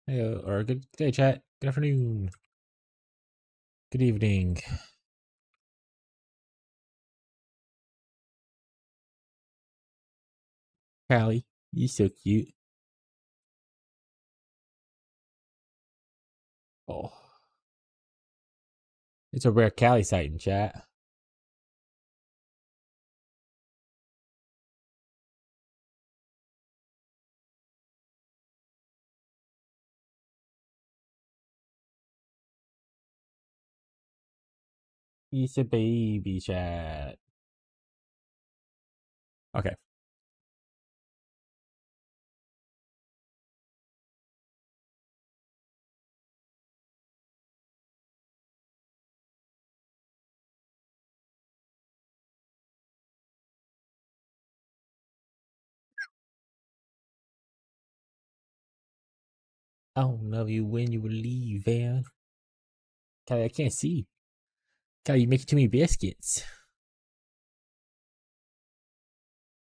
Hey, or good day, chat. Good afternoon. Good evening. Callie, you're so cute. Oh, it's a rare Callie sighting, chat. He's a baby, chat. Okay. I don't know you when you will leave, man. Callie, I can't see. Callie, you making too many biscuits.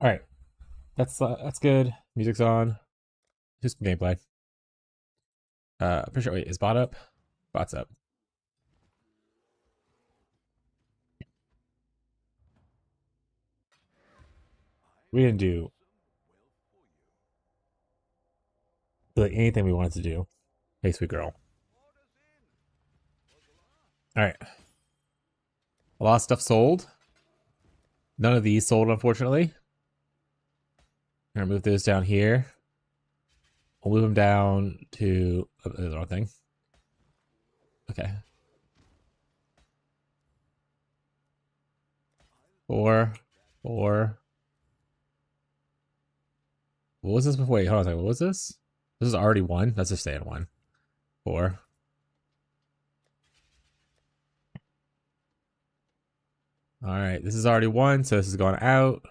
All right, that's good. Music's on. Just some gameplay. Pretty sure. Wait, is bot up? Bot's up. We didn't do like anything we wanted to do. Hey, sweet girl. All right. A lot of stuff sold. None of these sold, unfortunately. I'm gonna move those down here. We'll move them down to the wrong thing. Okay. 4, 4. What was this before? Wait, hold on a second. What was this? This is already 1. Let's just stay at 1. 4. All right, this is already 1, so this is going out.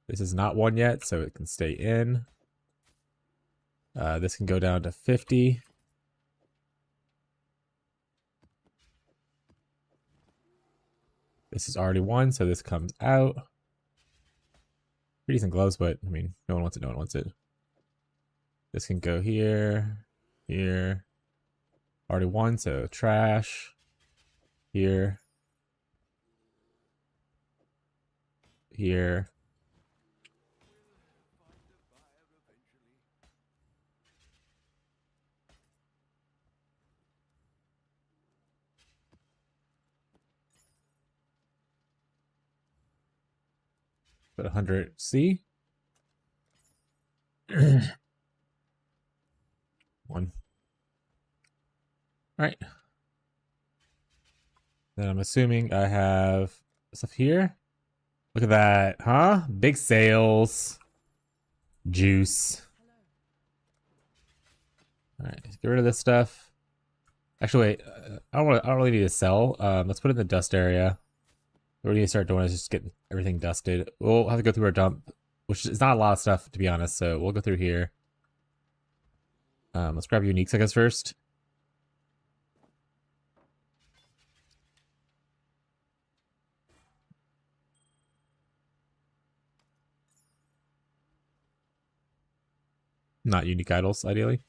This is not 1 yet, so it can stay in. This can go down to 50. This is already 1, so this comes out. Pretty decent gloves, but I mean, no one wants it. No one wants it. This can go here, here. Already 1, so trash. Here. Here. Put 100C. 1. All right. Then I'm assuming I have stuff here. Look at that, huh? Big sales. Juice. All right, get rid of this stuff. Actually, wait. I don't really need to sell. Let's put it in the dust area. What we need to start doing is just getting everything dusted. We'll have to go through our dump, which is not a lot of stuff, to be honest. So we'll go through here. Let's grab uniques, I guess, first. Not unique idols, ideally.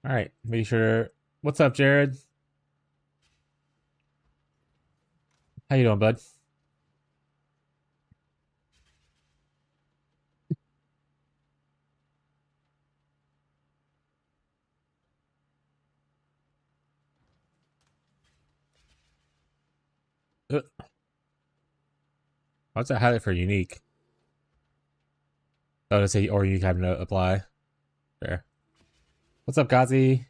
All right, make sure. What's up, Jared? How you doing, bud? What's that highlight for unique? Oh, to say or unique having to apply. There. What's up, Gazi?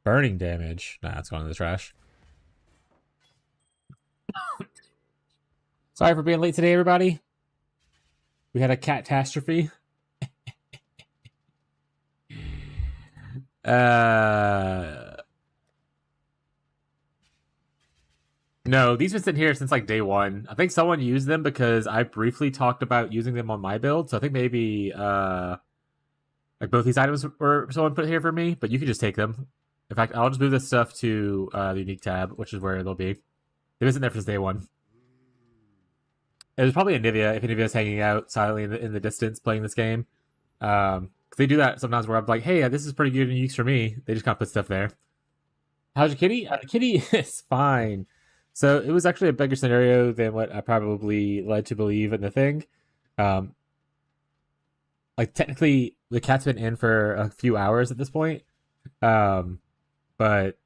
Burning damage. Nah, it's going in the trash. Sorry for being late today, everybody. We had a catastrophe. No, these have been sitting here since like day 1. I think someone used them because I briefly talked about using them on my build. So I think maybe like both these items were someone put here for me, but you can just take them. In fact, I'll just move this stuff to the unique tab, which is where they'll be. They've been sitting there since day 1. It was probably a Nivea, if Nivea's hanging out silently in the distance playing this game. Because They do that sometimes where I'm like, hey, this is pretty good use for me. They just kind of put stuff there. How's your kitty? The kitty is fine. So it was actually a bigger scenario than what I probably led to believe in the thing. Um, like technically, the cat's been in for a few hours at this point. Um, but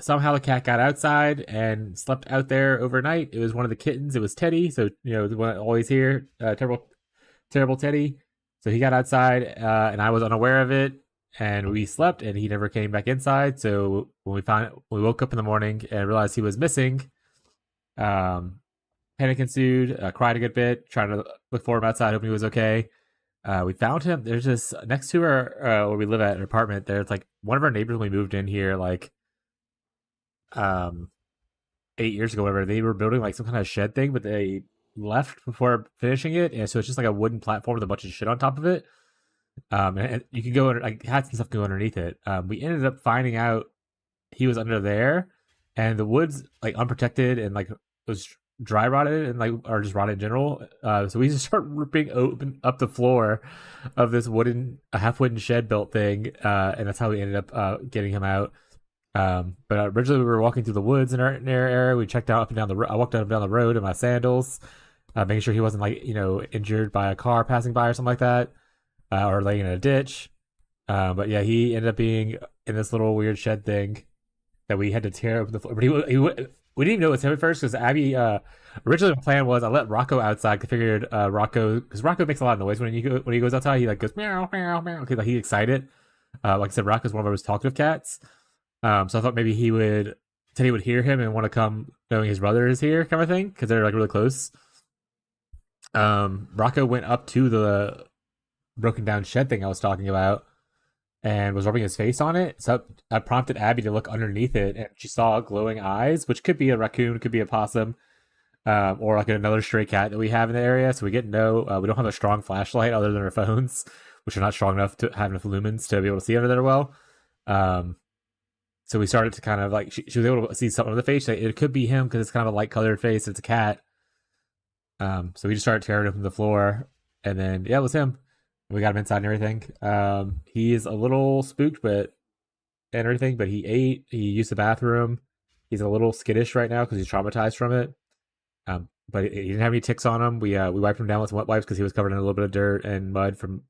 somehow the cat got outside and slept out there overnight. It was one of the kittens. It was Teddy. So the one always here. Terrible Teddy. So he got outside, and I was unaware of it, and we slept, and he never came back inside. So when we woke up in the morning and realized he was missing, um, panic ensued. Cried a good bit, trying to look for him outside, hoping he was okay. We found him. There's this next to our where we live at an apartment. There's like one of our neighbors when we moved in here, like 8 years ago, whatever. They were building like some kind of shed thing, but they left before finishing it, and so it's just like a wooden platform with a bunch of shit on top of it. And you can go under, like hats and stuff can go underneath it. We ended up finding out he was under there, and the wood's like unprotected and like was dry rotted and like or just rotted in general. So we just start ripping open up the floor of this half wooden shed built thing, and that's how we ended up getting him out. But originally we were walking through the woods in our area. We checked out up and down the road. I walked up and down the road in my sandals, making sure he wasn't like injured by a car passing by or something like that, or laying in a ditch. But yeah, he ended up being in this little weird shed thing that we had to tear open the floor. But we didn't even know it was him at first because Abby. Originally, the plan was I let Rocco outside. I figured Rocco, because Rocco makes a lot of noise when he goes outside. He like goes meow meow meow. Okay, like he's excited. Like I said, Rocco's one of our most talkative cats. So I thought maybe Teddy would hear him and want to come knowing his brother is here, kind of thing, because they're like really close. Rocco went up to the broken down shed thing I was talking about and was rubbing his face on it. So I prompted Abby to look underneath it, and she saw glowing eyes, which could be a raccoon, could be a possum, or like another stray cat that we have in the area. So we don't have a strong flashlight other than our phones, which are not strong enough to have enough lumens to be able to see under there well. So we started to kind of like she was able to see something on the face. It could be him because it's kind of a light colored face. It's a cat. So we just started tearing open the floor, and then it was him. We got him inside and everything. He is a little spooked, and everything. But he ate. He used the bathroom. He's a little skittish right now because he's traumatized from it. But he didn't have any ticks on him. We wiped him down with some wet wipes because he was covered in a little bit of dirt and mud from,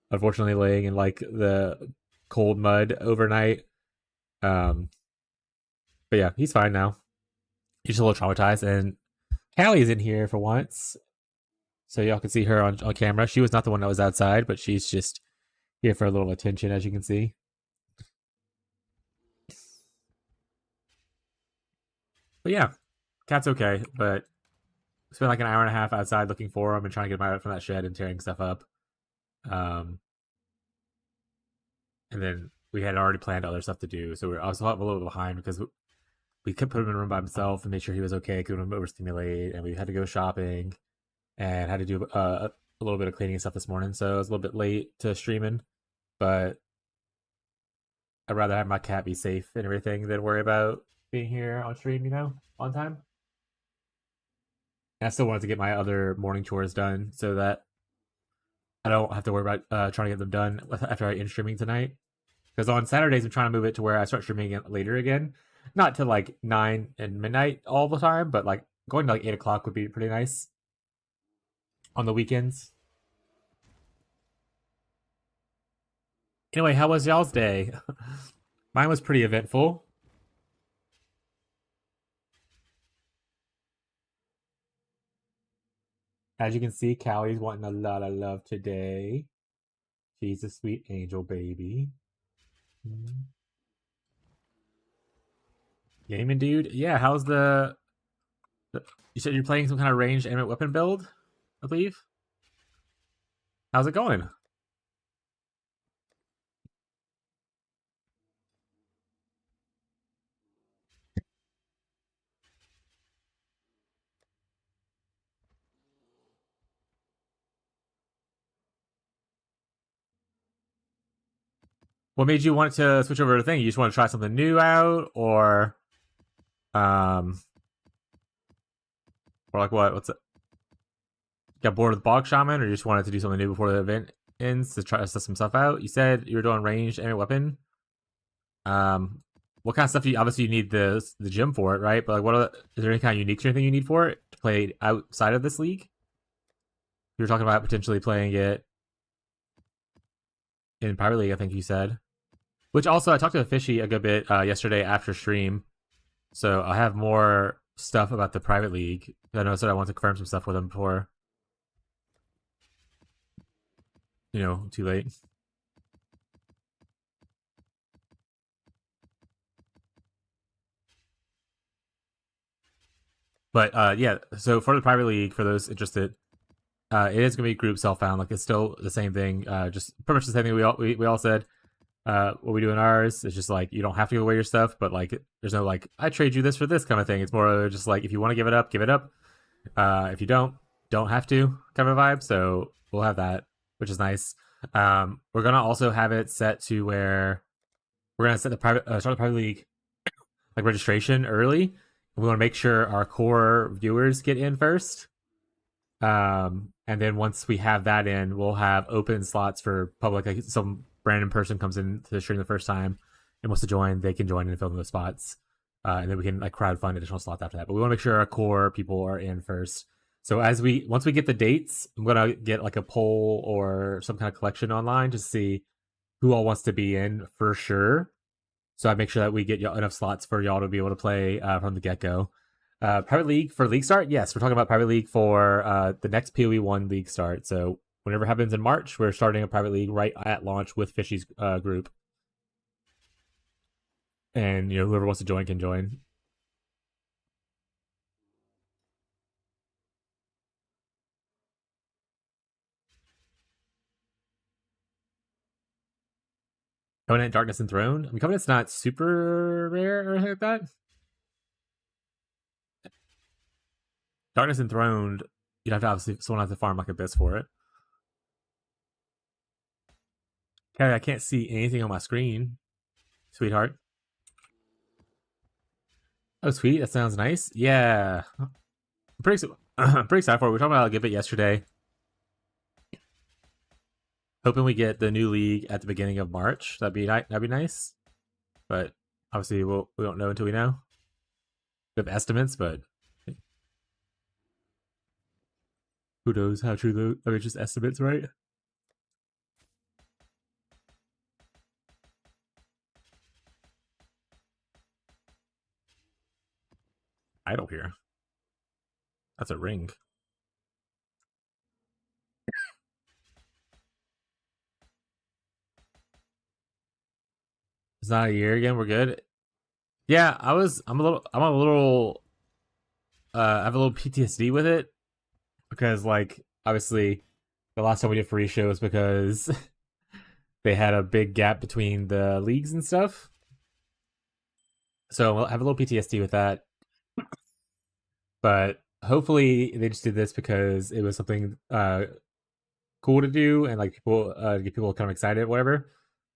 unfortunately, laying in like the cold mud overnight. But yeah, he's fine now. He's just a little traumatized, and Callie's in here for once, so y'all can see her on camera. She was not the one that was outside, but she's just here for a little attention, as you can see. But yeah, cat's okay, but spent like an hour and a half outside looking for him and trying to get him out from that shed and tearing stuff up. And then we had already planned other stuff to do, so I was a little bit behind because we kept putting him in a room by himself and made sure he was okay, couldn't overstimulate, and we had to go shopping and had to do a little bit of cleaning and stuff this morning, so I was a little bit late to streaming, but I'd rather have my cat be safe and everything than worry about being here on stream, on time. And I still wanted to get my other morning chores done so that I don't have to worry about trying to get them done after I end streaming tonight. Because on Saturdays, I'm trying to move it to where I start streaming later again. Not to like 9 and midnight all the time, but like going to like 8 o'clock would be pretty nice on the weekends. Anyway, how was y'all's day? Mine was pretty eventful. As you can see, Callie's wanting a lot of love today. She's a sweet angel baby. Gaming dude? Yeah, how's you said you're playing some kind of ranged animate weapon build, I believe? How's it going? What made you want to switch over to the thing? You just want to try something new out, or like what? What's it? Got bored with Bog Shaman, or you just wanted to do something new before the event ins to try to test some stuff out. You said you were doing ranged and weapon. What kind of stuff do you obviously you need the gym for it, right? But like, is there any kind of unique or anything you need for it to play outside of this league? You were talking about potentially playing it in Pirate League, I think you said. Which also I talked to Fishy a good bit yesterday after stream, so I have more stuff about the private league. I know, so I want to confirm some stuff with him before, too late. But yeah, so for the private league, for those interested, it is gonna be group self-found. Like it's still the same thing, just pretty much the same thing we all said. What we do in ours is just like you don't have to give away your stuff, but like there's no like I trade you this for this kind of thing. It's more just like if you want to give it up, give it up. If you don't have to kind of a vibe. So we'll have that, which is nice. We're gonna also have it set to where we're gonna set the start the private league like registration early. We want to make sure our core viewers get in first. And then once we have that in, we'll have open slots for public. Like some random person comes in to the stream the first time and wants to join, they can join and fill in those spots. And then we can like crowdfund additional slots after that. But we want to make sure our core people are in first. So once we get the dates, I'm gonna get like a poll or some kind of collection online to see who all wants to be in for sure. So I make sure that we get enough slots for y'all to be able to play from the get-go. Private League for League Start? Yes, we're talking about Private League for the next PoE 1 League Start. So whenever it happens in March, we're starting a Private League right at launch with Fishy's group. And, whoever wants to join can join. Covenant, Darkness Enthroned? I mean, Covenant's not super rare or anything like that. Darkness Enthroned, you'd have to obviously, someone has to farm like Abyss for it. Okay, I can't see anything on my screen, sweetheart. Oh, sweet. That sounds nice. Yeah. I'm pretty excited for it. We were talking about Give It yesterday. Hoping we get the new league at the beginning of March. That'd be nice. But obviously, we don't know until we know. We have estimates, but who knows how true those are? Just estimates, right? Idle here. That's a ring. It's not a year again. We're good. Yeah, I have a little PTSD with it because, like, obviously, the last time we did free show was because they had a big gap between the leagues and stuff. So I have a little PTSD with that. But hopefully, they just did this because it was something cool to do and like people get people kind of excited, whatever.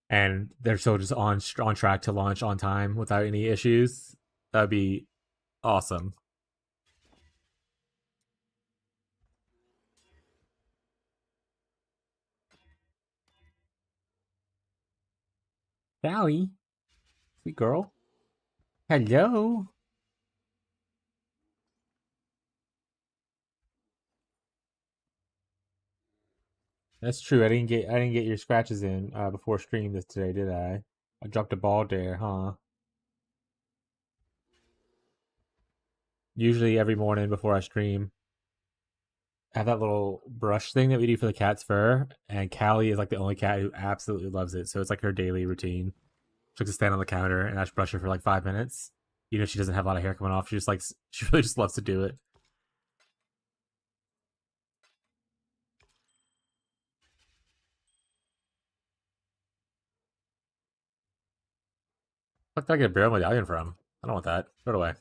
And they're still just on track to launch on time without any issues. That'd be awesome. Sally, sweet girl. Hello. That's true. I didn't get your scratches in before stream this today, did I? I dropped a ball there, huh? Usually every morning before I stream, I have that little brush thing that we do for the cat's fur, and Callie is like the only cat who absolutely loves it. So it's like her daily routine. She likes to stand on the counter and I just brush her for like 5 minutes. She doesn't have a lot of hair coming off. She really just loves to do it. What did I get a barrel medallion from? I don't want that. Throw it away.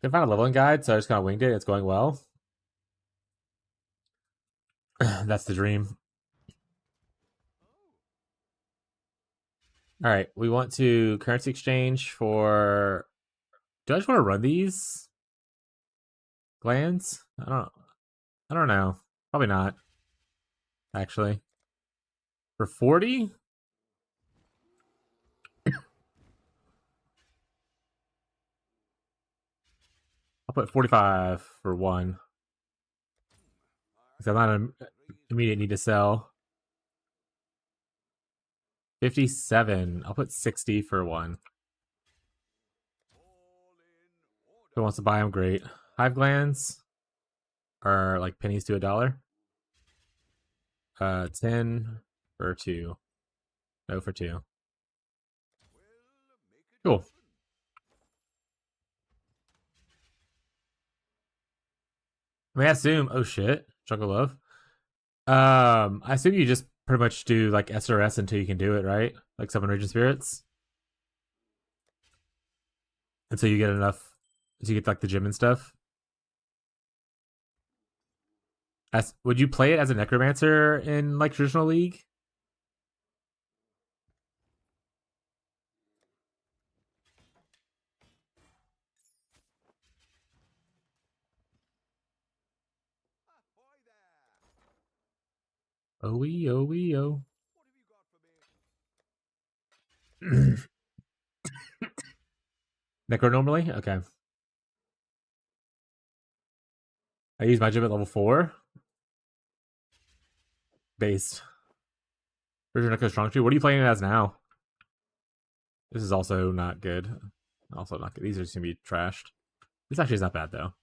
Couldn't find a leveling guide, so I just kind of winged it. It's going well. That's the dream. All right, we want to currency exchange for. Do I just want to run these glands? I don't know. Probably not. actually. For 40? I'll put 45 for one. Because I'm not an immediate need to sell. 57. I'll put 60 for one. Who wants to buy them? Great. Hive glands are like pennies to $1. 10 for 2. No for 2. Cool. I mean, I assume. Oh shit, Jungle Love. I assume you just pretty much do like SRS until you can do it, right? Like summon Raging Spirits until you get enough, so you get like the gym and stuff. Would you play it as a Necromancer in like traditional League? Oh wee oh wee oh. Necro normally? Okay. I use my gym at level 4. Based. Version Necro Strong 2. What are you playing it as now? This is also not good. Also not good. These are just gonna be trashed. This actually is not bad though.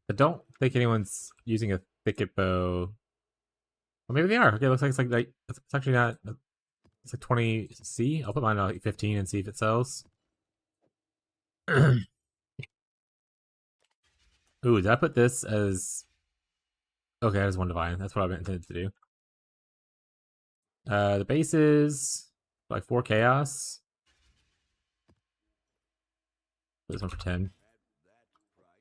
I don't think anyone's using a thicket bow. Well, maybe they are. Okay, it looks like it's actually not. It's like 20C. I'll put mine on like 15 and see if it sells. Ooh, did I put this as? Okay, that is one divine. That's what I intended to do. The base is like 4 chaos. This one for 10.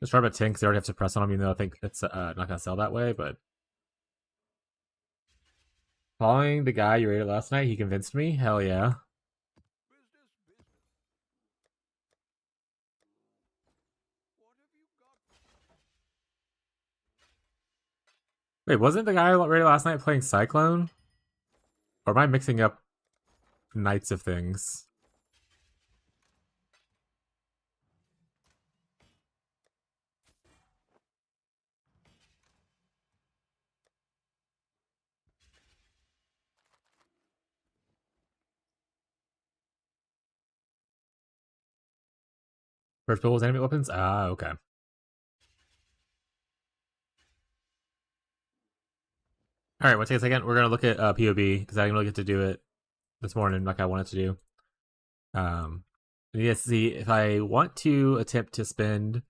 Let's try about 10 because they already have suppress on them, even though I think it's not gonna sell that way. But following the guy you rated last night, he convinced me. Hell yeah. Wait, wasn't the guy I rated last night playing Cyclone? Or am I mixing up Knights of things? First build was enemy weapons? Ah, okay. All right, we'll take a second. We're gonna look at POB because I didn't really get to do it this morning like I wanted to do. I need to see if I want to attempt to spend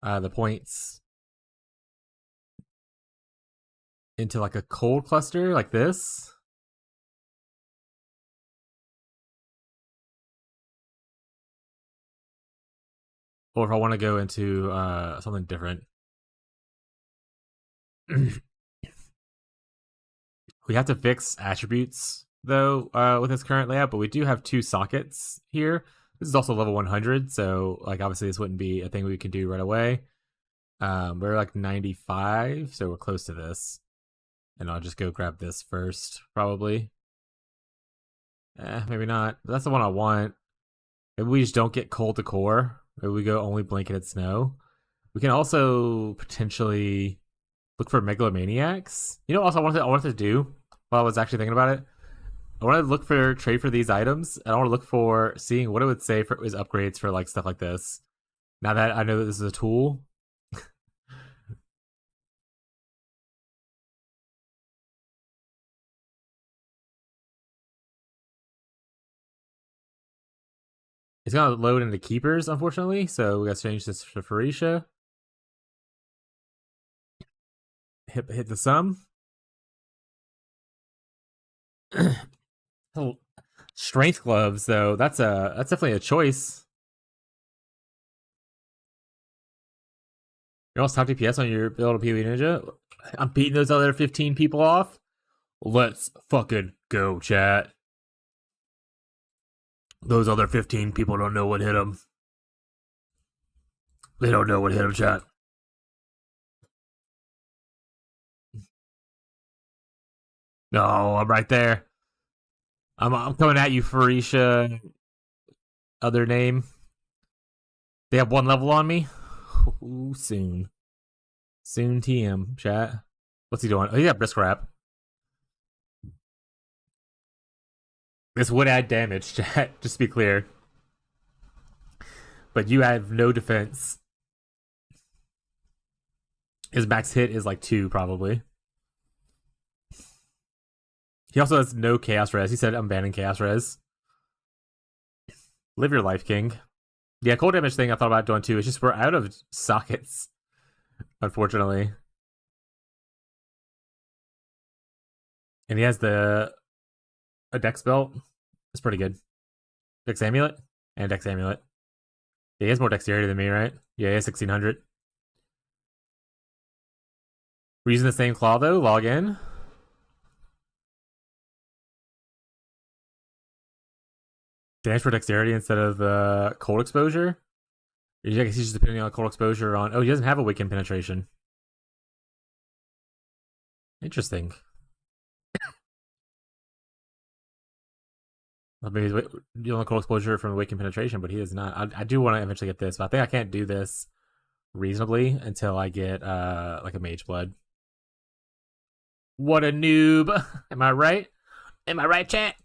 the points into like a cold cluster like this. Or if I want to go into something different. We have to fix attributes though with this current layout, but we do have 2 sockets here. This is also level 100, so like obviously this wouldn't be a thing we can do right away. We're like 95, so we're close to this. And I'll just go grab this first, probably. Maybe not. But that's the one I want. Maybe we just don't get cold to core. Maybe we go only blanketed snow. We can also potentially look for megalomaniacs. You know, also I wanted to do while I was actually thinking about it. I want to look for trade for these items, and I want to look for seeing what it would say for as upgrades for like stuff like this. Now that I know that this is a tool. It's gonna load into keepers, unfortunately, so we gotta change this to Pharisha. Hit the sum. Strength gloves, though, that's definitely a choice. You're almost top DPS on your build of PvE Ninja. I'm beating those other 15 people off. Let's fucking go, chat. Those other 15 people don't know what hit them. They don't know what hit them, chat. No, I'm right there. I'm coming at you, Farisha. Other name. They have 1 level on me. Ooh, soon. Soon TM, chat. What's he doing? Oh, he got brisk wrap. This would add damage, chat, just to be clear. But you have no defense. His max hit is like 2, probably. He also has no chaos res. He said I'm banning chaos res. Live your life, King. Yeah, cold damage thing I thought about doing too. It's just we're out of sockets, unfortunately. And he has a Dex belt. It's pretty good. Dex amulet and Dex amulet. Yeah, he has more dexterity than me, right? Yeah, he has 1600. We're using the same claw though. Log in. Damage for dexterity instead of cold exposure. I guess he's just depending on cold exposure on. Oh, he doesn't have a weakened penetration. Interesting. Maybe he's dealing with cold exposure from awakened penetration, but he is not. I do want to eventually get this, but I think I can't do this reasonably until I get like a mage blood. What a noob! Am I right? Am I right, chat?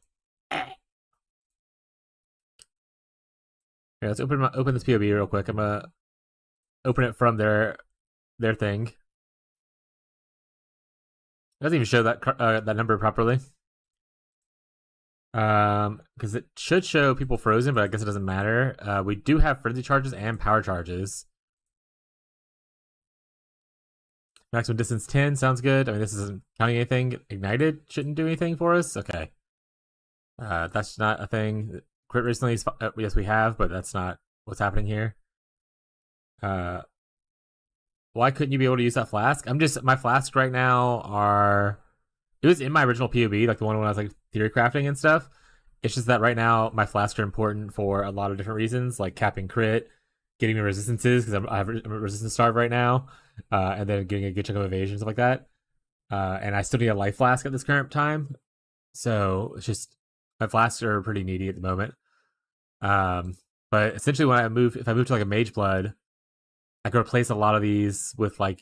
Here, let's open this POB real quick. I'm gonna open it from their thing. It doesn't even show that number properly. Because it should show people frozen, but I guess it doesn't matter. We do have frenzy charges and power charges. Maximum distance 10 sounds good. I mean, this isn't counting anything. Ignited shouldn't do anything for us. Okay. That's not a thing. Crit recently is yes, we have, but that's not what's happening here. Why couldn't you be able to use that flask? My flasks right now are. It was in my original POB, like the one when I was like theory crafting and stuff. It's just that right now my flasks are important for a lot of different reasons, like capping crit, getting me resistances because I'm a resistance starve right now, and then getting a good chunk of evasion, stuff like that. And I still need a life flask at this current time, so it's just my flasks are pretty needy at the moment. But essentially, if I move to like a mage blood, I could replace a lot of these with like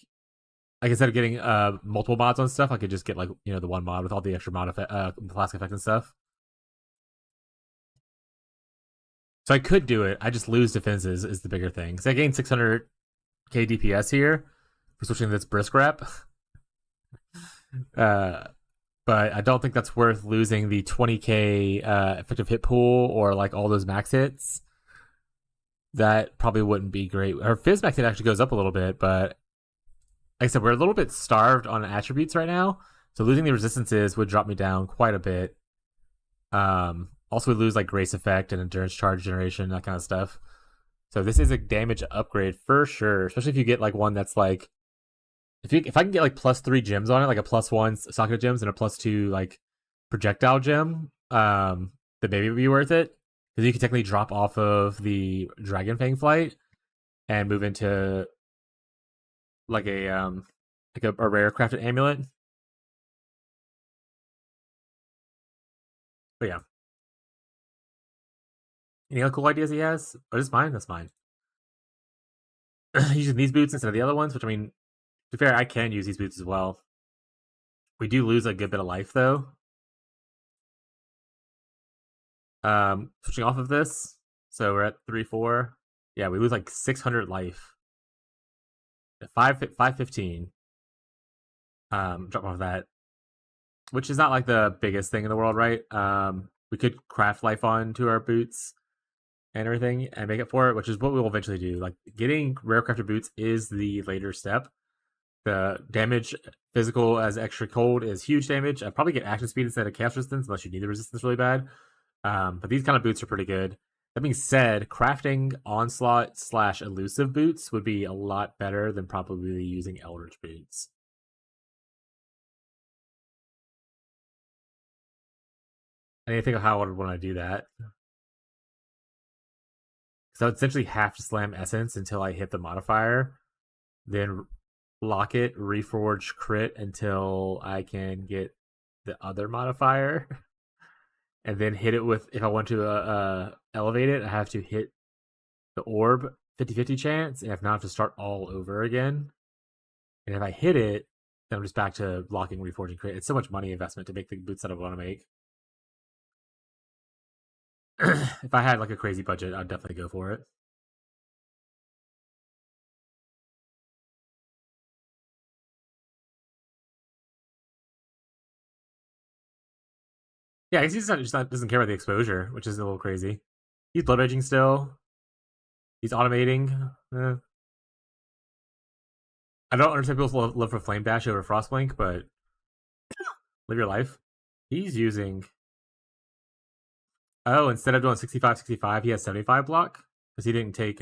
instead of getting multiple mods on stuff, I could just get like the one mod with all the extra mod effect, flask effect and stuff. So I could do it. I just lose defenses is the bigger thing. Because I gained 600k DPS here for switching this brisk wrap. But I don't think that's worth losing the 20k effective hit pool or like all those max hits. That probably wouldn't be great. Our Fizz max hit actually goes up a little bit, but like I said, we're a little bit starved on attributes right now. So losing the resistances would drop me down quite a bit. Also, we lose like grace effect and endurance charge generation, that kind of stuff. So this is a damage upgrade for sure, especially if you get like one that's like, if I can get like +3 gems on it, like a +1 socket gems and a +2 like projectile gem, then maybe it would be worth it because you can technically drop off of the Dragon Fang flight and move into like a rare crafted amulet. But yeah. Any other cool ideas he has? Oh, this is mine? That's mine. Using these boots instead of the other ones, which I mean, to be fair, I can use these boots as well. We do lose a good bit of life though. Switching off of this, so we're at 3-4. Yeah, we lose like 600 life. 515. Drop off that, which is not like the biggest thing in the world, right? We could craft life onto our boots and everything and make it for it, which is what we will eventually do. Like getting rare crafted boots is the later step. The damage physical as extra cold is huge damage. I'd probably get action speed instead of chaos resistance unless you need the resistance really bad. But these kind of boots are pretty good. That being said, crafting onslaught / elusive boots would be a lot better than probably using eldritch boots. I need to think of how I would want to do that. So I would essentially have to slam essence until I hit the modifier, then lock it, reforge crit until I can get the other modifier, and then hit it with, if I want to elevate it, I have to hit the orb 50-50 chance, and if not, I have to start all over again. And if I hit it, then I'm just back to locking, reforging crit. It's so much money investment to make the boots that I want to make. If I had like a crazy budget, I'd definitely go for it. Yeah, I guess he's doesn't care about the exposure, which is a little crazy. He's blood raging still. He's automating. I don't understand people's love for Flame Dash over Frostblink, but live your life. He's using. Oh, instead of doing 65-65, he has 75 block because he didn't take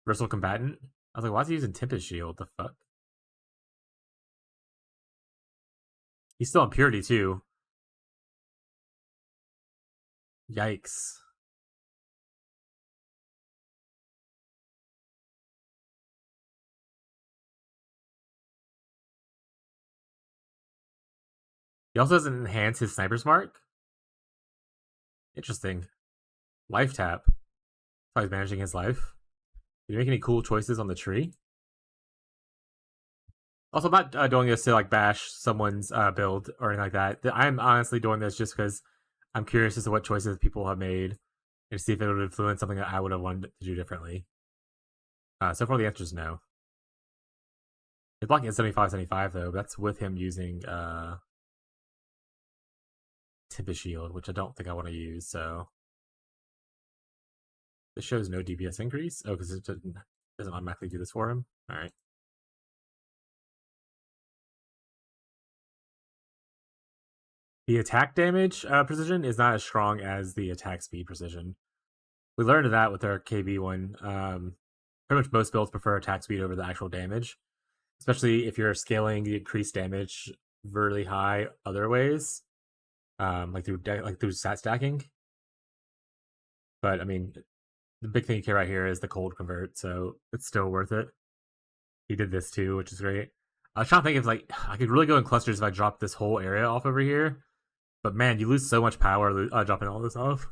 Versatile Combatant. I was like, why is he using Tempest Shield? The fuck? He's still on Purity too. Yikes. He also doesn't enhance his Sniper's Mark. Interesting. Life tap. That's how he's managing his life. Did he make any cool choices on the tree? Also, I'm not doing this to like bash someone's build or anything like that. I'm honestly doing this just because I'm curious as to what choices people have made and see if it would influence something that I would have wanted to do differently. So far, the answer is no. His blocking is 75-75 though. But that's with him using Tempest Shield, which I don't think I want to use. So this shows no DPS increase. Oh, because it doesn't automatically do this for him. All right. The attack damage precision is not as strong as the attack speed precision. We learned that with our KB one. Pretty much most builds prefer attack speed over the actual damage, especially if you're scaling the increased damage really high other ways, like through stat stacking. But I mean, the big thing you care about here is the cold convert, so it's still worth it. He did this too, which is great. I was trying to think if like I could really go in clusters if I dropped this whole area off over here, but man, you lose so much power dropping all this off.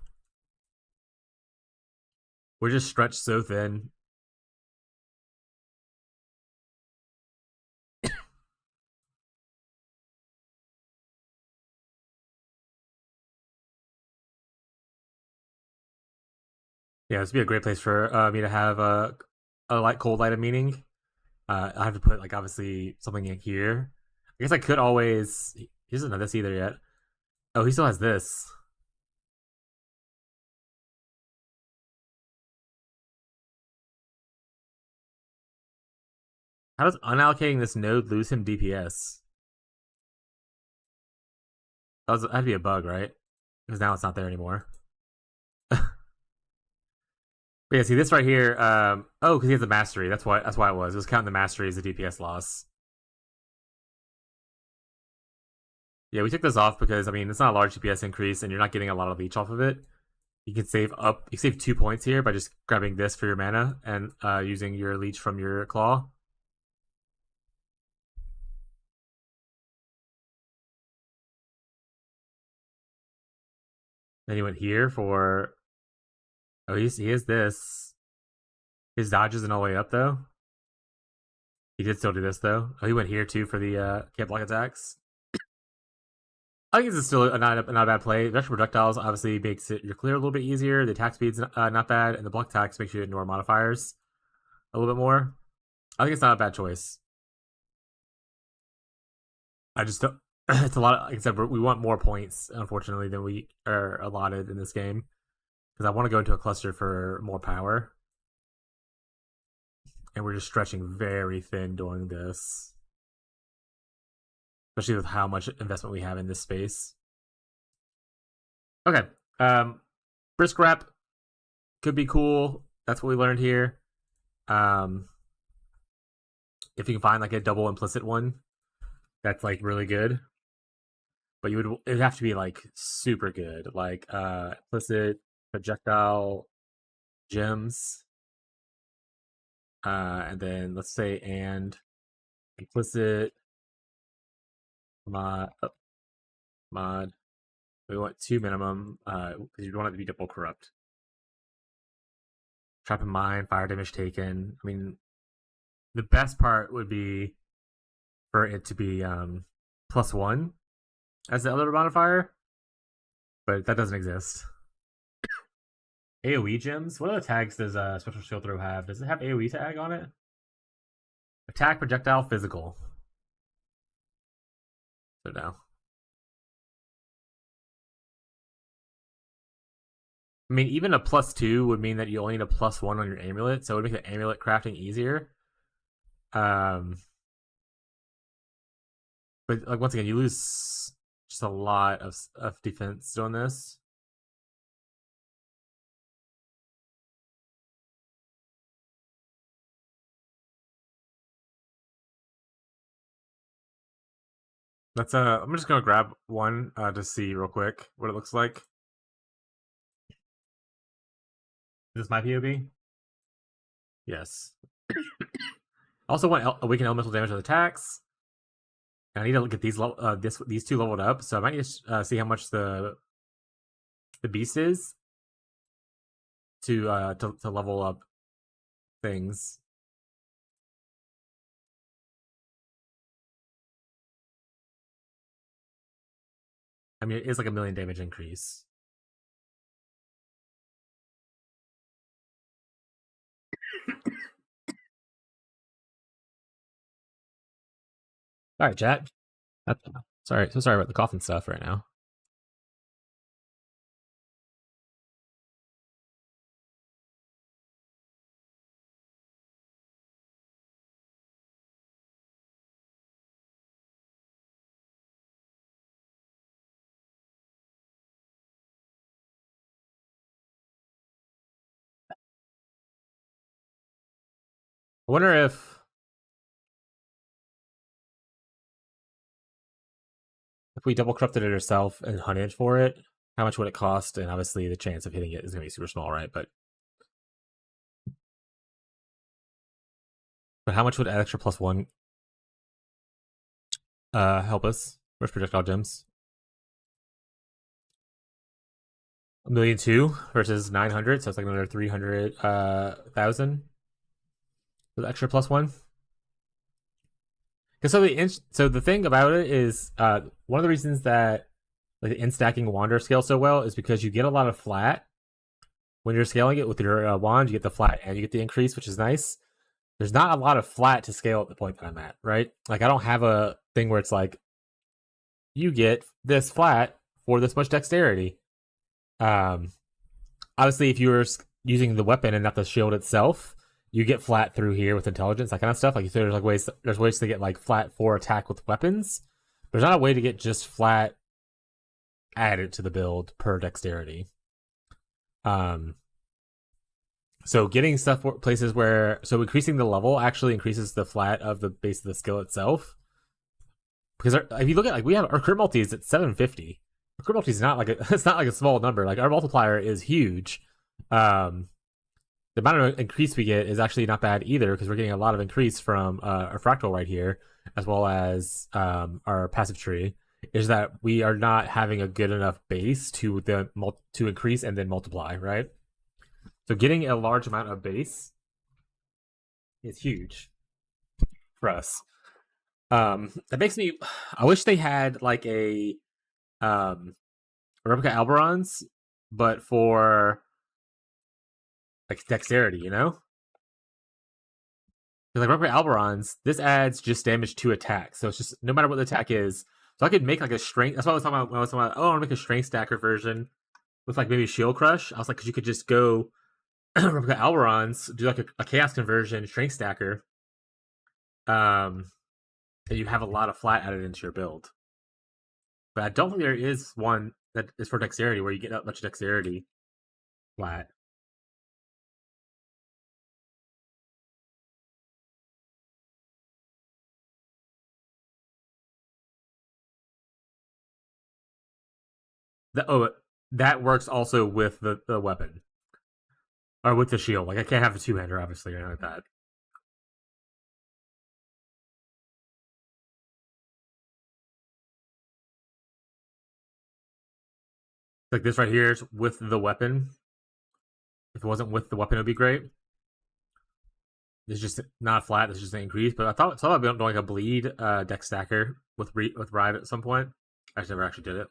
We're just stretched so thin. Yeah, this would be a great place for me to have a light cold light of meaning. I have to put like obviously something in here. I guess I could always. He doesn't know this either yet. Oh, he still has this. How does unallocating this node lose him DPS? That'd be a bug, right? Because now it's not there anymore. But yeah, see this right here. Oh, because he has the mastery. That's why. That's why it was. It was counting the mastery as a DPS loss. Yeah, we took this off because I mean it's not a large DPS increase, and you're not getting a lot of leech off of it. You can save up. You save 2 points here by just grabbing this for your mana and using your leech from your claw. Then he went here for. Oh, he is this. His dodge isn't all the way up though. He did still do this though. Oh, he went here too for the can't block attacks. I think this is still not a bad play. Vegetable projectiles obviously makes it your clear a little bit easier. The attack speed's not bad, and the block attacks makes you ignore modifiers a little bit more. I think it's not a bad choice. I just don't. It's a lot. Like I said, we want more points, unfortunately, than we are allotted in this game. Because I want to go into a cluster for more power, and we're just stretching very thin doing this, especially with how much investment we have in this space. Okay. Brisk wrap could be cool. That's what we learned here. Um, if you can find like a double implicit one, that's like really good. But it'd have to be like super good, like implicit projectile gems, and then let's say and implicit mod. We want 2 minimum, because you don't want it to be double corrupt. Trap in mine, fire damage taken. I mean, the best part would be for it to be +1 as the other modifier, but that doesn't exist. AoE gems. What other tags does Spectral Shield Throw have? Does it have AoE tag on it? Attack, projectile, physical. So no. I mean, even a +2 would mean that you only need a +1 on your amulet, so it would make the amulet crafting easier. But like once again, you lose just a lot of defense doing this. That's I'm just gonna grab one to see real quick what it looks like. Is this my POB? Yes. Also want awaken elemental damage with attacks. And I need to get these two leveled up, so I might need to see how much the beast is to level up things. I mean, it's like a 1,000,000 damage increase. All right, chat. Sorry, so sorry about the coughing stuff right now. I wonder if we double corrupted it ourselves and hunted for it, how much would it cost? And obviously, the chance of hitting it is going to be super small, right? But how much would an extra +1 help us? Where's projectile gems? 1,200,000 versus 900, so it's like another 300,000 with extra +1. Because so the thing about it is one of the reasons that like the in-stacking wander scale so well is because you get a lot of flat when you're scaling it with your wand. You get the flat and you get the increase, which is nice. There's not a lot of flat to scale at the point that I'm at, right? Like I don't have a thing where it's like you get this flat for this much dexterity. Obviously, if you were using the weapon and not the shield itself, you get flat through here with intelligence, that kind of stuff. Like there's like ways to get like flat for attack with weapons. There's not a way to get just flat added to the build per dexterity. So getting stuff places where increasing the level actually increases the flat of the base of the skill itself. Because if you look at like we have our crit multi is at 750. Our crit multi is not like it's not like a small number. Like our multiplier is huge. The amount of increase we get is actually not bad either because we're getting a lot of increase from our fractal right here, as well as our passive tree. Is that we are not having a good enough base to increase and then multiply, right? So getting a large amount of base is huge for us. That makes me. I wish they had like a replica Alberons, but for like dexterity, you know? Like replica Alberons, this adds just damage to attack, so it's just no matter what the attack is. So I could make like a strength. That's what I was talking about when I was talking about. Oh, I want to make a strength stacker version with like maybe shield crush. I was like, because you could just go replica Alberons, do like a chaos conversion strength stacker, and you have a lot of flat added into your build. but I don't think there is one that is for dexterity where you get that much dexterity flat. That works also with the weapon or with the shield. Like I can't have a two-hander, obviously, or anything like that. Like this right here is with the weapon. If it wasn't with the weapon, it would be great. It's just not flat. It's just an increase. But I thought about doing like a bleed deck stacker with Rive at some point. I just never actually did it.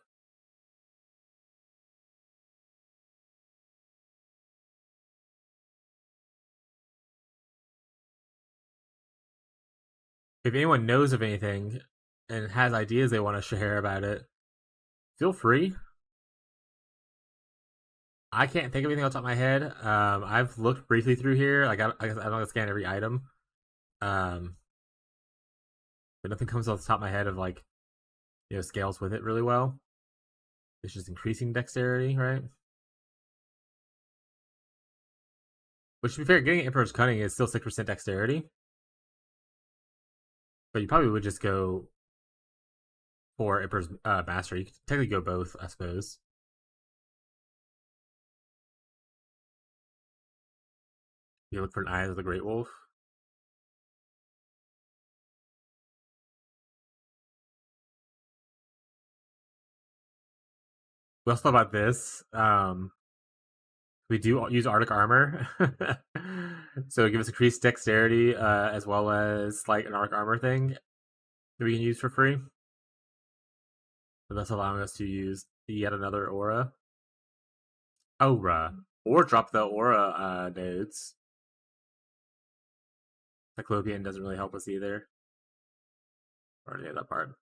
If anyone knows of anything and has ideas they want to share about it, feel free. I can't think of anything off the top of my head. I've looked briefly through here. Like I don't scan every item. Um, but nothing comes off the top of my head of like scales with it really well. It's just increasing dexterity, right? Which, to be fair, getting Emperor's Cunning is still 6% dexterity. But you probably would just go for Emperor's Master. You could technically go both, I suppose. You look for an Eyes of the Great Wolf. We also thought about this. We do use Arctic Armor. So give us increased dexterity as well as like an Arctic Armor thing that we can use for free. But that's allowing us to use yet another aura. Aura. Or drop the aura nodes. Cyclopean doesn't really help us either. Or any of that part.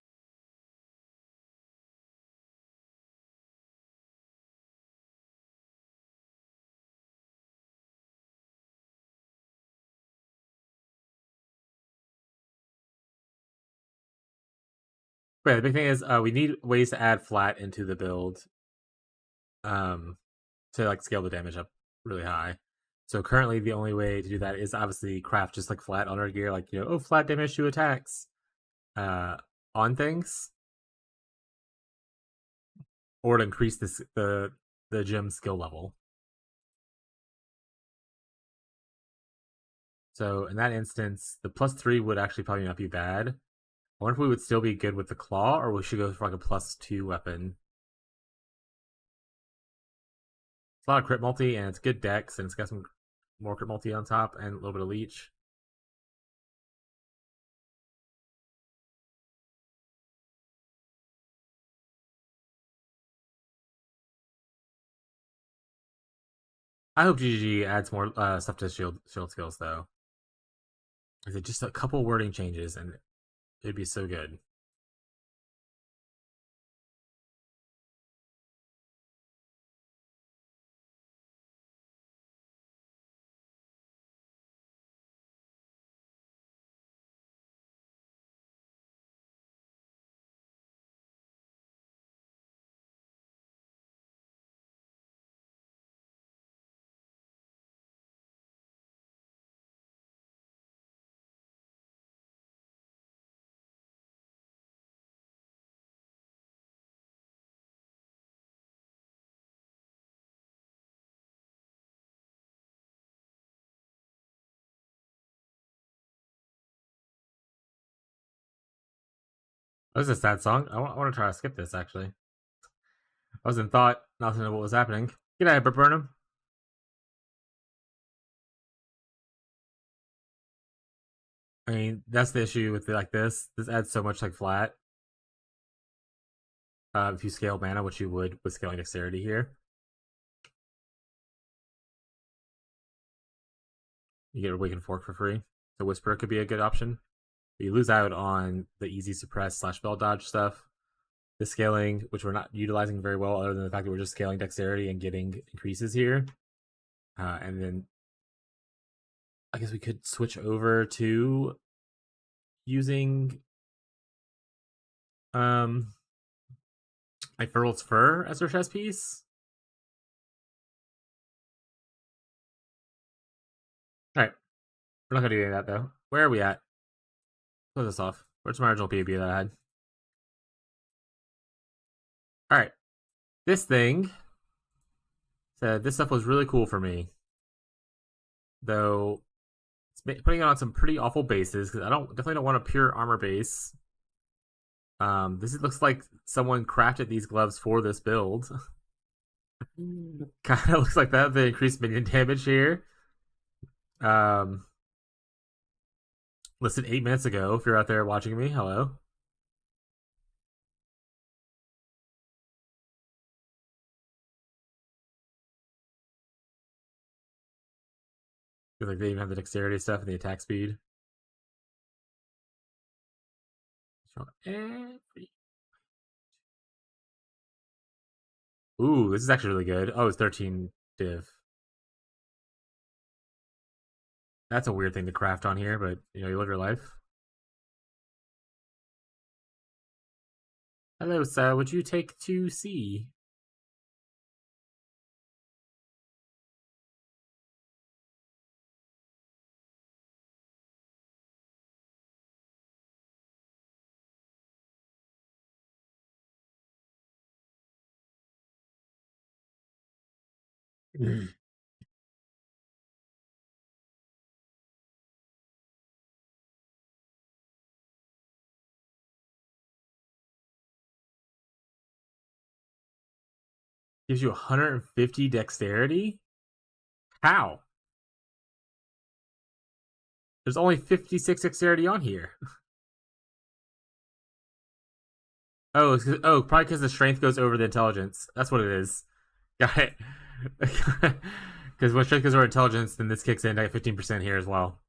But the big thing is we need ways to add flat into the build. To like scale the damage up really high. So currently the only way to do that is obviously craft just like flat on our gear, like flat damage to attacks on things. Or to increase the gem skill level. So in that instance, the +3 would actually probably not be bad. I wonder if we would still be good with the claw, or we should go for like a +2 weapon. It's a lot of crit multi, and it's good dex, and it's got some more crit multi on top, and a little bit of leech. I hope GG adds more stuff to shield skills, though. Is it just a couple wording changes, and it'd be so good. That was a sad song. I want to try to skip this, actually. I was in thought, not to know what was happening. G'day, Burnham. I mean, that's the issue with like this. This adds so much like flat. If you scale mana, which you would with scaling dexterity here, you get a Awakened Fork for free. The Whisper could be a good option. But you lose out on the easy suppress / spell dodge stuff. The scaling, which we're not utilizing very well, other than the fact that we're just scaling dexterity and getting increases here. And then I guess we could switch over to using Like Feral's fur as their chest piece. All right, we're not gonna do any of that though. Where are we at? Close this off. Where's my original PB that I had? All right, this thing said this stuff was really cool for me, though. It's putting it on some pretty awful bases because I definitely don't want a pure armor base. Looks like someone crafted these gloves for this build. Kind of looks like that. The increased minion damage here. Listed 8 minutes ago. If you're out there watching me, hello. Like they even have the dexterity stuff and the attack speed. Ooh, this is actually really good. Oh, it's 13 div. That's a weird thing to craft on here, but you live your life. Hello, sir. Would you take 2C? Gives you 150 dexterity? How? There's only 56 dexterity on here. Probably because the strength goes over the intelligence. That's what it is. Got it. Because when strength goes over intelligence, then this kicks in. I get 15% here as well.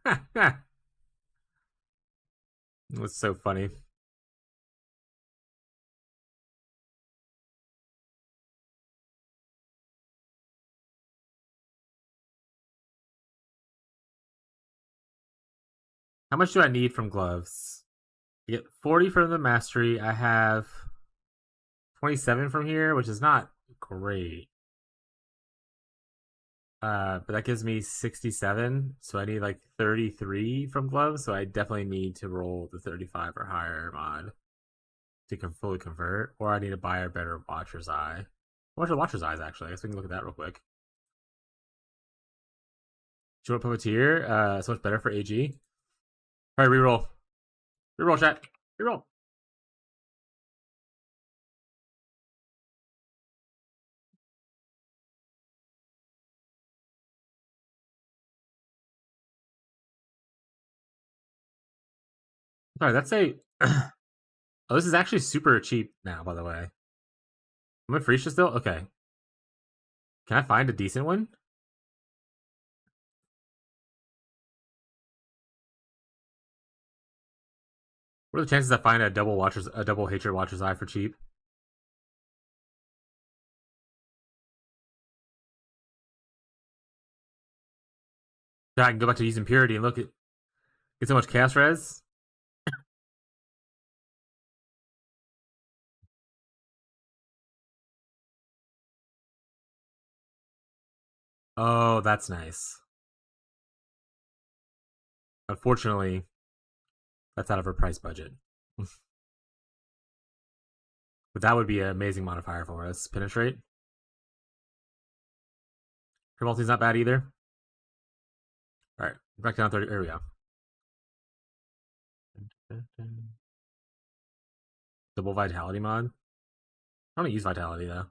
It's so funny. How much do I need from gloves? I get 40 from the mastery. I have 27 from here, which is not great. But that gives me 67, so I need like 33 from gloves, so I definitely need to roll the 35 or higher mod to fully convert, or I need to buy a better Watcher's Eye. What's a Watcher's Eyes, actually? I guess we can look at that real quick. Do you want Puppeteer? So much better for AG. Alright, reroll. Reroll, chat. Reroll. Alright, that's a... Oh, this is actually super cheap now, by the way. Am I Freesia still? Okay. Can I find a decent one? What are the chances I find a double Hatred Watcher's Eye for cheap? I can go back to using Purity and look at get so much chaos res. Oh, that's nice. Unfortunately, that's out of her price budget. But that would be an amazing modifier for us. Penetrate. Her multi's not bad either. Alright, back down 30. There we go. Double vitality mod. I don't use vitality though.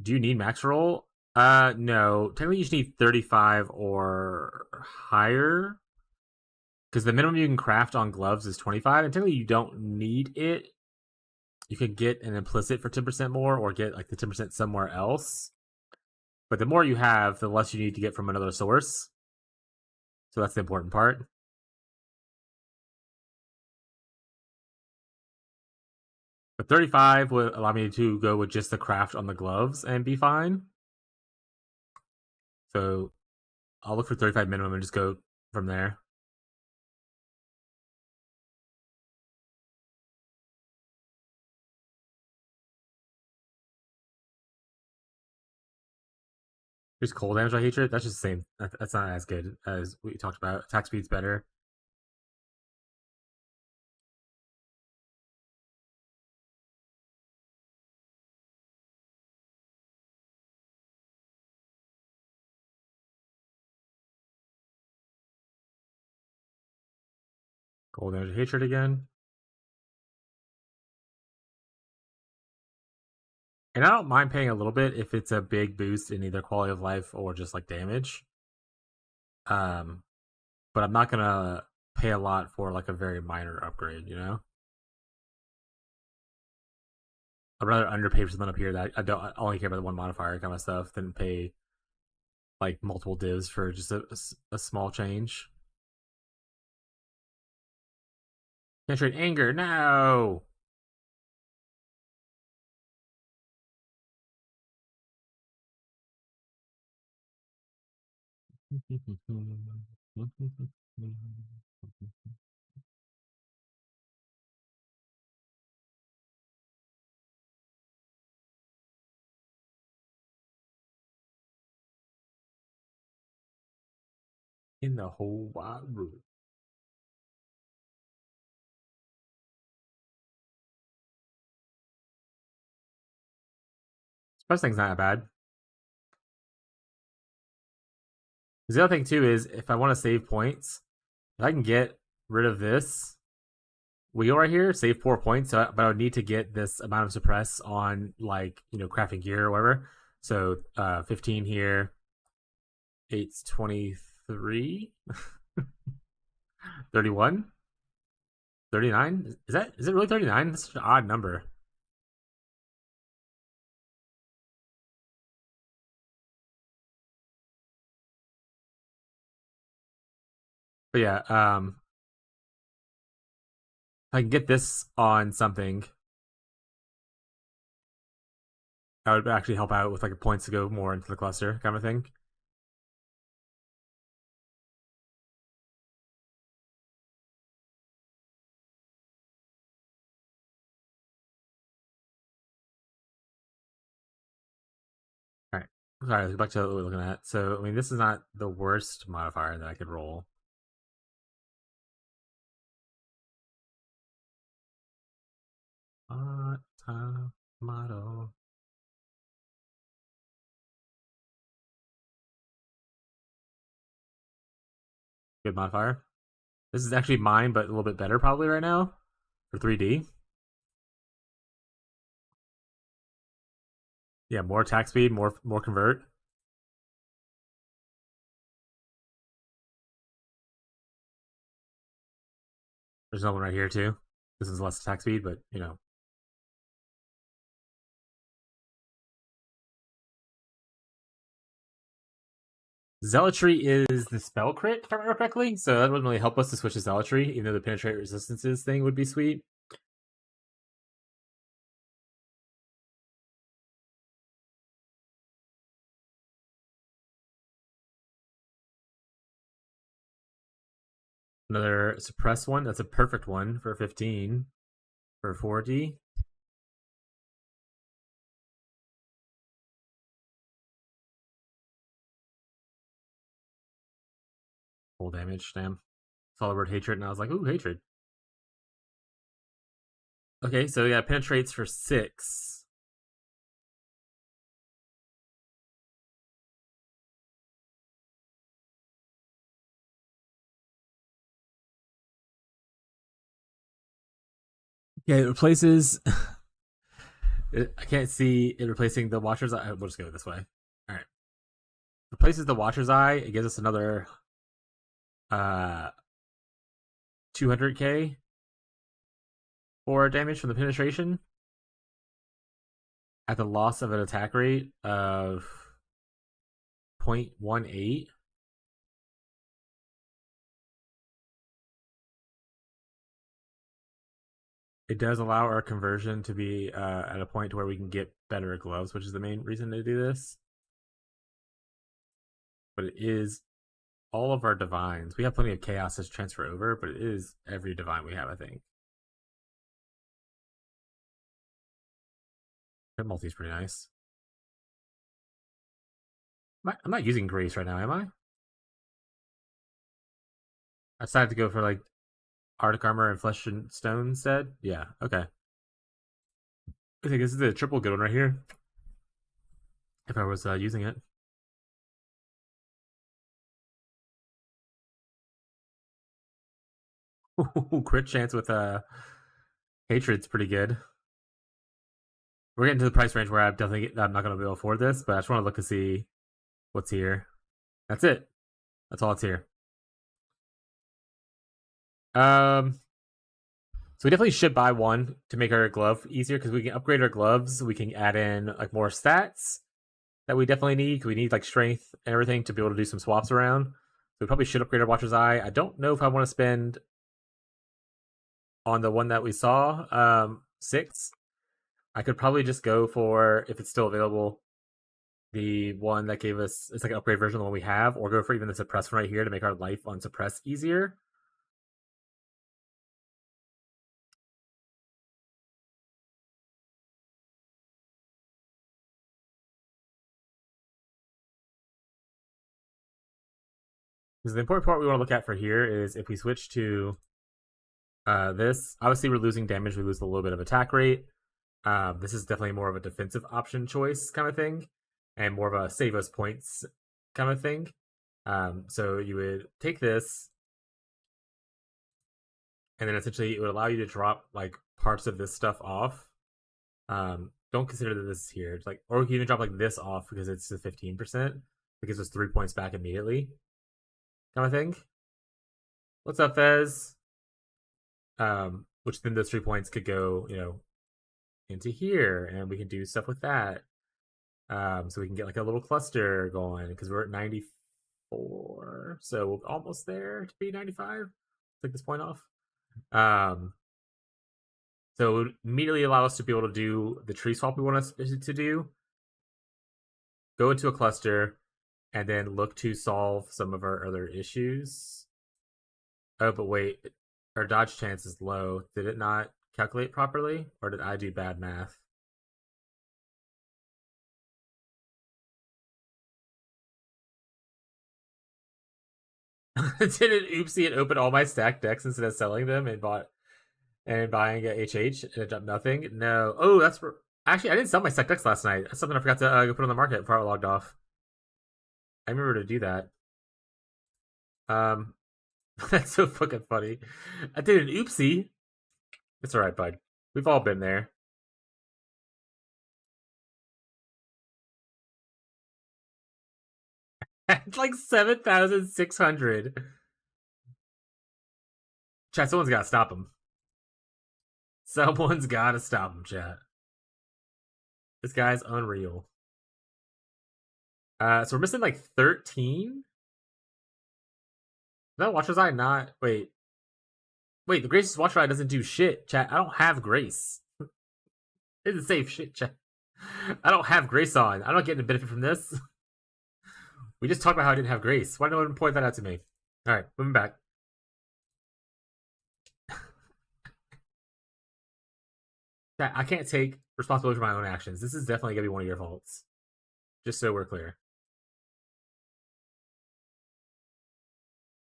Do you need max roll? No. Technically, you just need 35 or higher. Because the minimum you can craft on gloves is 25, and technically you don't need it. You could get an implicit for 10% more, or get like the 10% somewhere else. But the more you have, the less you need to get from another source. So that's the important part. But 35 would allow me to go with just the craft on the gloves and be fine. So I'll look for 35 minimum and just go from there. Just cold damage by hatred. That's just the same. That's not as good as we talked about. Attack speed's better. Cold damage hatred again. And I don't mind paying a little bit if it's a big boost in either quality of life or just like damage. Um, but I'm not gonna pay a lot for like a very minor upgrade, you know? I'd rather underpay for something up here that I only care about the one modifier kind of stuff than pay like multiple divs for just a small change. Penetrate anger, no! In the whole wide world. First thing's not bad. The other thing too is if I want to save points, if I can get rid of this wheel right here, save 4 points. So, but I would need to get this amount of suppress on like crafting gear or whatever. So 15 here, 8's 23, 31, 39. Is it really 39? That's such an odd number. But yeah, I can get this on something. That would actually help out with like points to go more into the cluster kind of thing. All right. Sorry, let's go back to what we're looking at. So, I mean, this is not the worst modifier that I could roll. Model. Good modifier. This is actually mine, but a little bit better probably right now for 3D. Yeah, more attack speed, more convert. There's another one right here too. This is less attack speed, but Zealotry is the spell crit, if I remember correctly. So that wouldn't really help us to switch to Zealotry, even though the penetrate resistances thing would be sweet. Another suppress one. That's a perfect one for 15 for 40. Full damage, damn. Saw the word hatred and I was like, ooh, hatred. Okay, so yeah, penetrates for 6. Yeah, it replaces. I can't see it replacing the Watcher's Eye. We'll just go this way. All right. Replaces the Watcher's Eye. It gives us another 200k for damage from the penetration at the loss of an attack rate of 0.18. It does allow our conversion to be at a point to where we can get better gloves, which is the main reason to do this. But it is all of our divines. We have plenty of chaos to transfer over, but it is every divine we have, I think. That multi is pretty nice. I'm not using Grace right now, am I? I decided to go for like Arctic Armor and Flesh and Stone instead. Yeah, okay. I think this is a triple good one right here. If I was using it. Ooh, crit chance with Hatred's pretty good. We're getting to the price range where I'm not going to be able to afford this, but I just want to look to see what's here. That's it. That's all that's here. So we definitely should buy one to make our glove easier because we can upgrade our gloves. We can add in like more stats that we definitely need. We need like strength and everything to be able to do some swaps around. So we probably should upgrade our Watcher's Eye. I don't know if I want to spend on the one that we saw, 6. I could probably just go for, if it's still available, the one that gave us, it's like an upgrade version of the one we have, or go for even the suppressed one right here to make our life on suppress easier. Because the important part we want to look at for here is if we switch to this, obviously we're losing damage, we lose a little bit of attack rate. This is definitely more of a defensive option choice kind of thing, and more of a save us points kind of thing. So you would take this, and then essentially it would allow you to drop like parts of this stuff off. Don't consider that this is here. It's like, or you can even drop like this off because it's a 15%. It gives us 3 points back immediately, kind of thing. What's up, Fez? Which then those 3 points could go, into here, and we can do stuff with that. So we can get like a little cluster going because we're at 94, so we're almost there to be 95. Take this point off. So it would immediately allow us to be able to do the tree swap we want us to do. Go into a cluster, and then look to solve some of our other issues. Oh, but wait, our dodge chance is low. Did it not calculate properly, or did I do bad math? Did it oopsie and open all my stacked decks instead of selling them and buying a HH and it dropped nothing? No. Oh, that's actually I didn't sell my stacked decks last night. That's something I forgot to go put on the market before I logged off. I remember to do that. That's so fucking funny. I did an oopsie. It's alright, bud. We've all been there. At like 7,600. Chat, someone's gotta stop him. Someone's gotta stop him, chat. This guy's unreal. So we're missing like 13? No, Watcher's Eye not. Wait, the Grace's Watcher's Eye doesn't do shit, chat. I don't have Grace. It's safe shit, chat. I don't have Grace on. I don't get any benefit from this. We just talked about how I didn't have Grace. Why did no one point that out to me? Alright, moving back. Chat, I can't take responsibility for my own actions. This is definitely gonna be one of your faults. Just so we're clear.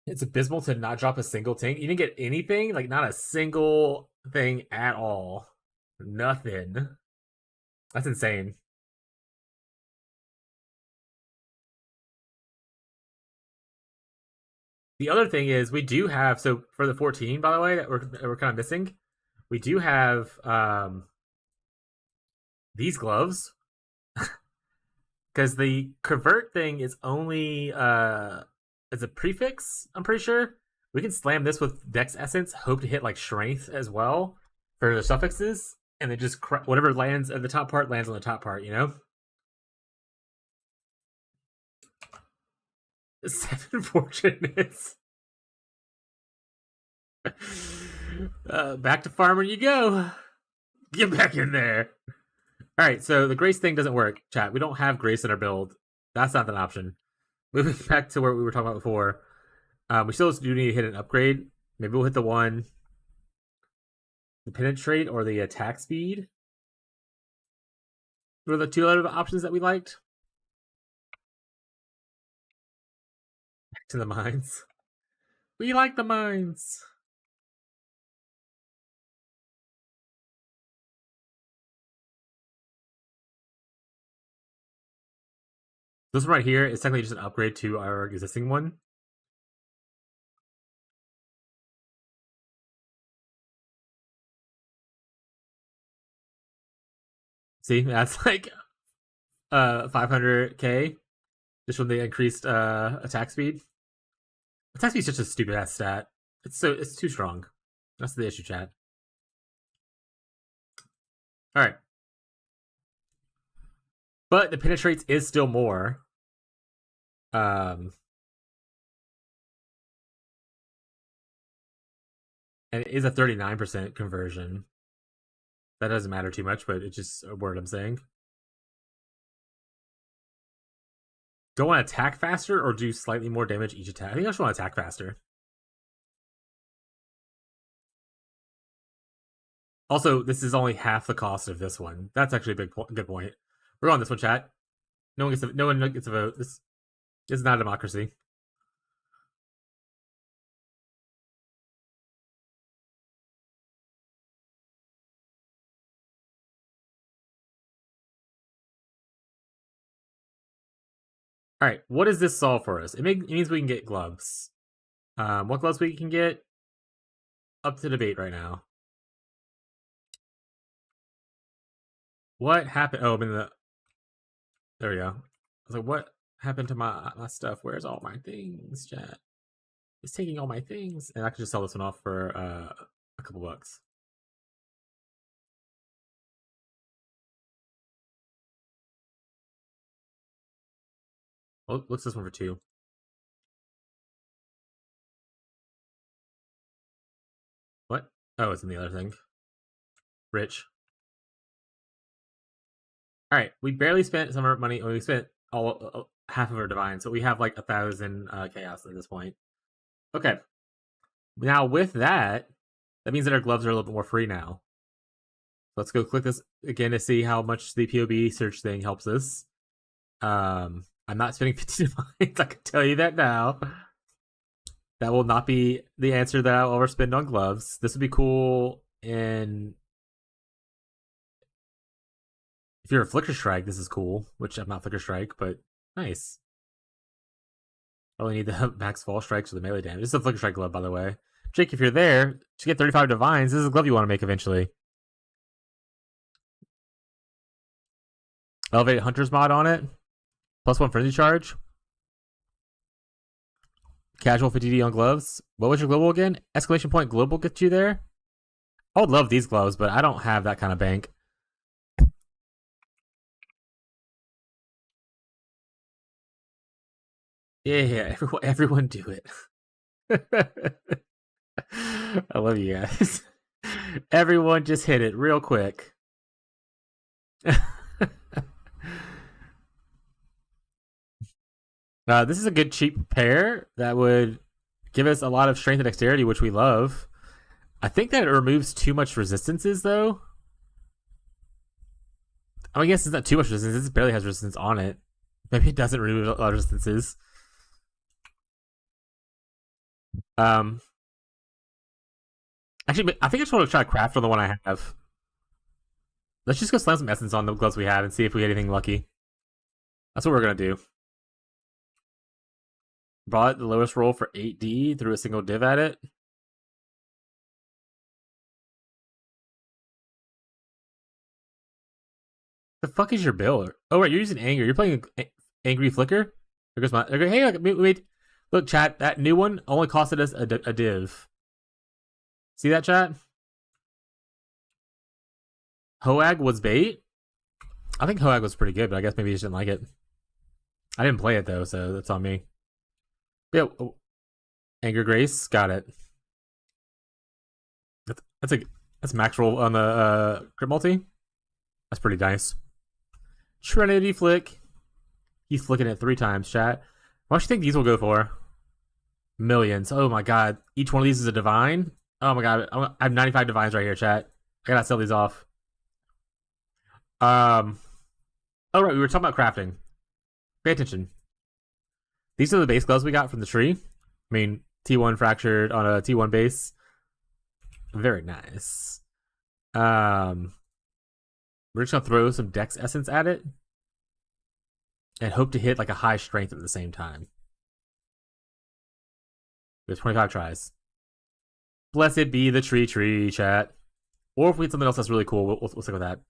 It's abysmal to not drop a single tank. You didn't get anything? Like, not a single thing at all. Nothing. That's insane. The other thing is we do have, so for the 14, by the way, that we're kind of missing, we do have these gloves. Because the convert thing is only as a prefix, I'm pretty sure. We can slam this with Dex Essence, hope to hit like Strength as well for the suffixes, and then just whatever lands at the top part lands on the top part, 7 fortunates. Back to farmer you go. Get back in there. All right, so the Grace thing doesn't work, chat. We don't have Grace in our build. That's not an option. Moving back to where we were talking about before, we still do need to hit an upgrade. Maybe we'll hit the penetrate or the attack speed. What are the two other options that we liked? To the mines. We like the mines. This one right here is technically just an upgrade to our existing one. See, that's like 500k just from the increased attack speed. Attack speed is such a stupid ass stat. It's too strong. That's the issue, chat. All right, but the penetrates is still more. And it is a 39% conversion. That doesn't matter too much, but it's just a word I'm saying. Do I want to attack faster or do slightly more damage each attack? I think I just want to attack faster. Also, this is only half the cost of this one. That's actually a good point. We're on this one, chat. No one gets a vote. This is not a democracy. All right, what does this solve for us? It means we can get gloves. What gloves we can get? Up to debate right now. What happened? Oh, I'm in the. There we go. I was like, what happened to my stuff? Where's all my things, chat? It's taking all my things, and I could just sell this one off for a couple bucks. What's this one for 2? What? Oh, it's in the other thing. Rich. All right, we barely spent some of our money. We spent all half of our divine, so we have like 1,000 chaos at this point. Okay. Now with that, that means that our gloves are a little bit more free now. Let's go click this again to see how much the POB search thing helps us. I'm not spending 50 divines. I can tell you that now. That will not be the answer that I'll overspend on gloves. This would be cool in. If you're a Flicker Strike, this is cool. Which I'm not Flicker Strike, but nice. I only need the max fall strikes or the melee damage. This is a Flicker Strike glove, by the way. Jake, if you're there, to get 35 divines, this is a glove you want to make eventually. Elevated Hunter's mod on it. +1 frenzy charge. Casual 50D on gloves. What was your global again? Exclamation point global gets you there? I would love these gloves, but I don't have that kind of bank. Yeah, everyone do it. I love you guys. Everyone just hit it real quick. This is a good cheap pair that would give us a lot of strength and dexterity, which we love. I think that it removes too much resistances, though. I guess it's not too much resistance. It barely has resistance on it. Maybe it doesn't remove a lot of resistances. Actually, I think I just want to try to craft on the one I have. Let's just go slam some essence on the gloves we have and see if we get anything lucky. That's what we're gonna do. Brought the lowest roll for 8D, threw a single div at it. The fuck is your build? Oh, right, you're using Anger. You're playing Angry Flicker? There goes my. Hey, wait. Look, chat, that new one only costed us a div. See that, chat? Hoag was bait? I think Hoag was pretty good, but I guess maybe you just didn't like it. I didn't play it, though, so that's on me. Yeah, oh. Anger Grace, got it. That's max roll on the crit multi. That's pretty nice. Trinity Flick. He's flicking it 3 times, chat. What do you think these will go for? Millions. Oh my god. Each one of these is a divine? Oh my god. I have 95 divines right here, chat. I gotta sell these off. Oh right, we were talking about crafting. Pay attention. These are the base gloves we got from the tree. I mean, T1 fractured on a T1 base. Very nice. We're just gonna throw some Dex Essence at it and hope to hit like a high strength at the same time. We have 25 tries. Blessed be the tree, chat. Or if we get something else that's really cool, we'll stick with that.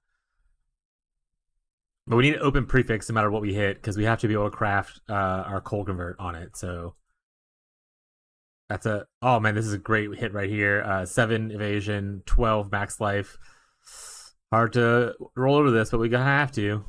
But we need an open prefix no matter what we hit, because we have to be able to craft our coal convert on it. So that's a... Oh, man, this is a great hit right here. 7 evasion, 12 max life. Hard to roll over this, but we're going to have to.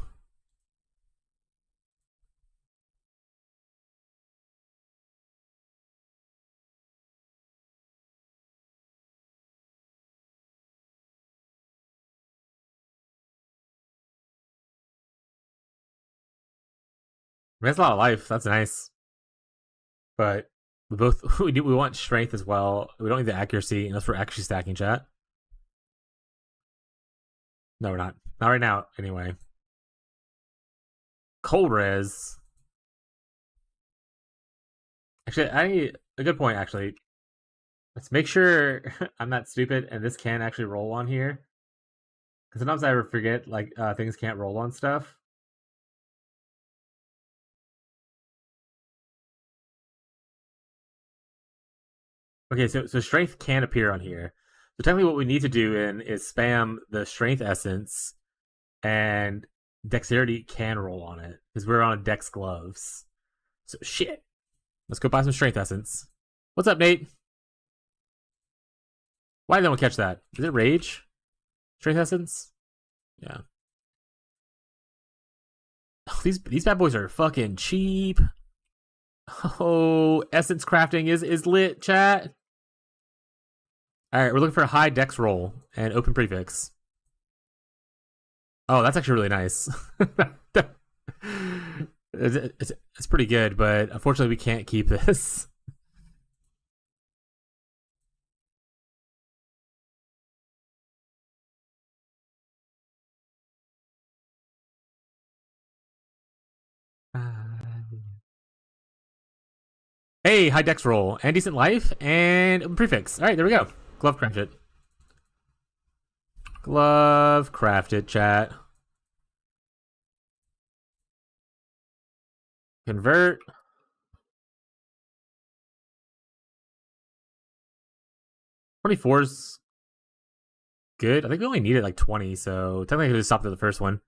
I mean, that's a lot of life. That's nice. But we both we want strength as well. We don't need the accuracy unless we're actually stacking, chat. No, we're not. Not right now, anyway. Coal res. Actually, a good point, actually. Let's make sure I'm not stupid and this can actually roll on here. Because sometimes I forget, like, things can't roll on stuff. Okay, so strength can appear on here. So technically what we need to do is spam the strength essence, and dexterity can roll on it because we're on dex gloves. So shit. Let's go buy some strength essence. What's up, Nate? Why did no one catch that? Is it rage? Strength essence? Yeah. Oh, these bad boys are fucking cheap. Oh, essence crafting is lit, chat. All right, we're looking for a high dex roll and open prefix. Oh, that's actually really nice. It's pretty good, but unfortunately we can't keep this. Hey, high dex roll and decent life and open prefix. All right, there we go. Glove crafted. Glove crafted, chat. Convert. 24's good. I think we only needed like 20, so technically I could have stopped at the first one.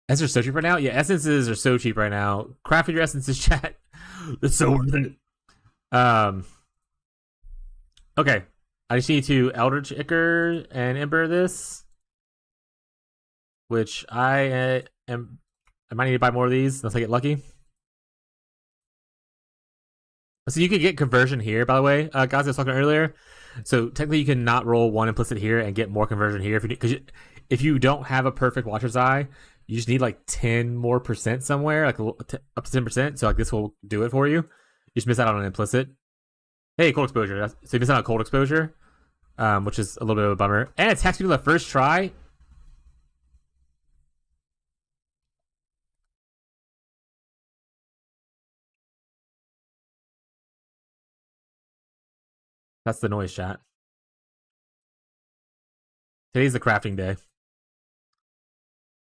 Essences are so cheap right now? Yeah, essences are so cheap right now. Crafting your essences, chat. It's so worth it. Okay. I just need to Eldritch Ichor and Ember this. Which I might need to buy more of these unless I get lucky. So you could get conversion here, by the way, guys. I was talking earlier. So technically, you can not roll one implicit here and get more conversion here because if you don't have a perfect Watcher's Eye, you just need like 10% more somewhere, like up to 10%. So like this will do it for you. You just miss out on an implicit. Hey, cold exposure. So you miss out on cold exposure, which is a little bit of a bummer. And it attacks you to the first try. That's the noise, chat. Today's the crafting day.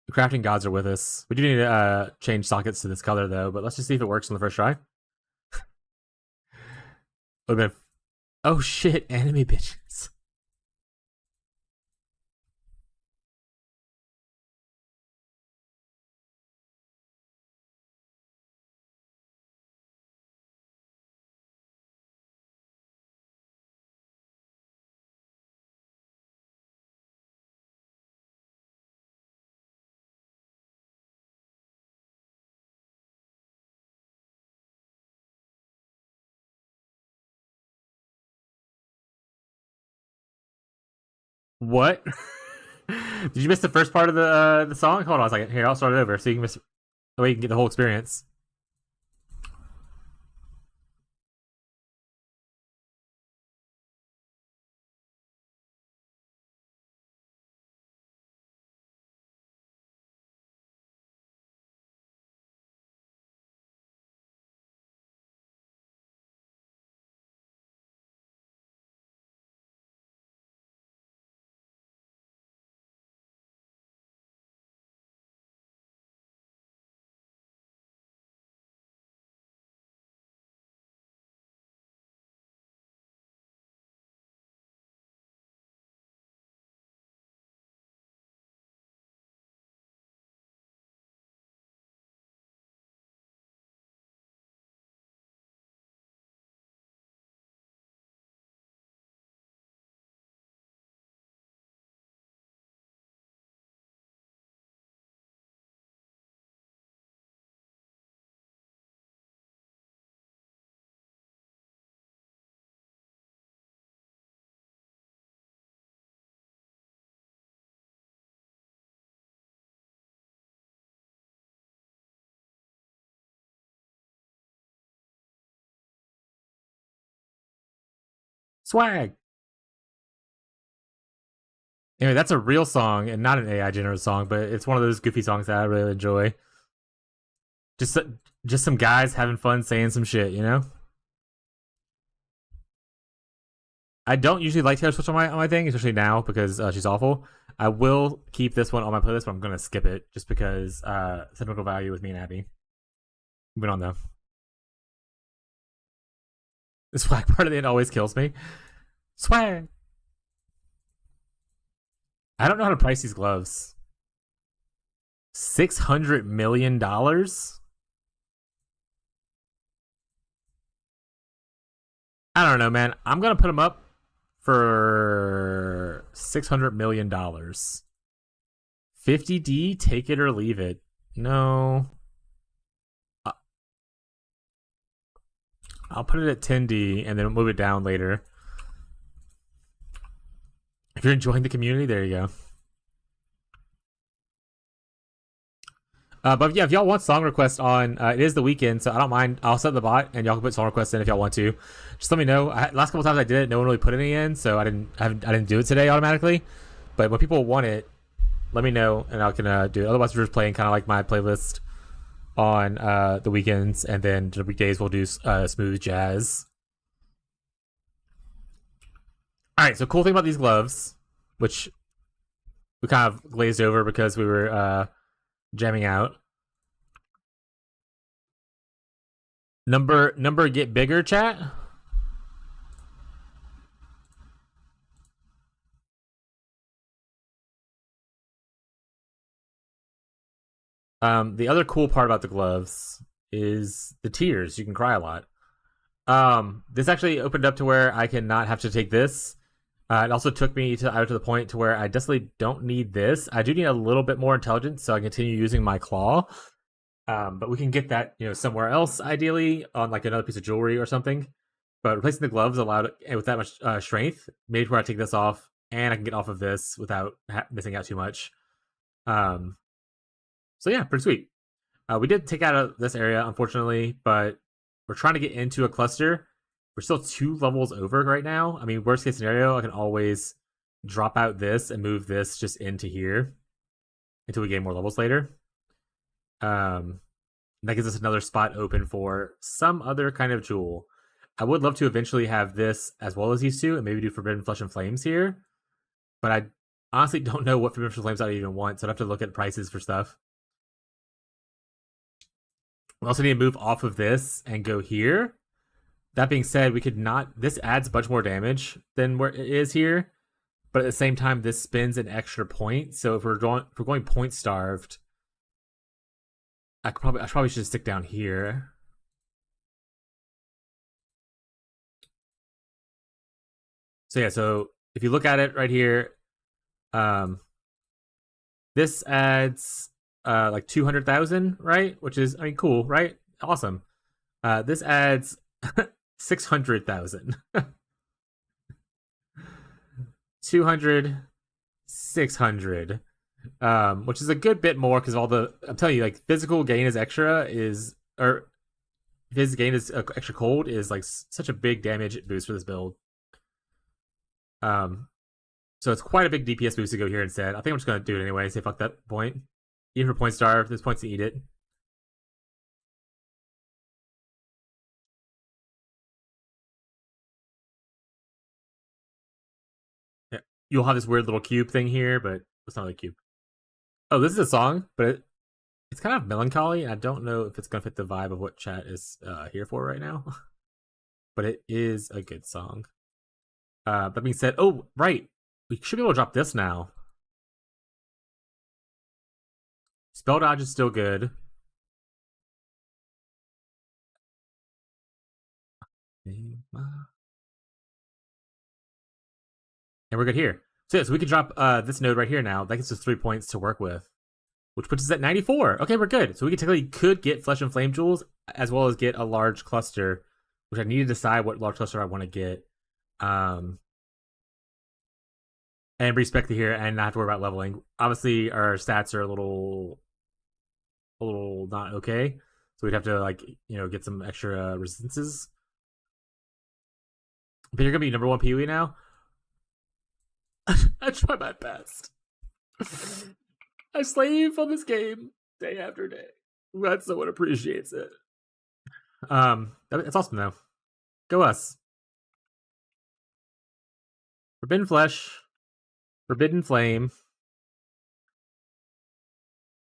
The crafting gods are with us. We do need to change sockets to this color, though, but let's just see if it works on the first try. Oh shit, enemy bitches. What? Did you miss the first part of the song? Hold on a second. Here, I'll start it over so you can miss the way you can get the whole experience. Swag. Anyway, that's a real song and not an AI generated song, but it's one of those goofy songs that I really enjoy. Just just some guys having fun saying some shit, you know. I don't usually like Taylor Swift on my thing, especially now because she's awful. I will keep this one on my playlist, but I'm gonna skip it just because sentimental value with me and Abby. Moving on though. The swag part of it always kills me. Swag. I don't know how to price these gloves. $600 million. I don't know, man. I'm gonna put them up for $600 million. 50D, take it or leave it. No, I'll put it at 10D and then move it down later. If you're enjoying the community, there you go. But yeah, if y'all want song requests on, it is the weekend, so I don't mind. I'll set the bot, and y'all can put song requests in if y'all want to. Just let me know. Last couple times I did it, no one really put any in, so I didn't do it today automatically. But when people want it, let me know, and I can do it. Otherwise, we're just playing kind of like my playlist on the weekends, and then the weekdays we'll do smooth jazz. All right, so cool thing about these gloves, which we kind of glazed over because we were jamming out. Number get bigger, chat. The other cool part about the gloves is the tears. You can cry a lot. This actually opened up to where I can not have to take this. It also took me out to the point to where I definitely don't need this. I do need a little bit more intelligence, so I continue using my claw. But we can get that, somewhere else, ideally on like another piece of jewelry or something. But replacing the gloves allowed with that much strength made where I take this off and I can get off of this without missing out too much. So yeah, pretty sweet. We did take out of this area, unfortunately, but we're trying to get into a cluster. We're still 2 levels over right now. I mean, worst case scenario, I can always drop out this and move this just into here until we gain more levels later. That gives us another spot open for some other kind of jewel. I would love to eventually have this as well as these two and maybe do Forbidden Flesh and Flames here. But I honestly don't know what Forbidden Flesh and Flames I even want, so I'd have to look at prices for stuff. We also need to move off of this and go here. That being said, we could not. This adds much more damage than where it is here, but at the same time, this spends an extra point. So if we're going point starved, I probably should stick down here. So yeah, so if you look at it right here, this adds like 200,000, right? Which is, I mean, cool, right? Awesome. This adds 600,000. 200, 600. Which is a good bit more because I'm telling you, like, physical gain is extra or his gain is extra cold is like such a big damage boost for this build. So it's quite a big DPS boost to go here instead. I think I'm just gonna do it anyway. Say fuck that point. Even for point starve, there's points to eat it. Yeah. You'll have this weird little cube thing here, but it's not really a cube. Oh, this is a song, but it's kind of melancholy. I don't know if it's gonna fit the vibe of what chat is here for right now. But it is a good song. That being said, oh right, we should be able to drop this now. Spell dodge is still good. And we're good here. So yeah, so we can drop this node right here now. That gets us 3 points to work with, which puts us at 94. Okay, we're good. So we could get Flesh and Flame Jewels as well as get a large cluster, which I need to decide what large cluster I want to get. And respec the here and not have to worry about leveling. Obviously, our stats are a little not okay, so we'd have to get some extra resistances. But you're gonna be number one PoE now. I try my best. I slave on this game day after day. Glad someone appreciates it. That's awesome though. Go us. Forbidden Flesh, Forbidden Flame.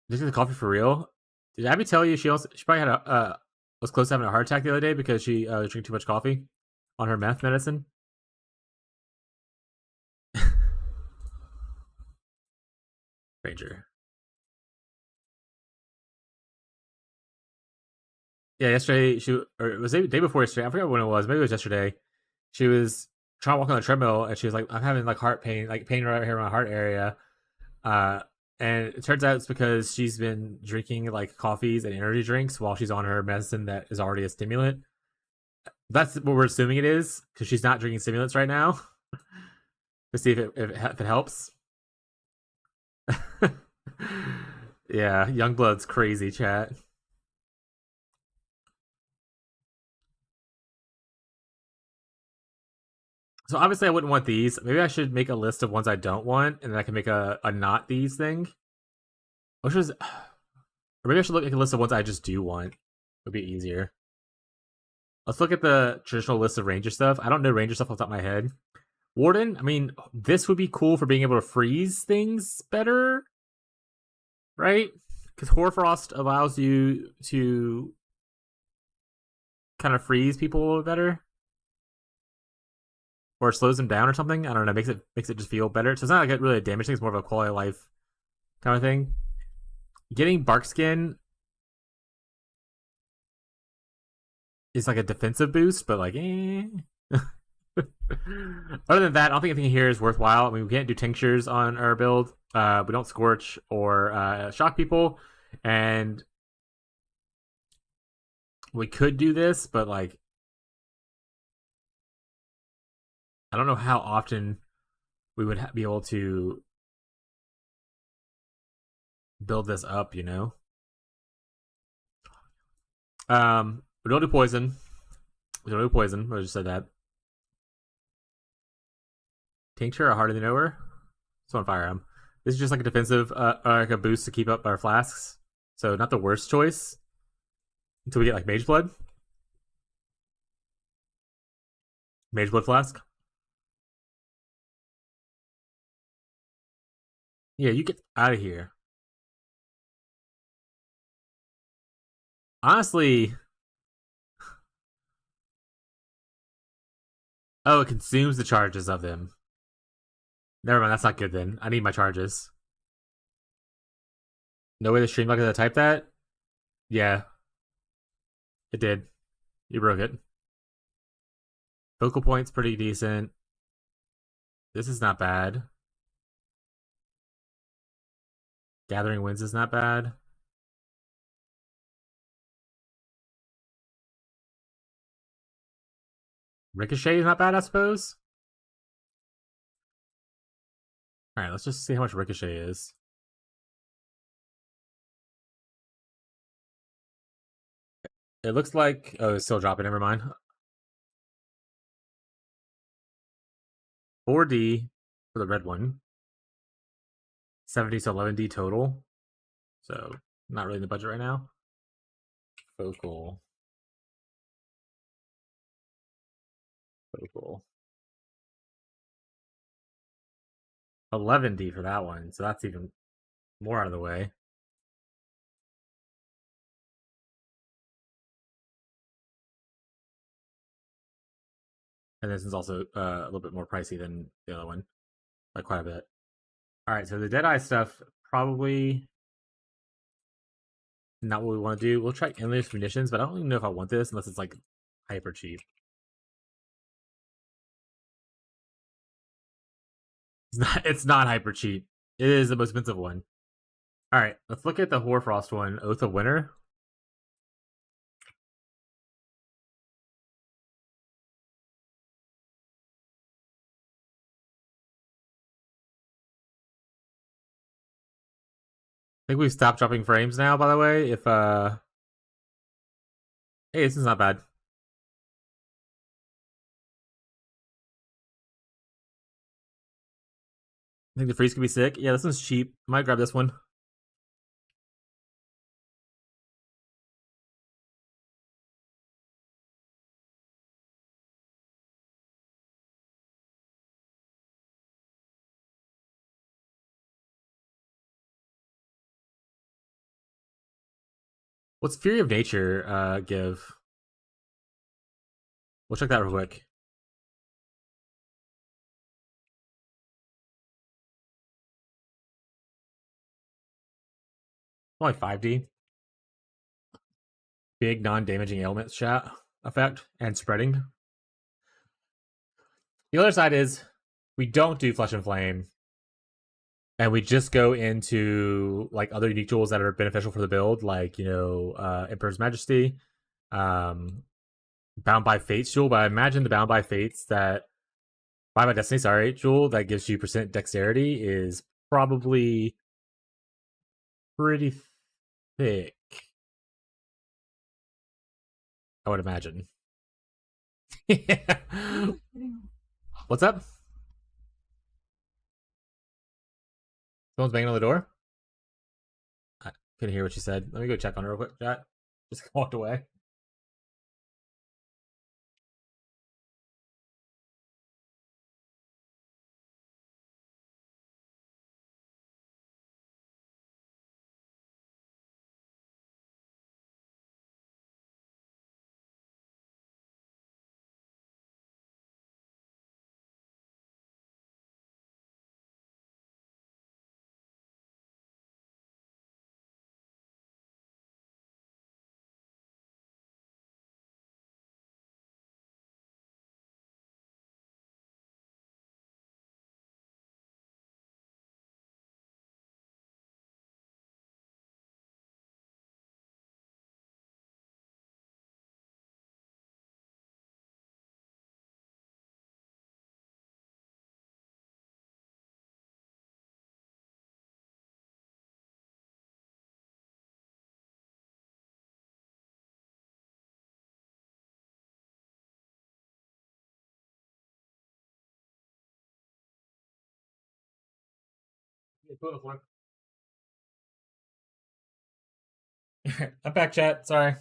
This is the coffee for real. Did Abby tell you she probably had was close to having a heart attack the other day because she drank too much coffee on her meth medicine? Ranger. Yeah, yesterday or it was the day before yesterday. I forgot when it was. Maybe it was yesterday. She was trying to walk on the treadmill and she was like, "I'm having like heart pain, like pain right here in my heart area." And it turns out it's because she's been drinking like coffees and energy drinks while she's on her medicine that is already a stimulant. That's what we're assuming it is because she's not drinking stimulants right now to see if it helps. Yeah, Youngblood's crazy, chat. So obviously I wouldn't want these. Maybe I should make a list of ones I don't want, and then I can make a not these thing. Which was, or maybe I should make a list of ones I just do want. Would be easier. Let's look at the traditional list of Ranger stuff. I don't know Ranger stuff off the top of my head. Warden, I mean, this would be cool for being able to freeze things better, right? Because Hoarfrost allows you to kind of freeze people a little better, or slows them down or something. I don't know. Makes it just feel better. So it's not like really a damage thing. It's more of a quality of life kind of thing. Getting bark skin is like a defensive boost, but like, Other than that, I don't think anything here is worthwhile. I mean, we can't do tinctures on our build. We don't scorch or shock people, and we could do this, but like, I don't know how often we would be able to build this up. You know, we don't do poison. We don't do poison. I just said that. Tincture or Heart of the Knower? So on Firearm. This is just like a defensive, like a boost to keep up our flasks. So not the worst choice until we get like Mage Blood. Mage Blood Flask. Yeah, you get out of here. Honestly. Oh, it consumes the charges of them. Never mind, that's not good then. I need my charges. No way the stream could type that? Yeah. It did. You broke it. Focal point's pretty decent. This is not bad. Gathering Winds is not bad. Ricochet is not bad, I suppose. Alright, let's just see how much Ricochet is. It looks like... Oh, it's still dropping, never mind. 4D for the red one. 70 to 11D total. So, not really in the budget right now. Focal. 11D for that one, so that's even more out of the way. And this is also a little bit more pricey than the other one, like quite a bit. All right, so the Deadeye stuff probably not what we want to do. We'll try endless munitions, but I don't even know if I want this unless it's like hyper cheap. It's not hyper cheap. It is the most expensive one. All right, let's look at the Hoarfrost one, Oath of Winter. I think we've stopped dropping frames now, by the way. If hey, this is not bad. I think the freeze could be sick. Yeah, this one's cheap. Might grab this one. What's Fury of Nature give? We'll check that real quick. Only 5D. Big non-damaging ailments chat effect and spreading. The other side is we don't do Flesh and Flame, and we just go into like other unique tools that are beneficial for the build, like Emperor's Majesty, Bound by Fates jewel. But I imagine the Bound by Fates that Bound by Destiny, sorry, jewel that gives you % dexterity is probably pretty thick. I would imagine. What's up? Someone's banging on the door? I couldn't hear what she said. Let me go check on her real quick, chat. Just walked away. I'm back, chat. Sorry.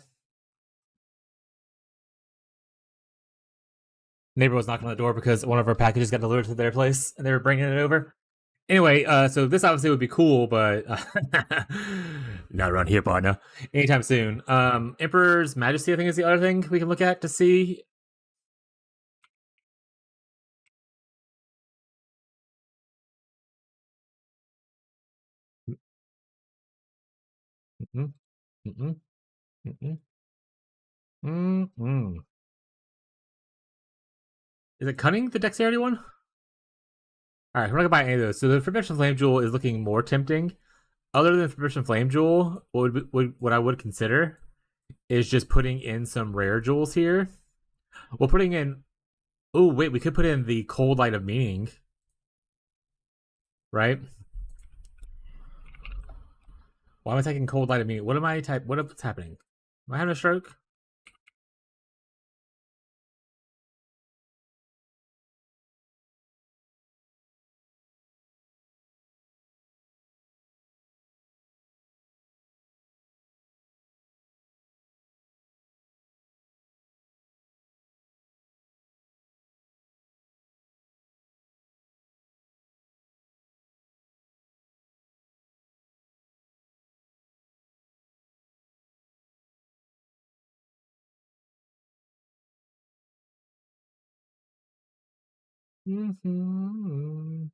Neighbor was knocking on the door because one of our packages got delivered to their place and they were bringing it over. Anyway, so this obviously would be cool, but not around here, partner. Anytime soon. Emperor's Majesty, I think, is the other thing we can look at to see. Mm-mm. Mm-mm. Mm-mm. Mm-mm. Is it Cunning, the dexterity one? All right, we're not gonna buy any of those. So the Forbidden Flame Jewel is looking more tempting. Other than Forbidden Flame Jewel, what I would consider is just putting in some rare jewels here. Well, putting in. Oh wait, we could put in the Cold Light of Meaning, right? Why am I taking Cold Light of Meaning? What's happening? Am I having a stroke? Mm-hmm.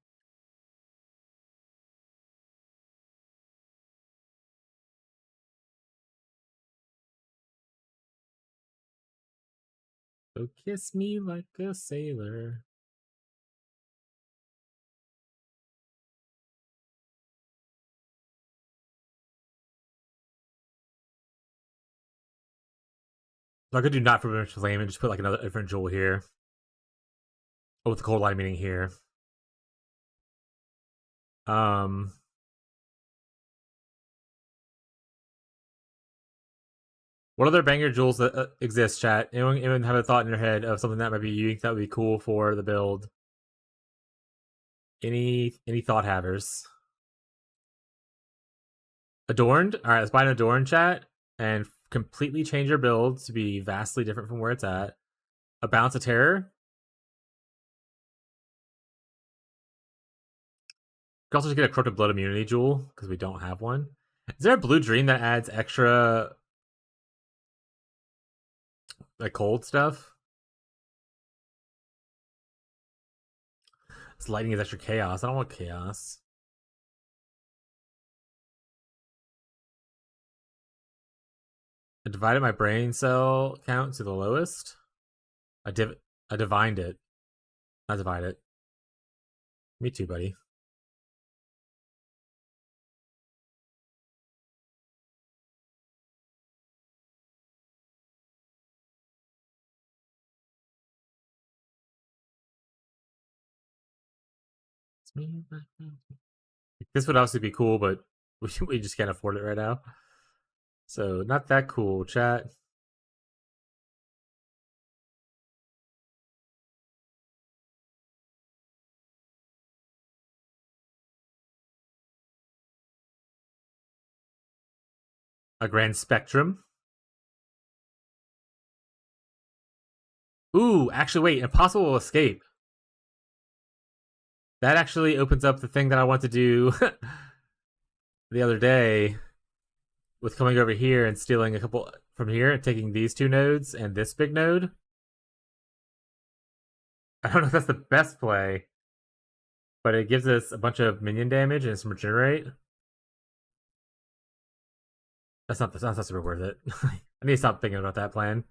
So kiss me like a sailor. So I could do not Forbidden Flame and just put like another different jewel here. Oh, with the Cold Light of Meaning here. Um, what other banger jewels that exist, chat? Anyone have a thought in your head of something that might be unique that would be cool for the build? Any thought havers? Adorned? Alright, let's buy an adorned chat and completely change your build to be vastly different from where it's at. A Balance of Terror. You can also just get a Corrupted Blood immunity jewel, because we don't have one. Is there a blue dream that adds extra like cold stuff? This lightning is extra chaos. I don't want chaos. I divided my brain cell count to the lowest. I divined it. Not divide it. Me too, buddy. This would obviously be cool, but we just can't afford it right now. So not that cool, chat. A Grand Spectrum. Ooh, actually, wait, Impossible Escape. That actually opens up the thing that I want to do the other day with coming over here and stealing a couple from here and taking these two nodes and this big node. I don't know if that's the best play, but it gives us a bunch of minion damage and some regenerate. That's not super worth it. I need to stop thinking about that plan.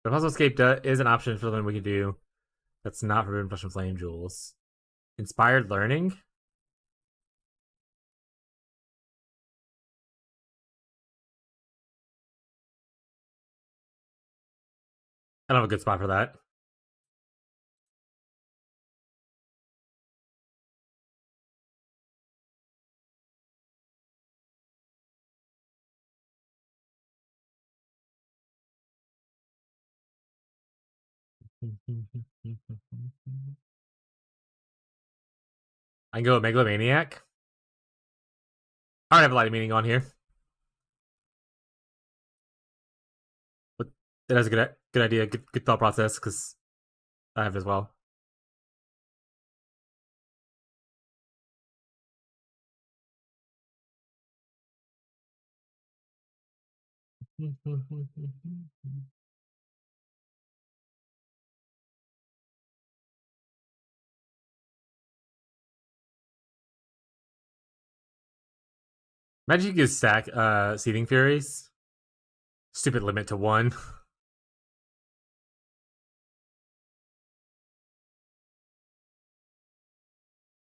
But Puzzle Escape is an option for something we can do that's not Forbidden Flesh and Flame jewels. Inspired Learning? I don't have a good spot for that. I can go with Megalomaniac. I don't have a lot of meaning on here. But that is a good idea, good thought process, because I have it as well. Imagine you could stack Seething Furies. Stupid limit to 1.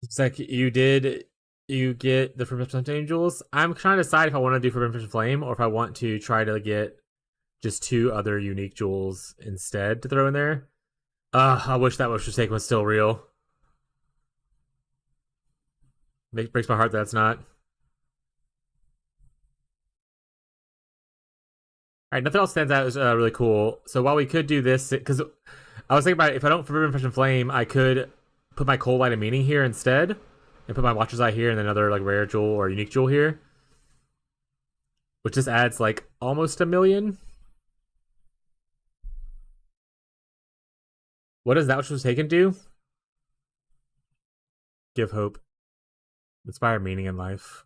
It's like you get the Forbidden Flame jewels. I'm trying to decide if I want to do Forbidden Flame or if I want to try to get just 2 other unique jewels instead to throw in there. I wish that Wish Take was still real. Breaks my heart that it's not. Alright, nothing else stands out as really cool. So while we could do this, because I was thinking about it, if I don't Forbidden Fresh and Flame, I could put my Cold Light of Meaning here instead, and put my Watcher's Eye here, and then another like rare jewel or unique jewel here, which just adds like almost 1 million. What does that which was taken do? Give hope, inspire meaning in life.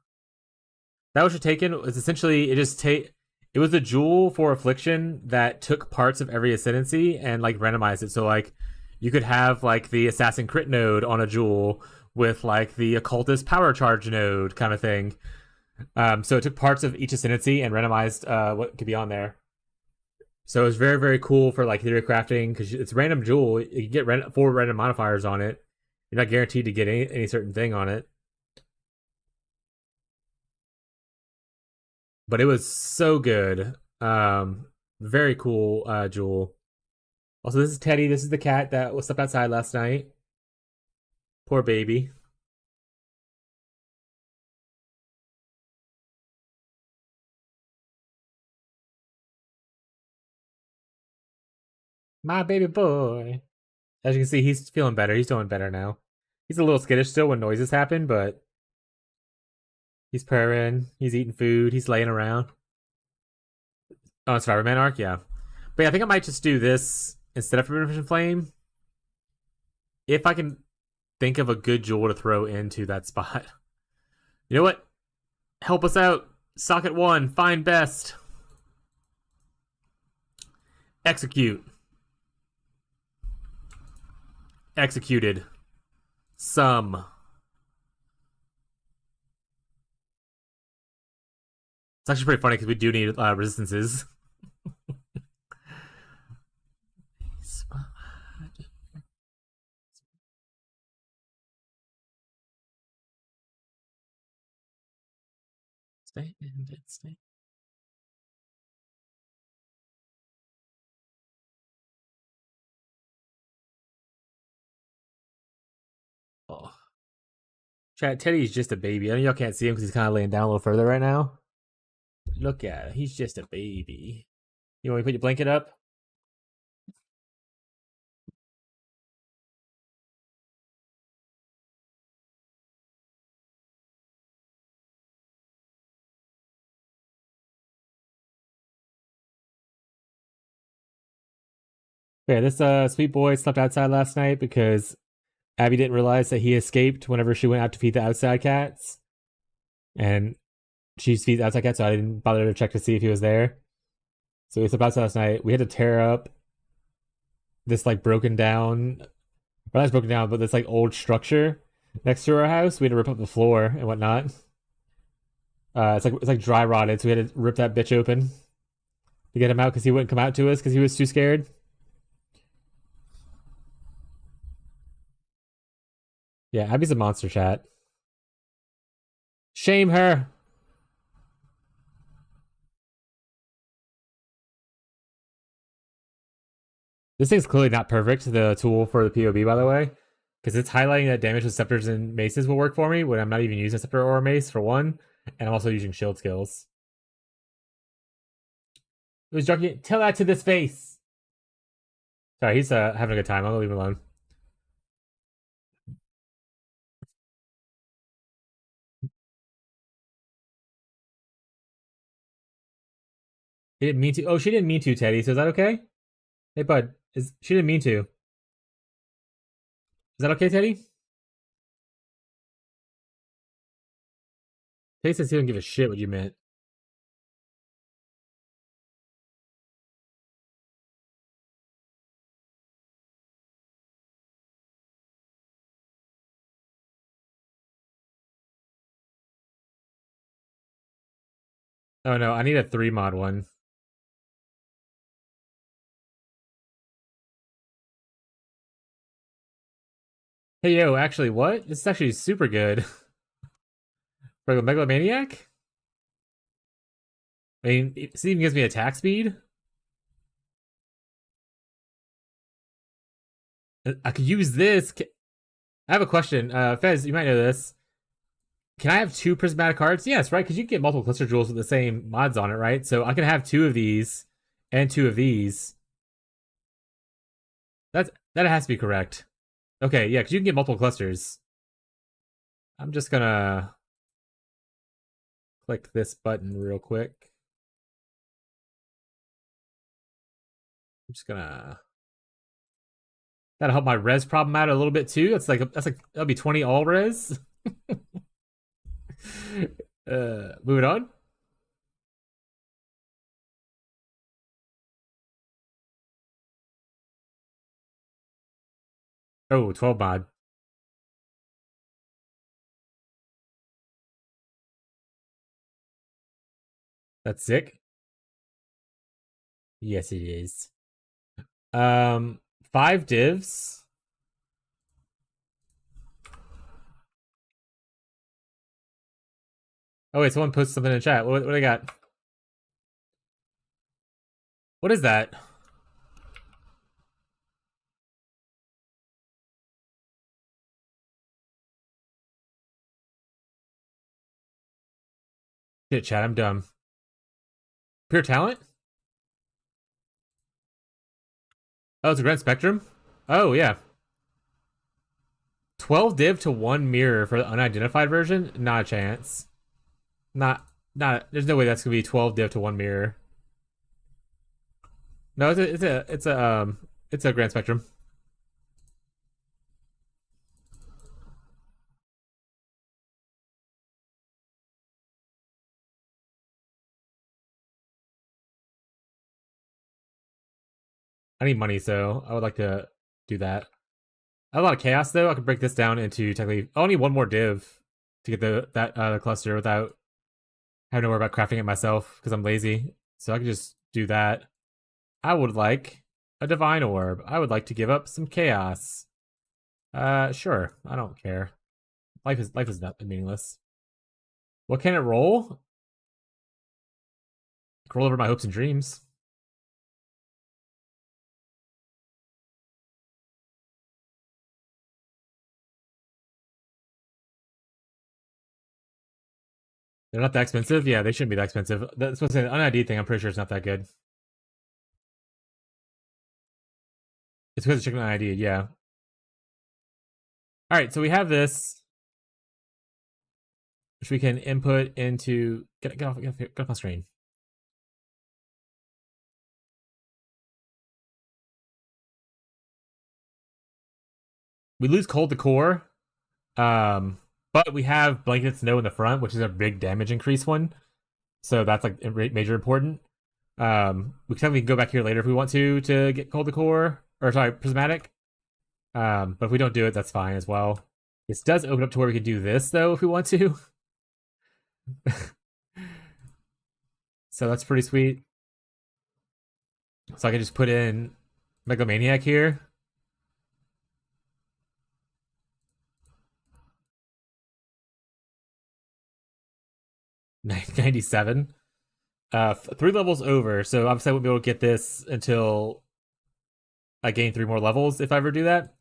That which was taken was essentially it was a jewel for affliction that took parts of every ascendancy and like randomized it. So like you could have like the assassin crit node on a jewel with like the occultist power charge node kind of thing. So it took parts of each ascendancy and randomized what could be on there. So it was very, very cool for like theory crafting because it's a random jewel. You can get 4 random modifiers on it. You're not guaranteed to get any certain thing on it. But it was so good. Very cool jewel. Also, this is Teddy. This is the cat that was stuck outside last night. Poor baby. My baby boy. As you can see, he's feeling better. He's doing better now. He's a little skittish still when noises happen, but he's purring. He's eating food. He's laying around. Oh, it's Fiberman arc, yeah. But yeah, I think I might just do this instead of Forbidden Flame. If I can think of a good jewel to throw into that spot. You know what? Help us out. Socket 1, find best. Execute. Executed. Some. It's actually pretty funny because we do need resistances. Stay. Oh. Chat, Teddy's just a baby. I know y'all can't see him because he's kind of laying down a little further right now. Look at him. He's just a baby. You want me to put your blanket up? Yeah, this sweet boy slept outside last night because Abby didn't realize that he escaped whenever she went out to feed the outside cats. And she feeds the outside cats, so I didn't bother to check to see if he was there. So he slept outside last night. We had to tear up this like broken down, or not broken down, but this like old structure next to our house. We had to rip up the floor and whatnot. It's like dry rotted, so we had to rip that bitch open to get him out because he wouldn't come out to us because he was too scared. Yeah, Abby's a monster, chat. Shame her. This thing's clearly not perfect, the tool for the POB, by the way, because it's highlighting that damage with scepters and maces will work for me when I'm not even using a scepter or a mace, for one, and I'm also using shield skills. Who's joking? Tell that to this face. Sorry, he's having a good time. I'm gonna leave him alone. He didn't mean to. Oh, she didn't mean to, Teddy. So is that okay? Hey, bud. She didn't mean to. Is that okay, Teddy? Teddy says he don't give a shit what you meant. Oh no, I need a 3 mod one. Hey yo, actually, what? This is actually super good. For a Megalomaniac? I mean, it even gives me attack speed. I could use this. I have a question. Fez, you might know this. Can I have 2 prismatic cards? Yes, right? Because you can get multiple cluster jewels with the same mods on it, right? So I can have 2 of these and 2 of these. That has to be correct. Okay, yeah, because you can get multiple clusters. I'm just gonna click this button real quick. I'm just gonna. That'll help my res problem out a little bit too. That'll be 20 all res. Moving on. Oh, 12 mod. That's sick. Yes, it is. 5 divs. Oh wait, someone posted something in the chat. What do I got? What is that? Shit, chat, I'm dumb. Pure talent? Oh, it's a Grand Spectrum? Oh, yeah. 12 div to 1 mirror for the unidentified version? Not a chance. Not. There's no way that's gonna be 12 div to 1 mirror. No, it's a grand spectrum. I need money, so I would like to do that. I have a lot of chaos though. I could break this down into technically. I only need one more div to get the cluster without having to worry about crafting it myself because I'm lazy. So I can just do that. I would like a divine orb. I would like to give up some chaos. Sure. I don't care. Life is not meaningless. What can it roll? Roll over my hopes and dreams. They're not that expensive? Yeah, they shouldn't be that expensive. That's supposed to say the un-ID thing, I'm pretty sure it's not that good. It's because it's chicken un-ID, yeah. Alright, so we have this, which we can input into... Get off my screen. We lose cold to core, but we have blanket snow in the front, which is a big damage increase one. So that's like major important. We can go back here later if we want to get cold to core, or sorry, prismatic. But if we don't do it, that's fine as well. This does open up to where we can do this though if we want to. So that's pretty sweet. So I can just put in Megalomaniac here. 97. 3 levels over, so obviously I won't be able to get this until I gain 3 more levels if I ever do that.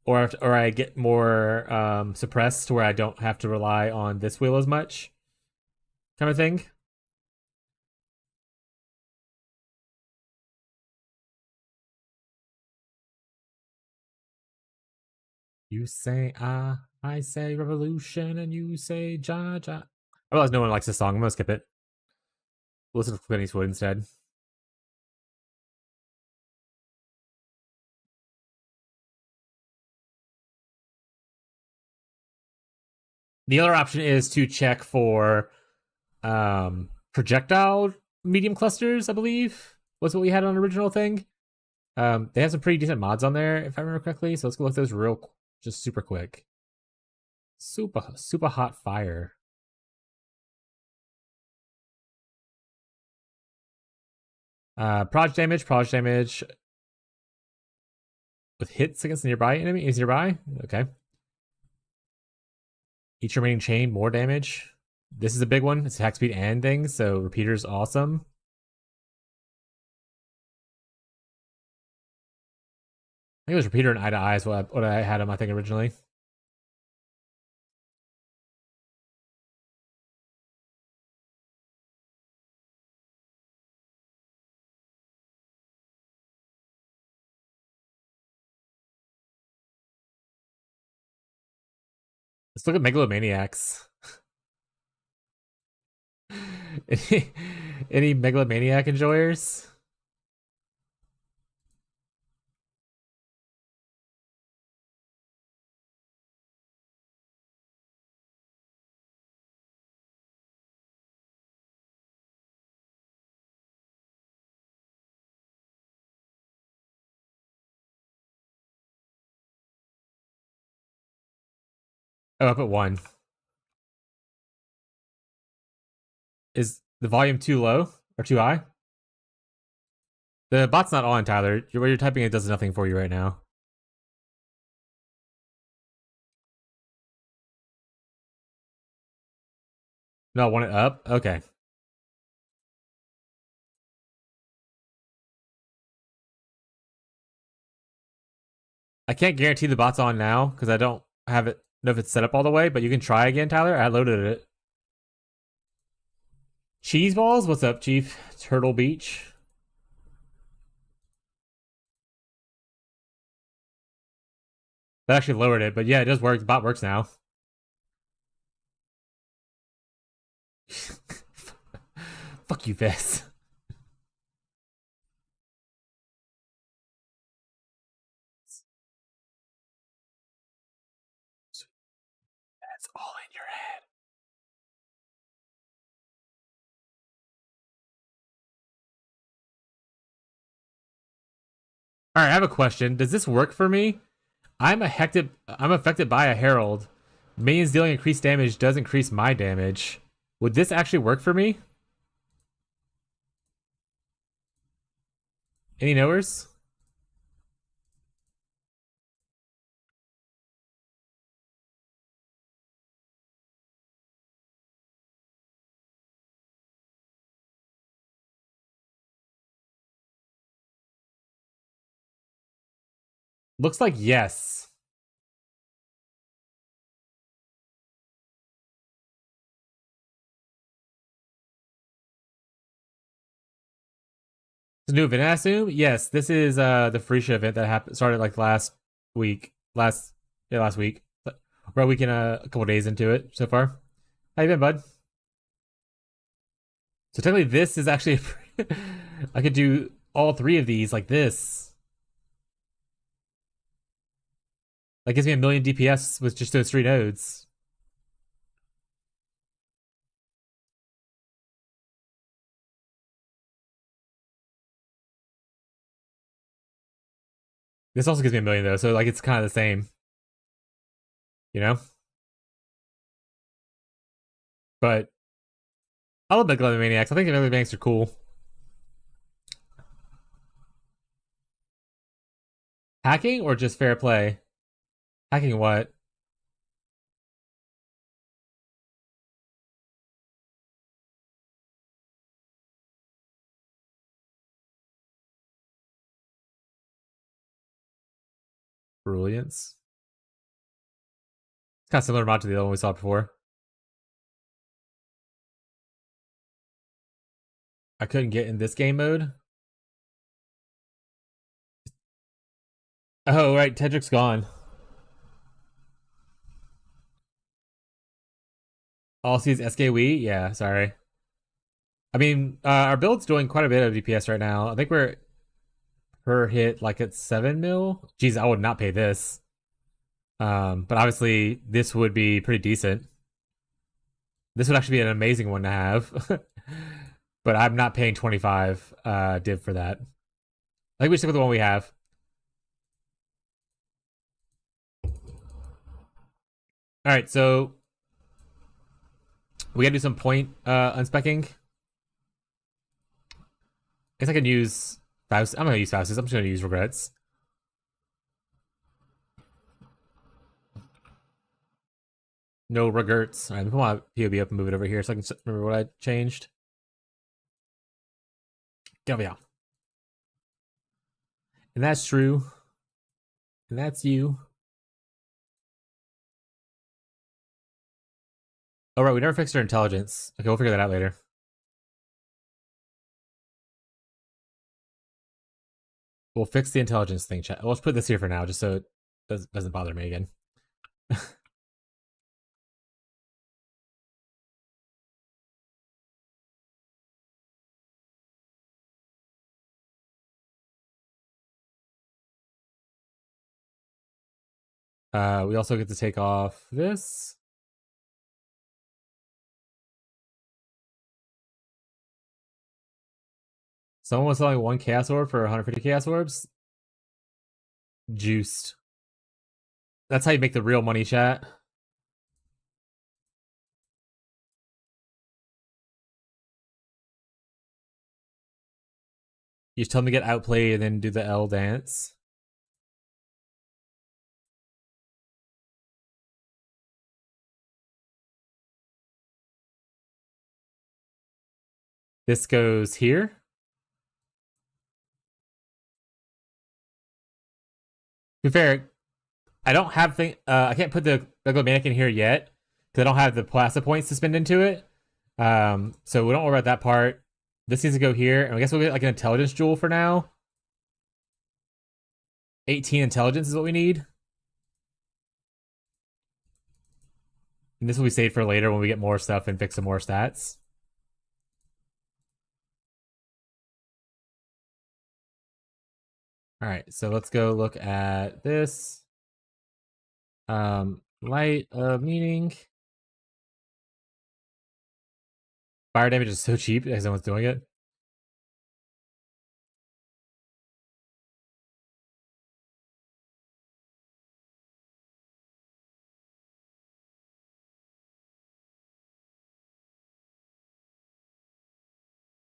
Or I get more suppressed to where I don't have to rely on this wheel as much. Kind of thing. You say I say revolution, and you say ja ja. I realize no one likes this song. I'm gonna skip it. Listen to Clint Eastwood instead. The other option is to check for projectile medium clusters, I believe, was what we had on the original thing. They have some pretty decent mods on there, if I remember correctly. So let's go look at those just super quick. Super hot fire. Proj damage with hits against the nearby enemy is nearby. Okay. Each remaining chain, more damage. This is a big one. It's attack speed and things, so repeater's awesome. I think it was repeater and eye to eye is what I had him, I think, originally. Let's look at Megalomaniacs. any Megalomaniac enjoyers? Oh, up at 1. Is the volume too low or too high? The bot's not on, Tyler. What you're typing, it does nothing for you right now. No, I want it up? Okay. I can't guarantee the bot's on now because I don't have it know if it's set up all the way, but you can try again, Tyler. I loaded it. Cheese balls? What's up, Chief? Turtle Beach. That actually lowered it, but yeah, it does work. The bot works now. Fuck you, Vess. That's all in your head. All right, I have a question. Does this work for me? I'm affected by a herald. Minions dealing increased damage does increase my damage. Would this actually work for me? Any knowers? Looks like yes. The new event, I assume? Yes, this is the Freesia event that happened started like last week. Last week. We're a week and a couple days into it so far. How you been, bud? So technically this is actually I could do all three of these like this. That gives me 1,000,000 DPS with just those 3 nodes. This also gives me 1,000,000 though, so like it's kind of the same. You know? But I love Megalomaniacs. I think the Megalomaniacs are cool. Hacking or just fair play? Hacking what? Brilliance. It's kind of similar mod to the other one we saw before. I couldn't get in this game mode. Oh, right. Tedric's gone. All I see is SK Wii? Yeah, sorry. I mean, our build's doing quite a bit of DPS right now. I think we're per hit like at 7 mil. Jeez, I would not pay this. But obviously this would be pretty decent. This would actually be an amazing one to have. But I'm not paying 25 div for that. I think we stick with the one we have. All right, so we gotta do some point unspecking. I guess I can use Faust. I'm gonna use Faustus. I'm just gonna use Regrets. No regrets. All right, let me pull my POB up and move it over here so I can remember what I changed. Get over here. And that's true. And that's you. Oh, right, we never fixed our intelligence. Okay, we'll figure that out later. We'll fix the intelligence thing, chat. Let's put this here for now, just so it doesn't bother me again. We also get to take off this. Someone was selling 1 Chaos Orb for 150 Chaos Orbs. Juiced. That's how you make the real money, chat. You just tell them to get outplayed and then do the L dance. This goes here. To be fair, I don't have I can't put the regular mannequin here yet because I don't have the plasma points to spend into it. So we don't worry about that part. This needs to go here, and I guess we'll get like an intelligence jewel for now. 18 intelligence is what we need. And this will be saved for later when we get more stuff and fix some more stats. All right, so let's go look at this. Light of meaning. Fire damage is so cheap as no one's doing it.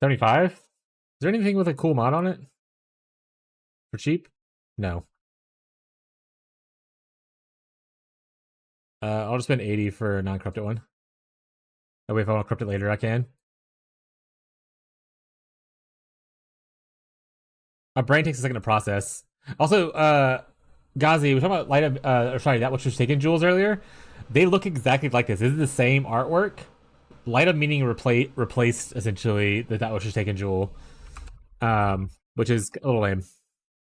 $75? Is there anything with a cool mod on it? For cheap? No. I'll just spend 80 for a non-corrupted one. That way if I want to corrupt it later, I can. My brain takes a second to process. Also, Ghazi, we were talking about light of, that which was taken jewels earlier. They look exactly like this. This is the same artwork. Light of meaning replaced essentially that which was taken jewel, which is a little lame.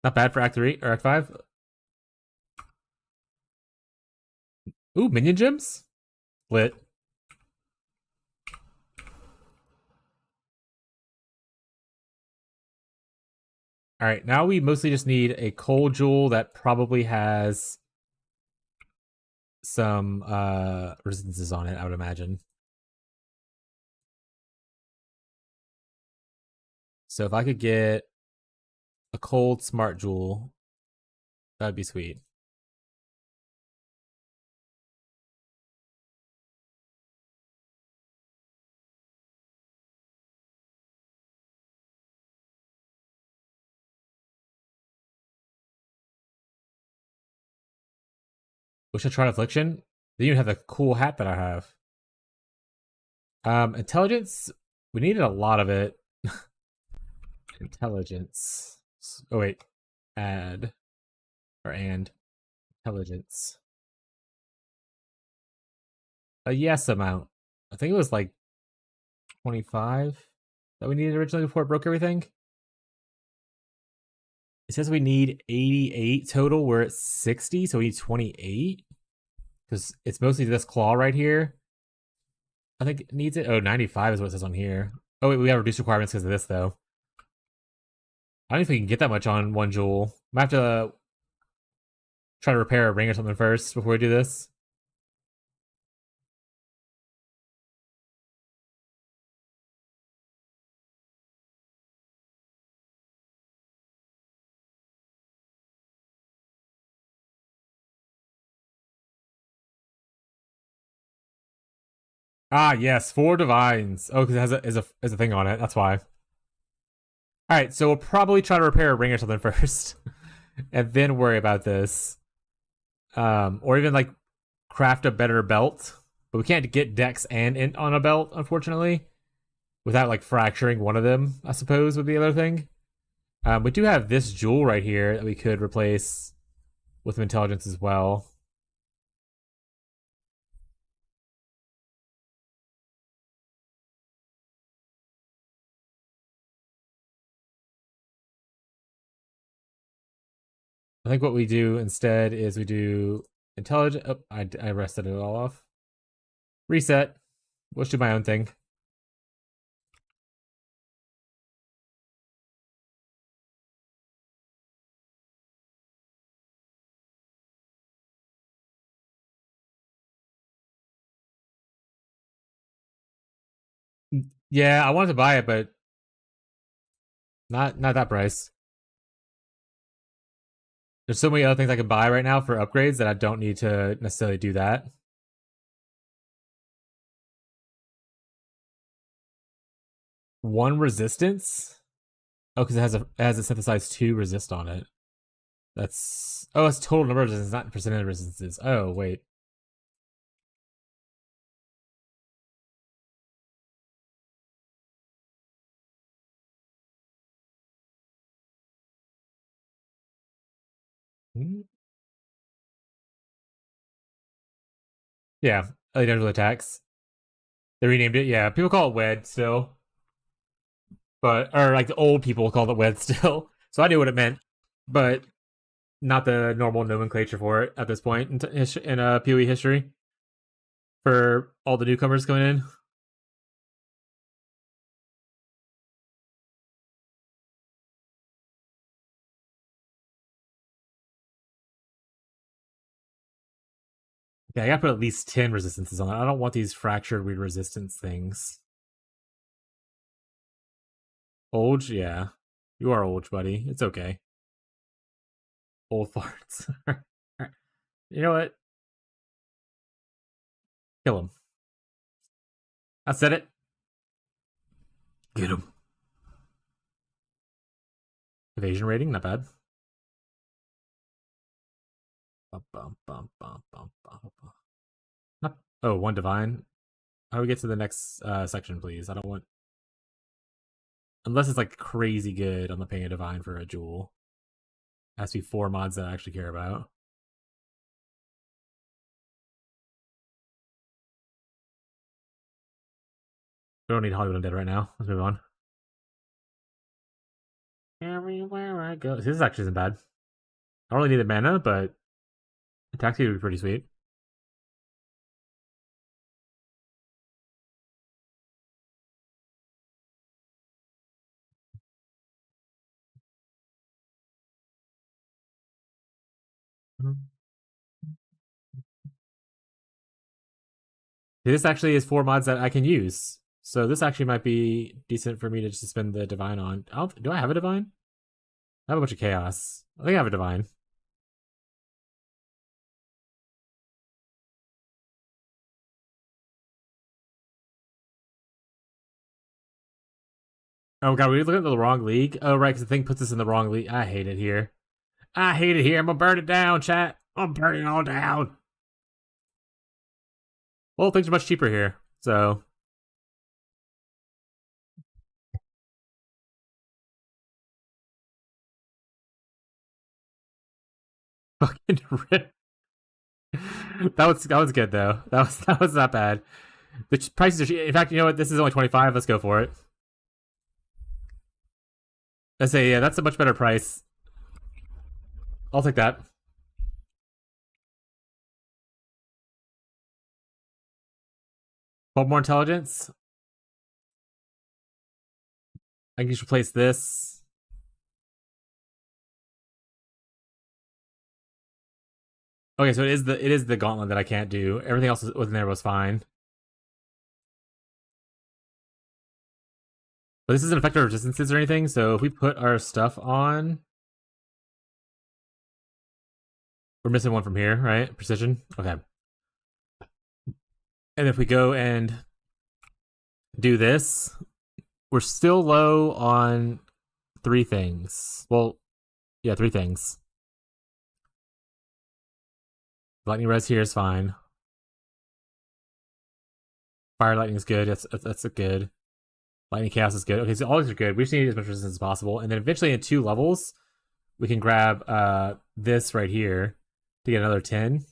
Not bad for Act 3 or Act 5. Ooh, minion gems? Lit. All right, now we mostly just need a coal jewel that probably has some resistances on it, I would imagine. So if I could get a cold smart jewel, that'd be sweet. We should try affliction. They even have the cool hat that I have. Intelligence. We needed a lot of it. Intelligence. Oh wait, add or and intelligence. A yes amount. I think it was like 25 that we needed originally before it broke everything. It says we need 88 total. We're at 60, so we need 28. Because it's mostly this claw right here. I think it needs it. Oh, 95 is what it says on here. Oh, wait, we have reduced requirements because of this, though. I don't know if we can get that much on one jewel. Might have to try to repair a ring or something first before we do this. Ah, yes, 4 divines. Oh, because it has a thing on it. That's why. All right, so we'll probably try to repair a ring or something first, and then worry about this. Or even like craft a better belt, but we can't get dex and int on a belt, unfortunately, without like fracturing one of them. I suppose would be the other thing. We do have this jewel right here that we could replace with intelligence as well. I think what we do instead is we do intelligence. Oh, I rested it all off. Reset. Let's do my own thing. Yeah, I wanted to buy it, but not that price. There's so many other things I could buy right now for upgrades that I don't need to necessarily do that. One resistance? Oh, because it has a synthesized 2 resist on it. That's it's total number of resistances, not percentage of resistances. Oh, wait. Yeah, identical attacks. They renamed it. Yeah, people call it WED still, or like the old people called it WED still. So I knew what it meant, but not the normal nomenclature for it at this point in PoE history. for all the newcomers coming in. Yeah, I gotta put at least 10 resistances on it. I don't want these fractured weird resistance things. Old, yeah. You are old, buddy. It's okay. Old farts. You know what? Kill him. I said it. Get him. Evasion rating, not bad. Oh, one divine. How do we get to the next section, please? I don't want... Unless it's like crazy good on the paying a divine for a jewel. It has to be 4 mods that I actually care about. We don't need Hollywood Undead right now. Let's move on. Everywhere I go. This actually isn't bad. I don't really need the mana, but attack speed would be pretty sweet. This actually is 4 mods that I can use. So this actually might be decent for me to just spend the divine on. Do I have a divine? I have a bunch of chaos. I think I have a divine. Oh god, we looking at the wrong league? Oh right, because the thing puts us in the wrong league. I hate it here. I hate it here. I'm gonna burn it down, chat. I'm burning it all down. Well, things are much cheaper here, so... Fucking rip. That was good though. That was not bad. The prices are cheap. In fact, you know what? This is only 25. Let's go for it. I say, yeah, that's a much better price. I'll take that. 12 more intelligence. I can just replace this. Okay, so it is the gauntlet that I can't do. Everything else within there was fine. But this doesn't affect our resistances or anything, so if we put our stuff on... We're missing one from here, right? Precision? Okay. And if we go and do this, we're still low on 3 things. Well, yeah, 3 things. Lightning res here is fine. Fire lightning is good. That's a good. Lightning chaos is good. Okay, so all these are good. We just need as much resistance as possible, and then eventually in 2 levels, we can grab this right here to get another 10.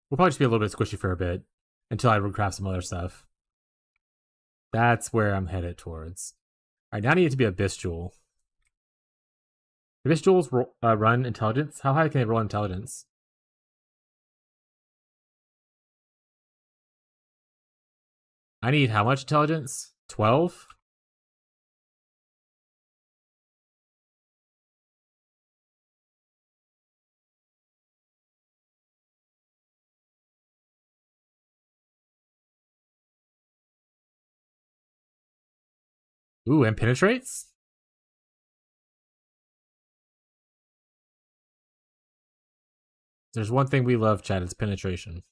We'll probably just be a little bit squishy for a bit until I recraft some other stuff. That's where I'm headed towards. All right, now I need it to be Abyss Jewel. Abyss Jewels run intelligence. How high can they roll intelligence? I need how much intelligence? 12? Ooh, and penetrates? There's one thing we love, chat, it's penetration.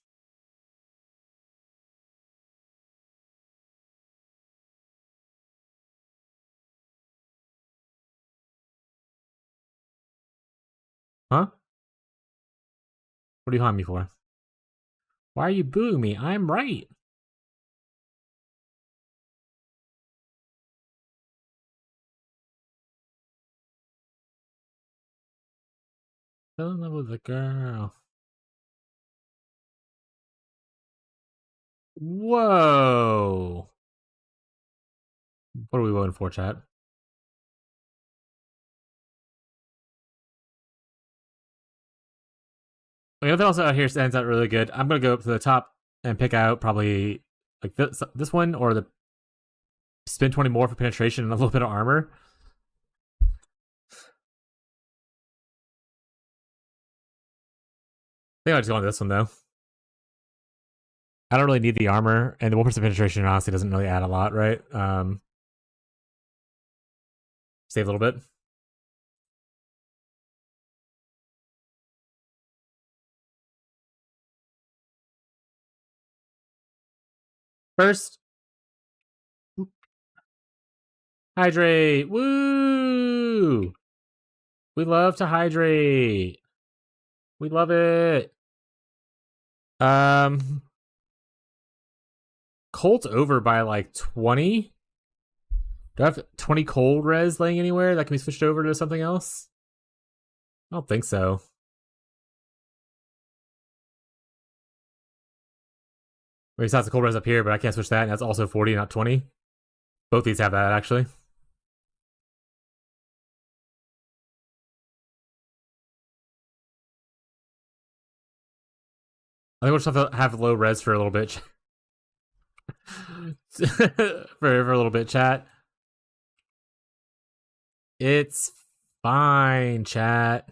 Huh? What are you haunting me for? Why are you booing me? I'm right. Fell in love with a girl. Whoa. What are we voting for, chat? Okay, nothing else out here stands out really good. I'm gonna go up to the top and pick out probably like this one or the spend 20 more for penetration and a little bit of armor. I think I'll just go on this one though. I don't really need the armor, and the 1% penetration honestly doesn't really add a lot, right? Save a little bit. First, hydrate. Woo! We love to hydrate. We love it. Cold's over by like 20. Do I have 20 cold res laying anywhere that can be switched over to something else? I don't think so. Besides the cold res up here, but I can't switch that, and that's also 40, not 20. Both these have that, actually. I think we'll just have low res for a little bit. for a little bit, chat. It's fine, chat.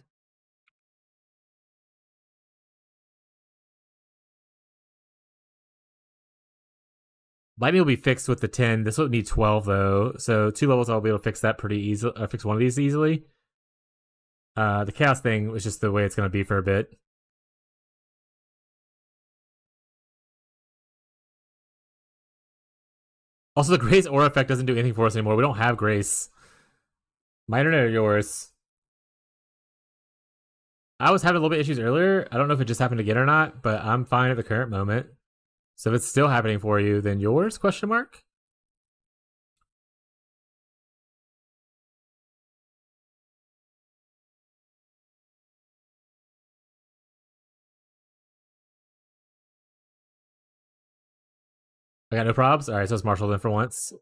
Lightning will be fixed with the 10. This will need 12 though, so 2 levels I'll be able to fix that pretty easily. Fix one of these easily. The chaos thing was just the way it's going to be for a bit. Also, the Grace aura effect doesn't do anything for us anymore. We don't have Grace. My internet or yours? I was having a little bit issues earlier. I don't know if it just happened again or not, but I'm fine at the current moment. So if it's still happening for you, then yours? Question mark. I got no probs. All right, so it's Marshall then for once.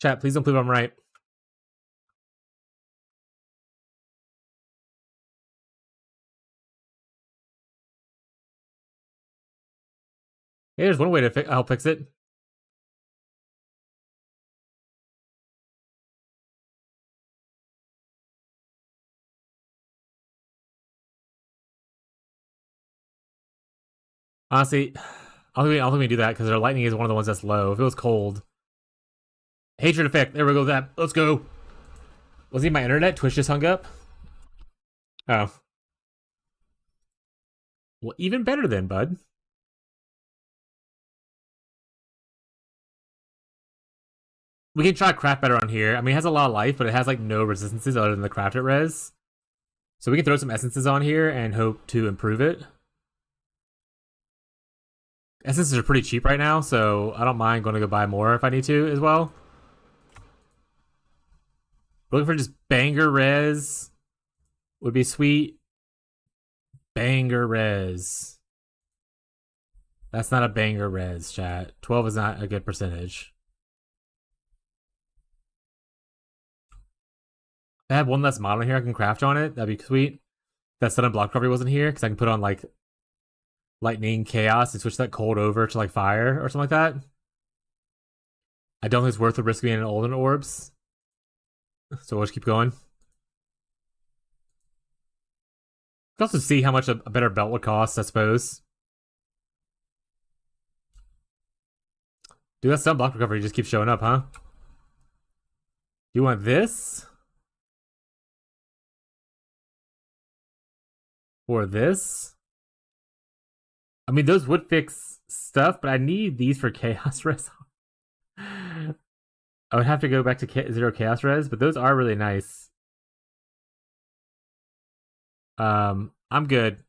Chat, please don't prove I'm right. Hey, there's one way to help fix it. Honestly, I don't think we do that because our lightning is one of the ones that's low. If it was cold. Hatred effect. There we go. That. Let's go. Was he my internet? Twitch just hung up? Oh. Well, even better then, bud. We can try craft better on here. I mean, it has a lot of life, but it has like no resistances other than the crafted res. So we can throw some essences on here and hope to improve it. Essences are pretty cheap right now, so I don't mind going to go buy more if I need to as well. Looking for just banger res would be sweet. Banger res. That's not a banger res, chat. 12 is not a good percentage. If I have one less model here I can craft on it, that'd be sweet. That sudden block recovery wasn't here, because I can put on like lightning, chaos, and switch that cold over to like fire or something like that. I don't think it's worth the risk of being an Olden Orbs. So we'll just keep going. Let's also see how much a better belt would cost, I suppose. Dude, that stun block recovery just keeps showing up, huh? You want this? Or this? I mean, those would fix stuff, but I need these for chaos res. I would have to go back to 0 chaos res, but those are really nice. I'm good.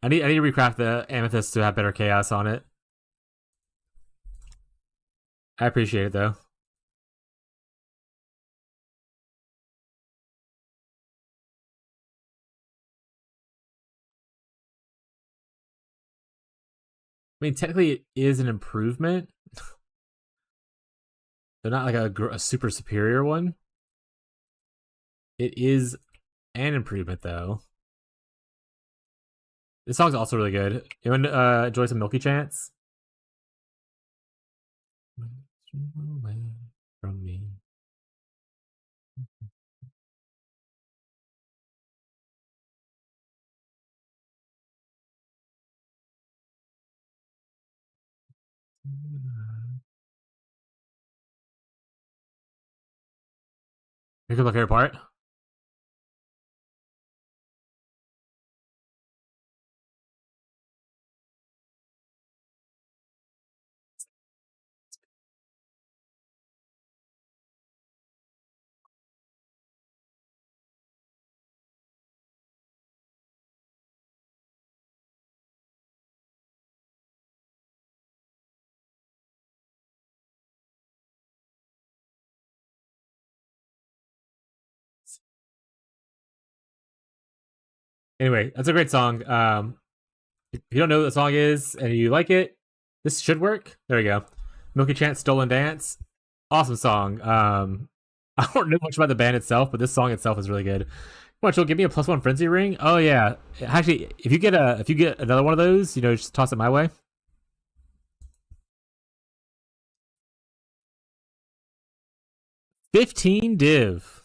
I need to recraft the amethyst to have better chaos on it. I appreciate it though. I mean, technically it is an improvement. They're not like a super superior one. It is an improvement, though. This song's also really good. You want to enjoy some Milky Chance? Away from me. Here's my favorite part. Anyway, that's a great song. If you don't know what the song is and you like it, this should work. There we go. Milky Chance, Stolen Dance. Awesome song. I don't know much about the band itself, but this song itself is really good. What, you'll give me a +1 frenzy ring? Oh yeah. Actually, if you get another one of those, just toss it my way. $15 div.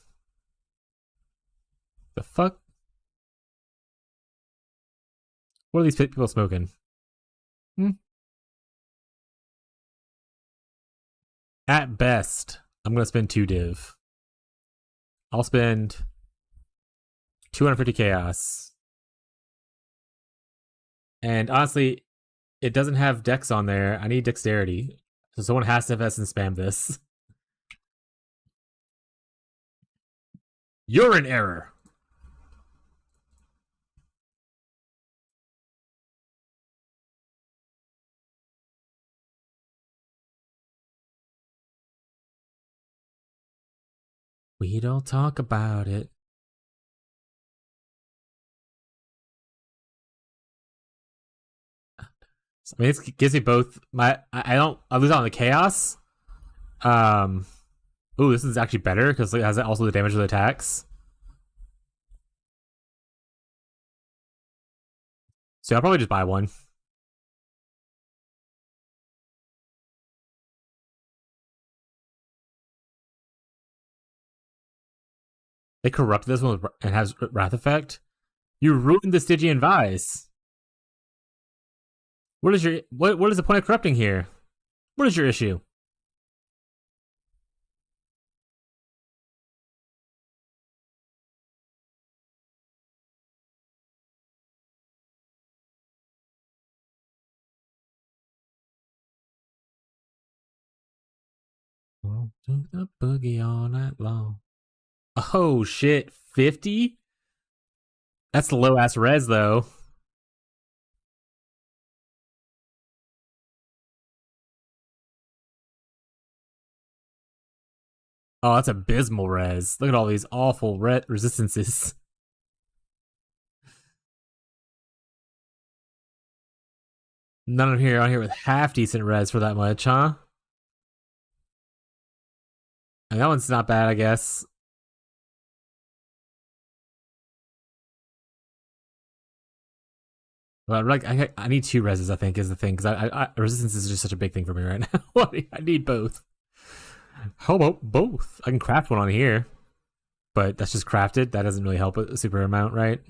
The fuck? What are these people smoking? At best, I'm gonna spend 2 div. I'll spend 250 chaos. And honestly, it doesn't have dex on there. I need dexterity. So someone has to invest and spam this. You're in error. We don't talk about it. I mean, it gives me both. I lose out on the chaos. Ooh, this is actually better because it has also the damage of the attacks. So I'll probably just buy one. They corrupt this one and has Wrath effect. You ruined the Stygian Vise. What is the point of corrupting here? What is your issue? Took the boogie all night long. Oh shit, 50? That's the low ass res though. Oh, that's abysmal res. Look at all these awful resistances. None of here on here with half decent res for that much, huh? And that one's not bad, I guess. But like, I need 2 reses. I think is the thing because resistance is just such a big thing for me right now. I need both. How about both? I can craft one on here, but that's just crafted. That doesn't really help a super amount, right?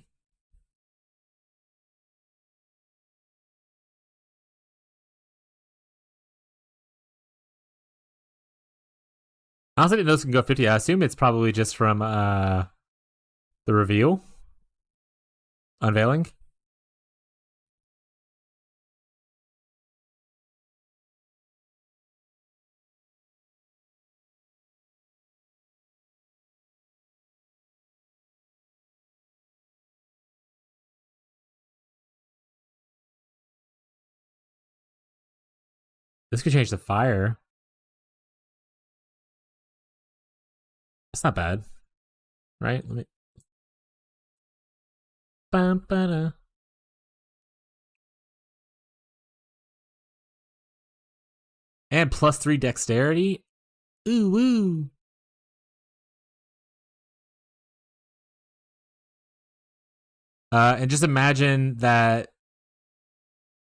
I honestly didn't know this can go 50. I assume it's probably just from the reveal unveiling. This could change the fire. That's not bad, right? Let me. Bum-ba-da. And +3 dexterity. Ooh woo. And just imagine that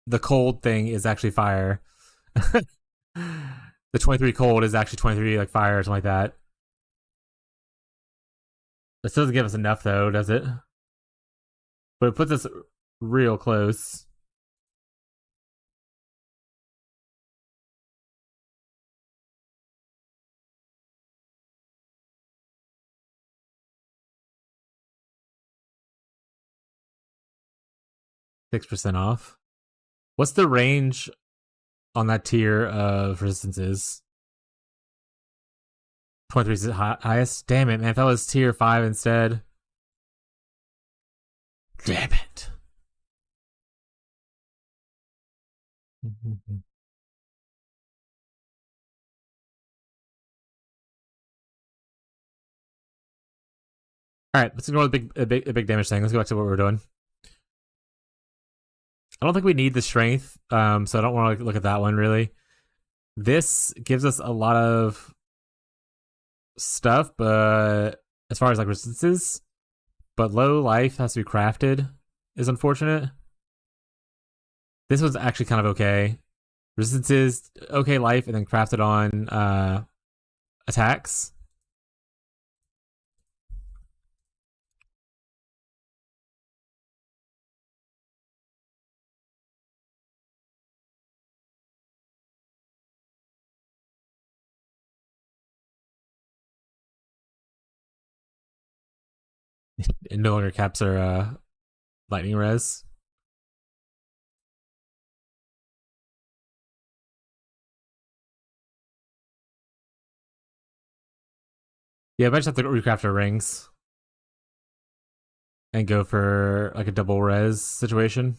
the cold thing is actually fire. The 23 cold is actually 23 like fire or something like that. This doesn't give us enough though, does it? But it puts us real close. %6 off. What's the range on that tier of resistances? 23 is the highest? Damn it, man. If that was tier 5 instead. Damn it. Alright, let's ignore the big damage thing. Let's go back to what we're doing. I don't think we need the strength, so I don't want to look at that one really. This gives us a lot of stuff, but as far as like resistances, but low life has to be crafted is unfortunate. This was actually kind of okay. Resistances, okay life, and then crafted on attacks. It no longer caps our lightning res. Yeah, I might just have to recraft our rings and go for like a double res situation.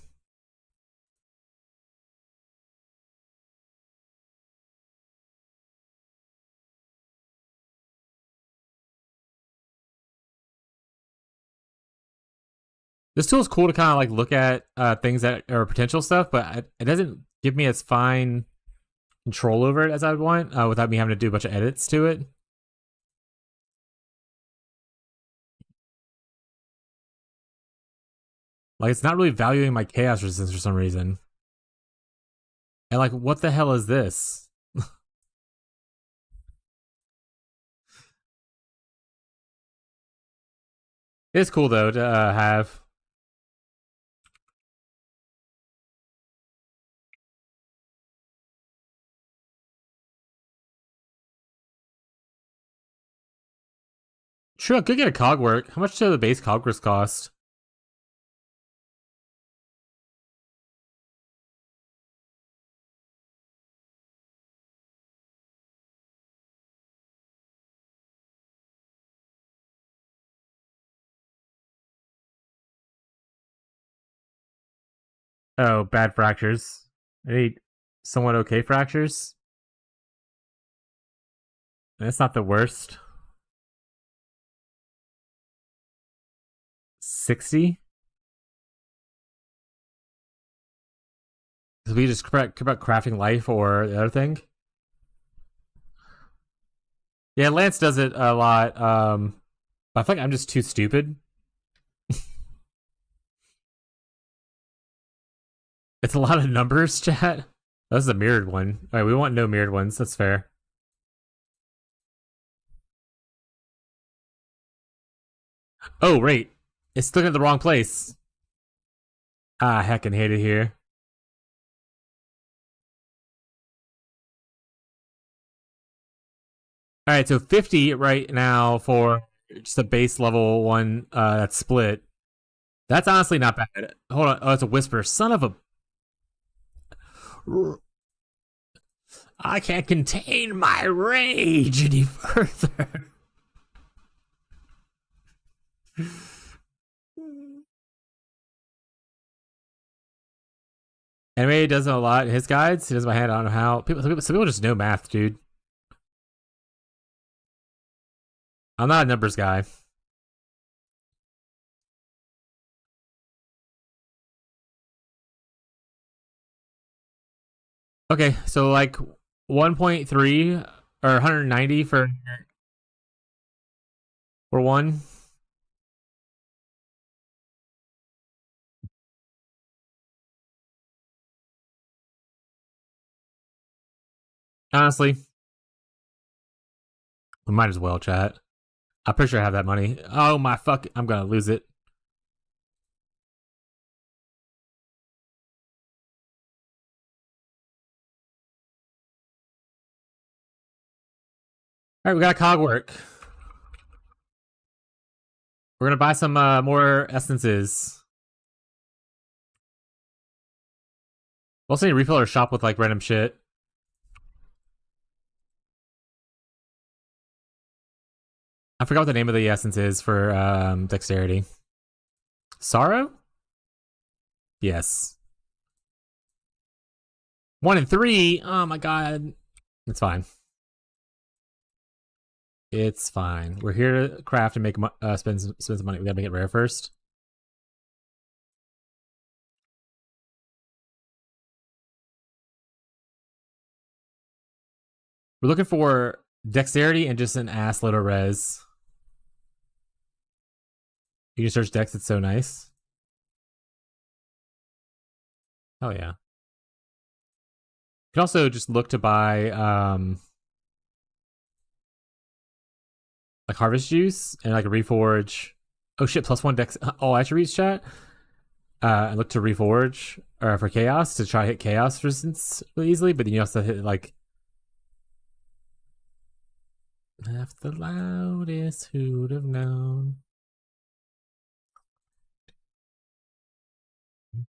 This tool is cool to kind of like look at things that are potential stuff, but it doesn't give me as fine control over it as I would want without me having to do a bunch of edits to it. Like it's not really valuing my chaos resistance for some reason. And like, what the hell is this? It's cool though to have. Sure, I could get a cog work. How much do the base cog works cost? Oh, bad fractures. I need somewhat okay fractures. That's not the worst. 60? So we just care about crafting life or the other thing? Yeah, Lance does it a lot. I feel like I'm just too stupid. It's a lot of numbers, chat. That's a mirrored one. All right, we want no mirrored ones. That's fair. Oh, right. It's looking at the wrong place. Ah, heckin' hate it here. All right, so 50 right now for just a base level one that's split. That's honestly not bad. Hold on. Oh, it's a whisper. Son of a. I can't contain my rage any further. Anime does it a lot in his guides. He does my hand. I don't know how. Some people just know math, dude. I'm not a numbers guy. Okay, so like 1.3 or 190 for one. Honestly, we might as well, chat. I'm pretty sure I have that money. Oh my fuck! I'm gonna lose it. All right, we got a cog work. We're gonna buy some more essences. We'll also need to refill our shop with like random shit. I forgot what the name of the essence is for dexterity. Sorrow? Yes. 1 and 3. Oh my god. It's fine. It's fine. We're here to craft and make spend some money. We gotta make it rare first. We're looking for dexterity and just an ass load of res. You can search dex. It's so nice. Oh yeah. You can also just look to buy like harvest juice and like a reforge. Oh shit! +1 dex. All attributes, chat. And look to reforge or for chaos to try to hit chaos resistance really easily, but then you also hit like laugh the loudest, who'd have known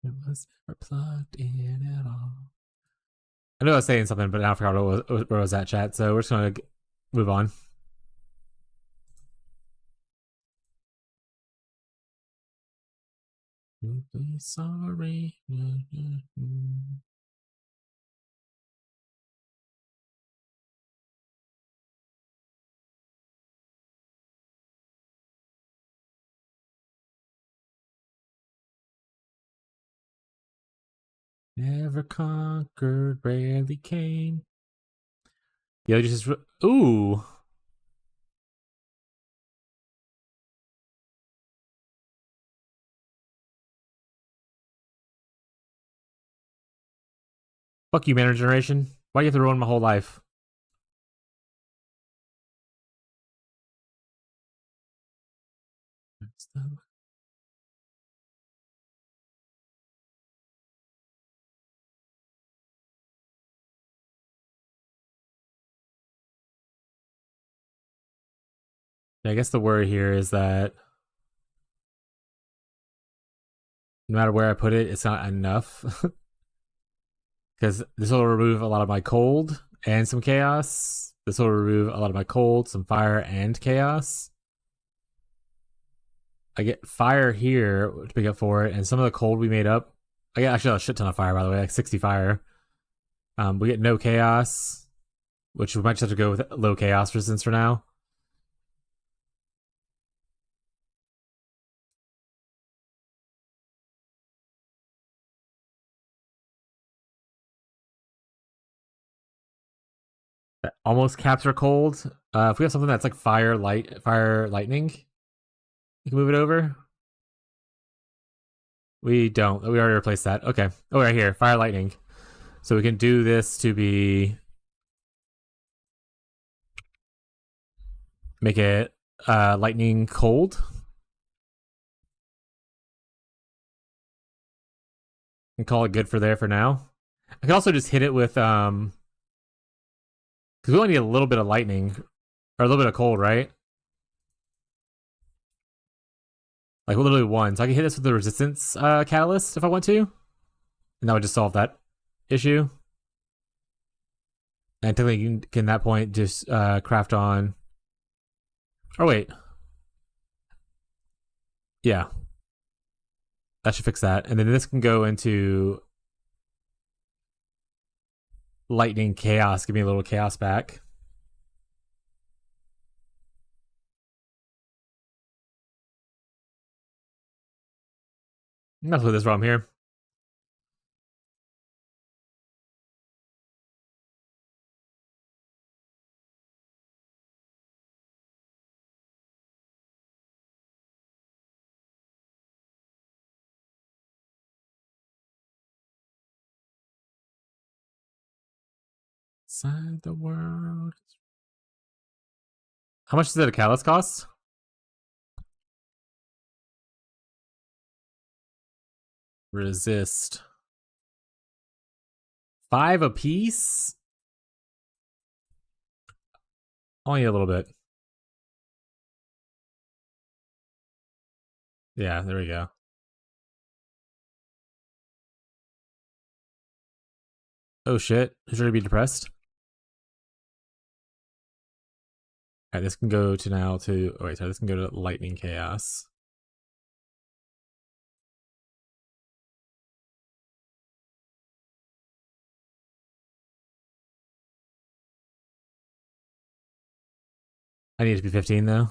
it was never plugged in at all. I know I was saying something, but now I forgot where was that, chat. So we're just gonna move on. Sorry. Never conquered, rarely came. Yeah, just ooh. Fuck you, mana generation. Why do you have to ruin my whole life? I guess the worry here is that no matter where I put it, it's not enough. Because this will remove a lot of my cold and some chaos. This will remove a lot of my cold, some fire, and chaos. I get fire here to pick up for it, and some of the cold we made up. I get actually a shit ton of fire, by the way, like 60 fire. We get no chaos, which we might just have to go with low chaos resistance for now. That almost caps our cold. If we have something that's like fire, lightning, you can move it over. We don't. We already replaced that. Okay. Oh, right here, fire, lightning. So we can do this to be make it lightning cold. And call it good for there for now. I can also just hit it with because we only need a little bit of lightning or a little bit of cold, right? Like literally one. So I can hit this with the resistance catalyst if I want to, and that would just solve that issue. And technically, you can at that point just craft on. Oh wait, yeah, that should fix that. And then this can go into lightning chaos. Give me a little chaos back. That's what this ROM here. Inside the world. How much does the catalyst cost? Resist. 5 apiece? Only a little bit. Yeah, there we go. Oh shit. Who's ready to be depressed? Alright, this can go to now to... Oh wait, sorry, this can go to Lightning Chaos. I need it to be 15 though.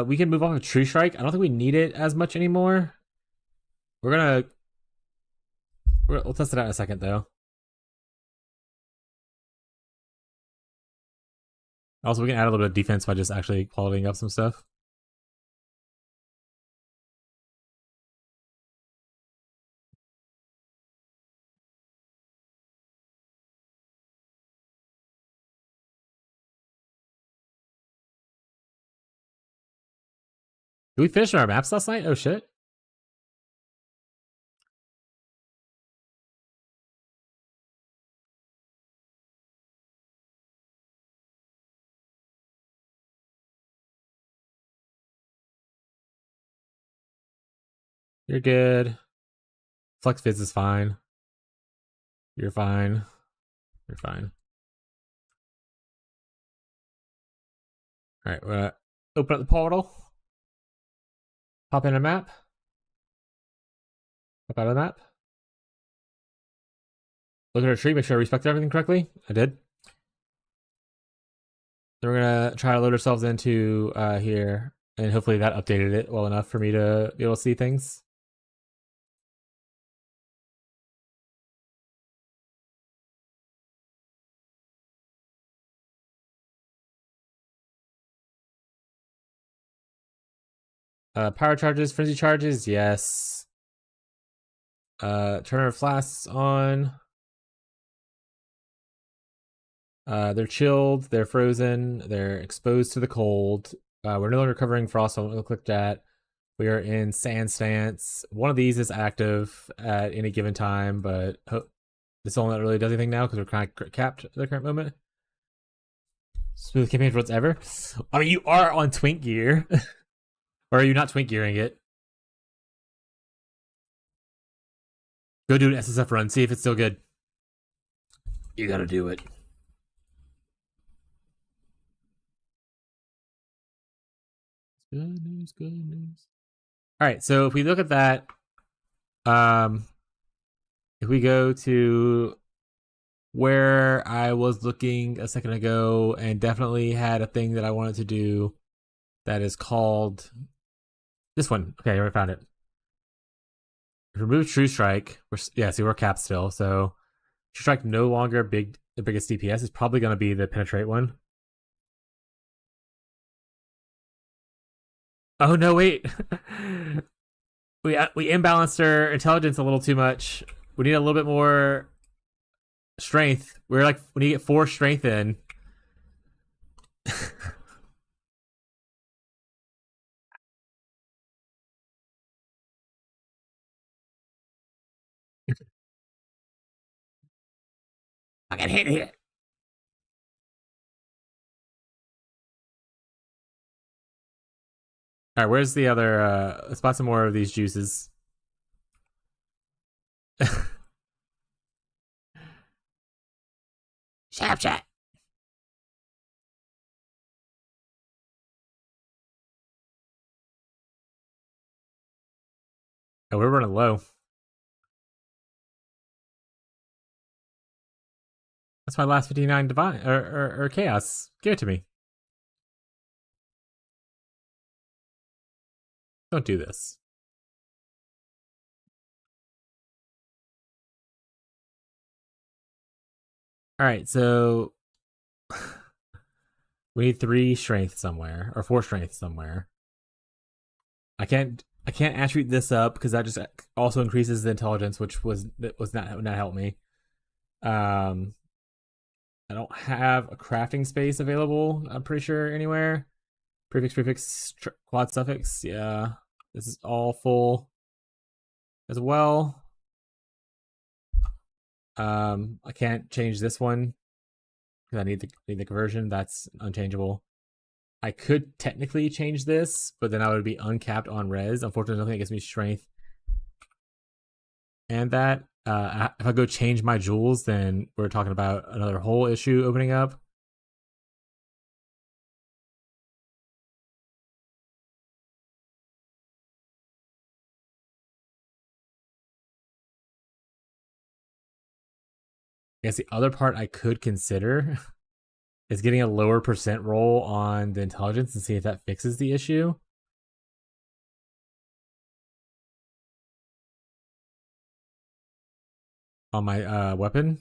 We can move on to True Strike. I don't think we need it as much anymore. We'll test it out in a second though. Also, we can add a little bit of defense by just actually qualitying up some stuff. Did we finish our maps last night? Oh shit. You're good. Flex Fizz is fine. You're fine. You're fine. Alright, we're gonna open up the portal. Pop in a map. Pop out of the map. Look at our tree, make sure I respect everything correctly. I did. Then we're gonna try to load ourselves into here, and hopefully that updated it well enough for me to be able to see things. Power charges, frenzy charges, yes. Turn our flasks on. They're chilled, they're frozen, they're exposed to the cold. We're no longer covering frost, so I'll click that. We are in sand stance. One of these is active at any given time, but this only really does anything now because we're kind of capped at the current moment. Smooth campaign for what's ever. I mean, you are on Twink gear. Or are you not Twink gearing it? Go do an SSF run, see if it's still good. You gotta do it. Good news, good news. Alright, so if we look at that, if we go to where I was looking a second ago and definitely had a thing that I wanted to do that is called this one. Okay, I found it. Remove True Strike. See, we're capped still. So True Strike no longer the biggest DPS. It's probably going to be the Penetrate one. Oh no, wait. we imbalanced our intelligence a little too much. We need a little bit more strength. We need to get 4 strength in. I got hit here. All right, where's the other? Let's buy some more of these juices. Snapchat. Oh, we're running low. That's my last 59 divine or chaos. Give it to me. Don't do this. All right, so we need 3 strength somewhere or 4 strength somewhere. I can't attribute this up because that just also increases the intelligence, which was not help me. I don't have a crafting space available. I'm pretty sure anywhere. Prefix, quad suffix. Yeah, this is all full as well. I can't change this one because I need the conversion. That's unchangeable. I could technically change this, but then I would be uncapped on res. Unfortunately, nothing that gives me strength. And that, if I go change my jewels, then we're talking about another whole issue opening up. I guess the other part I could consider is getting a lower percent roll on the intelligence and see if that fixes the issue. On my weapon.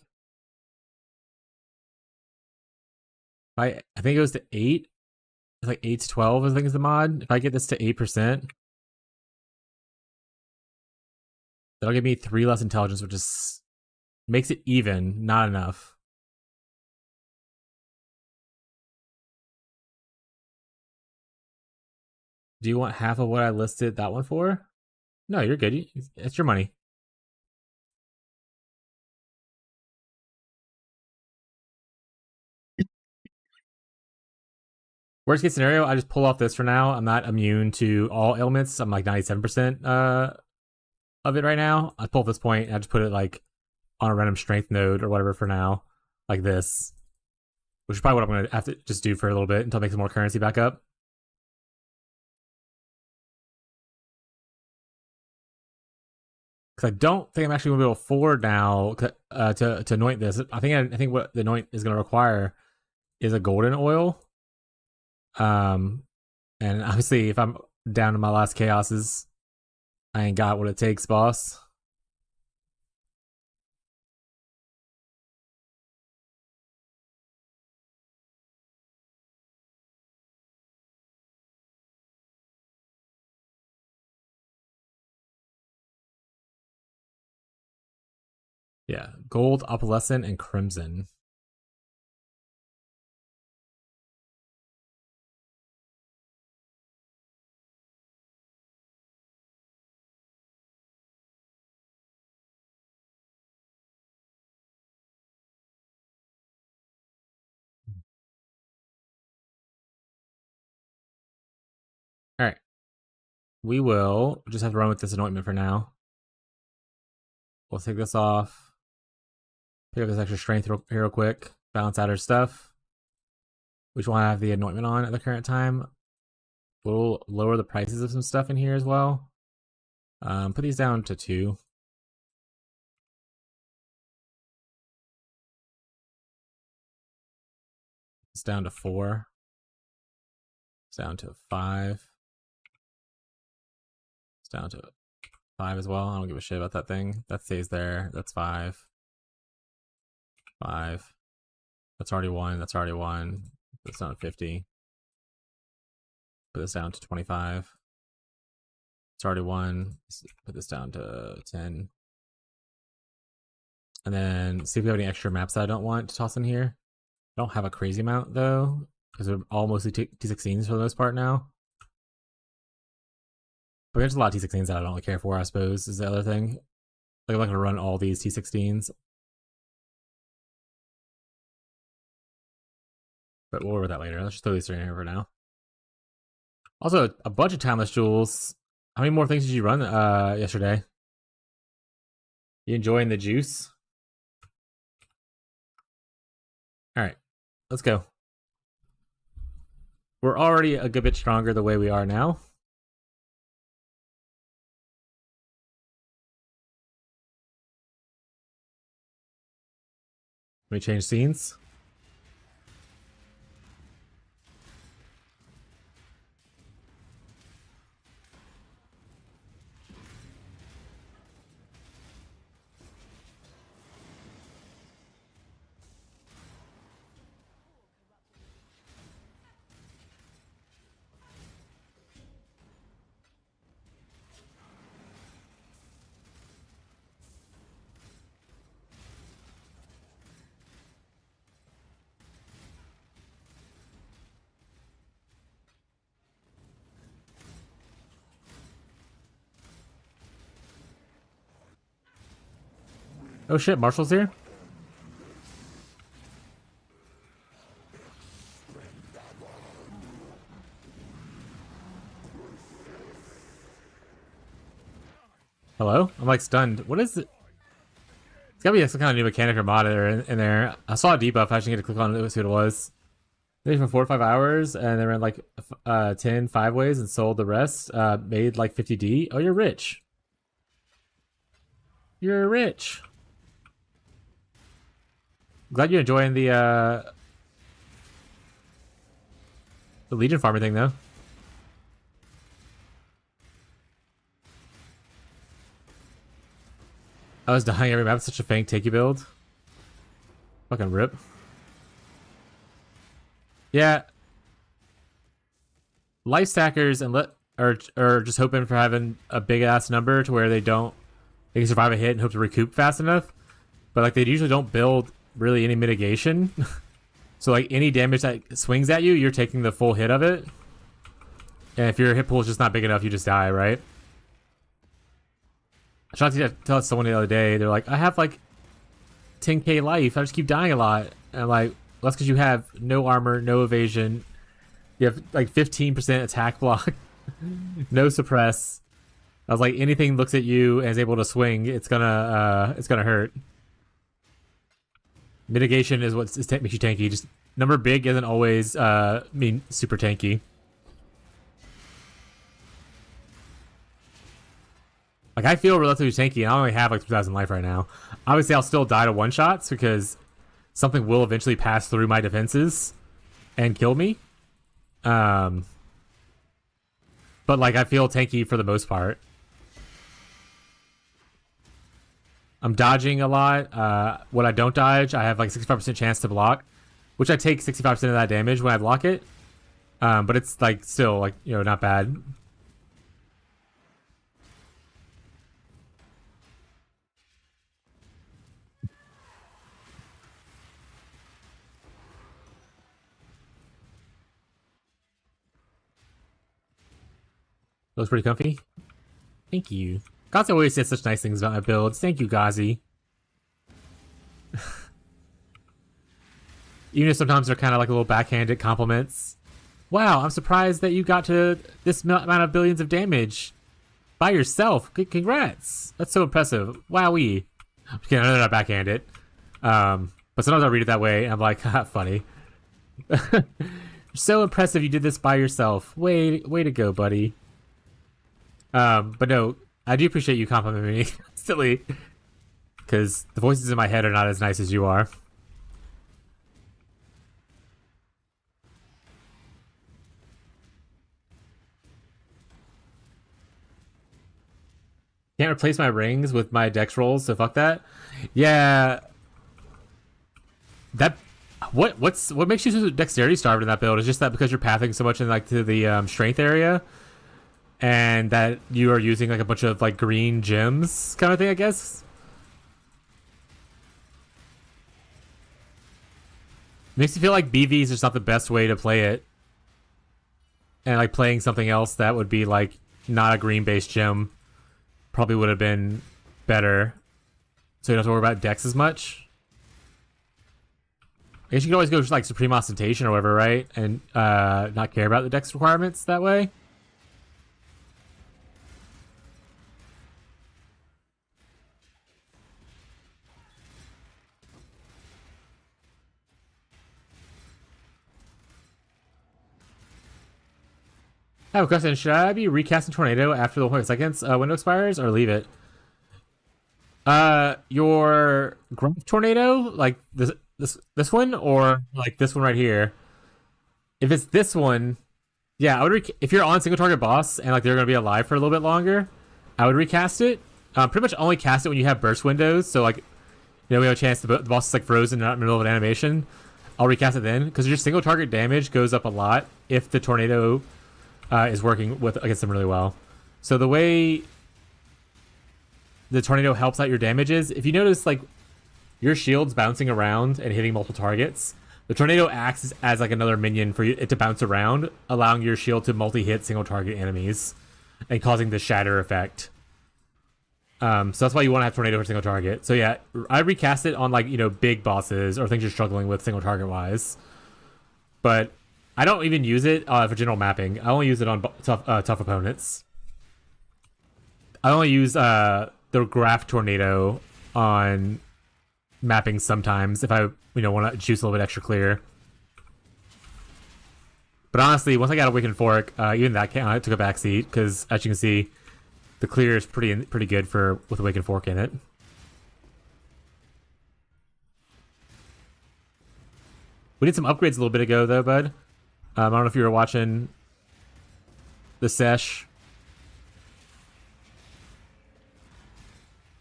I think it goes to 8. It's like 8 to 12, I think is the mod. If I get this to 8%, that'll give me 3 less intelligence, which is makes it even, not enough. Do you want half of what I listed that one for? No, you're good. It's your money. Worst case scenario, I just pull off this for now. I'm not immune to all ailments. I'm like 97% of it right now. I pull up this point and I just put it like on a random strength node or whatever for now, like this, which is probably what I'm going to have to just do for a little bit until it makes some more currency back up. Because I don't think I'm actually going to be able to afford now to anoint this. I think what the anoint is going to require is a golden oil. And obviously, if I'm down to my last chaoses, I ain't got what it takes, boss. Yeah, gold, opalescent, and crimson. All right. We will just have to run with this anointment for now. We'll take this off. Pick up this extra strength here real quick. Balance out our stuff. Which one I have the anointment on at the current time. We'll lower the prices of some stuff in here as well. Put these down to 2. It's down to 4. It's down to 5. It's down to 5 as well. I don't give a shit about that thing. That stays there. That's 5. 5. That's already 1. That's already 1. That's down to 50. Put this down to 25. It's already 1. Put this down to 10. And then see if we have any extra maps that I don't want to toss in here. I don't have a crazy amount though, because they're all mostly T16s for the most part now. But there's a lot of T16s that I don't really care for, I suppose, is the other thing. Like, I'm not going to run all these T16s. But we'll worry about that later. Let's just throw these in here for now. Also, a bunch of timeless jewels. How many more things did you run yesterday? You enjoying the juice? Alright, let's go. We're already a good bit stronger the way we are now. Let me change scenes. Oh shit, Marshall's here? Hello? I'm like stunned. What is it? It's gotta be some kind of new mechanic or mod in there. I saw a debuff. I actually need to click on it to see what it was. Maybe for 4 or 5 hours, and they ran like 10 5-ways and sold the rest. Made like 50D. Oh, you're rich. You're rich. Glad you're enjoying the Legion farmer thing, though. I was dying every map. Such a Fang takey build. Fucking rip. Yeah. Life stackers and are just hoping for having a big ass number to where they can survive a hit and hope to recoup fast enough. But like they usually don't build really any mitigation. So like any damage that swings at you, you're taking the full hit of it. And if your hit pool is just not big enough, you just die, right? I tried to tell someone the other day, they're like, I have like 10k life, I just keep dying a lot. And I'm like, well, that's because you have no armor, no evasion. You have like 15% attack block, no suppress. I was like, anything looks at you and is able to swing, it's gonna hurt. Mitigation is what makes you tanky. Just number big isn't always mean super tanky. Like I feel relatively tanky, and I only have like 2,000 life right now. Obviously, I'll still die to one shots because something will eventually pass through my defenses and kill me. But like I feel tanky for the most part. I'm dodging a lot. When I don't dodge, I have like 65% chance to block, which I take 65% of that damage when I block it. But it's like still like, you know, not bad. Looks pretty comfy. Thank you. Gazi always says such nice things about my builds. Thank you, Gazi. Even if sometimes they're kind of like a little backhanded compliments. Wow, I'm surprised that you got to this amount of billions of damage by yourself. Congrats. That's so impressive. Wowee. Okay, I know they're not backhanded. But sometimes I read it that way and I'm like, haha, funny. So impressive you did this by yourself. Way to go, buddy. But no, I do appreciate you complimenting me constantly, because the voices in my head are not as nice as you are. Can't replace my rings with my dex rolls, so fuck that. Yeah, that what makes you so dexterity starved in that build? Is just that because you're pathing so much in like to the strength area? And that you are using like a bunch of like green gems kind of thing, I guess. Makes you feel like BV is just not the best way to play it. And like playing something else that would be like not a green based gem probably would have been better. So you don't have to worry about dex as much. I guess you can always go just like Supreme Ostentation or whatever, right? And not care about the dex requirements that way. I have a question. Should I be recasting Tornado after the 1 seconds window expires, or leave it? Your Grunt Tornado, like this one, or like this one right here? If it's this one, yeah, I would. If you're on single target boss and like they're gonna be alive for a little bit longer, I would recast it. Pretty much only cast it when you have burst windows. So like, you know, we have a chance the boss is like frozen, not in the middle of an animation. I'll recast it then because your single target damage goes up a lot if the tornado is working against them really well. So the way the tornado helps out your damage is, if you notice like your shield's bouncing around and hitting multiple targets, the tornado acts as like another minion for it to bounce around, allowing your shield to multi-hit single target enemies and causing the shatter effect. So that's why you want to have tornado for single target. So yeah, I recast it on like big bosses or things you're struggling with single target wise. But I don't even use it for general mapping. I only use it on tough opponents. I only use the graph tornado on mapping sometimes if I want to juice a little bit extra clear. But honestly, once I got Awakened Fork, even that took a backseat because as you can see, the clear is pretty good with Awakened Fork in it. We did some upgrades a little bit ago though, bud. I don't know if you were watching the sesh.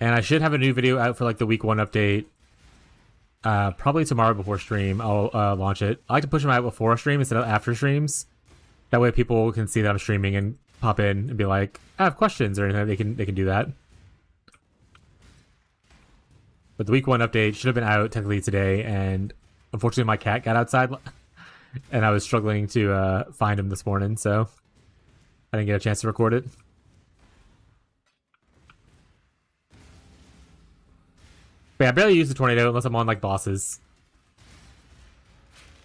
And I should have a new video out for like the week 1 update. Probably tomorrow before stream. I'll launch it. I like to push them out before stream instead of after streams. That way people can see that I'm streaming and pop in and be like, I have questions or anything. They can do that. But the week 1 update should have been out technically today, and unfortunately my cat got outside and I was struggling to find him this morning, so I didn't get a chance to record it. But yeah, I barely use the tornado unless I'm on like bosses.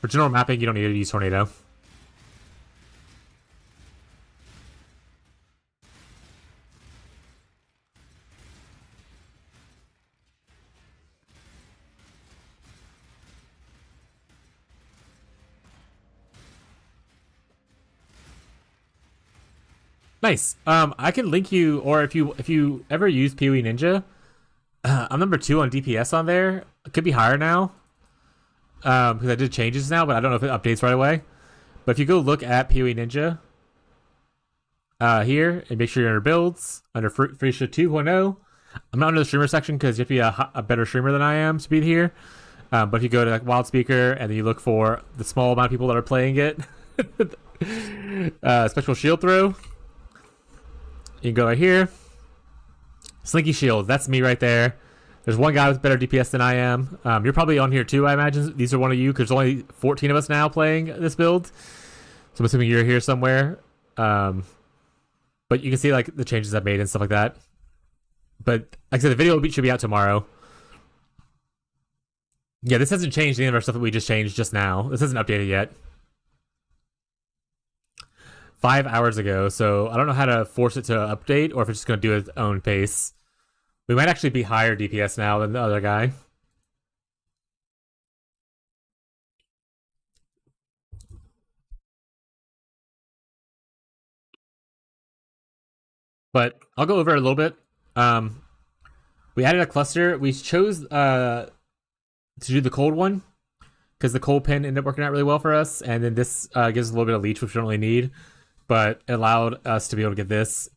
For general mapping, you don't need to use tornado. Nice. I can link you, or if you ever use PoE Ninja, I'm number 2 on DPS on there. It could be higher now, because I did changes now, but I don't know if it updates right away. But if you go look at PoE Ninja, here, and make sure you're under builds, under Freesia 2.0. I'm not under the streamer section because you have to be a better streamer than I am to be here. But if you go to like Wildspeaker and then you look for the small amount of people that are playing it, Spectral Shield Throw, you can go right here. Slinky Shield, that's me right there. There's one guy with better DPS than I am. You're probably on here too, I imagine. These are one of you, because there's only 14 of us now playing this build. So I'm assuming you're here somewhere. But you can see like the changes I've made and stuff like that. But like I said, the video should be out tomorrow. Yeah, this hasn't changed any of our stuff that we just changed just now. This isn't updated yet. 5 hours ago, so I don't know how to force it to update or if it's just going to do its own pace. We might actually be higher DPS now than the other guy. But I'll go over it a little bit. We added a cluster. We chose to do the cold one because the cold pin ended up working out really well for us, and then this gives us a little bit of leech, which we don't really need. But it allowed us to be able to get this,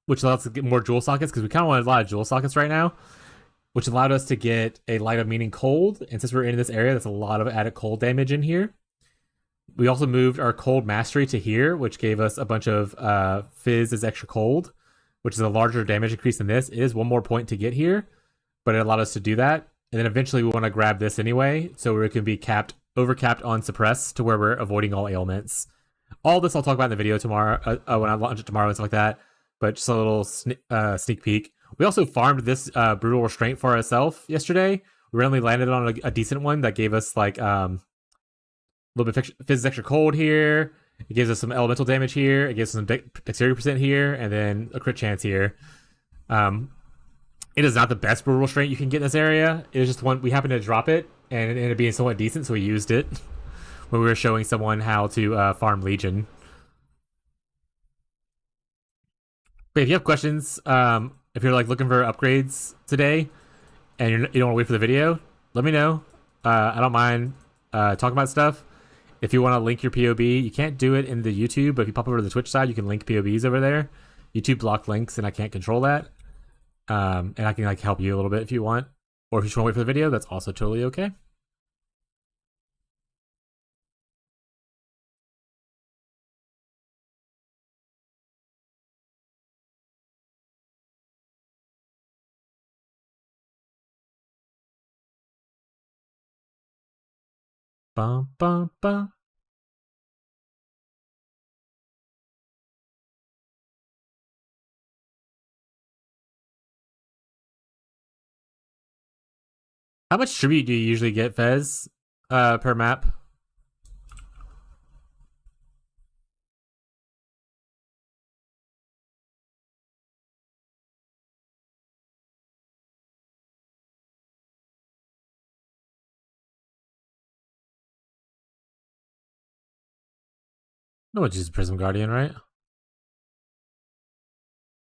which allows us to get more jewel sockets, because we kind of wanted a lot of jewel sockets right now, which allowed us to get a light of meaning cold. And since we're in this area, that's a lot of added cold damage in here. We also moved our cold mastery to here, which gave us a bunch of fizz as extra cold, which is a larger damage increase than this. It is 1 more point to get here, but it allowed us to do that. And then eventually we want to grab this anyway, so we can be overcapped on suppress to where we're avoiding all ailments. All this I'll talk about in the video tomorrow, when I launch it tomorrow and stuff like that. But just a little sneak peek. We also farmed this brutal restraint for ourselves yesterday. We randomly landed on a decent one that gave us like a little bit of physics extra cold here. It gives us some elemental damage here. It gives us some dexterity percent here, and then a crit chance here. It is not the best brutal restraint you can get in this area. It is just one we happened to drop it, and it ended up being somewhat decent, so we used it when we were showing someone how to farm Legion. But if you have questions, if you're like looking for upgrades today and you don't want to wait for the video, let me know. I don't mind talking about stuff. If you want to link your POB, you can't do it in the YouTube, but if you pop over to the Twitch side, you can link POBs over there. YouTube blocked links, and I can't control that. And I can like help you a little bit if you want, or if you just want to wait for the video, that's also totally okay. Bum, bum, bum. How much tribute do you usually get, Fez, per map? No one uses Prism Guardian, right?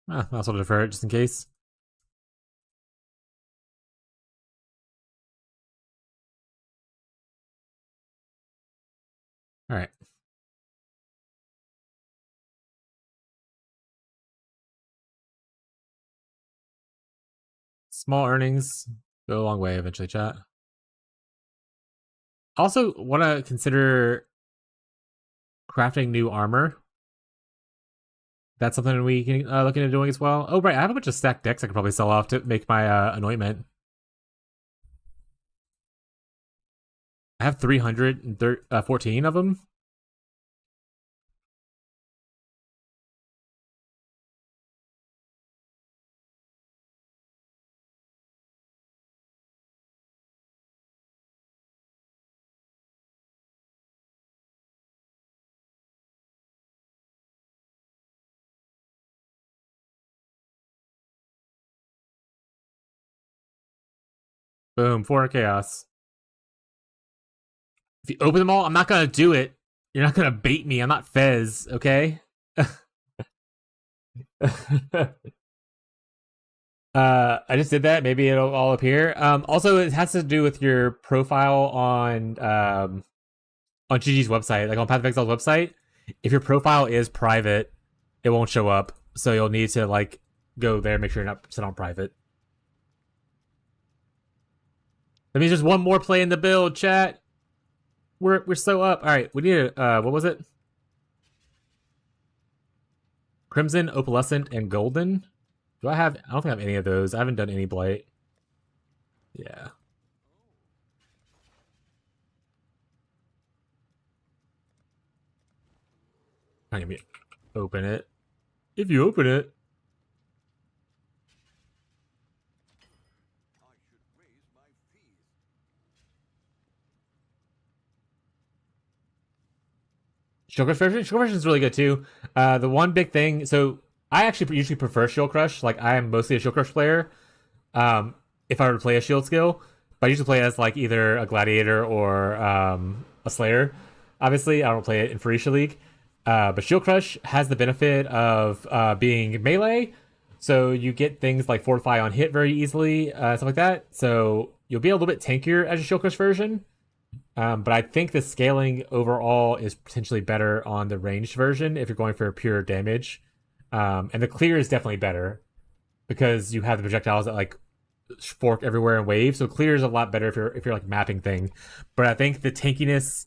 I'll also defer it just in case. All right. Small earnings go a long way eventually, chat. Also, want to consider crafting new armor. That's something we can look into doing as well. Oh, right. I have a bunch of stacked decks I could probably sell off to make my anointment. I have 314 of them. Boom, 4 chaos. If you open them all, I'm not gonna do it. You're not gonna bait me. I'm not Fez, okay? I just did that. Maybe it'll all appear. Also, it has to do with your profile on GG's website, like on Path of Exile's website. If your profile is private, it won't show up. So you'll need to like go there, make sure you're not set on private. That means there's one more play in the build, chat. We're so up. All right, we need what was it? Crimson, Opalescent, and Golden. Do I have? I don't think I have any of those. I haven't done any Blight. Yeah. I'm gonna open it. If you open it. Shield Crush version? Shield version is really good too. The one big thing, so I actually usually prefer Shield Crush. Like I am mostly a Shield Crush player. If I were to play a Shield skill, but I usually play as like either a Gladiator or a Slayer. Obviously, I don't play it in Phoenicia League. But Shield Crush has the benefit of being melee, so you get things like Fortify on hit very easily, stuff like that. So you'll be a little bit tankier as a Shield Crush version. But I think the scaling overall is potentially better on the ranged version if you're going for pure damage. And the clear is definitely better because you have the projectiles that like fork everywhere and wave. So clear is a lot better if you're like mapping thing. But I think the tankiness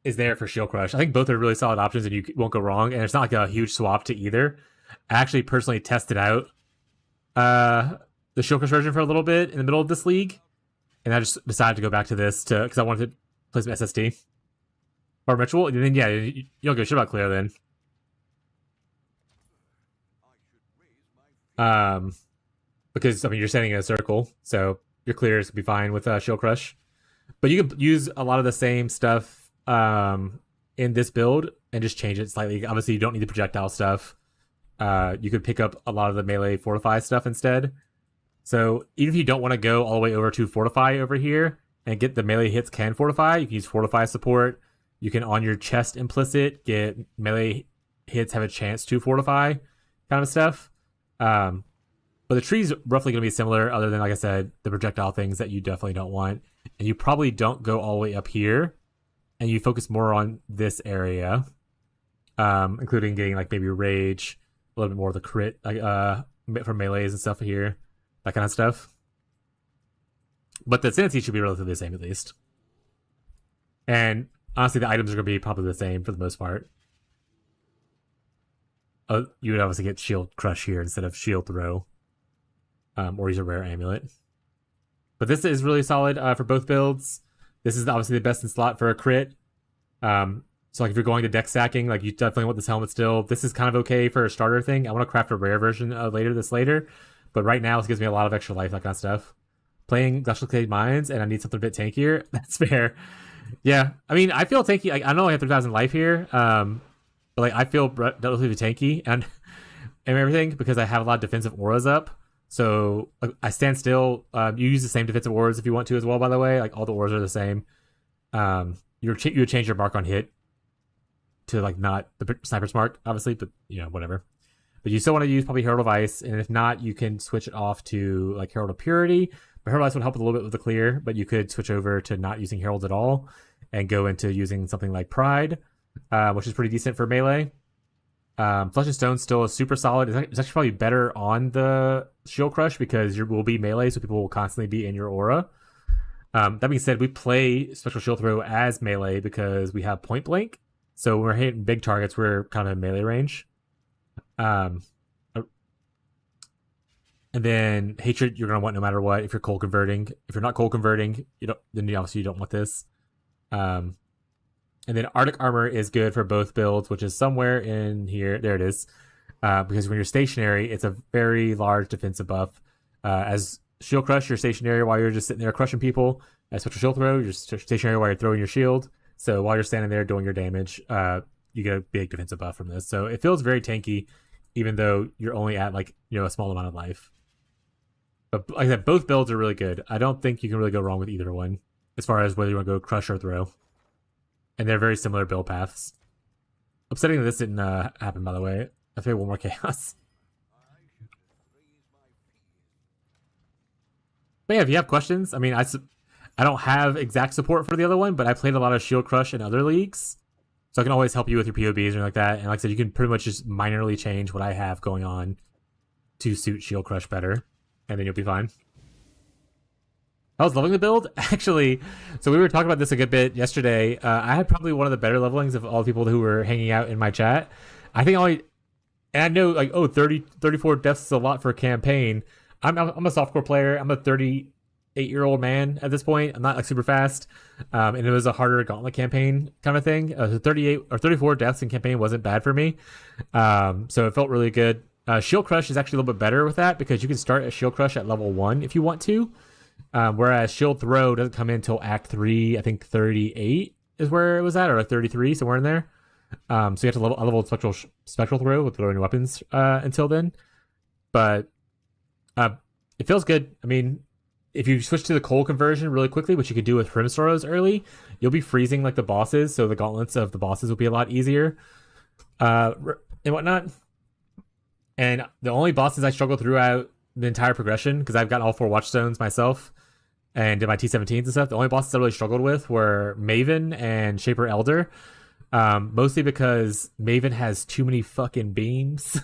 is there for Shield Crush. I think both are really solid options and you won't go wrong. And it's not like a huge swap to either. I actually personally tested out the Shield Crush version for a little bit in the middle of this league. And I just decided to go back to this because I wanted to play some SSD. Or Ritual. And then, yeah, you don't give a shit about clear then. Because, I mean, you're standing in a circle. So your clears will be fine with Shield Crush. But you can use a lot of the same stuff in this build and just change it slightly. Obviously, you don't need the projectile stuff. You could pick up a lot of the melee fortify stuff instead. So even if you don't want to go all the way over to Fortify over here and get the melee hits can Fortify, you can use Fortify support. You can, on your chest implicit, get melee hits have a chance to Fortify kind of stuff. But the tree's roughly going to be similar other than, like I said, the projectile things that you definitely don't want. And you probably don't go all the way up here. And you focus more on this area, including getting like maybe Rage, a little bit more of the crit for melees and stuff here. That kind of stuff. But the sanity should be relatively the same at least. And honestly, the items are going to be probably the same for the most part. You would obviously get Shield Crush here instead of Shield Throw. Or use a rare amulet. But this is really solid for both builds. This is obviously the best in slot for a crit. So like if you're going to deck stacking, like you definitely want this helmet still. This is kind of okay for a starter thing. I want to craft a rare version later. But right now, this gives me a lot of extra life, that kind of stuff. playing Glacial Clay Mines and I need something a bit tankier, that's fair. Yeah, I mean, I feel tanky. Like, I know I have 3,000 life here, but like I feel relatively tanky and everything because I have a lot of defensive auras up. So like, I stand still. You use the same defensive auras if you want to as well. By the way, like all the auras are the same. You would change your mark on hit to like not the sniper's mark, obviously, but you know whatever. But you still want to use probably Herald of Ice, and if not, you can switch it off to like Herald of Purity. But Herald of Ice would help a little bit with the clear, but you could switch over to not using Heralds at all and go into using something like Pride, which is pretty decent for melee. Flesh and Stone still is super solid. It's actually probably better on the Shield Crush because you will be melee, so people will constantly be in your aura. That being said, we play Spectral Shield Throw as melee because we have Point Blank. So when we're hitting big targets, we're kind of in melee range. And then Hatred, you're gonna want no matter what. If you're cold converting, if you're not cold converting, then obviously you don't want this. And then Arctic Armor is good for both builds, which is somewhere in here. There it is. Because when you're stationary, it's a very large defensive buff. As Shield Crush, you're stationary while you're just sitting there crushing people. As Spectral Shield Throw, you're stationary while you're throwing your shield. So while you're standing there doing your damage, you get a big defensive buff from this. So it feels very tanky, even though you're only at like a small amount of life. But like I said, both builds are really good. I don't think you can really go wrong with either one, as far as whether you want to go Crush or Throw. And they're very similar build paths. Upsetting that this didn't happen, by the way. I feel one more chaos. But yeah, if you have questions, I mean, I don't have exact support for the other one, but I played a lot of Shield Crush in other leagues. So I can always help you with your POBs or anything like that. And like I said, you can pretty much just minorly change what I have going on to suit Shield Crush better. And then you'll be fine. I was loving the build. Actually, so we were talking about this a good bit yesterday. I had probably one of the better levelings of all the people who were hanging out in my chat. I think and I know like, 34 deaths is a lot for a campaign. I'm a softcore player. I'm a 38-year-old man at this point. I'm not like super fast. And it was a harder gauntlet campaign kind of thing. So 38 or 34 deaths in campaign wasn't bad for me. So it felt really good. Shield Crush is actually a little bit better with that because you can start a Shield Crush at level 1 if you want to. Whereas Shield Throw doesn't come in until Act 3, I think 38 is where it was at, or like 33, somewhere in there. So you have to level Spectral Throw with throwing weapons until then. But it feels good. I mean, if you switch to the cold conversion really quickly, which you could do with Rimstoros early, you'll be freezing like the bosses, so the gauntlets of the bosses will be a lot easier and whatnot. And the only bosses I struggled throughout the entire progression, because I've got all 4 Watchstones myself and did my T17s and stuff, the only bosses I really struggled with were Maven and Shaper Elder. Mostly because Maven has too many fucking beams.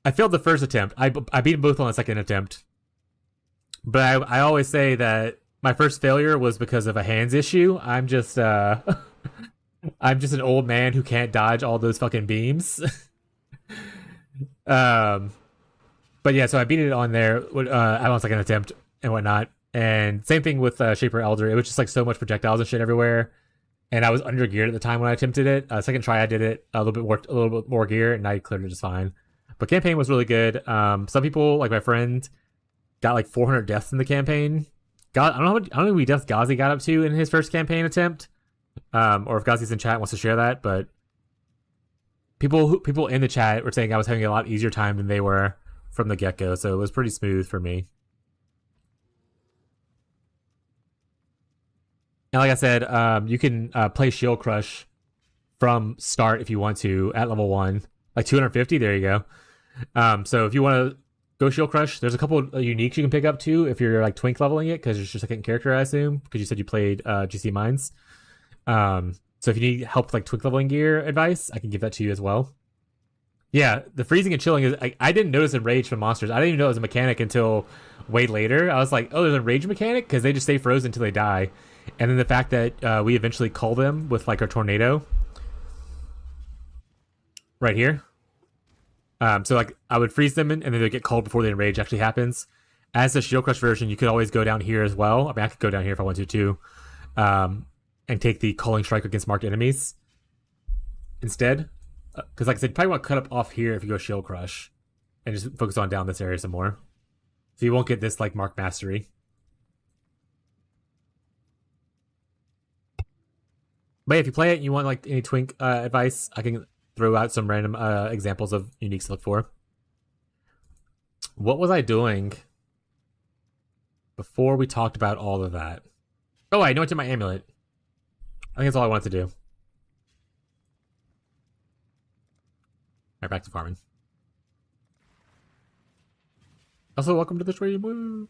I failed the first attempt. I beat them both on the second attempt. But I always say that my first failure was because of a hands issue. I'm just an old man who can't dodge all those fucking beams. But yeah, so I beat it on there on second attempt and whatnot. And same thing with Shaper Elder. It was just like so much projectiles and shit everywhere. And I was under geared at the time when I attempted it. Second try I did it, a little bit more gear, and I cleared it just fine. But campaign was really good. Some people, like my friend, got like 400 deaths in the campaign. I don't know how many deaths Ghazi got up to in his first campaign attempt. Or if Ghazi's in chat and wants to share that, but people in the chat were saying I was having a lot easier time than they were from the get-go, so it was pretty smooth for me. And like I said, you can play Shield Crush from start if you want to at level 1. Like 250, there you go. So if you want to go Shield Crush, there's a couple of uniques you can pick up too if you're like twink leveling it, because it's your second character, I assume, because you said you played GC Mines. So if you need help with like twink leveling gear advice, I can give that to you as well. Yeah, the freezing and chilling is... I didn't notice Enrage from monsters. I didn't even know it was a mechanic until way later. I was like, oh, there's a Rage mechanic? Because they just stay frozen until they die. And then the fact that we eventually cull them with like our tornado. Right here. So like I would freeze them and then they get culled before the Enrage actually happens. As the Shield Crush version, you could always go down here as well. I mean, I could go down here if I wanted to too. And take the Culling Strike against marked enemies instead. Because like I said, you probably want to cut up off here if you go Shield Crush. And just focus on down this area some more. So you won't get this like Mark Mastery. But if you play it and you want like any twink advice, I can throw out some random examples of uniques to look for. What was I doing before we talked about all of that? Oh, I anointed my amulet. I think that's all I wanted to do. Alright, back to farming. Also, welcome to the stream. Woo!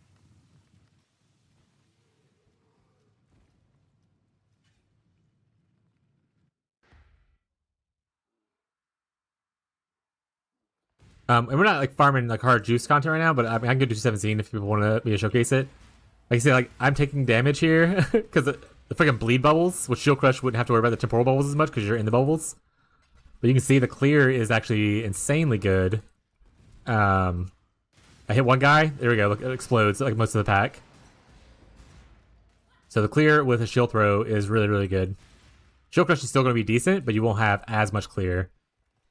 And we're not like farming like hard juice content right now, but I mean, I can go do 17 if people want me to showcase it. Like I say, like I'm taking damage here because the freaking bleed bubbles, which Shield Crush wouldn't have to worry about the temporal bubbles as much because you're in the bubbles. But you can see the clear is actually insanely good. I hit one guy. There we go. Look, it explodes like most of the pack. So the clear with a shield throw is really, really good. Shield Crush is still going to be decent, but you won't have as much clear.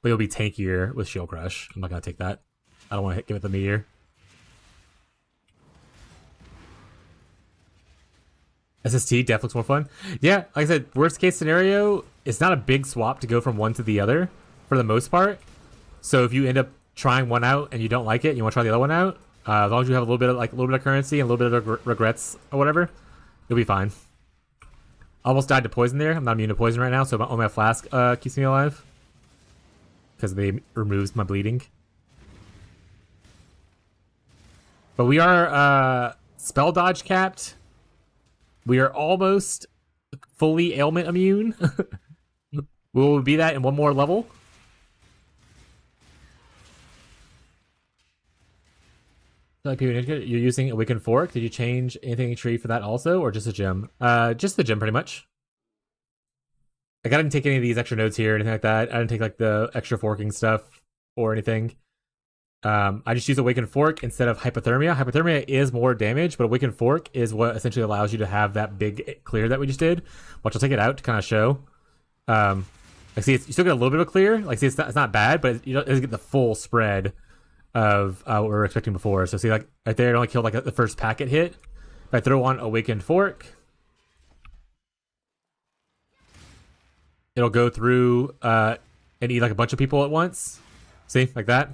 But you'll be tankier with Shield Crush. I'm not going to take that. I don't want to give it the meteor. SST definitely looks more fun. Yeah, like I said, worst case scenario, it's not a big swap to go from one to the other for the most part. So if you end up trying one out and you don't like it, and you want to try the other one out, as long as you have a little bit of currency and a little bit of regrets or whatever, you'll be fine. Almost died to poison there. I'm not immune to poison right now, so only my flask keeps me alive because they removes my bleeding. But we are spell dodge capped. We are almost fully ailment immune. Will we be that in one more level? Like you're using a Awakened Fork. Did you change anything in tree for that also, or just a gem? Just the gem, pretty much. Like I didn't take any of these extra nodes here or anything like that. I didn't take like the extra forking stuff or anything. I just use Awakened Fork instead of Hypothermia. Hypothermia is more damage, but Awakened Fork is what essentially allows you to have that big clear that we just did. Watch, I'll take it out to kind of show. Like see, you still get a little bit of clear. Like see, it's not bad, but you don't get the full spread of what we were expecting before. So see, like right there, it only killed like the first packet hit. If I throw on Awakened Fork, it'll go through and eat like a bunch of people at once. See, like that.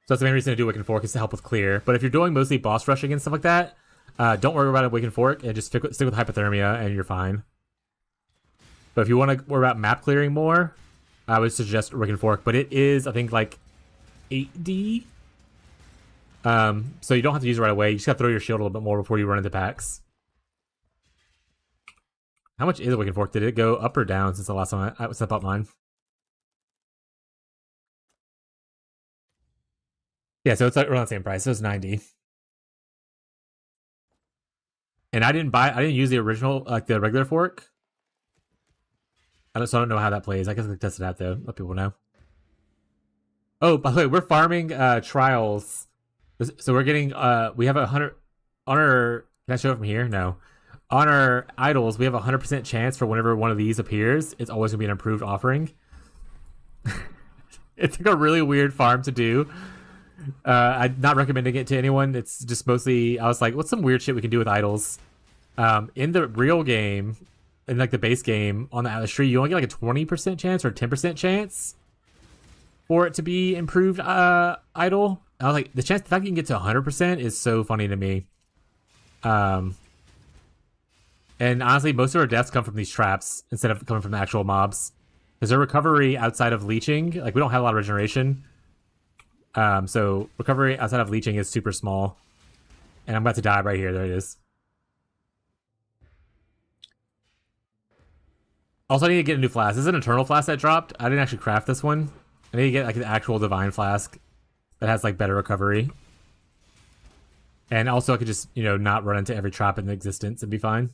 So that's the main reason to do Awakened Fork, is to help with clear. But if you're doing mostly boss rushing and stuff like that, don't worry about Awakened Fork and just stick with Hypothermia and you're fine. But if you want to worry about map clearing more, I would suggest Awakened Fork. But it is, I think, like 8D. So you don't have to use it right away. You just gotta throw your shield a little bit more before you run into packs. How much is Awakened Fork? Did it go up or down since the last time I set up mine? Yeah, so it's like around the same price. So it's 90. And I didn't use the original, like the regular fork. So I don't know how that plays. I guess I can test it out though. Let people know. Oh, by the way, we're farming trials. So we're getting we have 100 on our, can I show it from here? No. On our idols, we have 100% chance for whenever one of these appears, it's always gonna be an improved offering. It's like a really weird farm to do. I'm not recommending it to anyone. It's just mostly, I was like, what's some weird shit we can do with idols? In the real game, in like the base game, on the Atlas tree, you only get like a 20% chance or a 10% chance for it to be improved idol. I was like, the fact you can get to 100% is so funny to me. And honestly, most of our deaths come from these traps instead of coming from the actual mobs. Because their recovery outside of leeching, like we don't have a lot of regeneration. So recovery outside of leeching is super small. And I'm about to die right here. There it is. Also, I need to get a new flask. This is an Eternal Flask that dropped. I didn't actually craft this one. I need to get like an actual Divine Flask that has like better recovery. And also I could just, you know, not run into every trap in existence and be fine.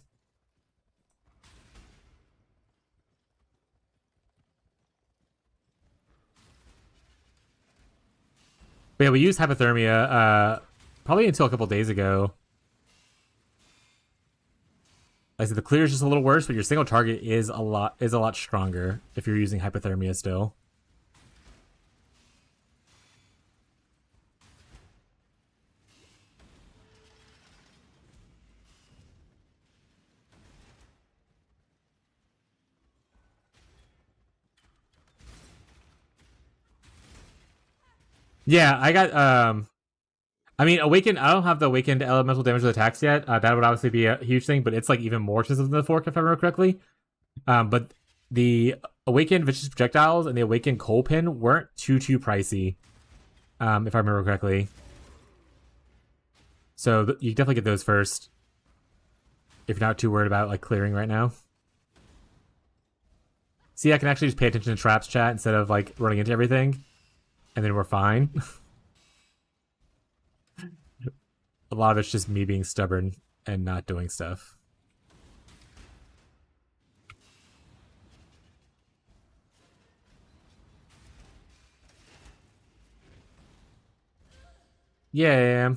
But yeah, we used Hypothermia probably until a couple days ago. Like I said, the clear is just a little worse, but your single target is a lot stronger if you're using Hypothermia still. Yeah, I got I mean, awakened. I don't have the awakened elemental damage with attacks yet. That would obviously be a huge thing, but it's like even more expensive than the fork, if I remember correctly. But the awakened vicious projectiles and the awakened coal pin weren't too pricey, if I remember correctly. So you definitely get those first if you're not too worried about like clearing right now. See, I can actually just pay attention to traps chat instead of like running into everything, and then we're fine. A lot of it's just me being stubborn and not doing stuff. Yeah.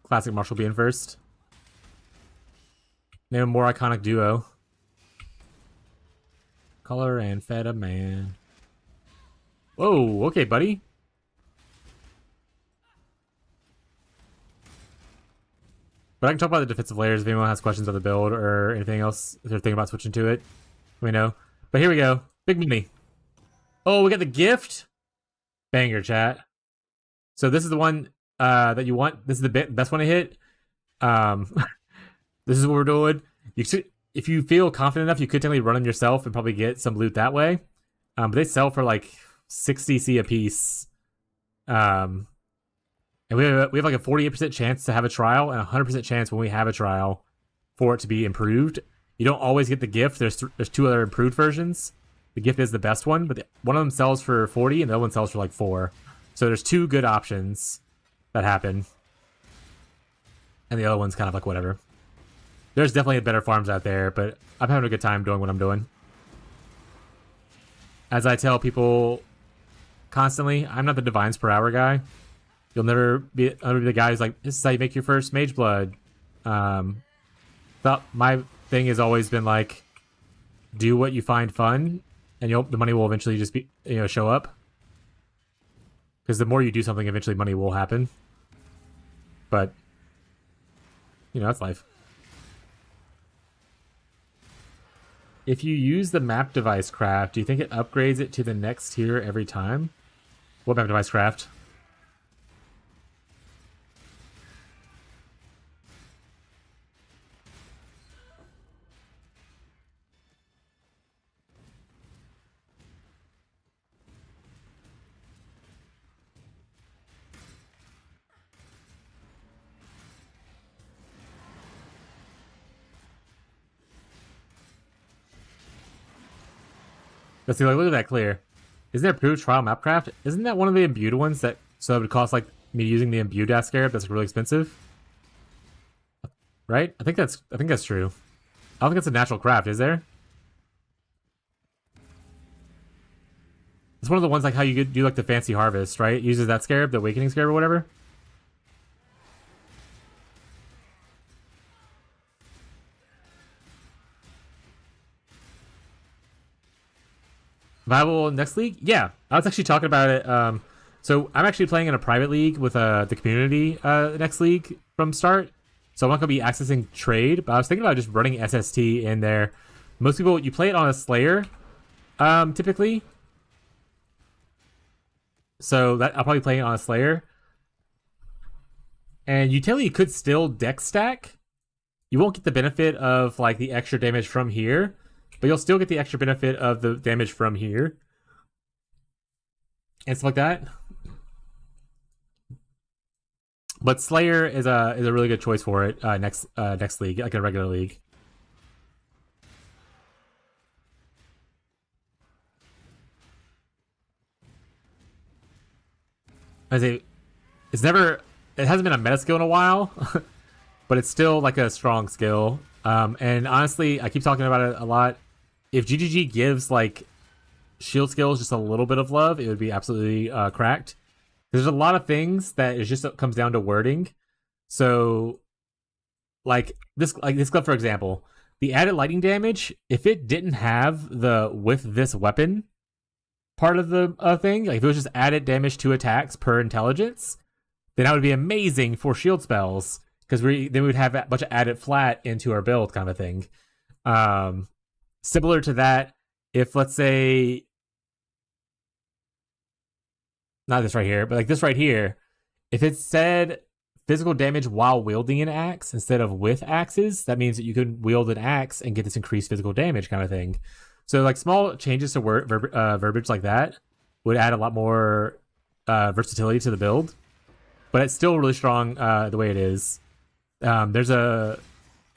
Classic Marshall being first. Name a more iconic duo. Color and Feta Man. Whoa, okay, buddy. But I can talk about the defensive layers if anyone has questions on the build or anything else. If they're thinking about switching to it, let me know. But here we go. Big Mini. Oh, we got the gift. Banger, chat. So this is the one that you want. This is the best one to hit. This is what we're doing. If you feel confident enough, you could technically run them yourself and probably get some loot that way. But they sell for like 60C a piece. And we have like a 48% chance to have a trial and a 100% chance when we have a trial for it to be improved. You don't always get the gift. There's two other improved versions. The gift is the best one, but one of them sells for 40 and the other one sells for like 4. So there's two good options that happen. And the other one's kind of like whatever. There's definitely better farms out there, but I'm having a good time doing what I'm doing. As I tell people constantly, I'm not the divines per hour guy. You'll never be the guy who's like, this is how you make your first mage blood. My thing has always been like, do what you find fun, and the money will eventually just be show up. Because the more you do something, eventually money will happen. But that's life. If you use the map device craft, do you think it upgrades it to the next tier every time? What map device craft? Let's see, like, look at that clear. Isn't there approved trial mapcraft? Isn't that one of the imbued ones that it would cost like me using the imbued ass scarab that's really expensive? Right? I think that's true. I don't think it's a natural craft, is there? It's one of the ones like how you do like the fancy harvest, right? It uses that scarab, the awakening scarab or whatever. Viable next league? Yeah, I was actually talking about it. So I'm actually playing in a private league with the community next league from start. So I'm not going to be accessing trade, but I was thinking about just running SST in there. Most people, you play it on a Slayer, typically. So I'll probably play it on a Slayer. And utility could still deck stack. You won't get the benefit of like the extra damage from here, but you'll still get the extra benefit of the damage from here and stuff like that. But Slayer is a really good choice for it next league, like a regular league. It hasn't been a meta skill in a while, but it's still like a strong skill. And honestly, I keep talking about it a lot. If GGG gives like shield skills just a little bit of love, it would be absolutely cracked. There's a lot of things that it just comes down to wording. So, like this club, for example, the added lightning damage, if it didn't have the with this weapon part of the thing, like if it was just added damage to attacks per intelligence, then that would be amazing for shield spells because then we would have a bunch of added flat into our build kind of a thing. Similar to that, if let's say not this right here, but like this right here, if it said physical damage while wielding an axe instead of with axes, that means that you can wield an axe and get this increased physical damage kind of thing. So like small changes to verbiage like that would add a lot more versatility to the build, but it's still really strong the way it is. There's a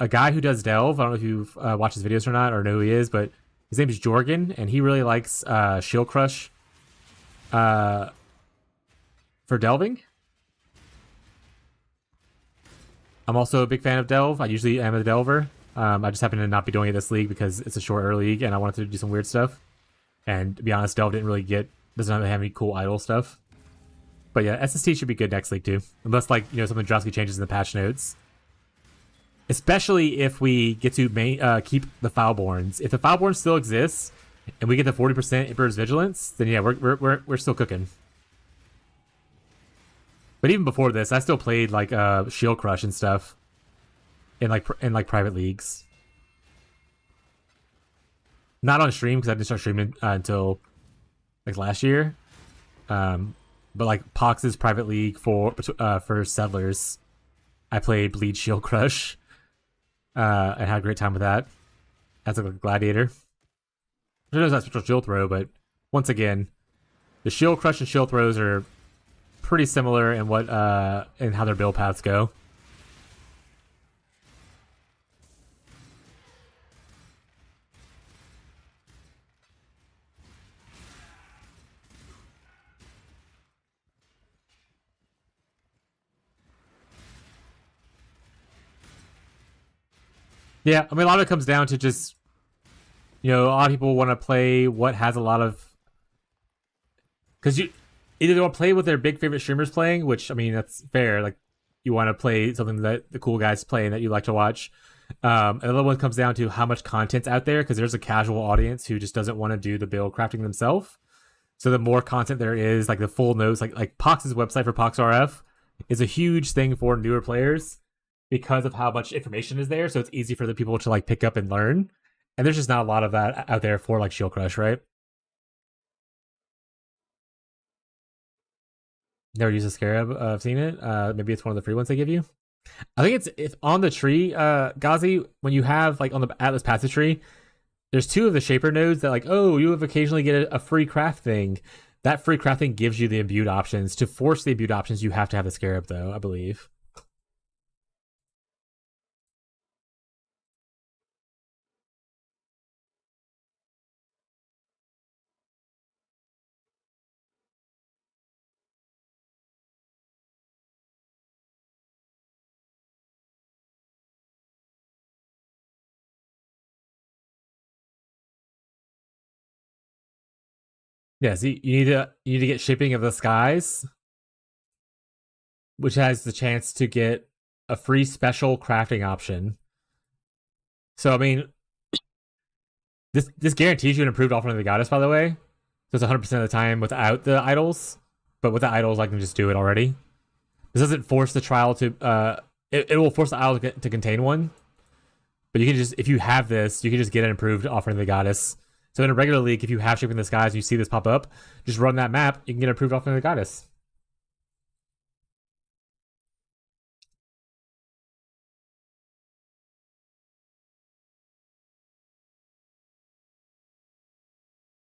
guy who does delve. I don't know if you've watched his videos or not, or know who he is, but his name is Jorgen, and he really likes Shield Crush for delving. I'm also a big fan of delve. I usually am a delver. I just happen to not be doing it this league because it's a shorter league, and I wanted to do some weird stuff. And to be honest, delve doesn't have any cool idle stuff. But yeah, SST should be good next league too, unless like something drastically changes in the patch notes. Especially if we get to keep the Foulborns. If the Foulborn still exists and we get the 40% Emperor's Vigilance, then yeah, we're still cooking. But even before this, I still played like Shield Crush and stuff in like private leagues. Not on stream because I didn't start streaming until like last year. But like Pox's private league for Settlers, I played Bleed Shield Crush. And had a great time with that as a gladiator. I know it's not Spectral Shield Throw, but once again, the Shield Crush and Shield Throws are pretty similar in what in how their build paths go. Yeah, I mean, a lot of it comes down to just, a lot of people want to play what has a lot of, because either they want to play what their big favorite streamers playing, which I mean that's fair. Like you want to play something that the cool guys play and that you like to watch. Another one comes down to how much content's out there, because there's a casual audience who just doesn't want to do the build crafting themselves. So the more content there is, like the full notes, like Pox's website for PoxRF is a huge thing for newer players because of how much information is there. So it's easy for the people to like pick up and learn. And there's just not a lot of that out there for like Shield Crush, right? Never used a Scarab. I've seen it. Maybe it's one of the free ones they give you. I think it's on the tree, Ghazi, when you have like on the Atlas Passage tree, there's two of the Shaper nodes that like, oh, you have occasionally get a free craft thing. That free craft thing gives you the imbued options. To force the imbued options, you have to have the Scarab, though, I believe. Yeah, so you need to get Shaping of the Skies, which has the chance to get a free special crafting option. So I mean, this guarantees you an improved offering of the goddess, by the way. So it's 100% of the time without the idols, but with the idols, I can just do it already. This doesn't force the trial to. It will force the idol to contain one, but you can just, if you have this, you can just get an improved offering of the goddess. So in a regular league, if you have Shaping the Skies and you see this pop up, just run that map. You can get an improved offering of the goddess.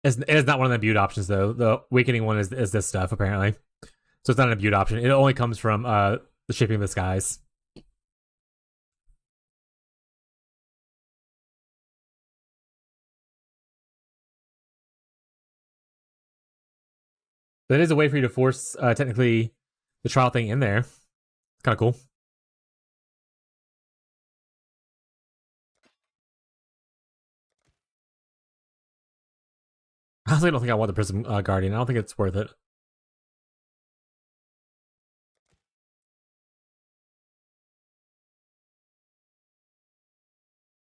It is not one of the imbued options though. The Awakening one is this stuff apparently, so it's not an imbued option. It only comes from the Shaping of the Skies. That is a way for you to force technically the trial thing in there. It's kind of cool. I honestly don't think I want the Prism Guardian. I don't think it's worth it.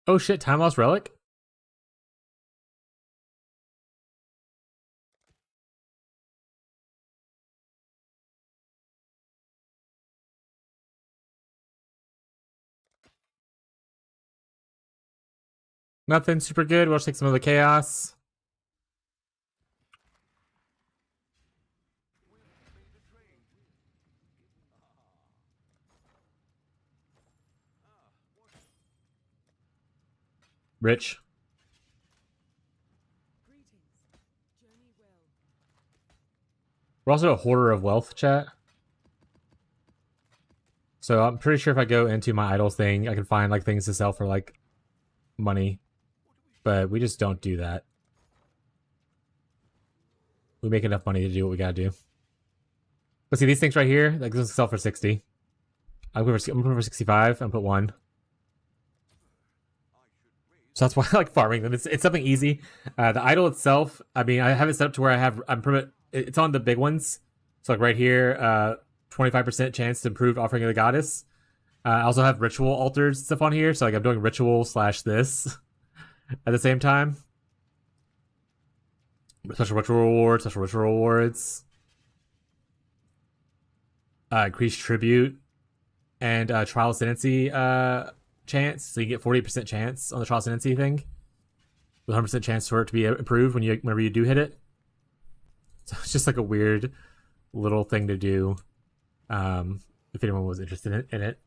Oh shit, Time Lost Relic? Nothing super good. We'll take some of the chaos. Rich. We're also a hoarder of wealth, chat. So I'm pretty sure if I go into my idols thing, I can find like things to sell for like money. But we just don't do that. We make enough money to do what we gotta do. But see, these things right here, like this will sell for 60. I'm going for 65 and put 1. So that's why I like farming them. It's something easy. The idol itself, I mean, I have it set up to where it's on the big ones. So like right here, 25% chance to improve offering of the goddess. I also have ritual altars stuff on here. So like I'm doing ritual / this at the same time. Special ritual rewards. Increased tribute and trial ascendancy chance. So you get 40% chance on the trial ascendancy thing. With 100% chance for it to be improved whenever you do hit it. So it's just like a weird little thing to do. If anyone was interested in it.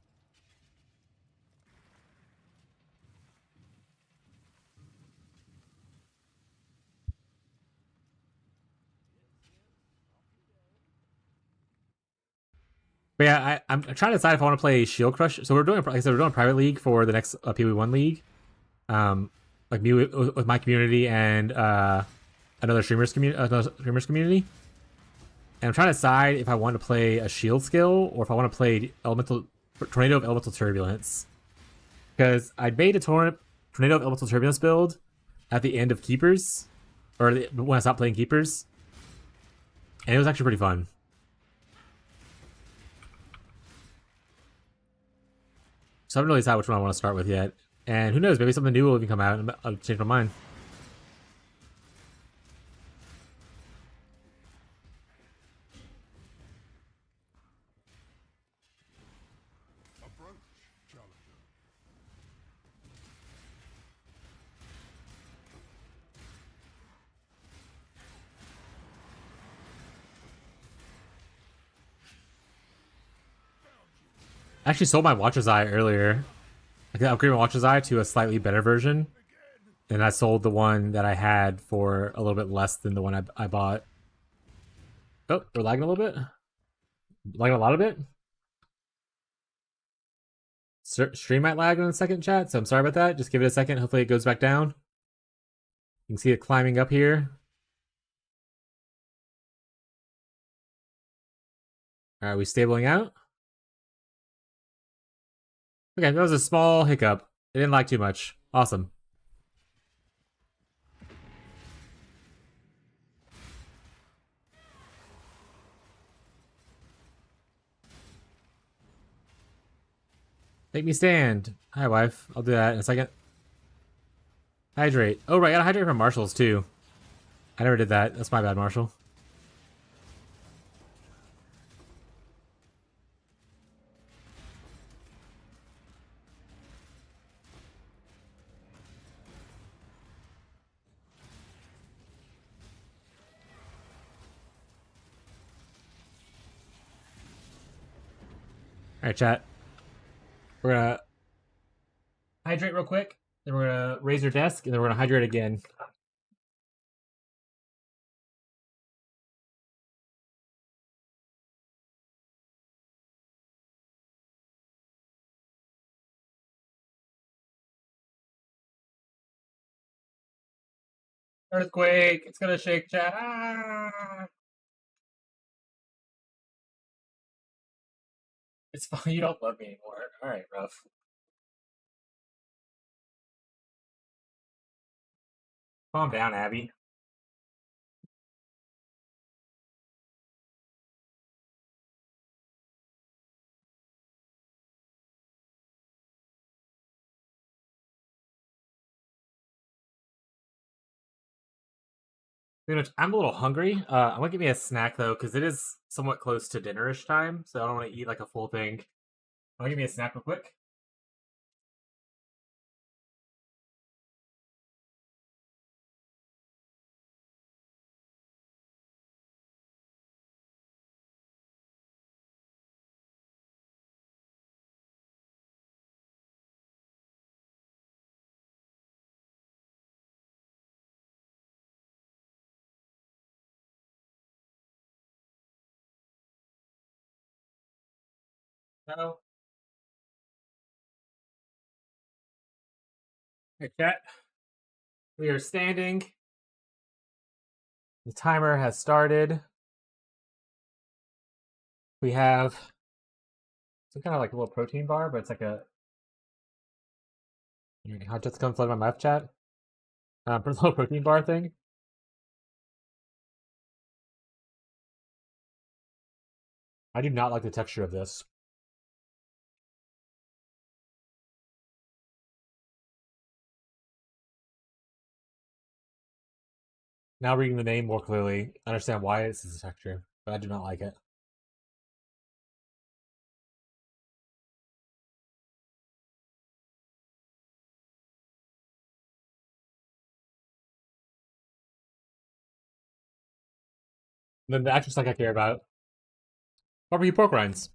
But yeah, I'm trying to decide if I want to play Shield Crush. So we're doing, like I said, we're doing a private league for the next PoE1 league. Like me with my community and another streamers community. And I'm trying to decide if I want to play a shield skill or if I want to play Tornado of Elemental Turbulence. Because I made a Tornado of Elemental Turbulence build at the end of Keepers, or when I stopped playing Keepers, and it was actually pretty fun. So I haven't really decided which one I want to start with yet. And who knows, maybe something new will even come out and I'll change my mind. I actually sold my Watcher's Eye earlier. I could upgrade my Watcher's Eye to a slightly better version. And I sold the one that I had for a little bit less than the one I bought. Oh, we're lagging a little bit? Lagging a lot of bit? Stream might lag in a second, chat, so I'm sorry about that. Just give it a second. Hopefully it goes back down. You can see it climbing up here. Alright, we stabling out? Okay, that was a small hiccup. It didn't lag too much. Awesome. Make me stand. Hi, wife. I'll do that in a second. Hydrate. Oh, right, I gotta hydrate from Marshall's, too. I never did that. That's my bad, Marshall. Alright, chat. We're gonna hydrate real quick. Then we're gonna raise your desk, and then we're gonna hydrate again. Earthquake! It's gonna shake, chat. Ah! It's fine. You don't love me anymore. Alright, rough. Calm down, Abby. I'm a little hungry. I'm gonna give me a snack though, because it is somewhat close to dinnerish time, so I don't want to eat like a full thing. I'm gonna give me a snack real quick. No. Hey, chat. We are standing. The timer has started. We have some kind of like a little protein bar, but it's like a. How just come flood my mouth, chat? For the little protein bar thing. I do not like the texture of this. Now reading the name more clearly, I understand why this is a texture, but I do not like it. And then the actual stuff I care about. Barbecue pork rinds.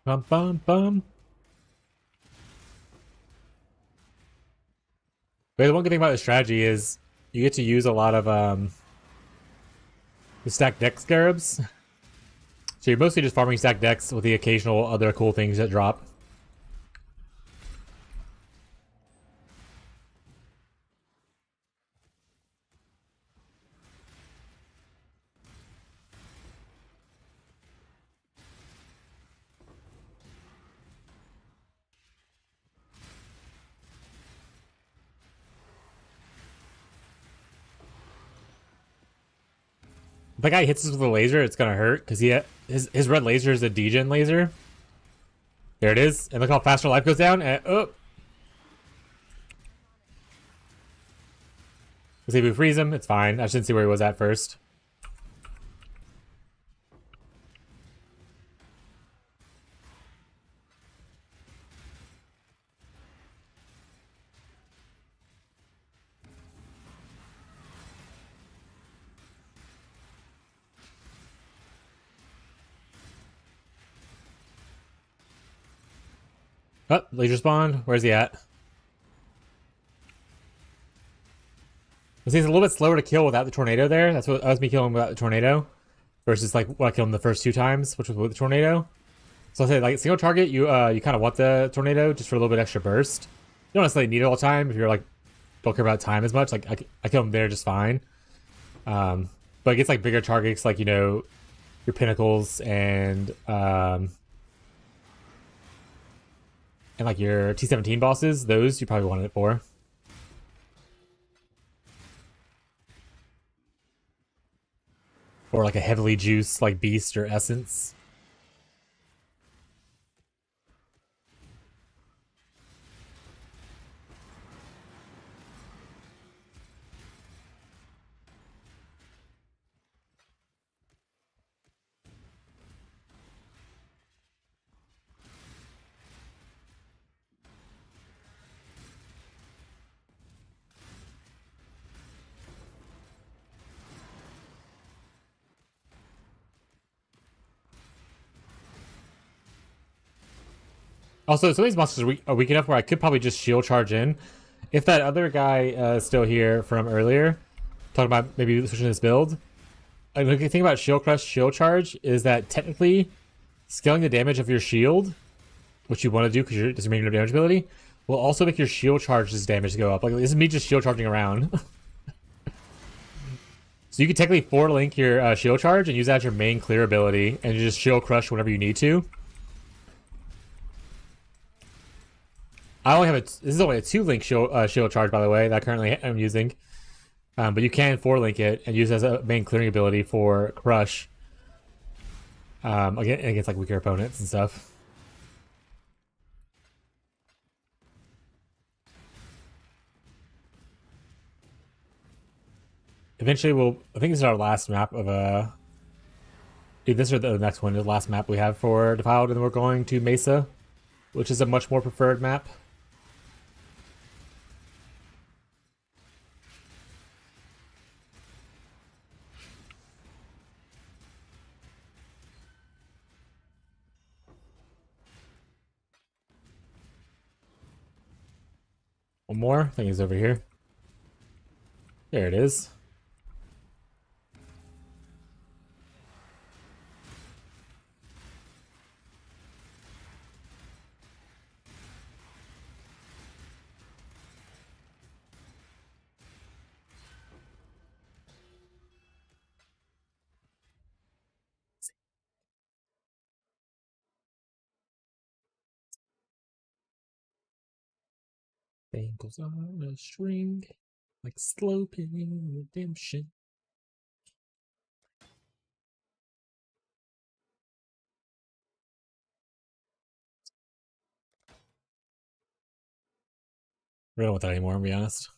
Bum bum bum. But the one good thing about this strategy is you get to use a lot of the stacked deck scarabs. So you're mostly just farming stacked decks with the occasional other cool things that drop. If that guy hits us with a laser, it's gonna hurt because his red laser is a degen laser. There it is, and look how fast our life goes down. And oh, let's see if we freeze him. It's fine. I shouldn't see where he was at first. Oh, laser spawn. Where's he at? He's a little bit slower to kill without the tornado there. That's what I was me killing without the tornado. Versus like what I killed him the first 2 times, which was with the tornado. So I'll say like single target, you kind of want the tornado just for a little bit extra burst. You don't necessarily need it all the time if you're like don't care about time as much. Like I kill him there just fine. But it gets like bigger targets like your pinnacles and like your T17 bosses. Those you probably wanted it for. Or like a heavily juiced like beast or essence. Also, some of these monsters are weak enough where I could probably just shield charge in. If that other guy is still here from earlier, talking about maybe switching this build, the thing about shield crush, shield charge is that technically scaling the damage of your shield, which you want to do because you're just making your damage ability, will also make your shield charge's damage go up. Like this is me just shield charging around. So you can technically 4-link your shield charge and use that as your main clear ability, and you just shield crush whenever you need to. I only have this is only a 2-link shield charge, by the way, that I currently am using. But you can 4-link it and use it as a main clearing ability for crush. Against like weaker opponents and stuff. Eventually, I think this is our last map of This or the next one, the last map we have for Defiled, and then we're going to Mesa, which is a much more preferred map. One more. I think he's over here. There it is. Ankles on a string, like slow pin redemption. We don't want that anymore, to be honest.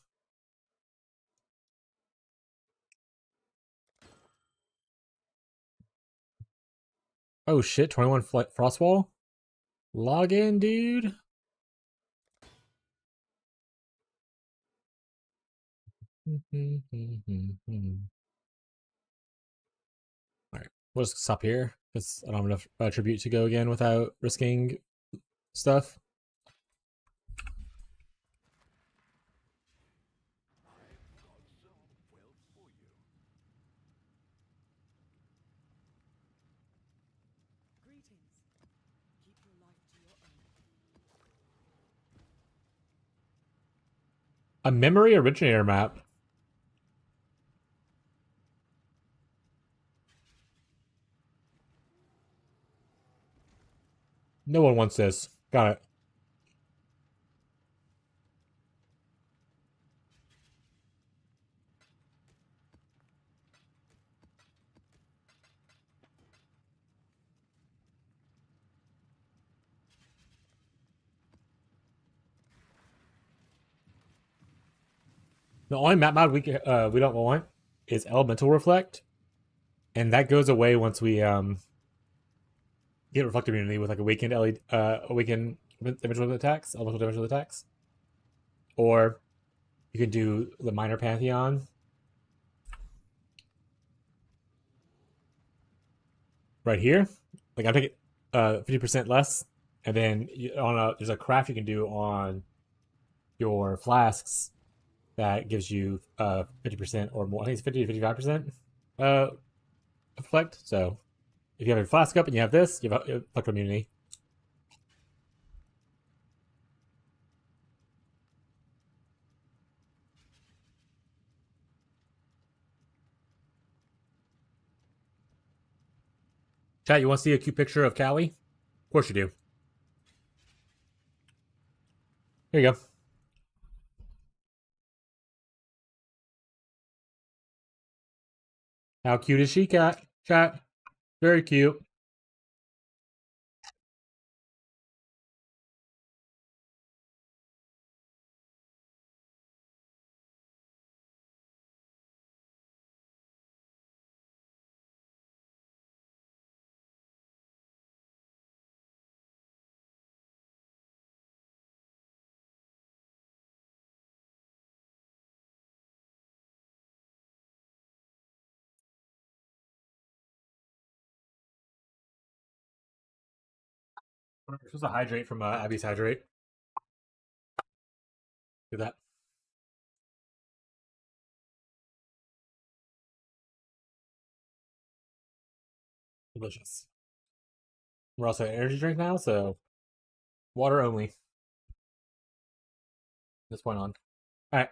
Oh shit, 21 Frostwall? Log in, dude. Alright, we'll just stop here, because I don't have enough tribute to go again without risking stuff. A memory originator map. No one wants this. Got it. The only map mod we don't want is Elemental Reflect, and that goes away once we get Reflect immunity with like awakened dimensional attacks, elemental dimensional attacks, or you can do the Minor Pantheon right here. Like I take 50% less, and then there's a craft you can do on your flasks that gives you 50% or more. I think it's 50 to 55% reflect. So if you have your flask up and you have this, you have reflect immunity. Chat, you want to see a cute picture of Callie? Of course you do. Here you go. How cute is she, cat? Chat. Very cute. We're supposed to hydrate from Abby's hydrate. Do that. Delicious. We're also an energy drink now, so water only. This point on. All right.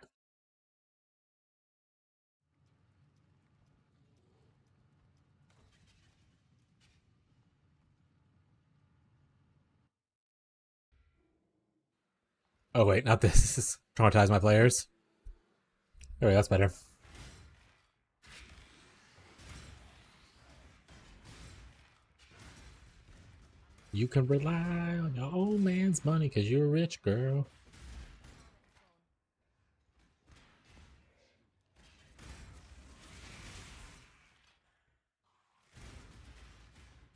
Oh wait, not this. This is traumatize my players. Oh wait, that's better. You can rely on your old man's money because you're a rich girl.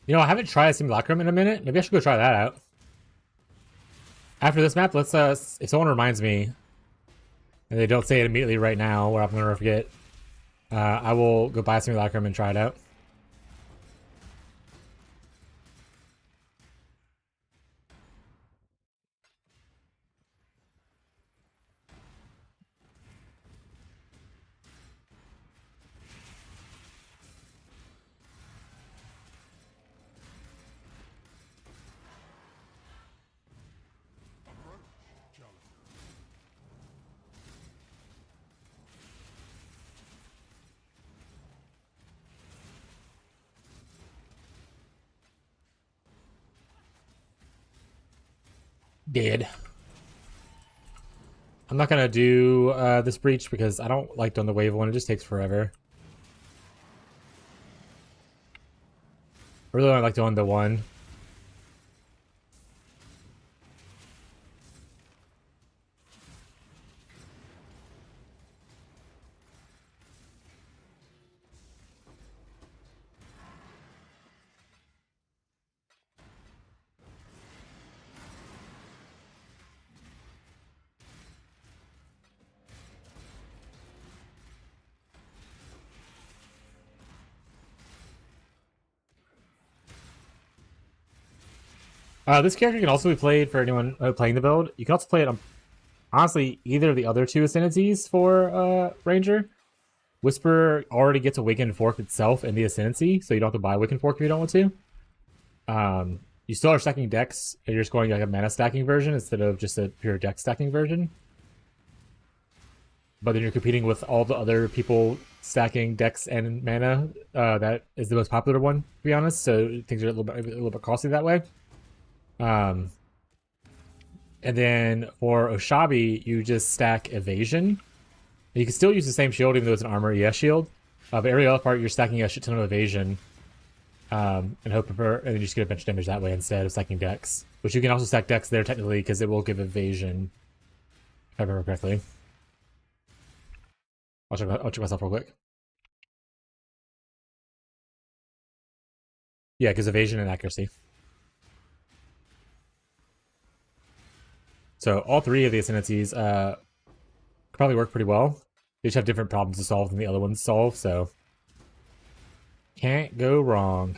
You know, I haven't tried Simulacrum in a minute. Maybe I should go try that out. After this map, let's if someone reminds me, and they don't say it immediately right now, or I'm gonna forget, I will go buy Simulacrum and try it out. Dead. I'm not gonna do this breach because I don't like doing the wave one. It just takes forever. I really don't like doing the one. This character can also be played for anyone playing the build. You can also play it on, honestly, either of the other two Ascendancies for Ranger. Whisper already gets a Awakened Fork itself in the Ascendancy, so you don't have to buy Awakened Fork if you don't want to. You still are stacking decks, and you're just going like a mana stacking version instead of just a pure deck stacking version. But then you're competing with all the other people stacking decks and mana. That is the most popular one, to be honest. So things are a little bit costly that way. And then for Oshabi, you just stack Evasion. You can still use the same shield, even though it's an armor ES shield. But every other part, you're stacking a shit ton of Evasion. And hope and then you just get a bunch of damage that way instead of stacking decks. Which you can also stack decks there technically, because it will give Evasion. If I remember correctly. I'll check myself real quick. Yeah, because Evasion and Accuracy. So all three of the Ascendancies probably work pretty well. They each have different problems to solve than the other ones solve, so can't go wrong.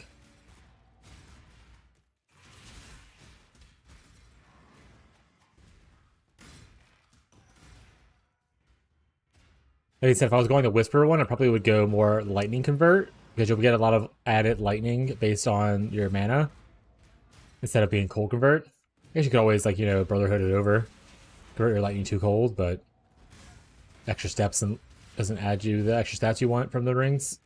Like I said, if I was going the Whisper one, I probably would go more Lightning Convert, because you'll get a lot of added lightning based on your mana, instead of being Cold Convert. I guess you could always, like, you know, Brotherhood it over. Convert your lightning too cold, but extra steps and doesn't add you the extra stats you want from the rings.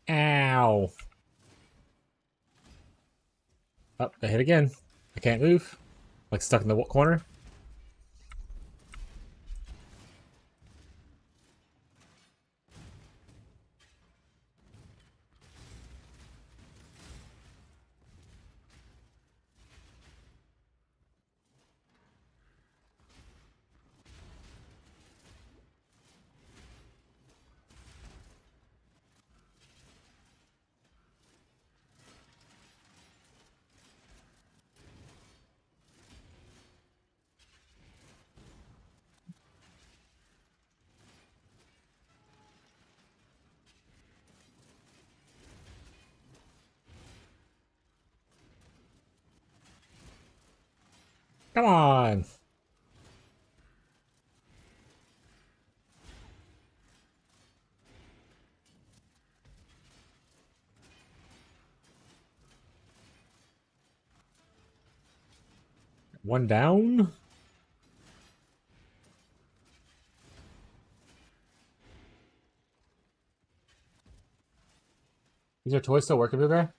Ow. Oh, I hit again. I can't move. Like stuck in the corner. Come on. One down. Is your toy still working, Boo Bear?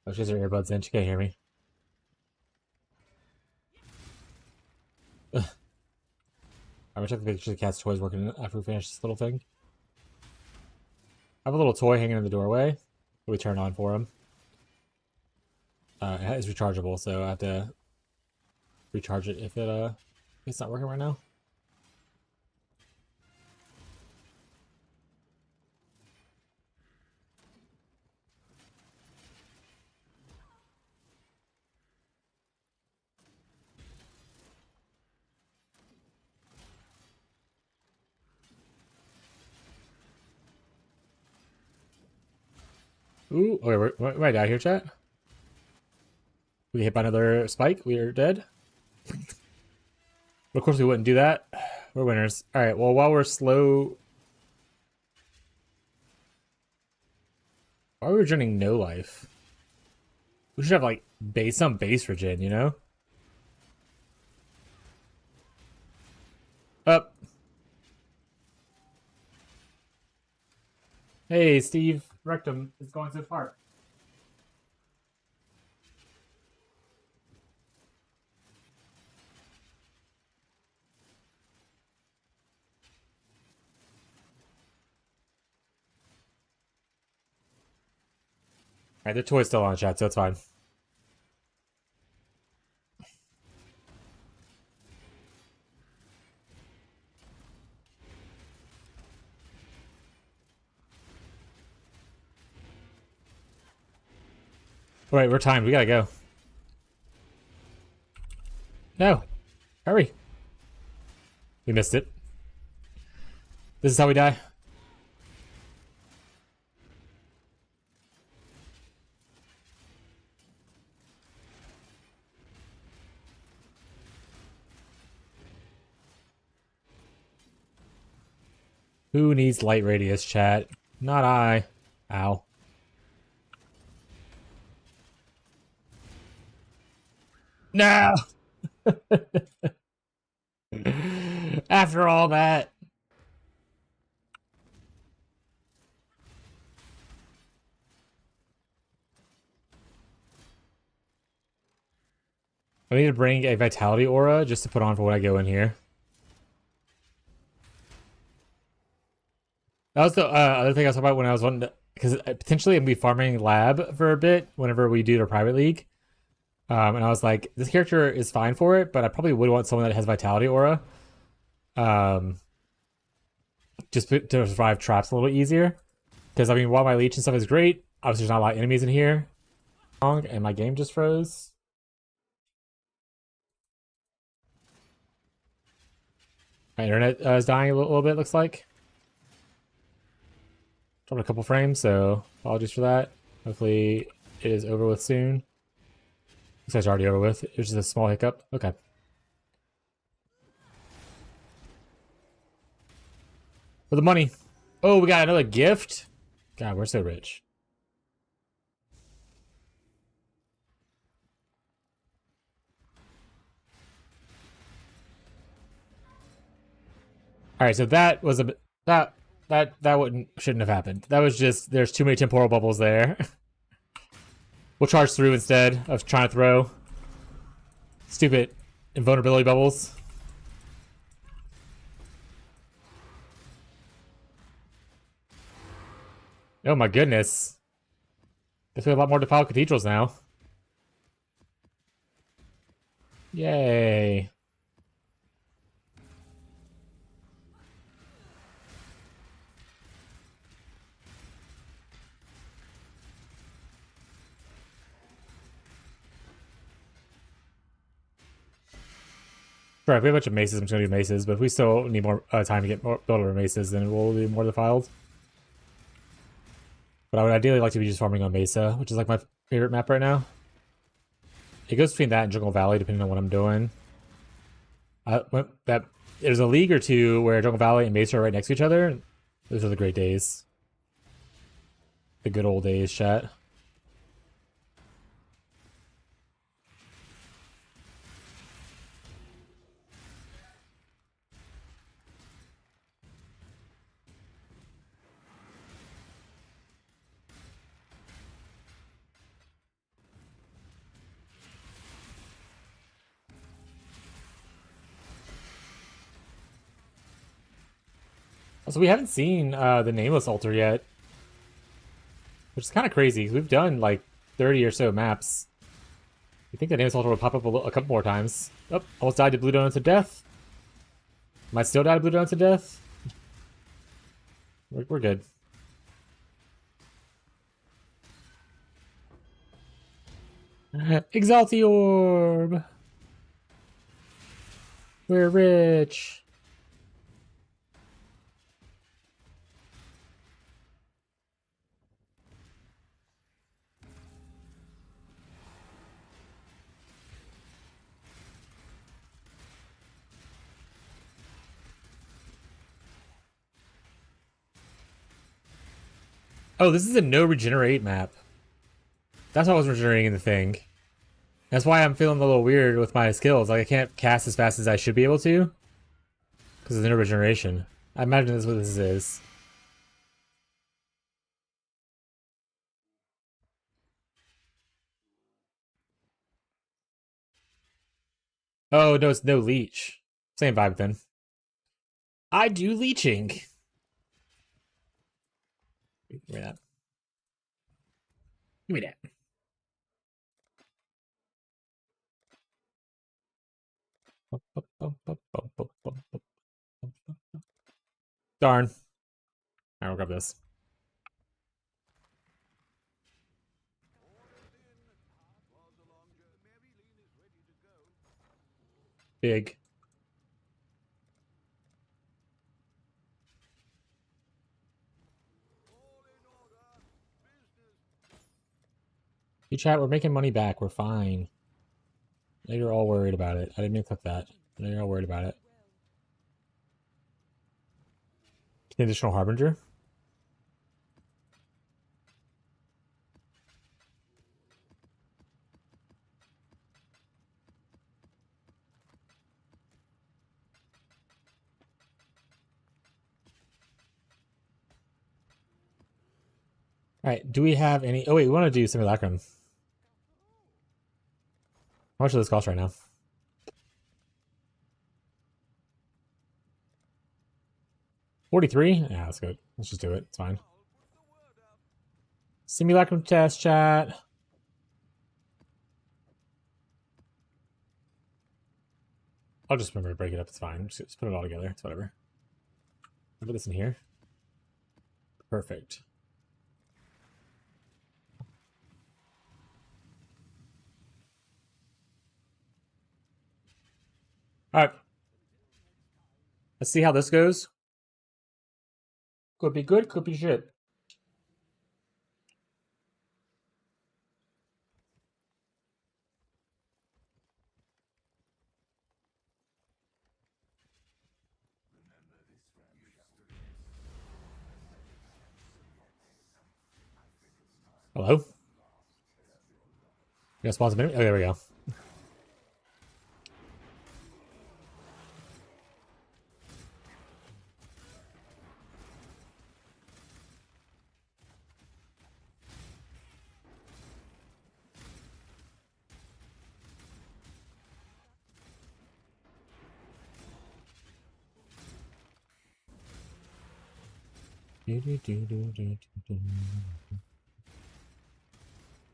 Oh, she has her earbuds in. She can't hear me. I'm gonna check the picture of the cat's toys working after we finish this little thing. I have a little toy hanging in the doorway that we turn on for him. It is rechargeable, so I have to recharge it if it's not working right now. Ooh, okay, we're right out here, chat. We get hit by another spike. We are dead. But of course, we wouldn't do that. We're winners. All right. Well, while we're slow, why are we regenerating no life? We should have like some base regen, you know? Up. Hey, Steve. Rectum is going so far. Alright, the toy's still on, chat, so it's fine. Alright, we're timed. We gotta go. No. Hurry. We missed it. This is how we die. Who needs light radius, chat? Not I. Ow. No! After all that. I need to bring a vitality aura just to put on for when I go in here. That was the other thing I was talking about when I was wanting to, because potentially I'm gonna be farming lab for a bit whenever we do the private league. And I was like, this character is fine for it, but I probably would want someone that has vitality aura. Just to survive traps a little easier. Because I mean, while my leech and stuff is great, obviously there's not a lot of enemies in here. And my game just froze. My internet is dying a little bit, looks like. Dropped a couple frames, so apologies for that. Hopefully it is over with soon. Looks like it's already over with. It was just a small hiccup. Okay. For the money. Oh, we got another gift? God, we're so rich. Alright, so that was a bit... That shouldn't have happened. That was just... There's too many temporal bubbles there. We'll charge through instead of trying to throw. Stupid invulnerability bubbles. Oh my goodness. Guess we have a lot more defiled cathedrals now. Yay. Sure, if we have a bunch of maces, I'm just gonna do maces, but if we still need more time to get build our maces, then we'll do more defiled. But I would ideally like to be just farming on Mesa, which is like my favorite map right now. It goes between that and Jungle Valley, depending on what I'm doing. There's a league or two where Jungle Valley and Mesa are right next to each other. Those are the great days. The good old days, chat. So we haven't seen the Nameless altar yet, which is kind of crazy. We've done like 30 or so maps. You think the Nameless altar will pop up a couple more times? Oh, almost died to Blue Donut to death. Might still die to Blue Donut to death. We're good. Exaltiorb! We're rich! Oh, this is a no regenerate map. That's why I was regenerating in the thing. That's why I'm feeling a little weird with my skills. Like, I can't cast as fast as I should be able to. Because of the no regeneration. I imagine that's what this is. Oh, no, it's no leech. Same vibe then. I do leeching. Give me that. Give me that. Darn. Alright, we'll grab this. Big. You chat, we're making money back. We're fine. Now you're all worried about it. I didn't mean to click that. Now you're all worried about it. The additional Harbinger. Alright, do we have any... Oh wait, we want to do Simulacrum. How much does this cost right now? $43? Yeah, that's good. Let's just do it. It's fine. Simulacrum test, chat. I'll just remember to break it up. It's fine. Just put it all together. It's whatever. I'll put this in here. Perfect. Alright. Let's see how this goes. Could be good, could be shit. Hello? You gonna spawn some enemy? Oh, there we go.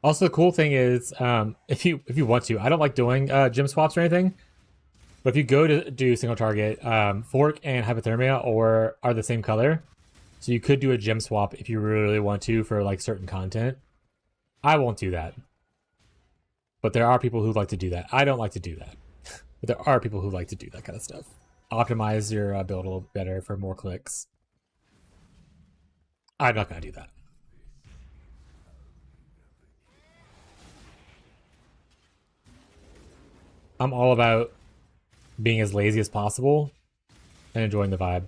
Also, the cool thing is, if you want to, I don't like doing gem swaps or anything, but if you go to do single target, Fork and Hypothermia are the same color, so you could do a gem swap if you really want to for like certain content. I won't do that, but there are people who like to do that. I don't like to do that, but there are people who like to do that kind of stuff. Optimize your build a little better for more clicks. I'm not gonna do that. I'm all about being as lazy as possible and enjoying the vibe.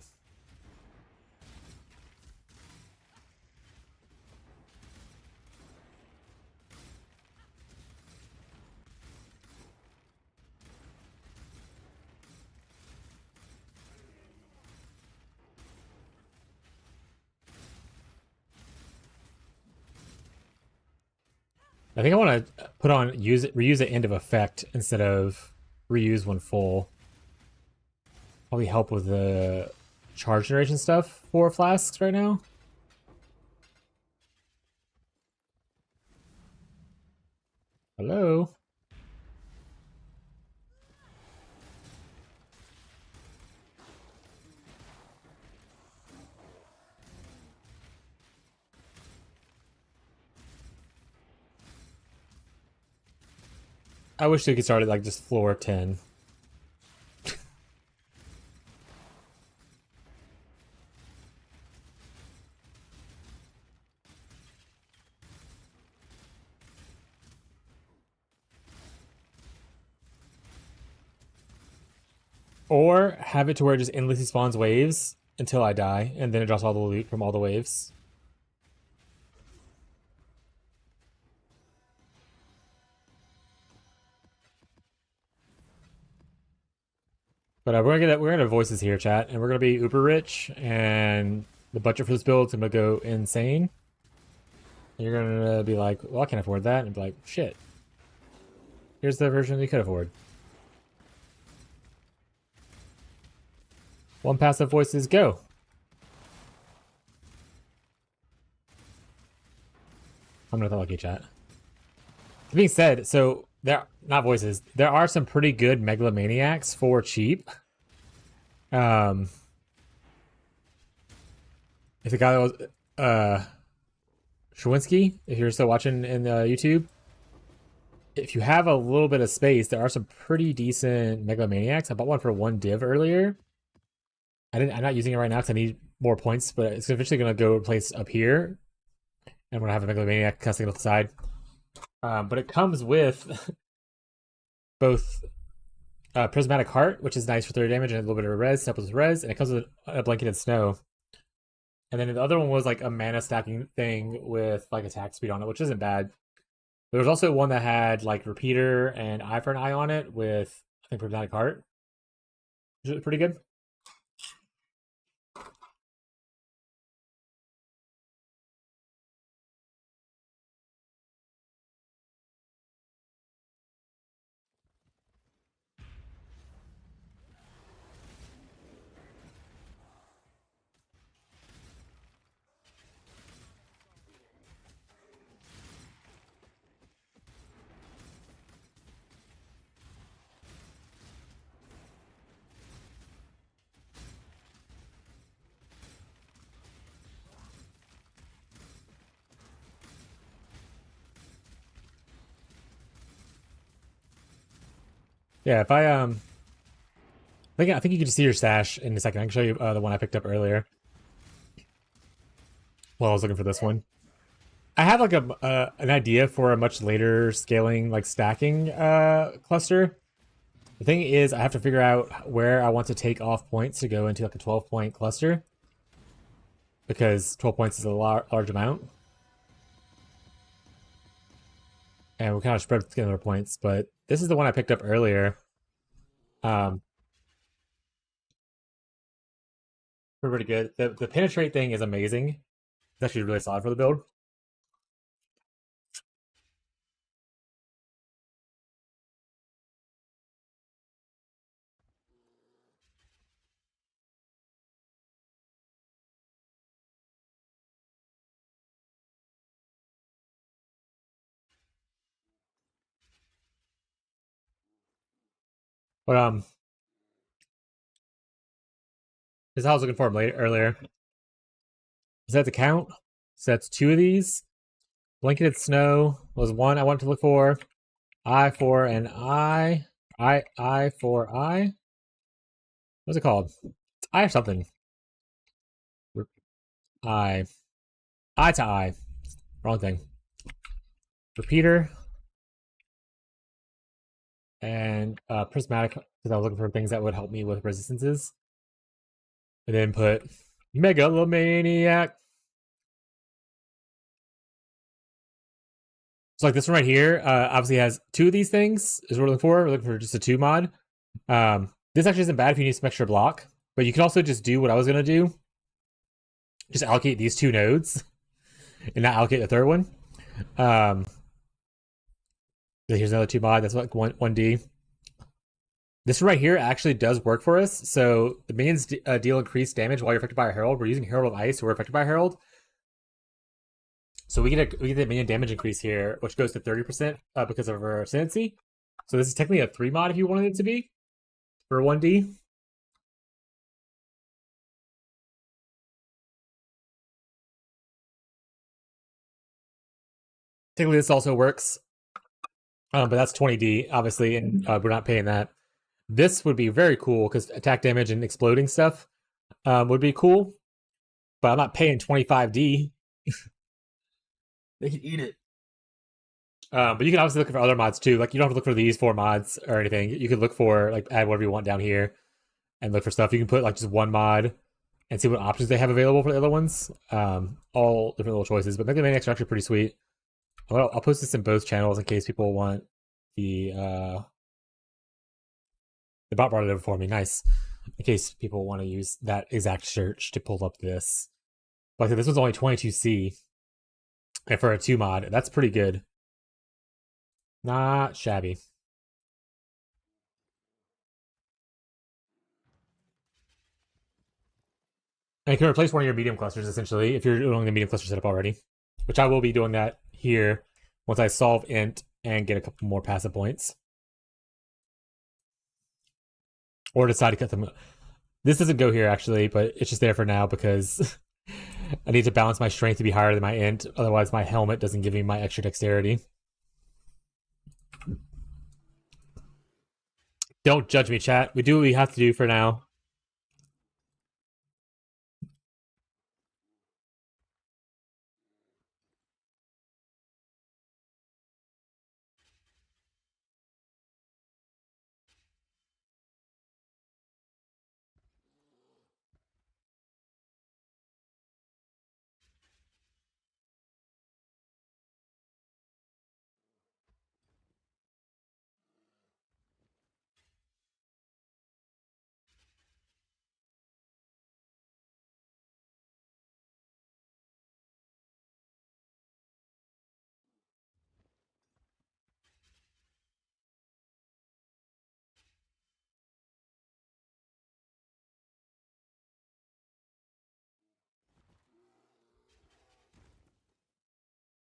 I think I want to put on reuse at end of effect instead of reuse when full. Probably help with the charge generation stuff for flasks right now. Hello? I wish they could start at like just floor 10. Or have it to where it just endlessly spawns waves until I die, and then it drops all the loot from all the waves. But we're gonna voices here, chat, and we're gonna be uber rich, and the budget for this build is gonna go insane. And you're gonna be like, well, I can't afford that, and be like, shit. Here's the version you could afford. One passive voices, go. I'm not that lucky, chat. That being said, so there not voices. There are some pretty good megalomaniacs for cheap. If the guy that was Shawinski, if you're still watching in YouTube, if you have a little bit of space, there are some pretty decent megalomaniacs. I bought one for 1 div earlier. I'm not using it right now because I need more points, but it's eventually gonna go place up here. And we're gonna have a megalomaniac casting on the side. But it comes with both prismatic heart, which is nice for 30 damage and a little bit of res, step with res, and it comes with a blanketed snow. And then the other one was like a mana stacking thing with like attack speed on it, which isn't bad. There was also one that had like repeater and eye for an eye on it with I think prismatic heart, which is pretty good. Yeah, if I think you can just see your stash in a second. I can show you the one I picked up earlier. Well, I was looking for this one. I have like an idea for a much later scaling like stacking cluster. The thing is, I have to figure out where I want to take off points to go into like a 12-point cluster, because 12 points is a large amount, and we kind of spread together points. But this is the one I picked up earlier. Pretty good. The penetrate thing is amazing. It's actually really solid for the build. But this is how I was looking for him earlier. Is that the count? So that's 2 of these. Blanketed snow was 1 I wanted to look for. I for an I. I for I. What's it called? I or something. I. I to I. Wrong thing. Repeater. And prismatic, because I was looking for things that would help me with resistances. And then put megalomaniac. So like this one right here, obviously has 2 of these things is what we're looking for. We're looking for just a 2 mod. This actually isn't bad if you need some extra block, but you can also just do what I was gonna do. Just allocate these 2 nodes and not allocate the third one. So here's another 2 mod. That's like 1D. This right here actually does work for us. So the minions deal increased damage while you're affected by a herald. We're using Herald of Ice, so we're affected by a herald. So we get the minion damage increase here, which goes to 30% because of our ascendancy. So this is technically a 3 mod if you wanted it to be for 1D. Technically, this also works, but that's 20D, obviously, and we're not paying that. This would be very cool because attack damage and exploding stuff would be cool, but I'm not paying 25D. They can eat it. But you can obviously look for other mods too. Like you don't have to look for these 4 mods or anything. You could look for like add whatever you want down here and look for stuff. You can put like just 1 mod and see what options they have available for the other ones. All different little choices, but Mega Maniacs are actually pretty sweet. I'll post this in both channels in case people want the bot brought it over for me. Nice. In case people want to use that exact search to pull up this. Like this one's only 22C. And for a 2 mod, that's pretty good. Not shabby. And you can replace one of your medium clusters, essentially, if you're doing the medium cluster setup already. Which I will be doing that here once I solve int and get a couple more passive points. Or decide to cut them. This doesn't go here, actually, but it's just there for now because I need to balance my strength to be higher than my int. Otherwise, my helmet doesn't give me my extra dexterity. Don't judge me, chat. We do what we have to do for now.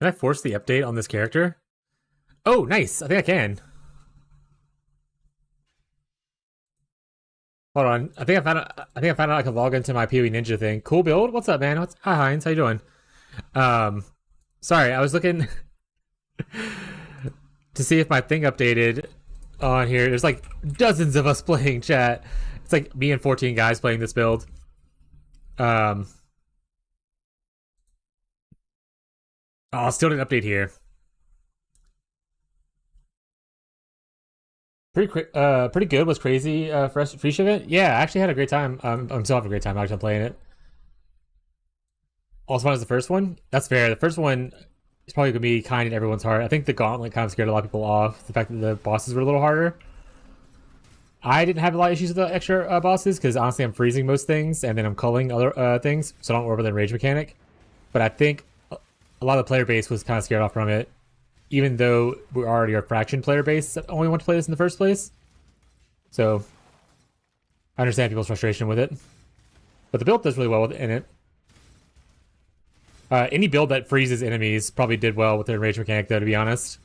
Can I force the update on this character? Oh, nice. I think I can. Hold on. I think I found out I can log into my PoE Ninja thing. Cool build. What's up, man? Hi Heinz, how you doing? Sorry, I was looking to see if my thing updated on here. There's like dozens of us playing, chat. It's like me and 14 guys playing this build. Oh, still didn't update here. Pretty good. Was crazy for us free event. Yeah, I actually had a great time. I'm still having a great time actually playing it. Also, fun as the first one. That's fair. The first one is probably gonna be kind in everyone's heart. I think the gauntlet kind of scared a lot of people off. The fact that the bosses were a little harder. I didn't have a lot of issues with the extra bosses because honestly, I'm freezing most things and then I'm culling other things, so I don't worry about the rage mechanic. But I think a lot of the player base was kind of scared off from it, even though we're already a fraction player base that only want to play this in the first place. So I understand people's frustration with it, but the build does really well in it. Any build that freezes enemies probably did well with their rage mechanic, though, to be honest.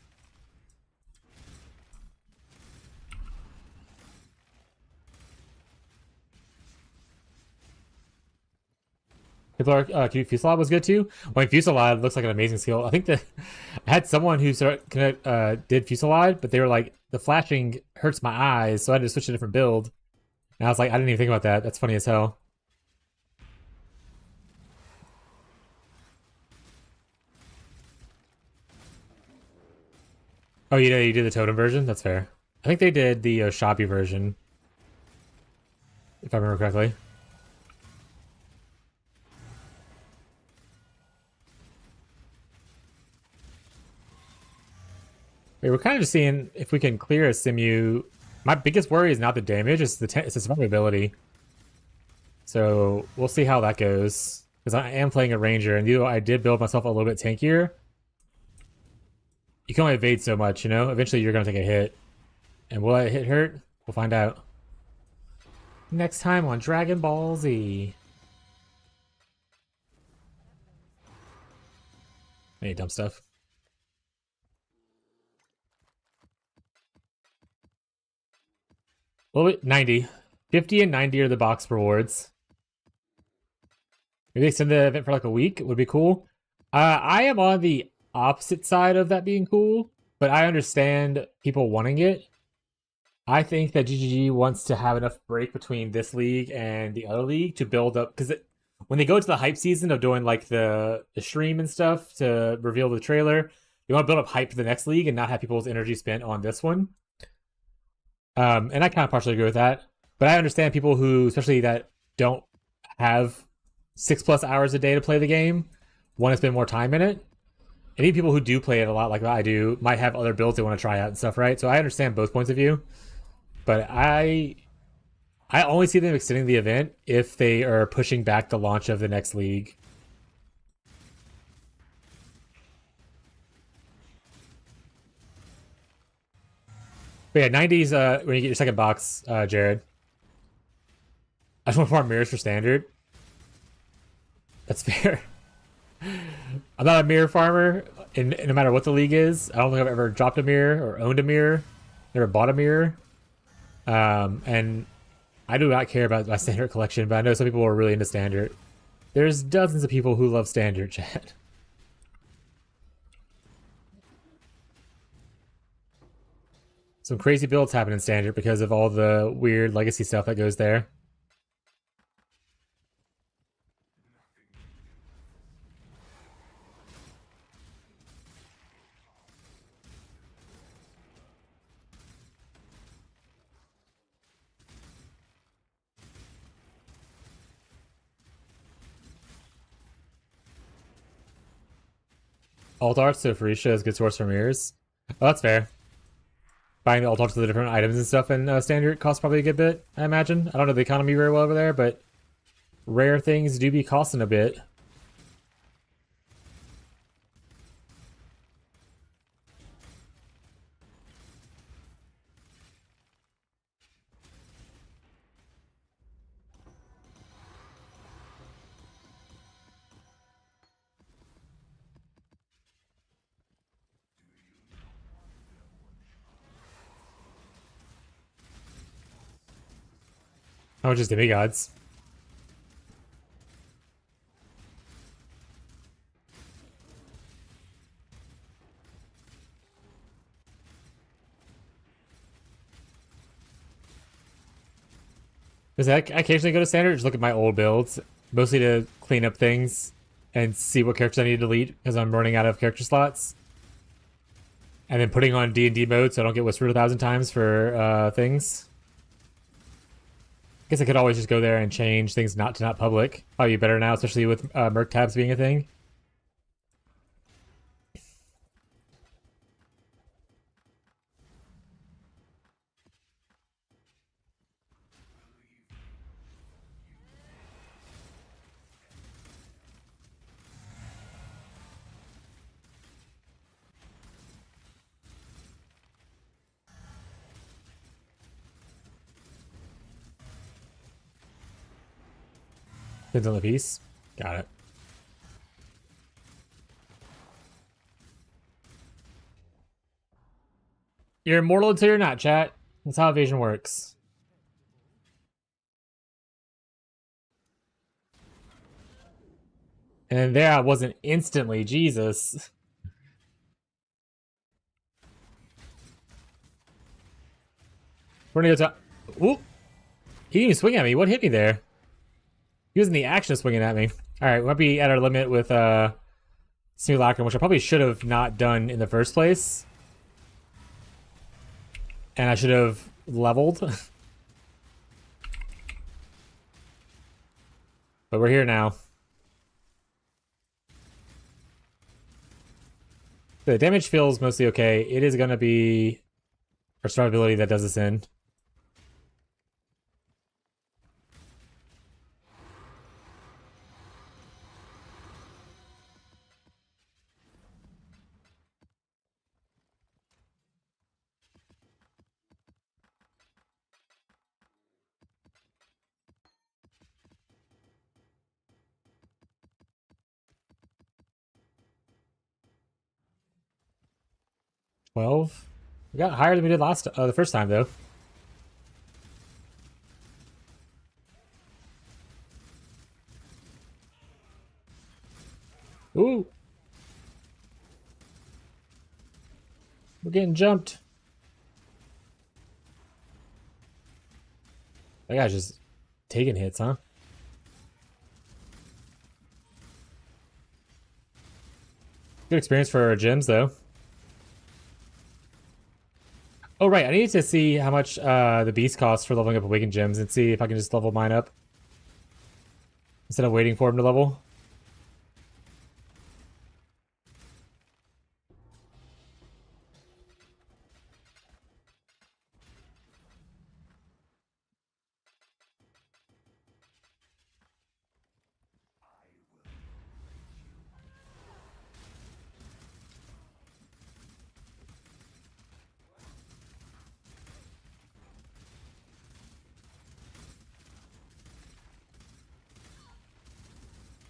People are Fusillade was good too. Well, Fusillade looks like an amazing skill. I think that I had someone who did Fusillade, but they were like, the flashing hurts my eyes, so I had to switch to a different build. And I was like, I didn't even think about that. That's funny as hell. Oh, you did the totem version? That's fair. I think they did the Oshabi version, if I remember correctly. Wait, we're kind of just seeing if we can clear a Simu. My biggest worry is not the damage; it's the survivability. So we'll see how that goes. Because I am playing a ranger, and I did build myself a little bit tankier. You can only evade so much, you know. Eventually, you're gonna take a hit, and will that hit hurt? We'll find out. Next time on Dragon Ball Z. Any dumb stuff. Well, 90. 50 and 90 are the box rewards. Maybe extend the event for like a week. It would be cool. I am on the opposite side of that being cool, but I understand people wanting it. I think that GGG wants to have enough break between this league and the other league to build up, because when they go to the hype season of doing like the stream and stuff to reveal the trailer, they want to build up hype for the next league and not have people's energy spent on this one. And I kind of partially agree with that, but I understand people who, especially that don't have 6+ hours a day to play the game, want to spend more time in it. And even people who do play it a lot, like I do, might have other builds they want to try out and stuff, right? So I understand both points of view, but I only see them extending the event if they are pushing back the launch of the next league. But yeah, 90s when you get your second box, Jared. I just want more mirrors for standard. That's fair. I'm not a mirror farmer, and no matter what the league is. I don't think I've ever dropped a mirror or owned a mirror. Never bought a mirror. And I do not care about my standard collection, but I know some people are really into standard. There's dozens of people who love standard, chat. Some crazy builds happen in standard because of all the weird legacy stuff that goes there. Alt arts to Farisha is a good source for mirrors. Oh, that's fair. Buying the alt arts of the different items and stuff in standard costs probably a good bit, I imagine. I don't know the economy very well over there, but rare things do be costing a bit. How much is demigods? Because I occasionally go to standard, just look at my old builds, mostly to clean up things and see what characters I need to delete because I'm running out of character slots. And then putting on D&D mode so I don't get whispered 1,000 times for things. I guess I could always just go there and change things not to not public. Probably better now, especially with merc tabs being a thing. Depends on the piece. Got it. You're immortal until you're not, chat. That's how evasion works. And there I wasn't instantly. Jesus. We're gonna go to... Oop! He didn't even swing at me. What hit me there? He was in the action of swinging at me. Alright, we might be at our limit with Simulacrum, which I probably should have not done in the first place. And I should have leveled. But we're here now. The damage feels mostly okay. It is going to be our survivability that does this in. 12. We got higher than we did the first time, though. Ooh. We're getting jumped. That guy's just taking hits, huh? Good experience for our gyms, though. Oh, right. I need to see how much the beast costs for leveling up awakened gyms and see if I can just level mine up instead of waiting for him to level.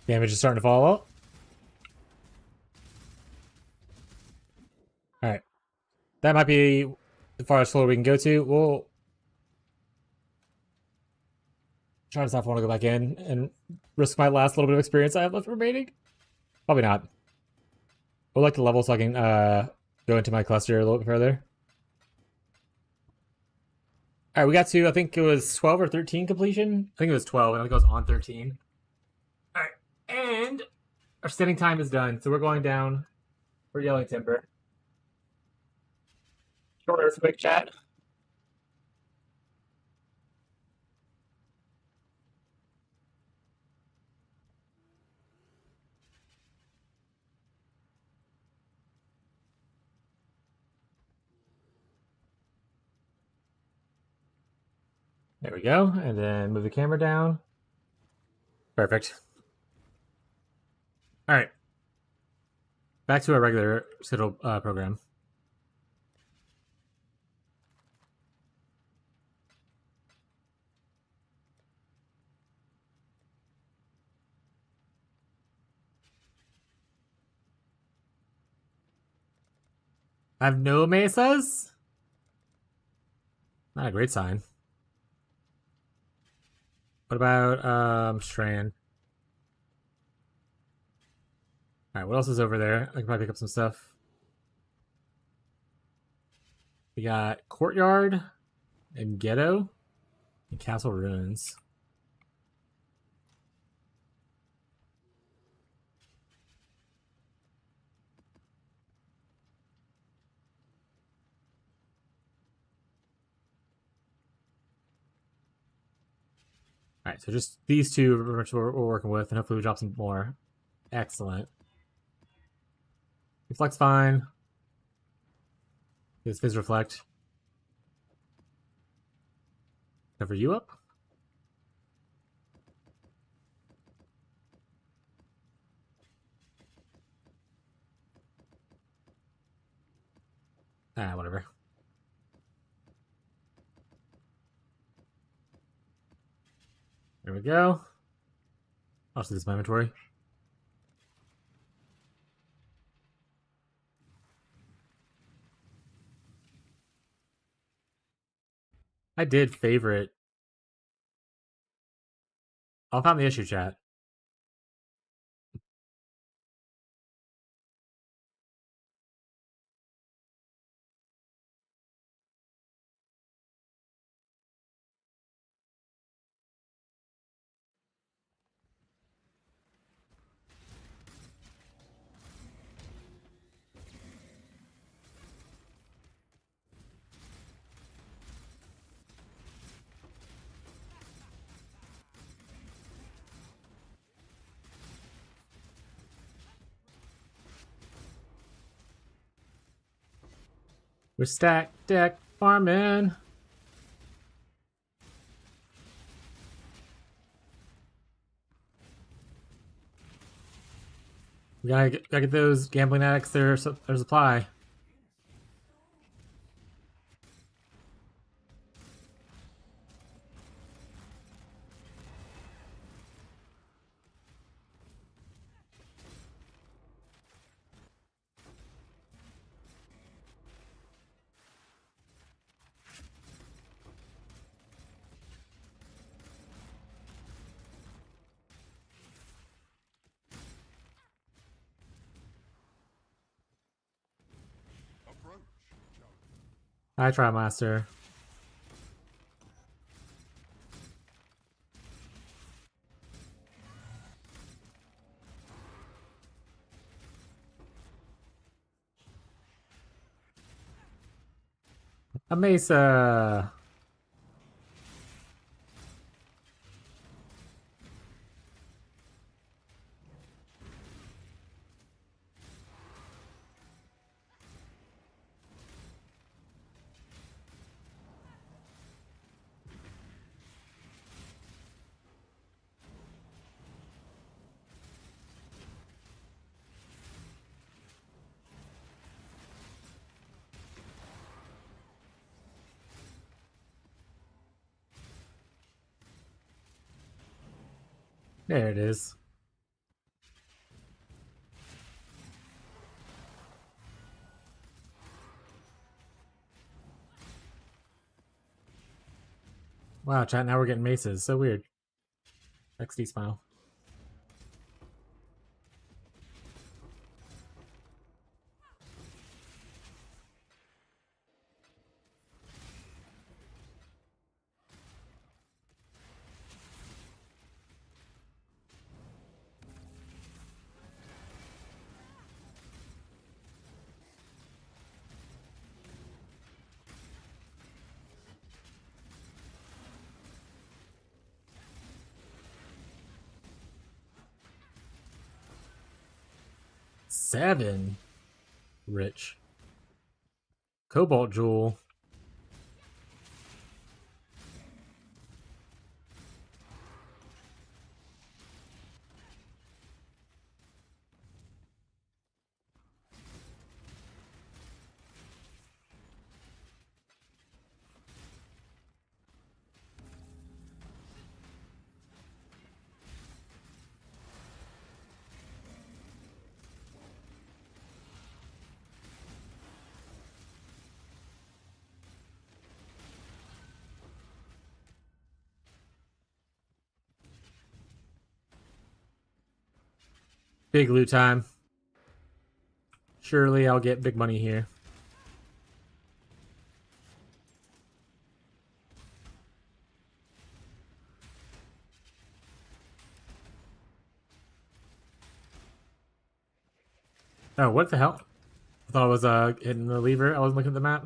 Damage is starting to fall out. Alright. That might be the farthest floor we can go to. We'll try to decide if I want to go back in and risk my last little bit of experience I have left remaining. Probably not. I would like to level so I can go into my cluster a little bit further. Alright, we got to, I think it was 12 or 13 completion. I think it was 12, and I think it was on 13. Alright, and our standing time is done, so we're going down for Yelling Timber. Short earthquake chat. There we go, and then move the camera down. Perfect. All right, back to our regular schedule program. I have no mesas? Not a great sign. What about Strand? Alright, what else is over there? I can probably pick up some stuff. We got Courtyard and Ghetto and Castle Ruins. Alright, so just these two we're working with, and hopefully we drop some more. Excellent. Reflect's fine. This Fizz Reflect. Cover you up. Ah, whatever. There we go. I'll see this in my inventory. I did favorite. I'll find the issue chat. We're stack deck farming. We gotta get those gambling addicts their supply. Hi, Trimaster. A Mesa. There it is. Wow, chat, now we're getting Mesas. So weird. XD smile. Seven. Rich. Cobalt Jewel. Big loot time. Surely I'll get big money here. Oh, what the hell? I thought I was hitting the lever. I wasn't looking at the map.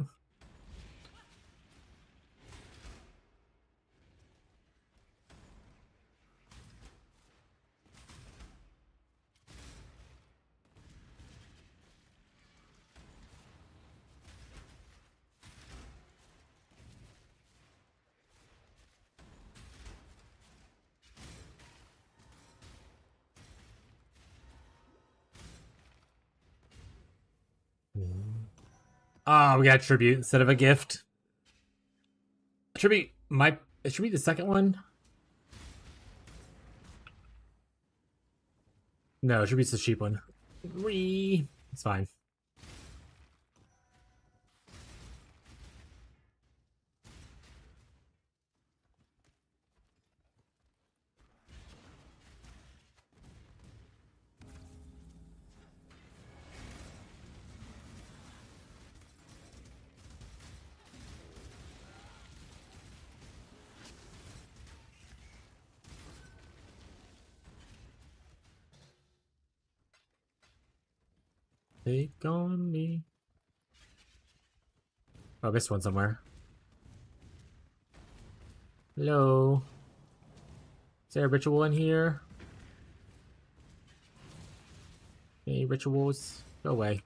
Oh, we got tribute instead of a gift. Tribute might. It should be the second one. No, it should be the cheap one. It's fine. Take on me. Oh, I missed one somewhere. Hello. Is there a ritual in here? Any rituals? Go away.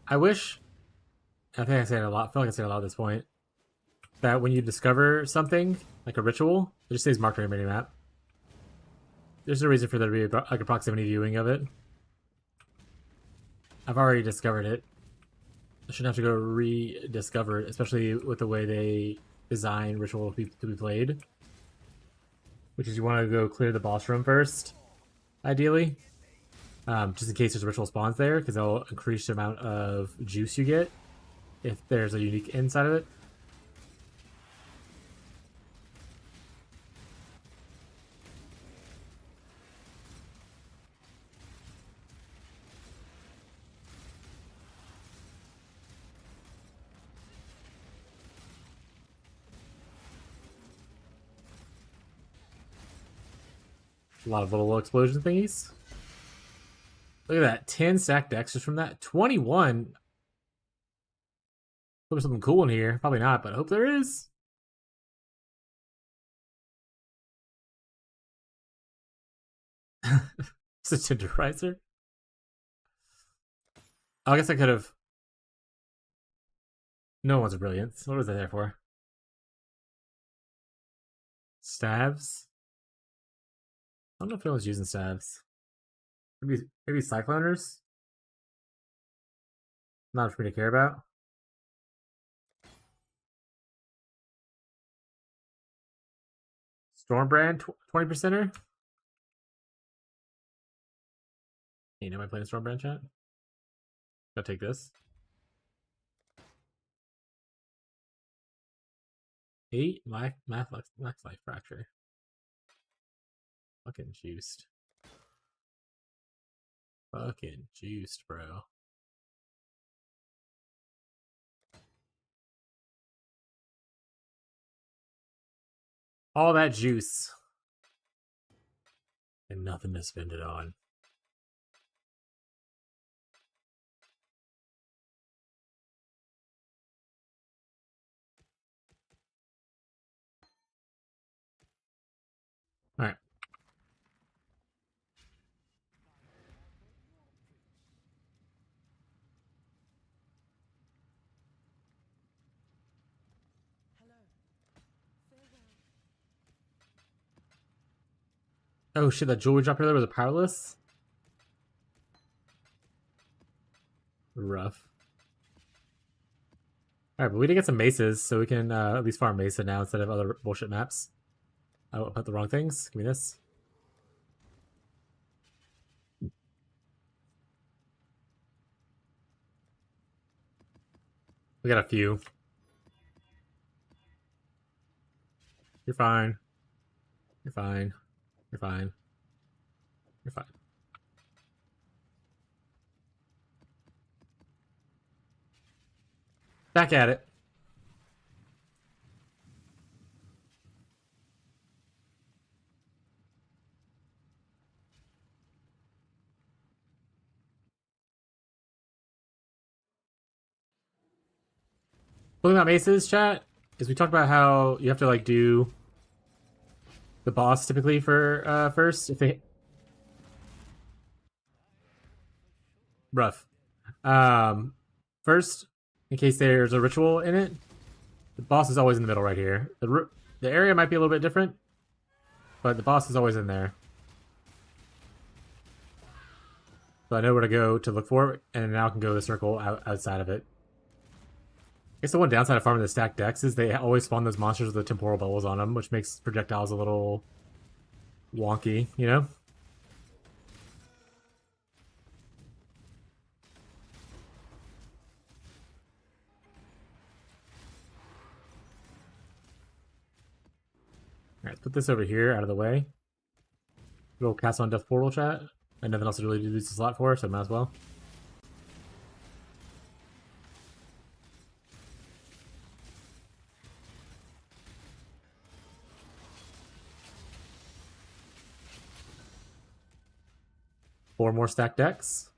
I wish. I think I say it a lot. I feel like I say it a lot at this point. That when you discover something, like a ritual, it just says marked on your mini map. There's no reason for there to be like a proximity viewing of it. I've already discovered it. I shouldn't have to go rediscover it, especially with the way they design ritual to be played. Which is you want to go clear the boss room first, ideally. Just in case there's a ritual spawns there, because they'll increase the amount of juice you get if there's a unique inside of it. A lot of little explosion thingies. Look at that. 10 stacked decks just from that. 21. Hope there's something cool in here. Probably not, but I hope there is. It's a tenderizer. Oh, I guess I could have. No one's a brilliance. What was I there for? Stabs? I don't know if anyone's using stabs. Maybe cycloners? Not for me to care about. Stormbrand 20%er? Hey, am I playing Stormbrand chat? I'll take this. 8 max life fracture. Fucking juiced. Fucking juiced, bro. All that juice. And nothing to spend it on. Alright. Oh shit, that jewelry drop earlier was a powerless? Rough. Alright, but we did get some maces, so we can at least farm mesa now instead of other bullshit maps. I don't put the wrong things. Give me this. We got a few. You're fine. You're fine. You're fine. You're fine. Back at it. Looking at maces, chat, is we talked about how you have to like do the boss typically for first if they rough. First, in case there's a ritual in it, the boss is always in the middle right here. The area might be a little bit different, but the boss is always in there. So I know where to go to look for it, and now I can go the circle outside of it. I guess the one downside of farming the stacked decks is they always spawn those monsters with the temporal bubbles on them, which makes projectiles a little wonky, you know? Alright, let's put this over here out of the way. Little cast on death portal chat. And nothing else to really use the slot for, so might as well. Four more stacked decks.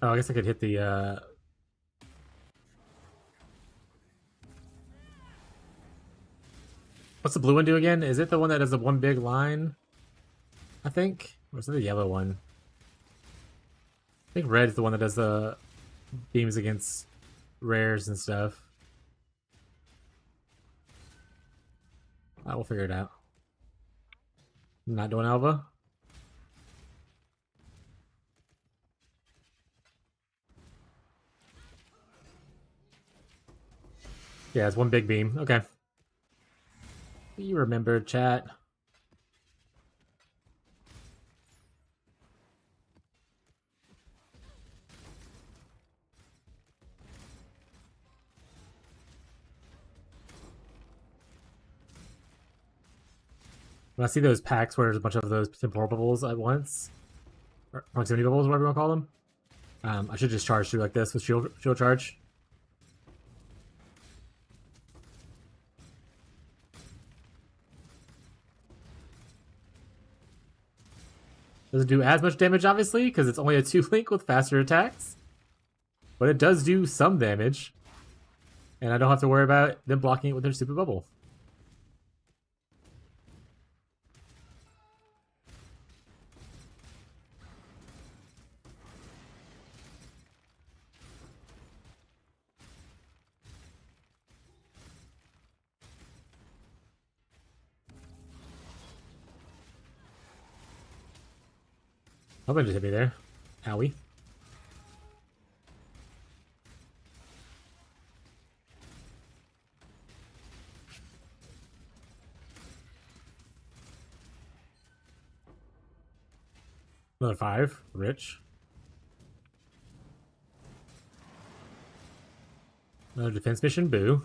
Oh, I guess I could hit the what's the blue one do again? Is it the one that has the one big line? I think? Or is it the yellow one? I think red is the one that does the beams against rares and stuff. I will figure it out. I'm not doing Alva. Yeah, it's one big beam. Okay. You remember, chat. When I see those packs where there's a bunch of those temporal bubbles at once, or proximity bubbles, whatever you want to call them, I should just charge through like this with shield charge. Doesn't do as much damage, obviously, because it's only a 2-link with faster attacks. But it does do some damage. And I don't have to worry about them blocking it with their stupid bubble. Hope I just hit me there. Owie. Another 5. Rich. Another defense mission. Boo.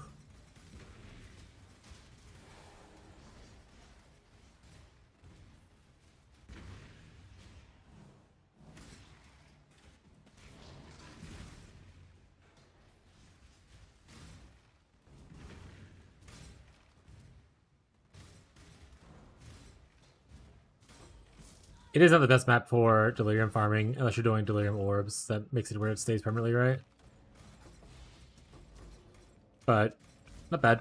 It is not the best map for delirium farming, unless you're doing delirium orbs. That makes it where it stays permanently, right? But, not bad.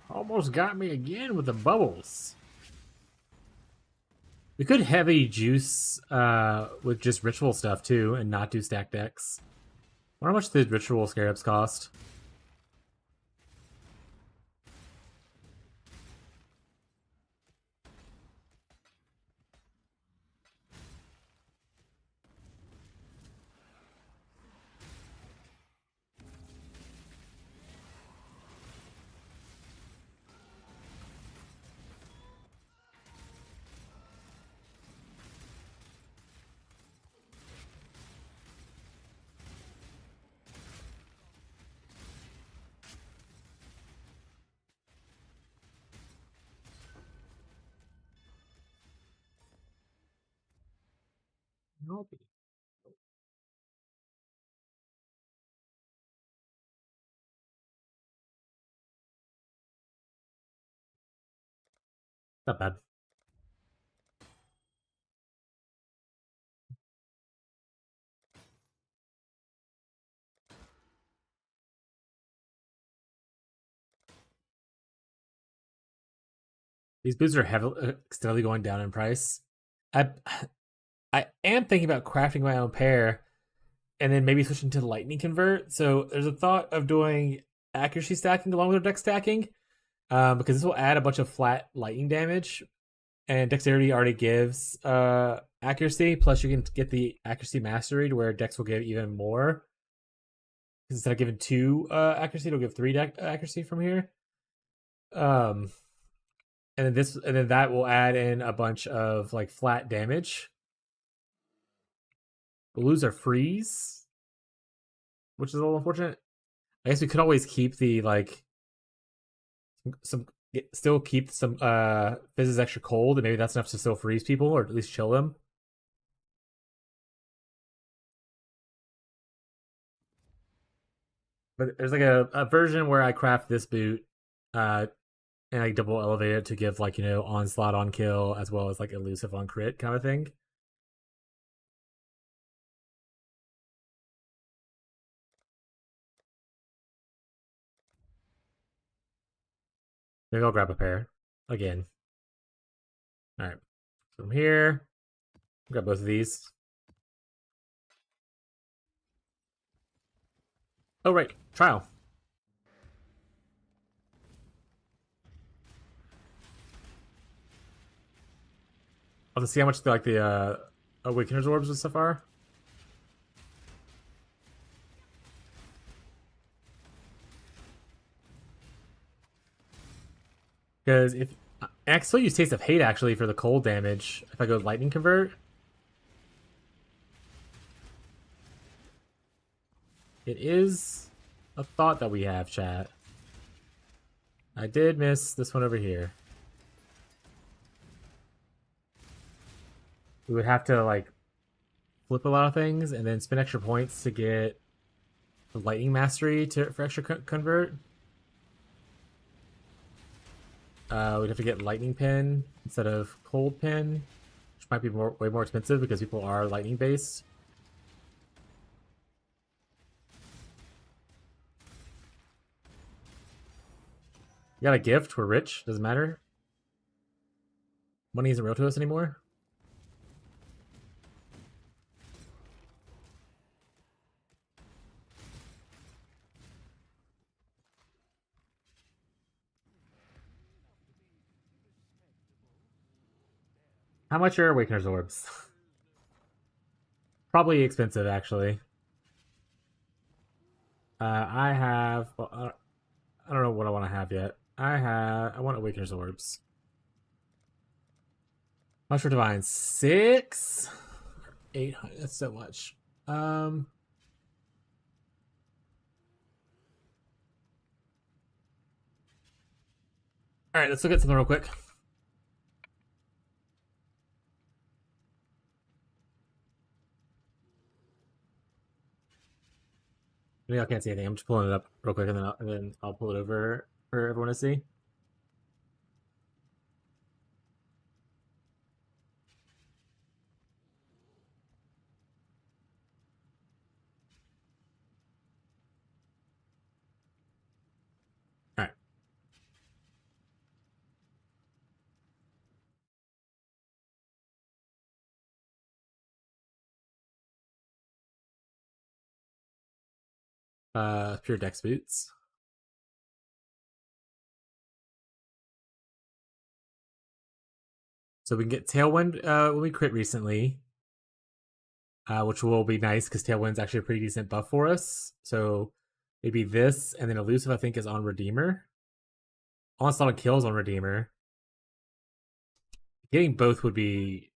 Almost got me again with the bubbles. We could heavy juice with just ritual stuff too, and not do stack decks. I wonder how much did ritual scarabs cost? Nope. Not bad. These boots are heavily, steadily going down in price. I am thinking about crafting my own pair, and then maybe switching to the lightning convert. So there's a thought of doing accuracy stacking along with dex stacking, because this will add a bunch of flat lightning damage, and dexterity already gives accuracy. Plus, you can get the accuracy mastery to where dex will give even more. Instead of giving 2 accuracy, it'll give 3 accuracy from here. And then that will add in a bunch of like flat damage. We'll lose our freeze, which is a little unfortunate. I guess we could always keep the like still keep some fizzes extra cold, and maybe that's enough to still freeze people or at least chill them. But there's like a version where I craft this boot, and I double elevate it to give like, you know, onslaught on kill as well as like elusive on crit kind of thing. Maybe I'll grab a pair again. All right, from here, grab both of these. Oh right, trial. I'll just see how much like the Awakener's orbs and stuff are. Because if I can still use Taste of Hate actually for the cold damage if I go Lightning Convert. is a thought that we have, chat. I did miss this one over here. We would have to, like, flip a lot of things and then spend extra points to get the lightning mastery for extra convert. We'd have to get lightning pin instead of cold pin, which might be way more expensive because people are lightning based. You got a gift, we're rich, doesn't matter. Money isn't real to us anymore. How much are Awakener's Orbs? Probably expensive, actually. I have... Well, I don't know what I want to have yet. I want Awakener's Orbs. Much for Divine. 6? 800. That's so much. Alright, let's look at something real quick. Maybe I can't see anything. I'm just pulling it up real quick, and then I'll pull it over for everyone to see. All right. Pure Dex Boots. So we can get Tailwind when we crit recently, which will be nice because Tailwind's actually a pretty decent buff for us. So maybe this, and then Elusive I think is on Redeemer. Onslaught and Kills on Redeemer. Getting both would be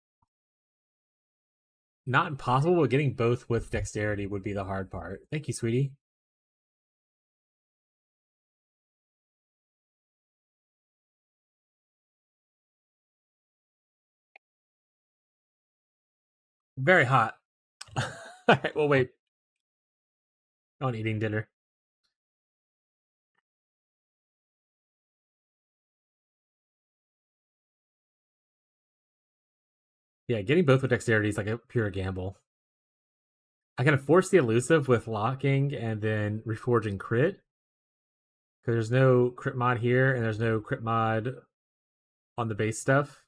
not impossible, but getting both with Dexterity would be the hard part. Thank you, sweetie. Very hot. All right, well, wait. On eating dinner. Yeah, getting both with Dexterity is like a pure gamble. I can force the Elusive with locking and then reforging crit. Because there's no crit mod here, and there's no crit mod on the base stuff.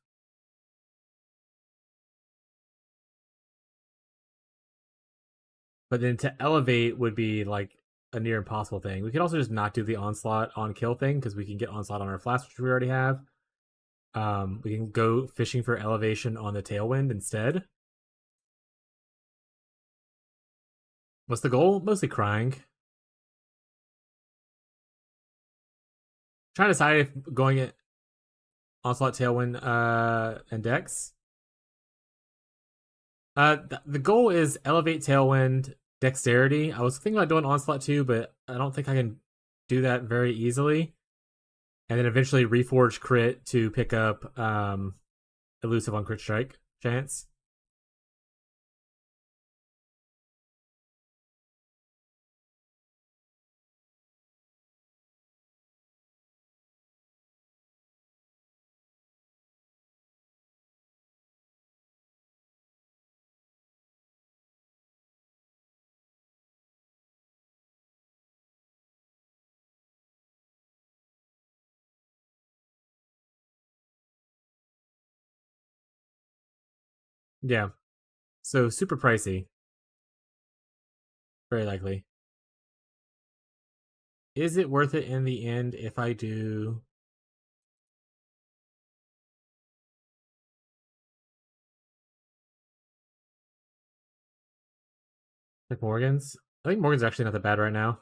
But then to elevate would be like a near impossible thing. We could also just not do the onslaught on kill thing because we can get onslaught on our flask, which we already have. We can go fishing for elevation on the tailwind instead. What's the goal? Mostly crying. Trying to decide if going at onslaught, tailwind, and dex. The goal is elevate, tailwind, dexterity. I was thinking about doing onslaught too, but I don't think I can do that very easily. And then eventually reforge crit to pick up elusive on crit strike chance. Yeah. So super pricey. Very likely. Is it worth it in the end if I do... like Morgan's? I think Morgan's actually not that bad right now.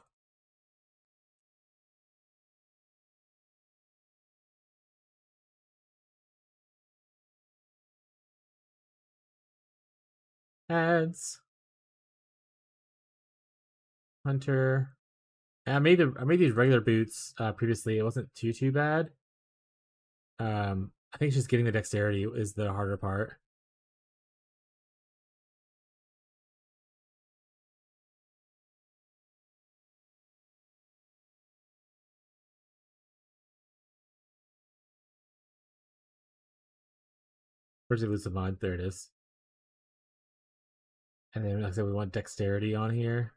Ads. Hunter. I made these regular boots previously. It wasn't too bad. I think it's just getting the dexterity is the harder part. Where's the elusive mod? There it is. And then, like I said, we want dexterity on here.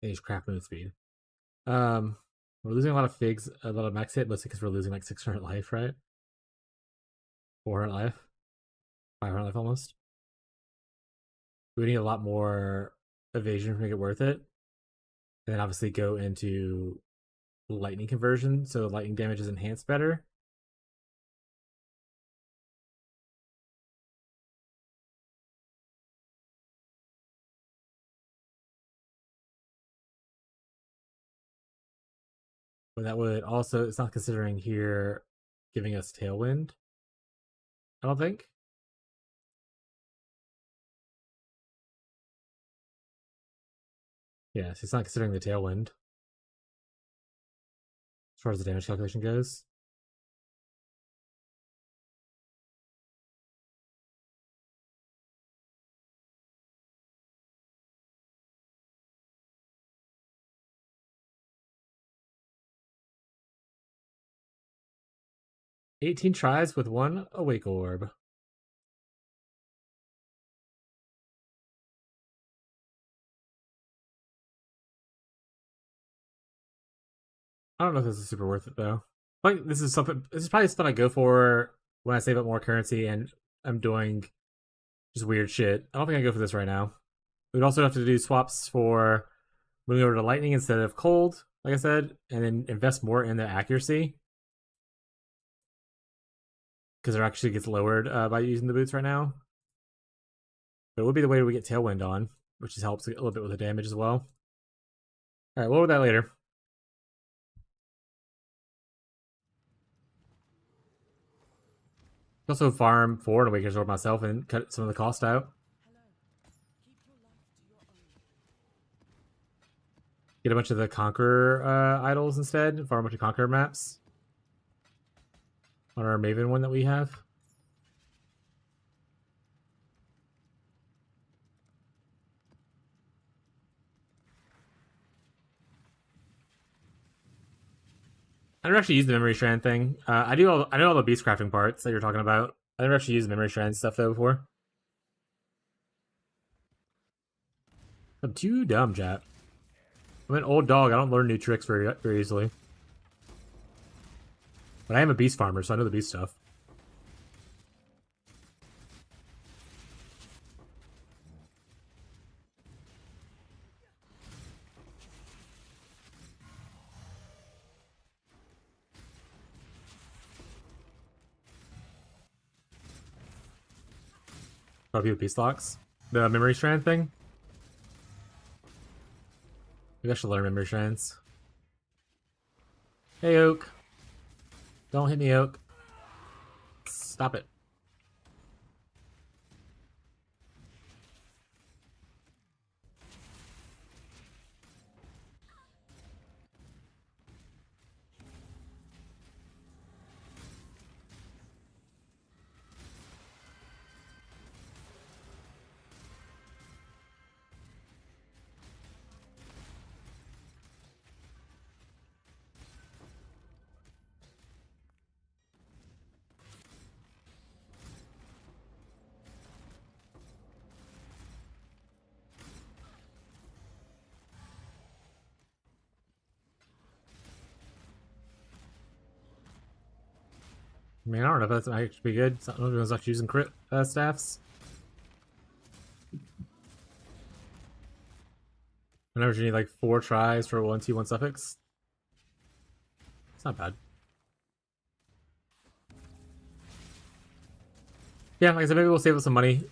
And use craft move speed. We're losing a lot of figs, a lot of max hit, mostly because we're losing like 600 life, right? 400 life, 500 life almost. We need a lot more evasion to make it worth it. And then obviously go into lightning conversion, so lightning damage is enhanced better. But that would also, it's not considering here giving us tailwind, I don't think. Yeah, so it's not considering the tailwind as far as the damage calculation goes. "18 tries with 1 awake orb." I don't know if this is super worth it though. Like this is probably something I go for when I save up more currency and I'm doing just weird shit. I don't think I go for this right now. We'd also have to do swaps for moving over to lightning instead of cold, like I said, and then invest more in the accuracy. Because it actually gets lowered by using the boots right now. But it would be the way we get tailwind on, which just helps a little bit with the damage as well. Alright, we'll lower that later. Also farm 4 and Awakener's Orb myself and cut some of the cost out. Get a bunch of the Conqueror idols instead. Farm a bunch of Conqueror maps. On our Maven one that we have. I never actually used the memory strand thing. I know all the beast crafting parts that you're talking about. I never actually used the memory strand stuff though before. I'm too dumb, chat. I'm an old dog. I don't learn new tricks very easily. But I am a beast farmer, so I know the beast stuff. Probably with beast locks. The memory strand thing. Maybe I should learn memory strands. Hey, Oak. Don't hit me, Oak. Stop it. I mean, I don't know if that's actually be good. Everyone's actually using crit staffs. Whenever you need like 4 tries for 1/1 suffix. It's not bad. Yeah, like I said, maybe we'll save up some money.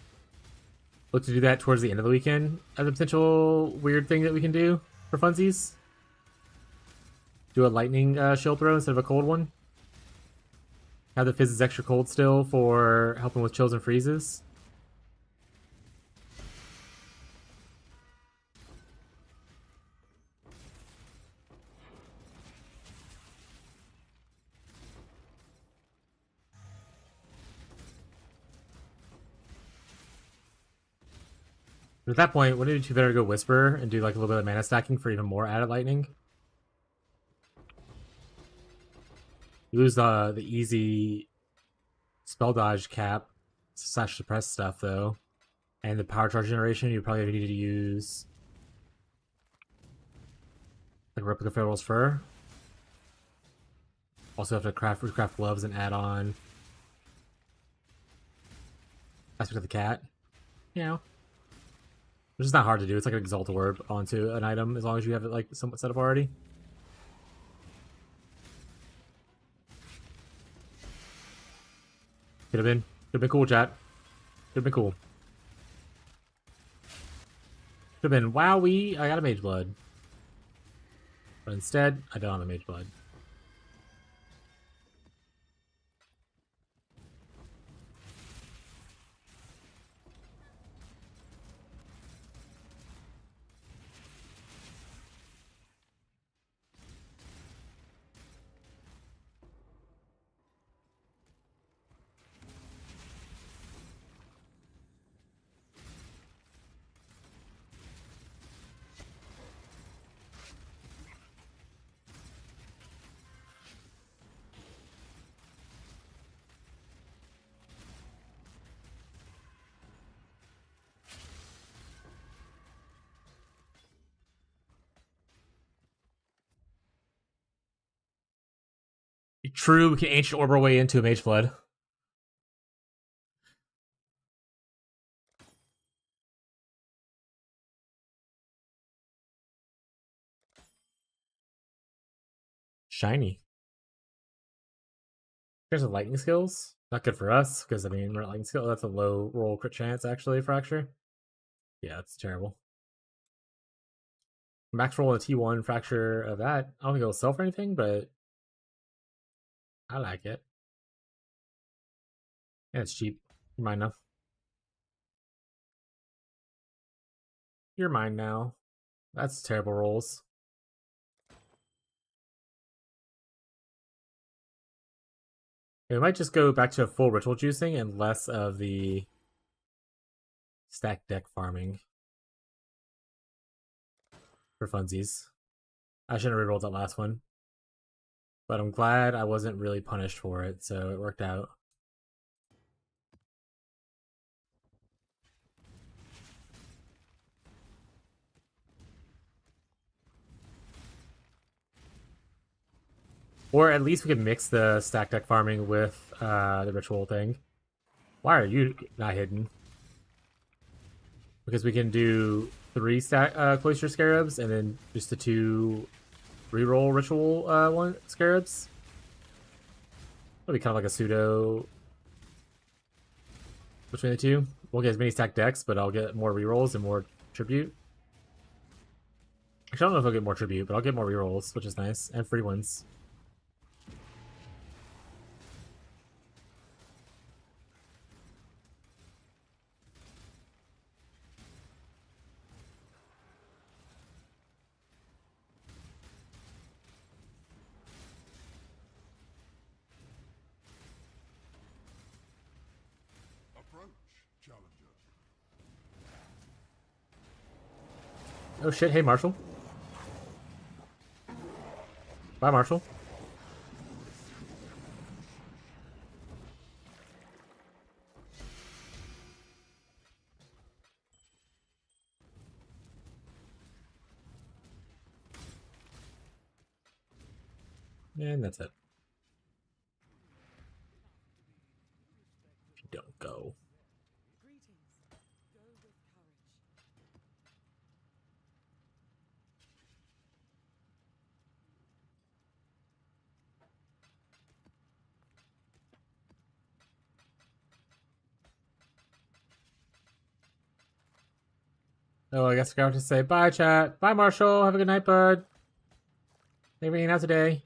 Look to do that towards the end of the weekend as a potential weird thing that we can do for funsies. do a lightning shield throw instead of a cold one. Have the Fizz is extra cold still for helping with chills and freezes. At that point, wouldn't you better go Whisper and do like a little bit of mana stacking for even more added lightning? You lose the easy spell dodge cap / suppress stuff though, and the power charge generation. You probably need to use like replica Feral's Fur. Also have to recraft gloves and add on Aspect of the Cat. You know. Which is not hard to do. It's like an Exalt Orb onto an item as long as you have it like somewhat set up already. Could have been cool, chat. Could have been cool. Could have been, wowee, I got a Mage Blood. But instead, I don't have a Mage Blood. True, we can Ancient Orb our way into a Mage Blood. Shiny. There's a lightning skills. Not good for us, because I mean, we're not lightning skill. That's a low roll crit chance, actually, Fracture. Yeah, it's terrible. Max roll on a T1 Fracture of that. I don't think it'll sell for anything, but I like it. Yeah, it's cheap. You're mine now. You're mine now. That's terrible rolls. We might just go back to a full ritual juicing and less of the stack deck farming for funsies. I shouldn't have rerolled that last one, but I'm glad I wasn't really punished for it, so it worked out. Or at least we could mix the stack deck farming with the ritual thing. Why are you not hidden? Because we can do 3 stack Cloister Scarabs and then just the 2 reroll ritual one Scarabs. That'll be kind of like a pseudo between the two. Won't get as many stacked decks, but I'll get more rerolls and more tribute. Actually, I don't know if I'll get more tribute, but I'll get more rerolls, which is nice, and free ones. Oh shit, hey Marshall. Bye, Marshall. And that's it. If you don't go. Oh, I guess I have to say bye, chat. Bye, Marshall. Have a good night, bud. Thanks for hanging out today.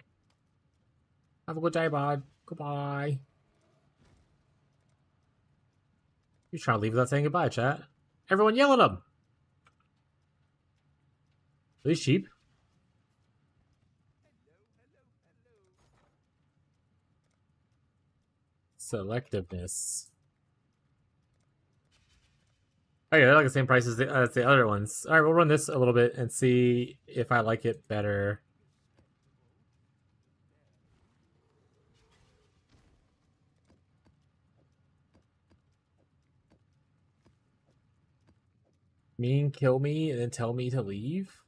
Have a good day, bud. Goodbye. You're trying to leave without saying goodbye, chat. Everyone yell at him. Are these sheep? Selectiveness. Oh yeah, they're like the same price as the other ones. All right, we'll run this a little bit and see if I like it better. Mean kill me and then tell me to leave?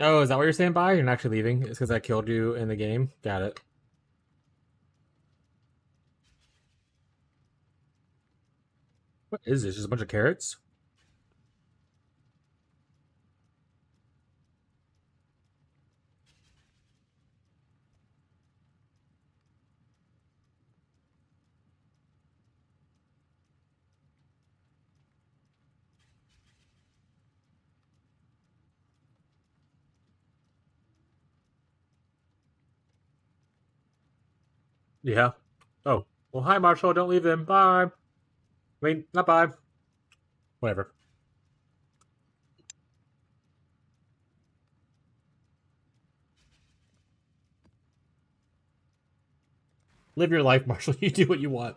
Oh, is that what you're saying, bye? You're not actually leaving? It's because I killed you in the game? Got it. What is this? Just a bunch of carrots? Yeah. Oh. Well, hi, Marshall. Don't leave them. Bye. I mean, not bye. Whatever. Live your life, Marshall. You do what you want.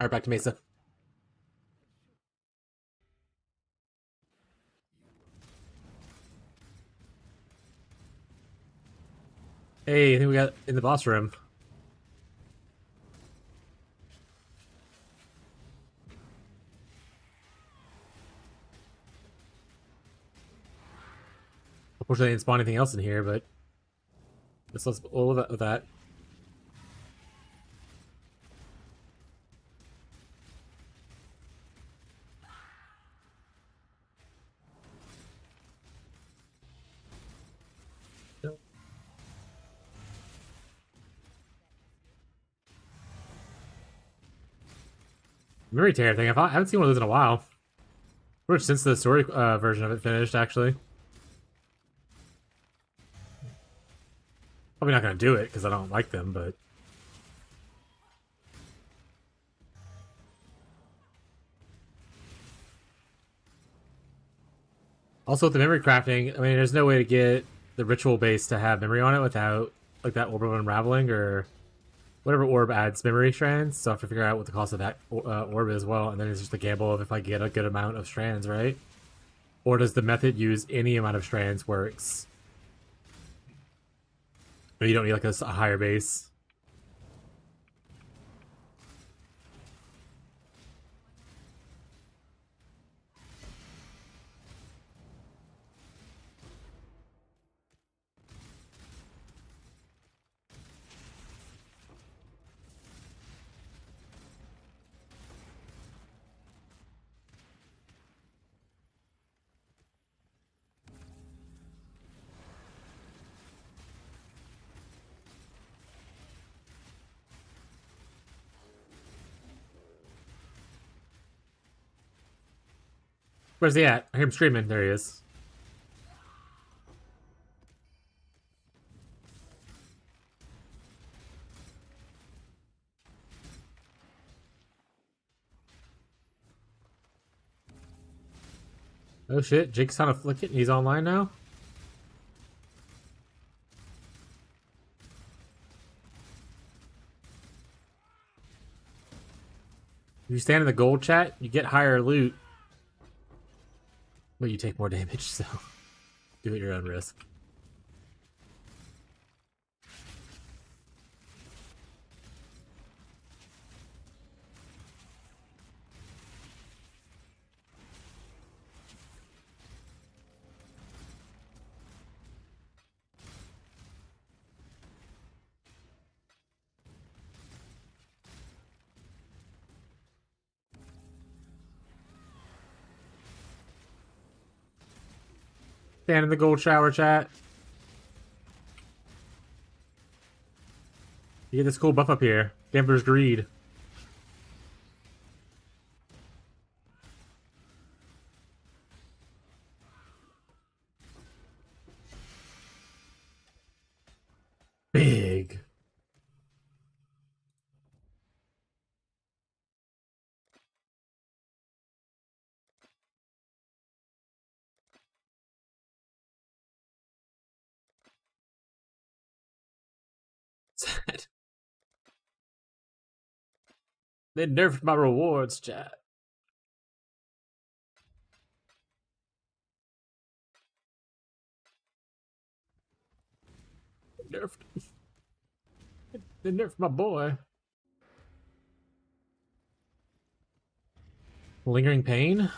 All right, back to Mesa. Hey, I think we got in the boss room. Unfortunately, I didn't spawn anything else in here, but let's we'll live with that. Memory tear thing. I haven't seen one of those in a while. Pretty much since the story version of it finished, actually. Probably not going to do it because I don't like them, but also with the memory crafting, I mean, there's no way to get the ritual base to have memory on it without like that orb of unraveling or whatever orb adds memory strands. So I have to figure out what the cost of that orb is as well, and then it's just a gamble of if I get a good amount of strands, right? Or does the method use any amount of strands works? Or you don't need like a higher base. Where's he at? I hear him screaming. There he is. Oh shit, Jake's on a flick it and he's online now? If you stand in the gold chat, you get higher loot. But you take more damage, so do it at your own risk. Stand in the gold shower, chat. You get this cool buff up here. Gambler's Greed. Big. Sad. They nerfed my rewards, chat. Nerfed. They nerfed my boy. Lingering pain?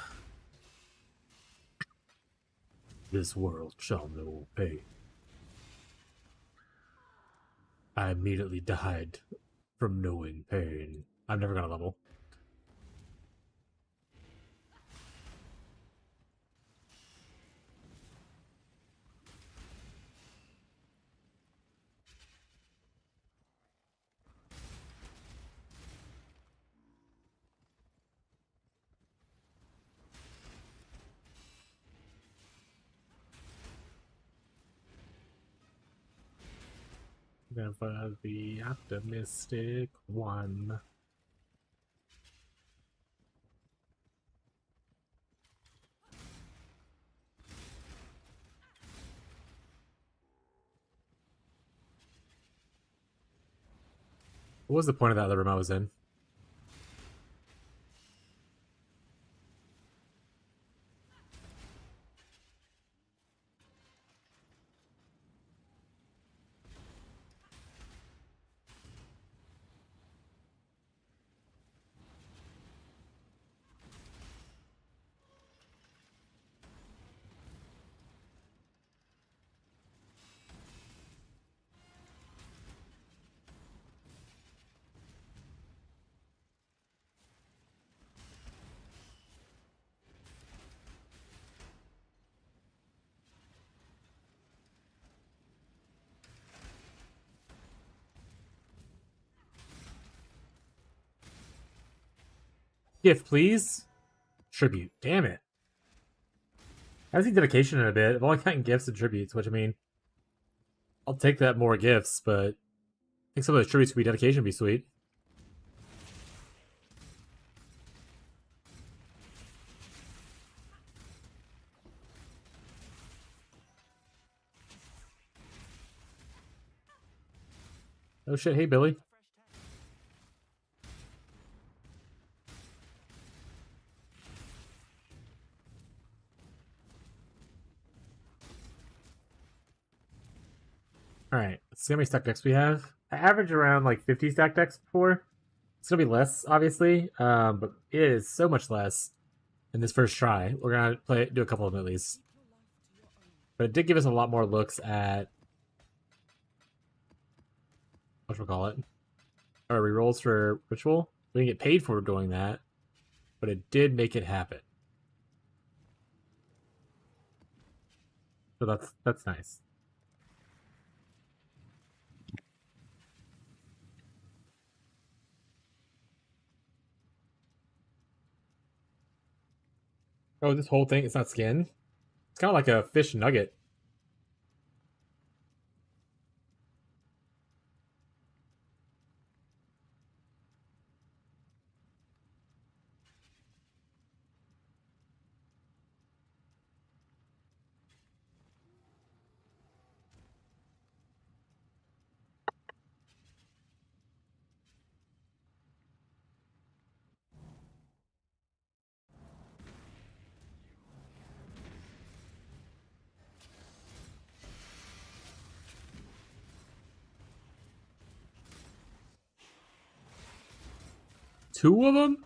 This world shall know pain. I immediately died from knowing pain. I'm never gonna level. Never the optimistic one. What was the point of that other room I was in? Gift, please. Tribute. Damn it. I haven't seen dedication in a bit. I've only gotten gifts and tributes, which I mean, I'll take that more gifts, but I think some of those tributes would be dedication would be sweet. Oh shit, hey Billy. Alright, let's see how many stack decks we have. I averaged around like 50 stack decks before. It's gonna be less, obviously, but it is so much less in this first try. We're gonna do a couple of them at least. But it did give us a lot more looks at whatchamacallit. Our rerolls for Ritual. We didn't get paid for doing that, but it did make it happen. So that's nice. Oh, this whole thing, it's not skin? It's kind of like a fish nugget. Two of them?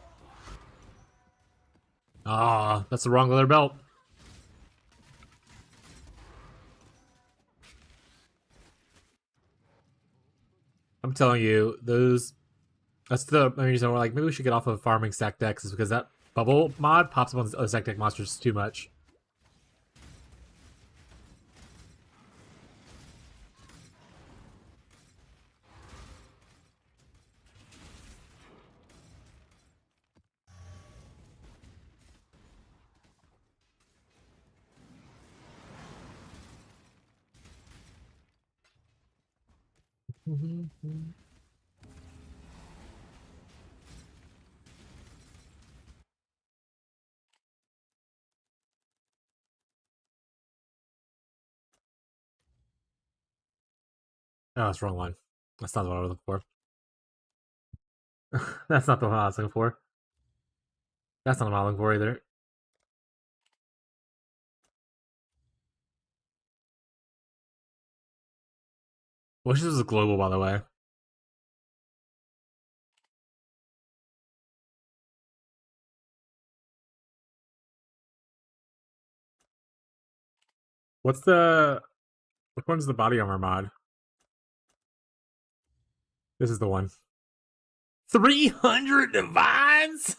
Ah, that's the wrong leather belt. I'm telling you, that's the main reason we're like, maybe we should get off of farming stack decks, is because that bubble mod pops up on other stack deck monsters too much. Oh, that's the wrong one. That's not what I was looking for. That's not the one I was looking for. That's not what I'm looking for either. Wish this was global, by the way. What's the which one's the body armor mod? This is the one. 300 divines?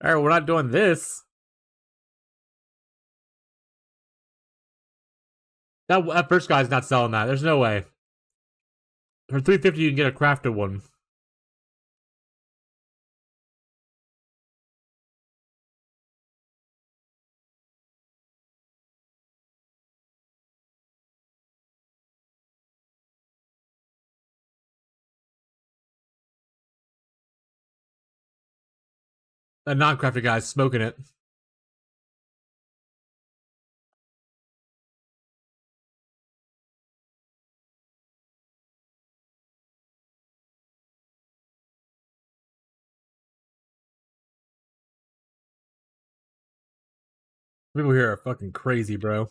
All right, we're not doing this. That first guy's not selling that. There's no way. For 350, you can get a crafted one. That non-crafted guy's smoking it. People here are fucking crazy, bro.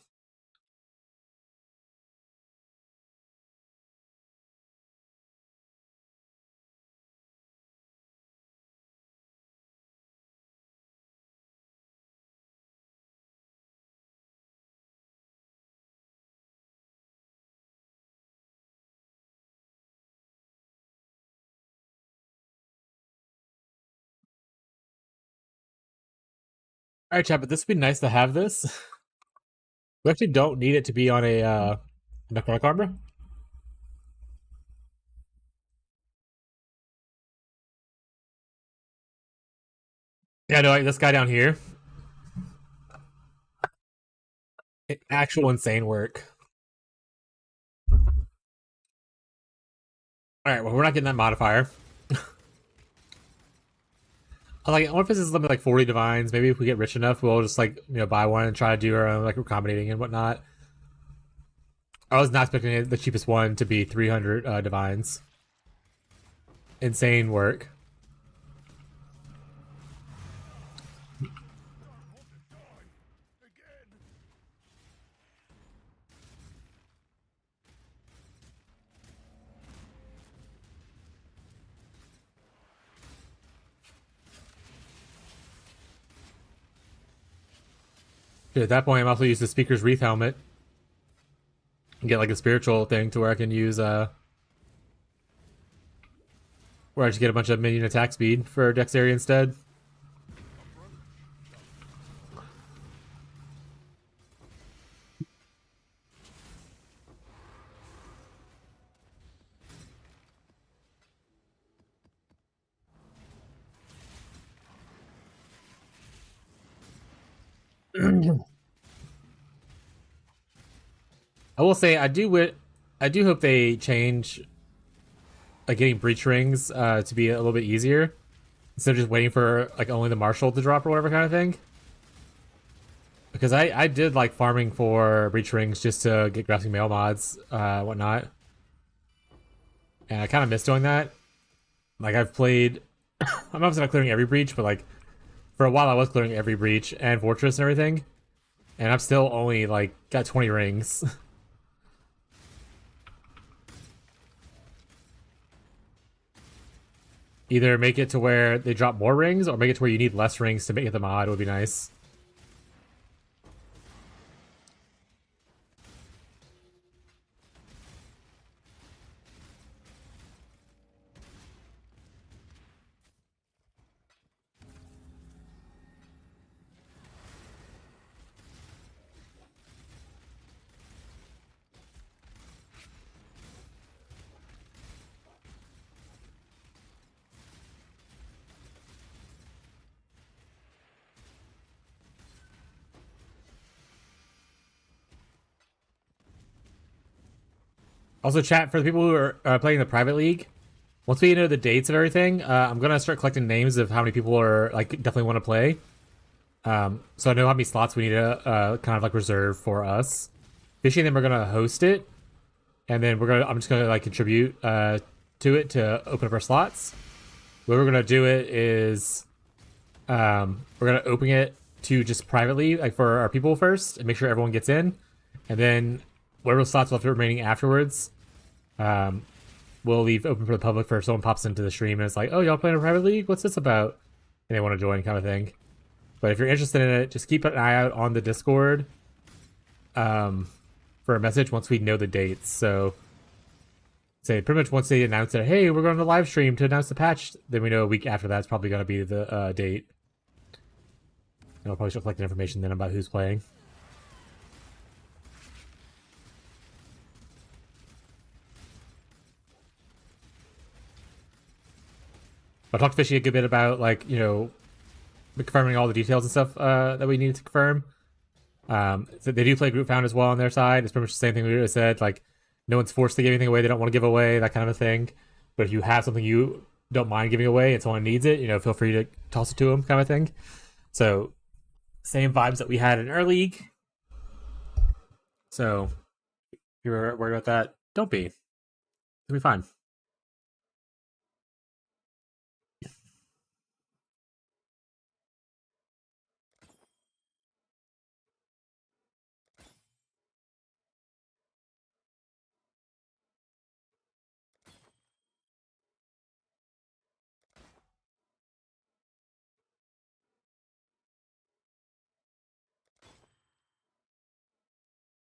All right, chat, but this would be nice to have this. We actually don't need it to be on a necrotic armor. Yeah, no, this guy down here. Actual insane work. All right, well, we're not getting that modifier. I wonder if this is something like 40 divines. Maybe if we get rich enough, we'll just buy one and try to do our own accommodating and whatnot. I was not expecting the cheapest one to be 300 divines. Insane work. Dude, at that point, I'm also use the Speaker's Wreath helmet and get a spiritual thing to where I can use where I just get a bunch of minion attack speed for dexterity instead. I will say I do hope they change getting breach rings to be a little bit easier instead of just waiting for only the marshal to drop or whatever kind of thing. Because I did like farming for breach rings just to get grasping mail mods, whatnot, and I kind of miss doing that. I've played, I'm obviously not clearing every breach, but for a while I was clearing every breach and fortress and everything, and I'm still only got 20 rings. Either make it to where they drop more rings, or make it to where you need less rings to make it the mod would be nice. Also, chat, for the people who are playing the private league, once we know the dates of everything, I'm gonna start collecting names of how many people are like definitely want to play. So I know how many slots we need to kind of like reserve for us. Fishy and then we're gonna host it, and then I'm just gonna like contribute to it to open up our slots. The way we're gonna do it is, we're gonna open it to just privately, like for our people first, and make sure everyone gets in, and then whatever slots left remaining afterwards, we'll leave open for the public for if someone pops into the stream and it's like, oh, y'all playing a private league? What's this about? And they want to join, kind of thing. But if you're interested in it, just keep an eye out on the Discord for a message once we know the dates. So, say pretty much once they announce that, hey, we're going to live stream to announce the patch, then we know a week after that's probably going to be the date. And I'll probably start collecting information then about who's playing. I talked to Fishy a good bit about, like, you know, confirming all the details and stuff that we needed to confirm. So they do play group found as well on their side. It's pretty much the same thing we said. Like, no one's forced to give anything away they don't want to give away, that kind of a thing. But if you have something you don't mind giving away and someone needs it, you know, feel free to toss it to them, kind of thing. So, same vibes that we had in our league. So, if you're worried about that, don't be. It'll be fine.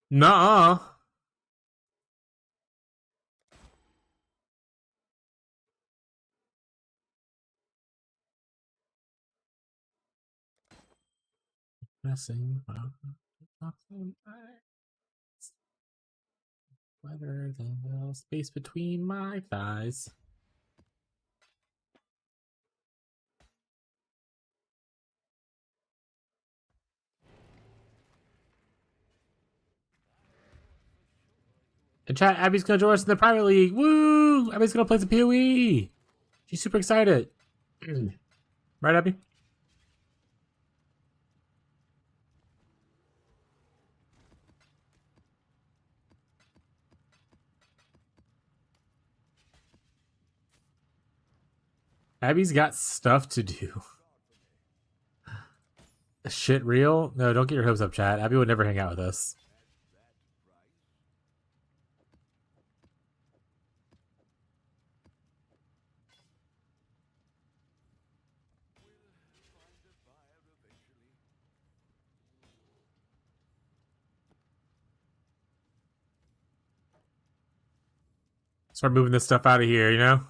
Nuh-uh. Messing wetter than the space between my thighs. And chat, Abby's gonna join us in the private league. Woo! Abby's gonna play some PoE. She's super excited. Right, Abby? Abby's got stuff to do. Shit real? No, don't get your hopes up, chat. Abby would never hang out with us. Start moving this stuff out of here, you know?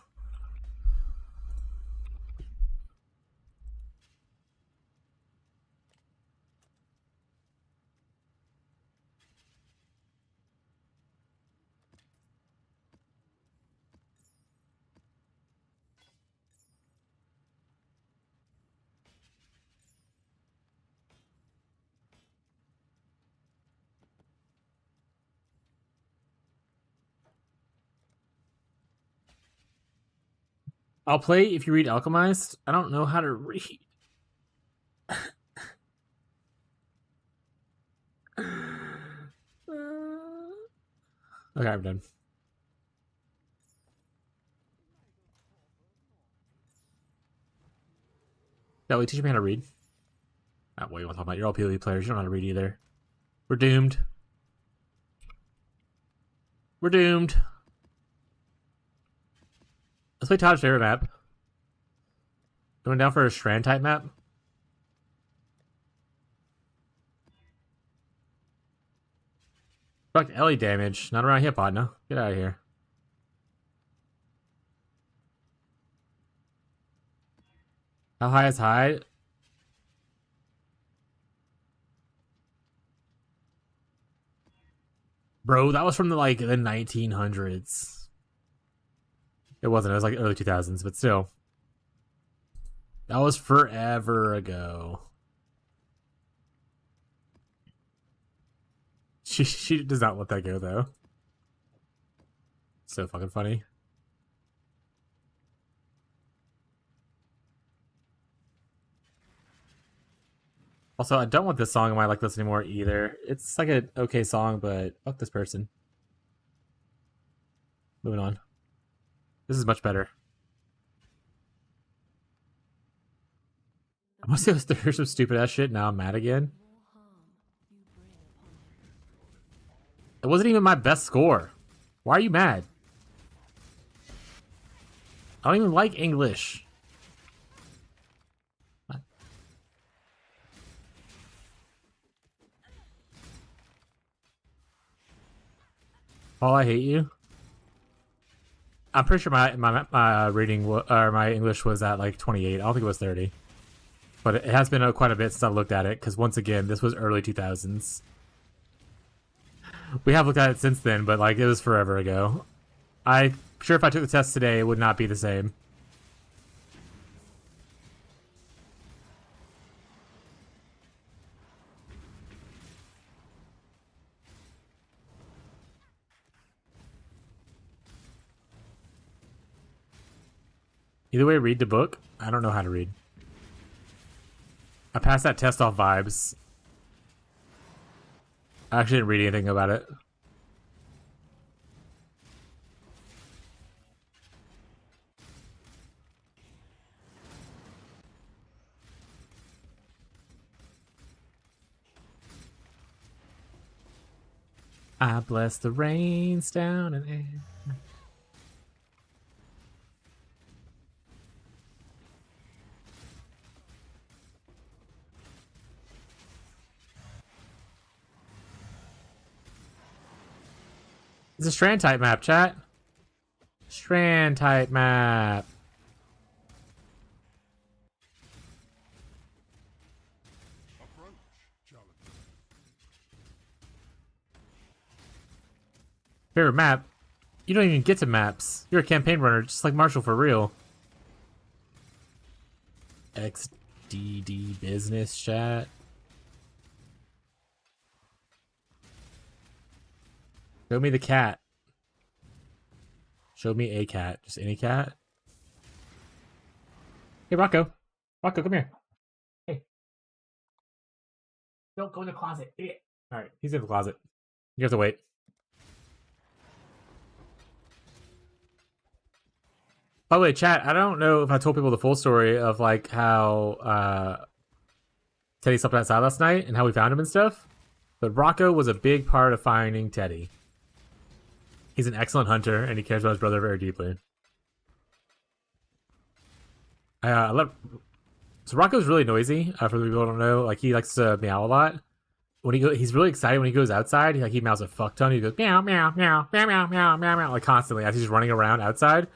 I'll play if you read Alchemized. I don't know how to read. Okay, I'm done. Ellie, teach me how to read. Not what you want to talk about. You're all PoE players. You don't know how to read either. We're doomed. We're doomed. Let's play Todd's favorite map. Going down for a Strand type map. Fuck Ellie damage. Not around here, partner. Get out of here. How high is high? Bro, that was from the 1900s. It wasn't. It was like early 2000s, but still. That was forever ago. She does not let that go, though. So fucking funny. Also, I don't want this song on my like list anymore either. It's like an okay song, but fuck this person. Moving on. This is much better. I must have heard some stupid ass shit. Now I'm mad again. It wasn't even my best score. Why are you mad? I don't even like English. Paul, I hate you. I'm pretty sure my reading or my English was at like 28. I don't think it was 30. But it has been quite a bit since I looked at it, because once again, this was early 2000s. We have looked at it since then, but like it was forever ago. I'm sure if I took the test today, it would not be the same. Either way, read the book. I don't know how to read. I passed that test off vibes. I actually didn't read anything about it. I bless the rains down in air. It's a strand type map, chat. Strand type map. Favorite map? You don't even get to maps. You're a campaign runner, just like Marshall for real. XDD business chat. Show me the cat. Show me a cat. Just any cat. Hey, Rocco. Rocco, come here. Hey. Don't go in the closet, idiot. Alright, he's in the closet. You have to wait. By the way, chat, I don't know if I told people the full story of like how Teddy slept outside last night and how we found him and stuff. But Rocco was a big part of finding Teddy. He's an excellent hunter and he cares about his brother very deeply. So Rocco's really noisy. For the people who don't know, like he likes to meow a lot. He's really excited when he goes outside. He meows a fuck ton. He goes meow meow meow meow meow meow meow meow like constantly as he's running around outside,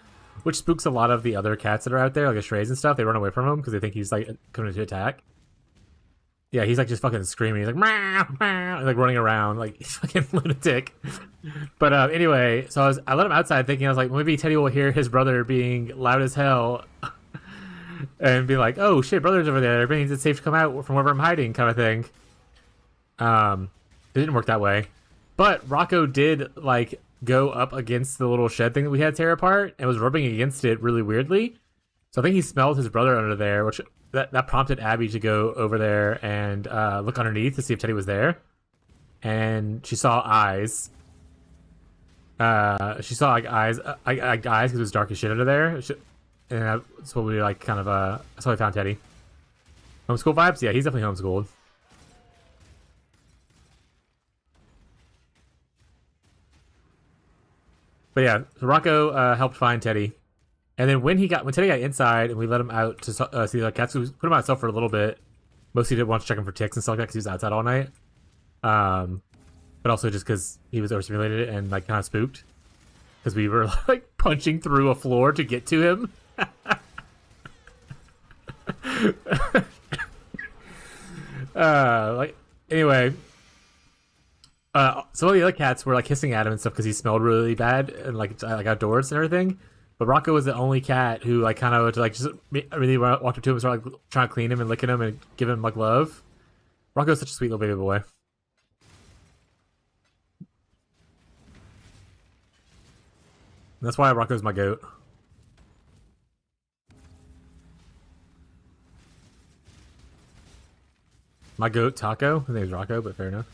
which spooks a lot of the other cats that are out there, like the strays and stuff. They run away from him because they think he's like coming to attack. Yeah, he's like just fucking screaming. He's like meow meow, like running around like he's fucking lunatic. But anyway, so I let him outside thinking I was like maybe Teddy will hear his brother being loud as hell. And be like, oh shit, brother's over there. It means it's safe to come out from wherever I'm hiding, kind of thing. It didn't work that way. But Rocco did like go up against the little shed thing that we had tear apart and was rubbing against it really weirdly. So I think he smelled his brother under there, which that prompted Abby to go over there and look underneath to see if Teddy was there. And she saw eyes. She saw like eyes, like eyes because it was dark as shit under there. And that's what we like kind of that's how I found Teddy. Homeschool vibes? Yeah, he's definitely homeschooled. But yeah, so Rocco helped find Teddy. And then when Teddy got inside and we let him out to see the cats, we put him outside for a little bit. Mostly did want to check him for ticks and stuff like that because he was outside all night. But also just because he was overstimulated and like kind of spooked. Because we were like punching through a floor to get to him. Like anyway, some of the other cats were like hissing at him and stuff because he smelled really bad and like outdoors and everything. But Rocco was the only cat who like kind of like just really walked up to him and started like trying to clean him and licking him and give him like love. Rocco's such a sweet little baby boy. That's why Rocco's my goat. My goat, Taco. His name's Rocco, but fair enough.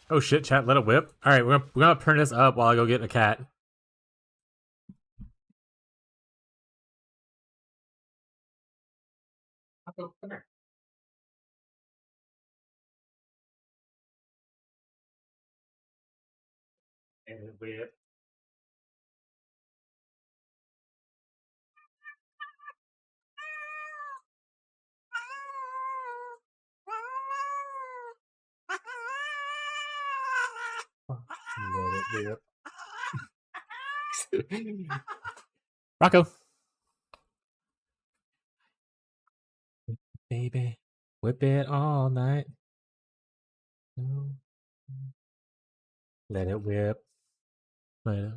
Oh shit, chat, let it whip. Alright, we're gonna turn this up while I go get a cat. Come here. And whip. Rocco. Baby, whip it all night. Let it whip. Let it.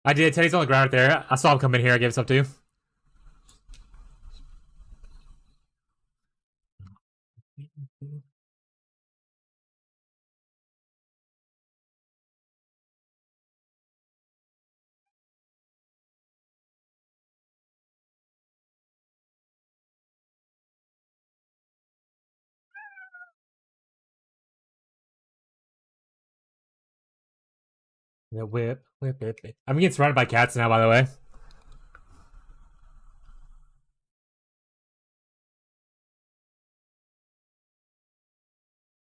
I did. Teddy's on the ground right there. I saw him come in here. I gave some to. Yeah, whip, whip, whip, whip. I'm getting surrounded by cats now, by the way.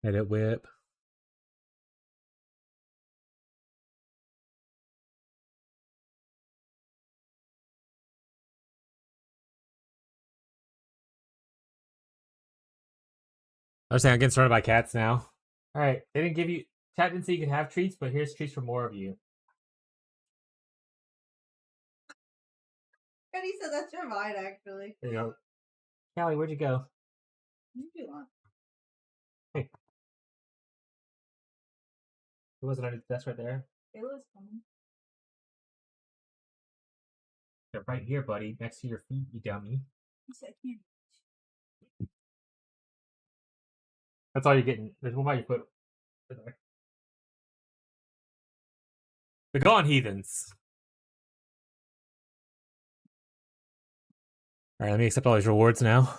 Let it whip. I was saying I'm getting surrounded by cats now. All right, they didn't give you. Chat didn't say you could have treats, but here's treats for more of you. And he said that's your vine, actually. There you go. Callie, where'd you go? Hey. Who was it on the desk right there? It was coming. They're right here, buddy, next to your feet, you dummy. He said candy. That's all you're getting. There's one by your foot. They're gone, heathens. All right, let me accept all these rewards now.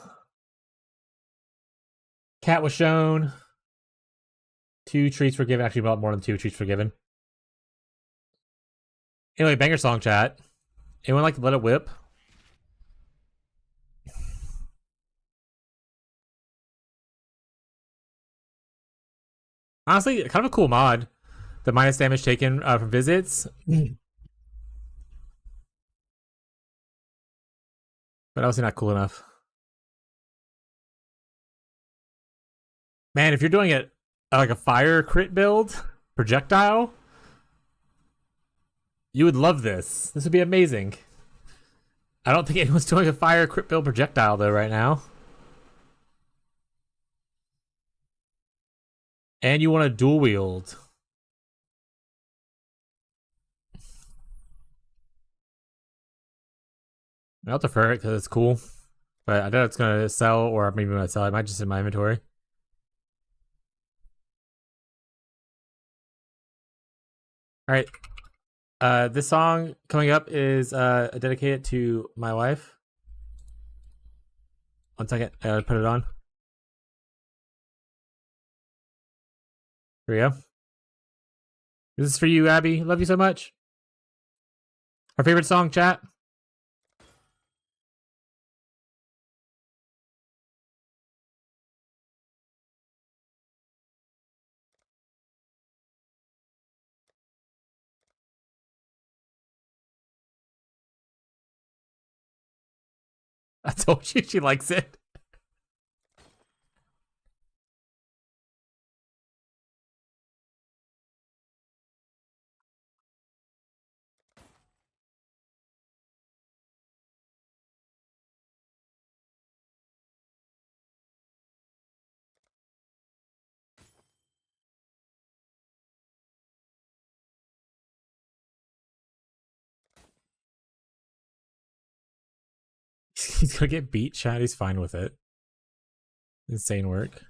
Cat was shown. 2 treats were given. Actually, about more than 2 treats were given. Anyway, banger song chat. Anyone like to let it whip? Honestly, kind of a cool mod. The minus damage taken from visits. But obviously not cool enough. Man, if you're doing it like a fire crit build, projectile, you would love this. This would be amazing. I don't think anyone's doing a fire crit build projectile though right now. And you want to dual wield. I'll defer it because it's cool. But I doubt it's going to sell, or maybe not sell. It might just in my inventory. Alright. This song coming up is dedicated to my wife. 1 second. I gotta put it on. Here we go. This is for you, Abby. Love you so much. Our favorite song, chat? I told you she likes it. He's gonna get beat, chat. He's fine with it. Insane work.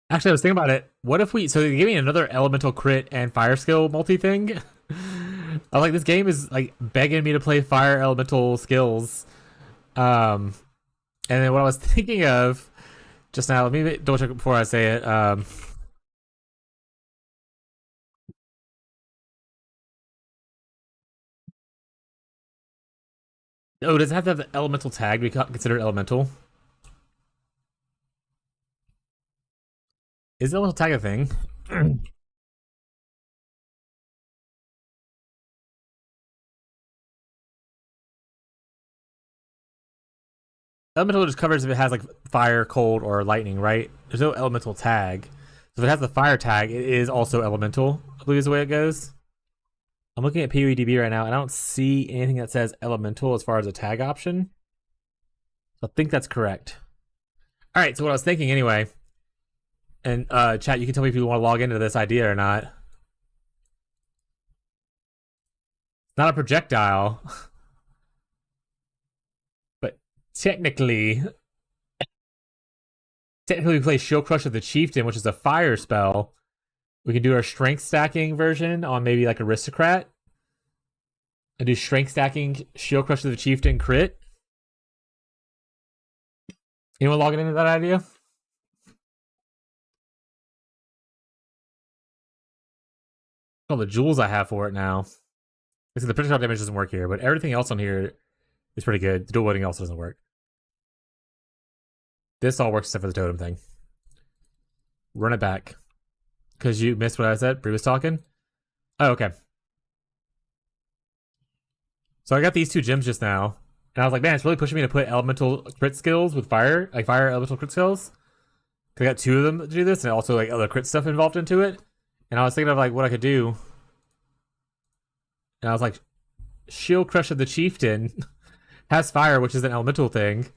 Actually, I was thinking about it. What if we? So they gave me another elemental crit and fire skill multi thing. I like this game is like begging me to play fire elemental skills. And then what I was thinking of just now, let me double check before I say it. Oh, does it have to have the elemental tag to be considered elemental? Is the elemental tag a thing? Elemental just covers if it has like fire, cold, or lightning, right? There's no elemental tag. So if it has the fire tag, it is also elemental, I believe is the way it goes. I'm looking at PoEDB right now, and I don't see anything that says elemental as far as a tag option. So I think that's correct. All right, so what I was thinking anyway, and chat, you can tell me if you want to log into this idea or not. It's not a projectile, but technically we play Shield Crush of the Chieftain, which is a fire spell. We can do our strength stacking version on maybe like Aristocrat. And do strength stacking Shield Crush of the Chieftain crit. Anyone logging into that idea? Oh, the jewels I have for it now. The projectile damage doesn't work here, but everything else on here is pretty good. The dual wielding also doesn't work. This all works except for the totem thing. Run it back. Because you missed what I said. Bree was talking. Oh, okay. So I got these two gems just now. And I was like, man, it's really pushing me to put elemental crit skills with fire. Like fire elemental crit skills. Because I got two of them to do this. And also like other crit stuff involved into it. And I was thinking of like what I could do. And I was like, Shield Crush of the Chieftain has fire, which is an elemental thing.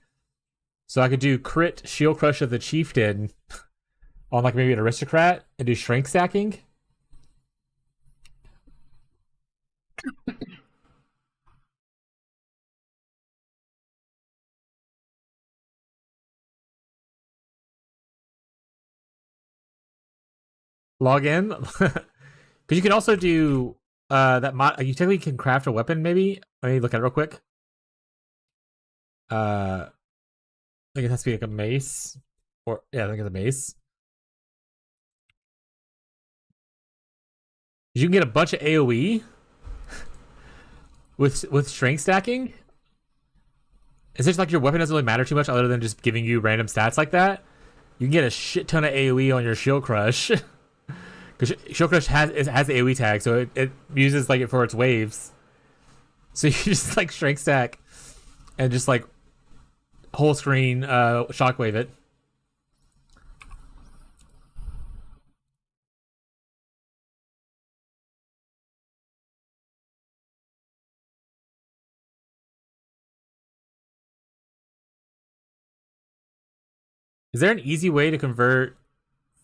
So I could do crit Shield Crush of the Chieftain on like maybe an Aristocrat and do strength stacking. Log in. Because you can also do that mod. You technically can craft a weapon, maybe. Let me look at it real quick. I think it has to be like a mace. Or yeah, I think it's a mace. You can get a bunch of AoE with strength stacking. It's just like your weapon doesn't really matter too much other than just giving you random stats like that. You can get a shit ton of AoE on your Shield Crush. Because Shield Crush has the AoE tag, so it uses like it for its waves. So you just like strength stack and just like whole screen shockwave it. Is there an easy way to convert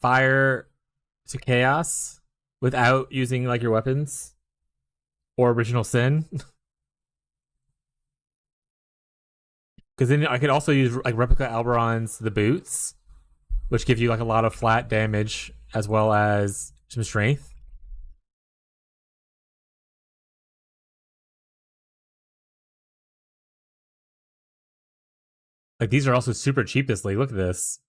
fire to chaos without using like your weapons or original sin? Because then I could also use like replica Alberon's the boots, which give you like a lot of flat damage as well as some strength. Like these are also super cheap this league. Look at this.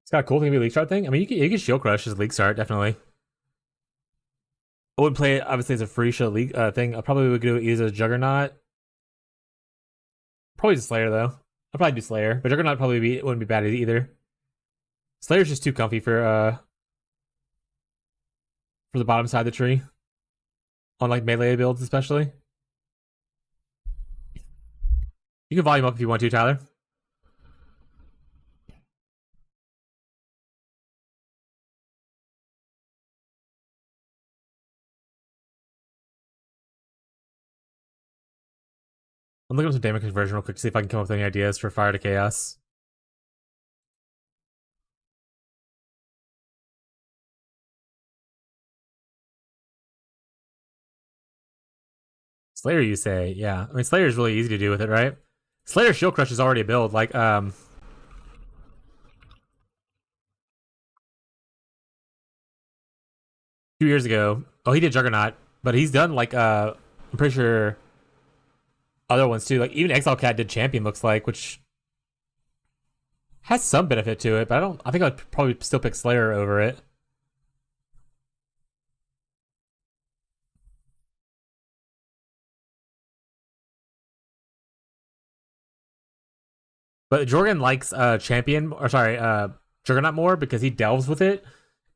It's got a cool thing to be a league start thing. I mean, you can shield crush as a league start, definitely. I would play it obviously as a free shield league thing. I probably would do it either as Juggernaut. Probably just Slayer though. I'll probably do Slayer, but Juggernaut probably wouldn't be bad either. Slayer's just too comfy for the bottom side of the tree. On like melee builds especially. You can volume up if you want to, Tyler. I'm looking at some damage conversion real quick to see if I can come up with any ideas for Fire to Chaos. Slayer, you say? Yeah. I mean, Slayer is really easy to do with it, right? Slayer Shield Crush is already a build. Like, 2 years ago. Oh, he did Juggernaut, but he's done like I'm pretty sure other ones too. Like even Exile Cat did Champion, looks like, which has some benefit to it, but I think I'd probably still pick Slayer over it. But Jorgen likes Champion, or sorry, Juggernaut more because he delves with it,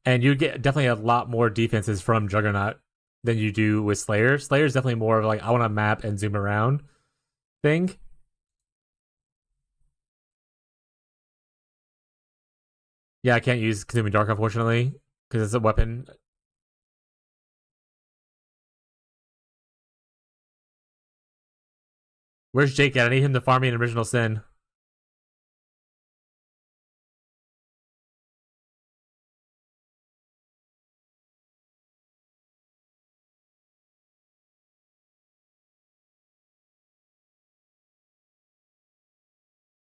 and you get definitely a lot more defenses from Juggernaut than you do with Slayer. Slayer's definitely more of like I want to map and zoom around thing. Yeah, I can't use Consuming Dark unfortunately because it's a weapon. Where's Jake at? I need him to farm me an Original Sin.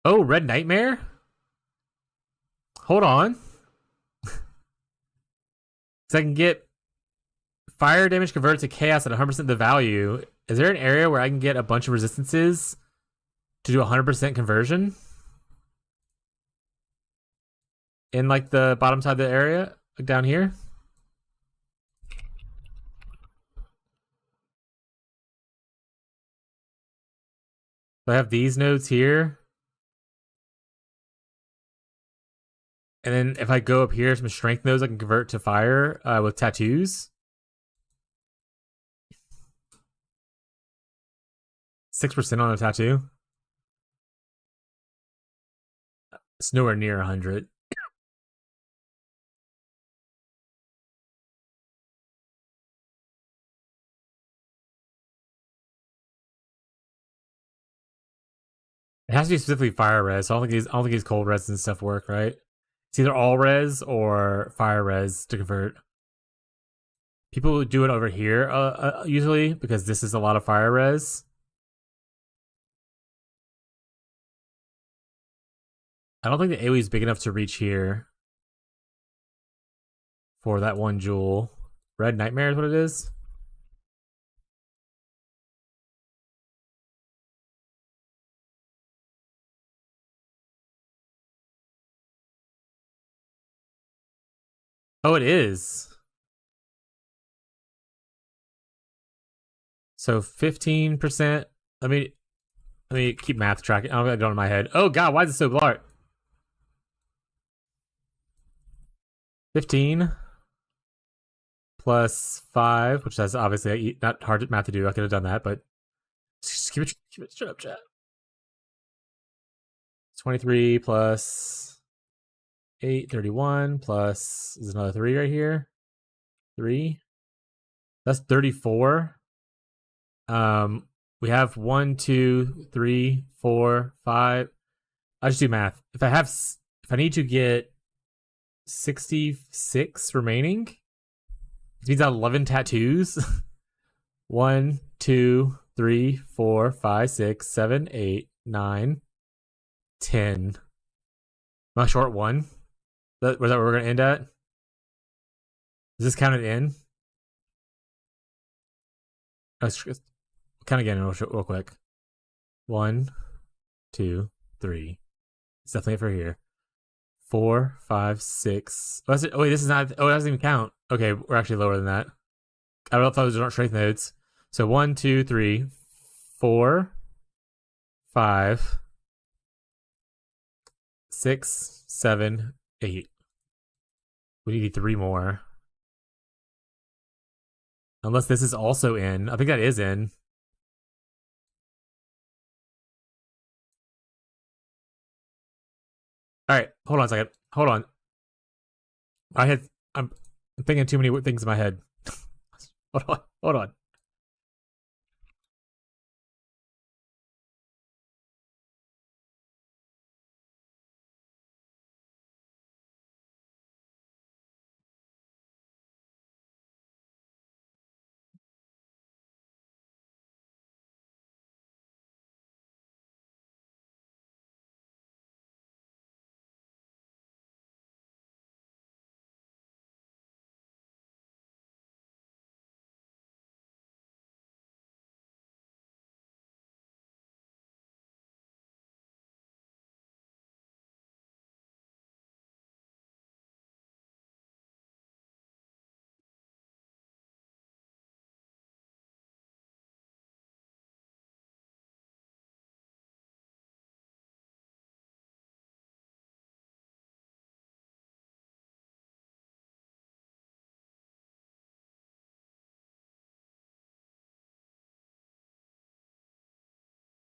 Oh, Red Nightmare? Hold on. So I can get fire damage converted to chaos at 100% the value. Is there an area where I can get a bunch of resistances to do 100% conversion? In like the bottom side of the area? Like down here? So I have these nodes here. And then if I go up here, some strength nodes I can convert to fire with tattoos. 6% on a tattoo. It's nowhere near 100. It has to be specifically fire res. I don't think these cold res and stuff work, right? It's either all res or fire res to convert. People do it over here usually because this is a lot of fire res. I don't think the AoE is big enough to reach here for that one jewel. Red Nightmare is what it is. Oh, it is. So 15%. Let me keep math tracking. I don't have it in my head. Oh god, why is it so blurred? 15 plus 5, which is obviously not hard math to do. I could have done that, but just keep it straight up, chat. 23 plus 8, 31 plus is another 3 right here. 3. That's 34. We have 1, 2, 3, 4, 5. I just do math. If I need to get 66 remaining, it means I have 11 tattoos. 1, 2, 3, 4, 5, 6, 7, 8, 9, 10. Am I short 1? Was that where we're gonna end at? Is this counted in? Count again real quick. 1, 2, 3. It's definitely for here. 4, 5, 6. Oh, oh wait, this is not. Oh, it doesn't even count. Okay, we're actually lower than that. I don't know if those are strength nodes. So 1, 2, 3, 4, 5, 6, 7, 8. We need 3 more. Unless this is also in. I think that is in. All right, hold on a second. Hold on. I'm thinking too many things in my head. Hold on. Hold on.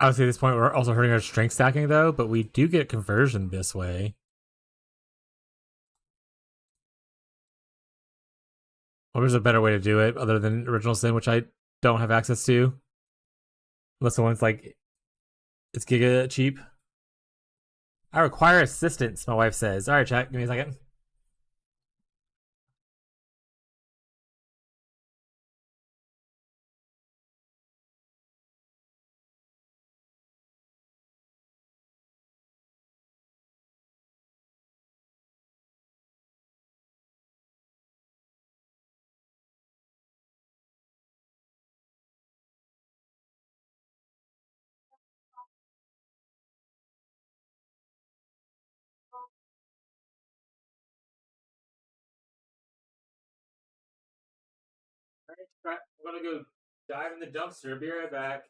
Obviously, at this point, we're also hurting our strength stacking, though, but we do get conversion this way. Or there's a better way to do it other than Original Sin, which I don't have access to. Unless someone's like, it's giga cheap. I require assistance, my wife says. All right, chat, give me a second. All right, I'm gonna go dive in the dumpster. Be right back.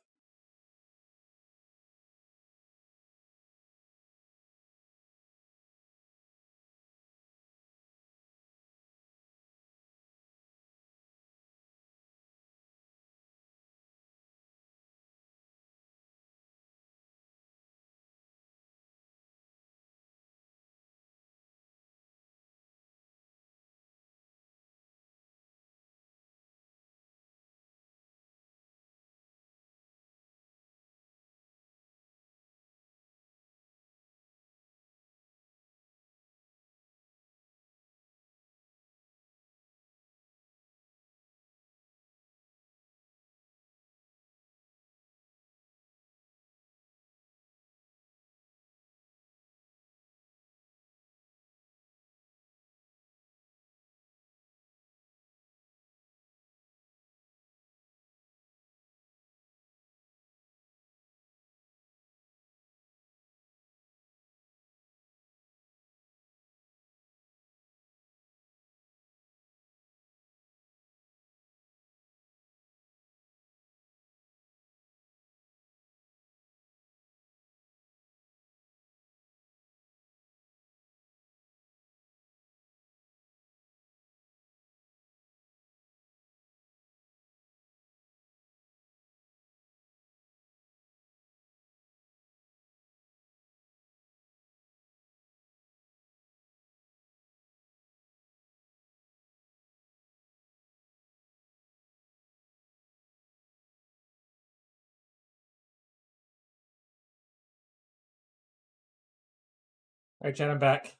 All right, chat, I'm back.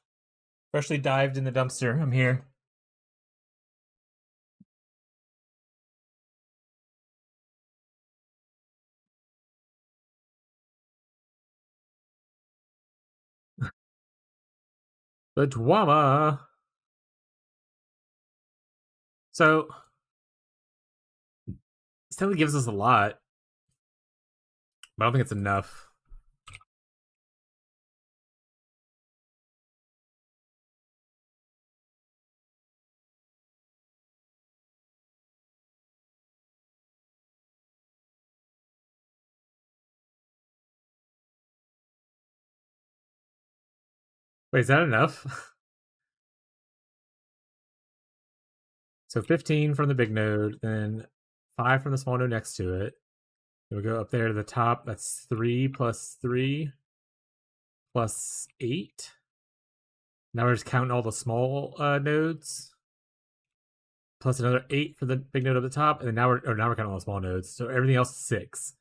Freshly dived in the dumpster. I'm here. The drama. So, this definitely gives us a lot, but I don't think it's enough. Wait, is that enough? So 15 from the big node, then 5 from the small node next to it. Then we go up there to the top. That's 3 plus 3 plus 8. Now we're just counting all the small nodes. Plus another 8 for the big node up the top. And then now we're counting all the small nodes. So everything else is 6.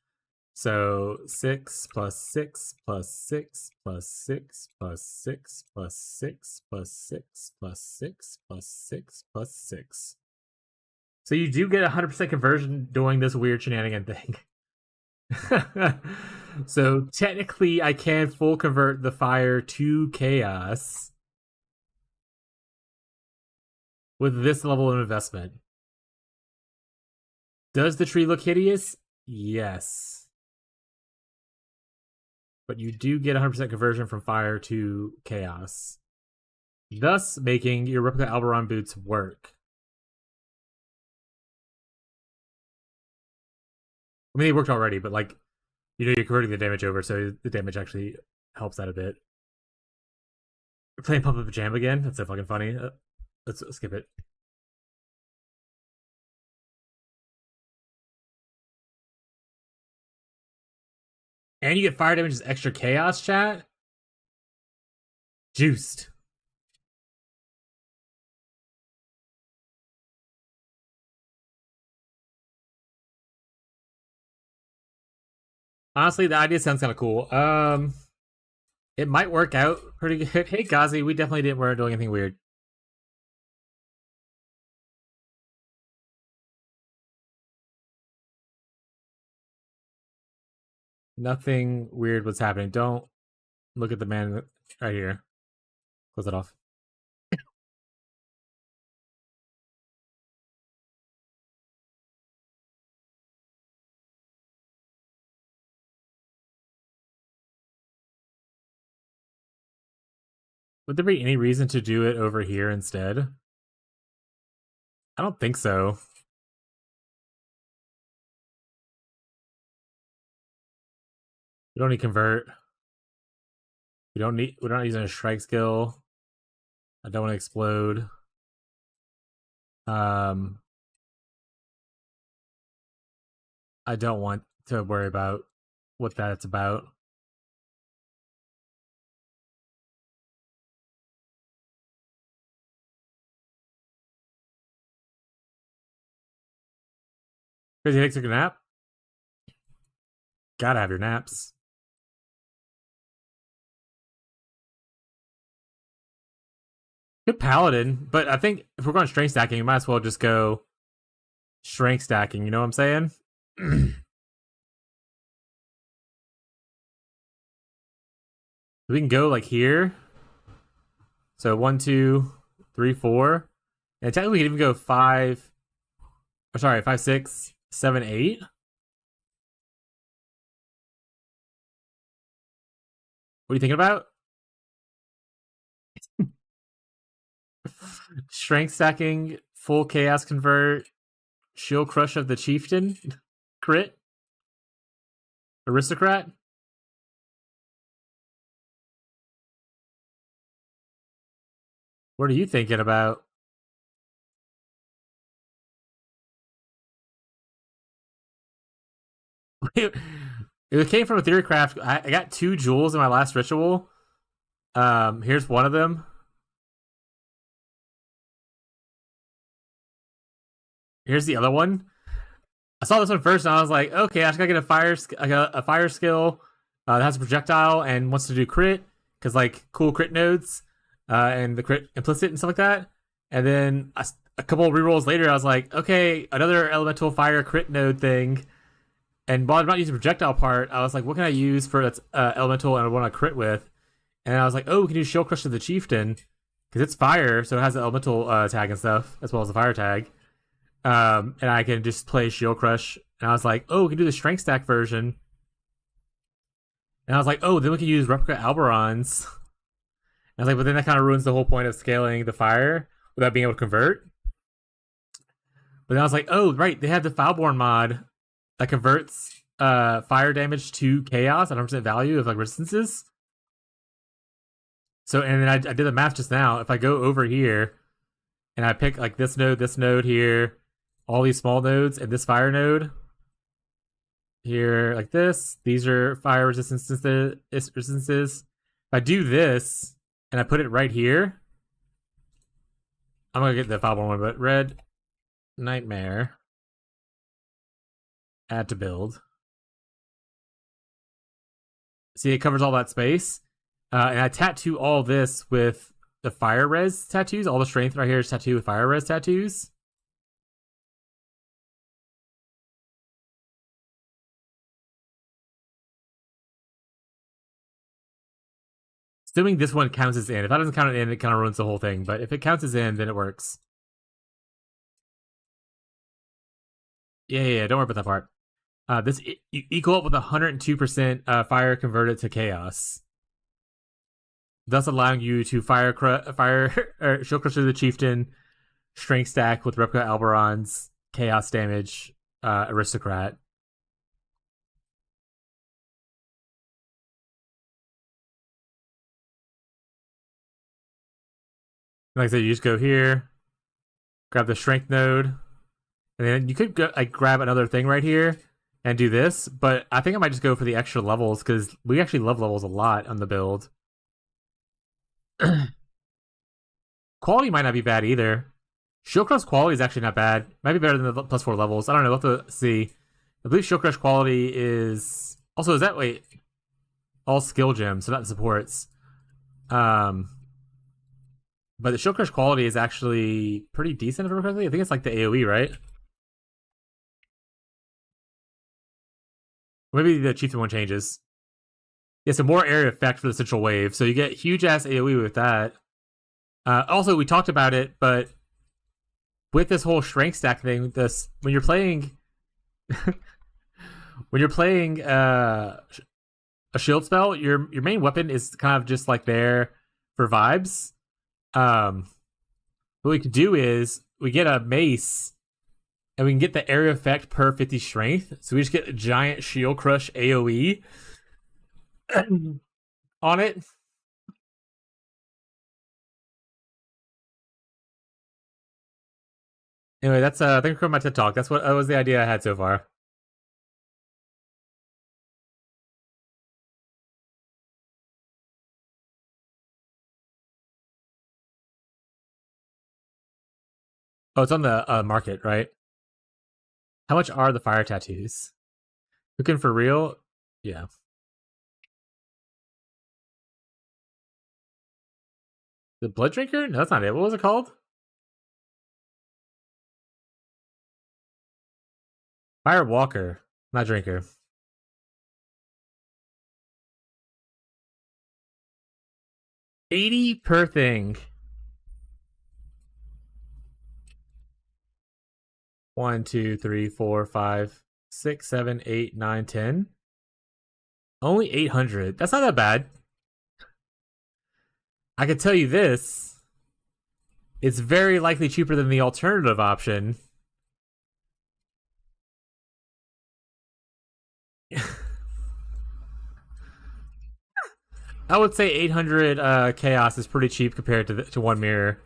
So 6 plus 6 plus 6 plus 6 plus 6 plus 6 plus 6 plus 6 plus 6 plus 6. So you do get 100% conversion doing this weird shenanigan thing. So technically I can full convert the fire to chaos with this level of investment. Does the tree look hideous? Yes. But you do get 100% conversion from fire to chaos, thus making your replica Alberon boots work. I mean, they worked already, but like, you're converting the damage over, so the damage actually helps that a bit. We're playing Pump Up a Jam again. That's so fucking funny. Let's skip it. And you get fire damage as extra chaos, chat. Juiced. Honestly, the idea sounds kind of cool. It might work out pretty good. Hey, Gazi, we definitely didn't weren't doing anything weird. Nothing weird was happening. Don't look at the man right here. Close it off. Would there be any reason to do it over here instead? I don't think so. We don't need convert. We're not using a strike skill. I don't want to explode. I don't want to worry about what that's about. Crazy Hicks took a nap. Gotta have your naps. Good paladin, but I think if we're going strength stacking, you might as well just go strength stacking. You know what I'm saying? We can go like here. So 1, 2, 3, 4, and technically we can even go 5. Or sorry, 5, 6, 7, 8. What are you thinking about? Strength stacking, full chaos convert, shield crush of the chieftain, crit, aristocrat. What are you thinking about? It came from a theory craft. I got 2 jewels in my last ritual. Here's one of them. Here's the other one. I saw this one first, and I was like, okay, I just gotta get a fire skill that has a projectile and wants to do crit, because like cool crit nodes, and the crit implicit and stuff like that. And then a couple of rerolls later, I was like, okay, another elemental fire crit node thing. And while I'm not using the projectile part, I was like, what can I use for its elemental and I want to crit with? And I was like, oh, we can use Shield Crush to the Chieftain, because it's fire, so it has the elemental tag and stuff, as well as the fire tag. And I can just play Shield Crush. And I was like, oh, we can do the Strength Stack version. And I was like, oh, then we can use Replica Alberons. And I was like, but then that kind of ruins the whole point of scaling the fire without being able to convert. But then I was like, oh, right, they have the Foulborn mod that converts fire damage to chaos at 100% value of like resistances. So, and then I did the math just now. If I go over here and I pick like this node here, all these small nodes, and this fire node here, like this, these are fire resistances. If I do this and I put it right here, I'm gonna get the 511, but red nightmare, add to build. See, it covers all that space. And I tattoo all this with the fire res tattoos. All the strength right here is tattooed with fire res tattoos. Assuming this one counts as in. If that doesn't count it in, it kind of ruins the whole thing. But if it counts as in, then it works. Yeah, don't worry about that part. This you equal up with 102% fire converted to chaos, thus allowing you to fire or shield crusher the chieftain, strength stack with replica Alberons, chaos damage, aristocrat. Like I said, you just go here, grab the strength node, and then you could go, like grab another thing right here and do this. But I think I might just go for the extra levels because we actually love levels a lot on the build. Quality might not be bad either. Shield Crush quality is actually not bad. Might be better than the +4 levels. I don't know. We'll have to see. I believe Shield Crush quality is also is that wait all skill gems, so not supports. But the Shield Crush quality is actually pretty decent if I remember correctly. I think it's like the AoE, right? Maybe the chieftain one changes. Yeah, so more area effect for the central wave. So you get huge ass AoE with that. Also, we talked about it, but with this whole strength stack thing, this when you're playing a shield spell, your main weapon is kind of just like there for vibes. What we could do is we get a mace and we can get the area effect per 50 strength. So we just get a giant shield crush AoE on it. Anyway, that's thanks for my TED talk. That was the idea I had so far. Oh, it's on the market, right? How much are the fire tattoos? Looking for real? Yeah. The Blood Drinker? No, that's not it. What was it called? Fire Walker, not Drinker. $80 per thing. 1, 2, 3, 4, 5, 6, 7, 8, 9, 10. Only 800. That's not that bad. I can tell you this. It's very likely cheaper than the alternative option. I would say 800 chaos is pretty cheap compared to one mirror.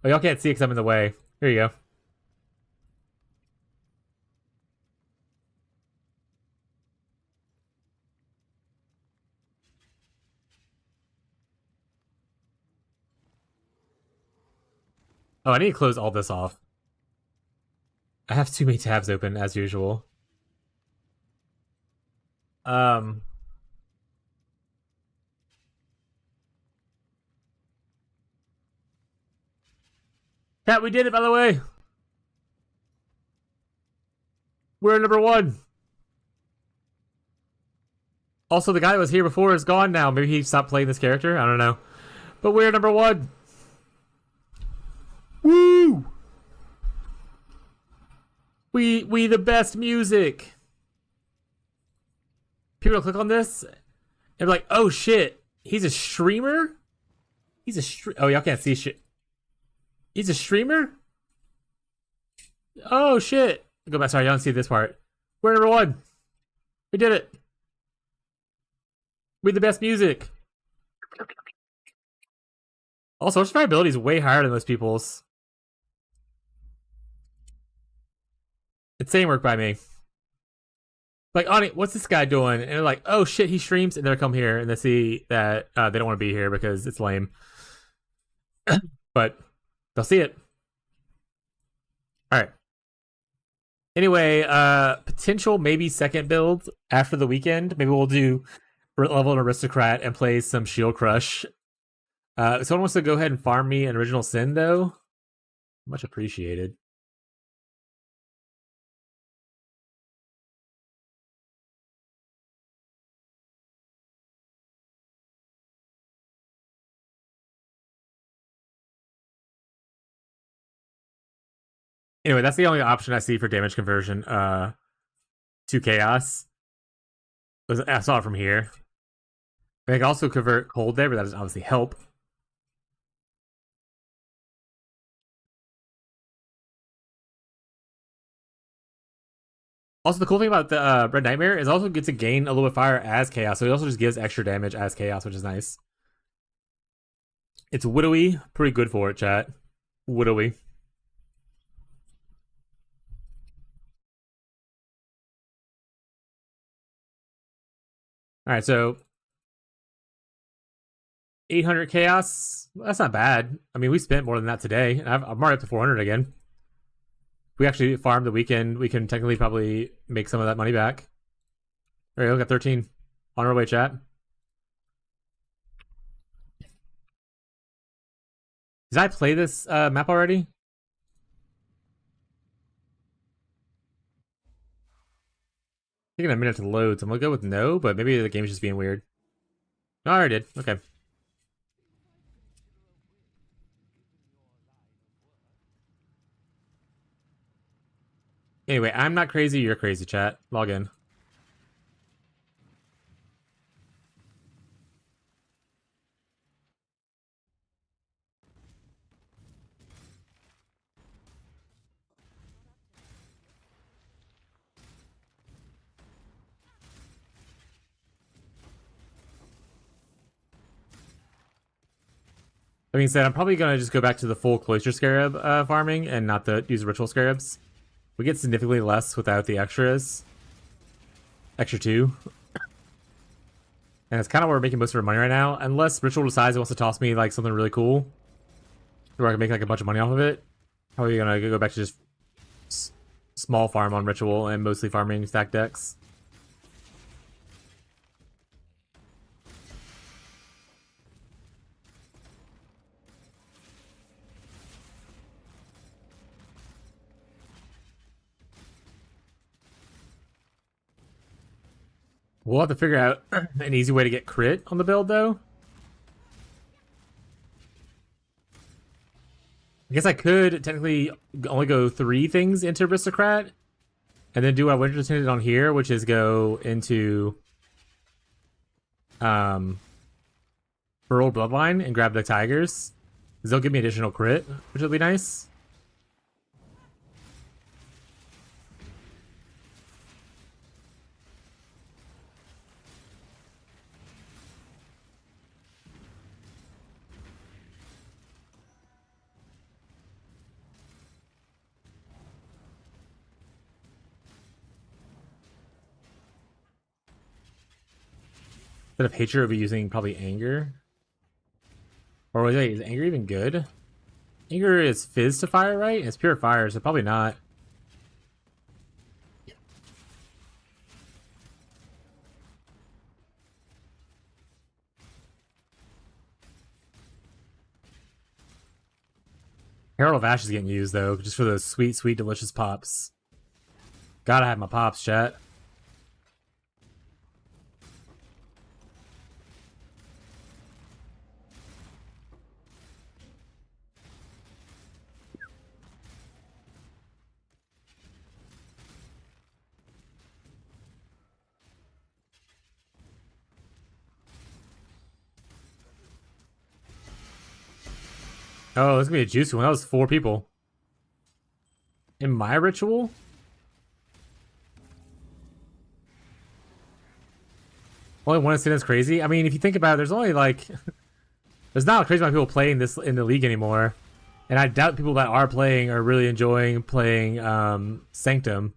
Oh, y'all can't see it because I'm in the way. Here you go. Oh, I need to close all this off. I have too many tabs open as usual. Pat, we did it, by the way. We're number 1. Also, the guy that was here before is gone now. Maybe he stopped playing this character. I don't know. But we're number 1. Woo! We the best music. People will click on this and be like, "Oh shit, he's a streamer." Oh, y'all can't see shit. He's a streamer. Oh shit. Go back. Sorry, y'all don't see this part. We're number 1. We did it. We the best music. Also, our survivability is way higher than most people's. It's saying work by me. Like, Ani, what's this guy doing? And they're like, oh shit, he streams, and they'll come here and they see that they don't want to be here because it's lame. But they'll see it. Alright. Anyway, potential maybe second build after the weekend. Maybe we'll do level an aristocrat and play some shield crush. Someone wants to go ahead and farm me an original sin though. Much appreciated. Anyway, that's the only option I see for damage conversion to chaos. I saw it from here. I can also convert cold there, but that doesn't obviously help. Also, the cool thing about the Red Nightmare is also gets to gain a little bit of fire as chaos, so it also just gives extra damage as chaos, which is nice. It's widowy, pretty good for it, chat. Widowy. Alright, so 800 chaos. That's not bad. I mean, we spent more than that today. I'm already up to 400 again. If we actually farm the weekend, we can technically probably make some of that money back. Alright, look at 13. On our way, chat. Did I play this map already? Taking a minute to load, so I'm gonna go with no, but maybe the game's just being weird. No, I already did. Okay. Anyway, I'm not crazy, you're crazy, chat. Log in. That being said, I'm probably gonna just go back to the full Cloister Scarab farming and not use Ritual Scarabs. We get significantly less without the extras. Extra 2. And it's kind of where we're making most of our money right now. Unless Ritual decides it wants to toss me like something really cool, where I can make like a bunch of money off of it. Probably gonna go back to just small farm on Ritual and mostly farming stack decks. We'll have to figure out an easy way to get crit on the build, though. I guess I could technically only go 3 things into Aristocrat, and then do what I would intended on here, which is go into Burrowed Bloodline and grab the Tigers. Because they'll give me additional crit, which will be nice. Instead of hatred, we'll be using probably anger. Or wait, is anger even good? Anger is fizz to fire, right? It's pure fire, so probably not. Herald of Ash is getting used, though, just for those sweet, sweet, delicious pops. Gotta have my pops, chat. Oh, this is gonna be a juicy one. That was 4 people. In my ritual? Only one incident's crazy? I mean, if you think about it, there's only like There's not a crazy amount of people playing this in the league anymore, and I doubt people that are playing are really enjoying playing Sanctum.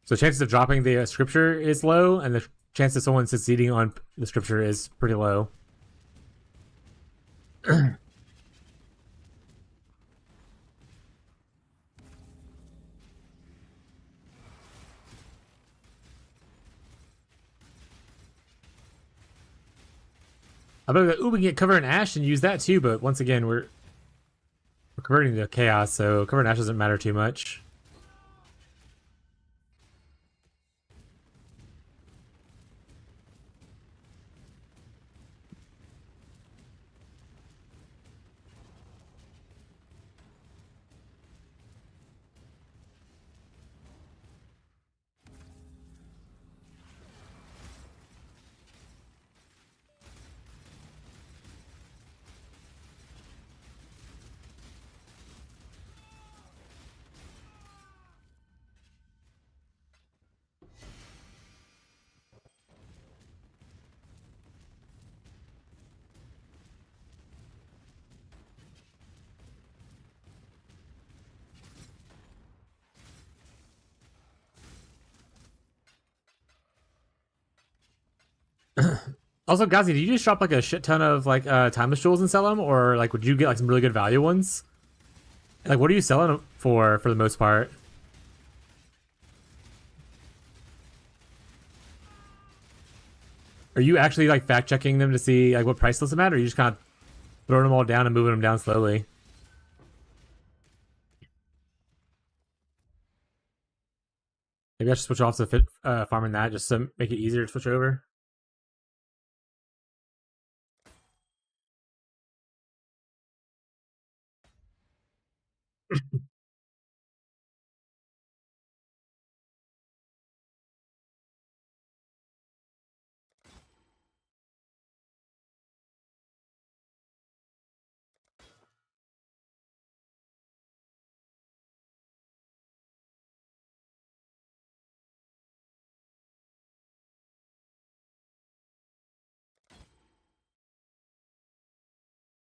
So chances of dropping the scripture is low, and the chance of someone succeeding on the scripture is pretty low. I bet we can get cover in ash and use that too, but once again we're converting to chaos, so cover in ash doesn't matter too much. Also, Gazi, did you just drop like a shit ton of like timeless jewels and sell them, or like would you get like some really good value ones? Like, what are you selling them for the most part? Are you actually like fact checking them to see like what price list them at, or are you just kind of throwing them all down and moving them down slowly? Maybe I should switch off to farming that just to make it easier to switch over.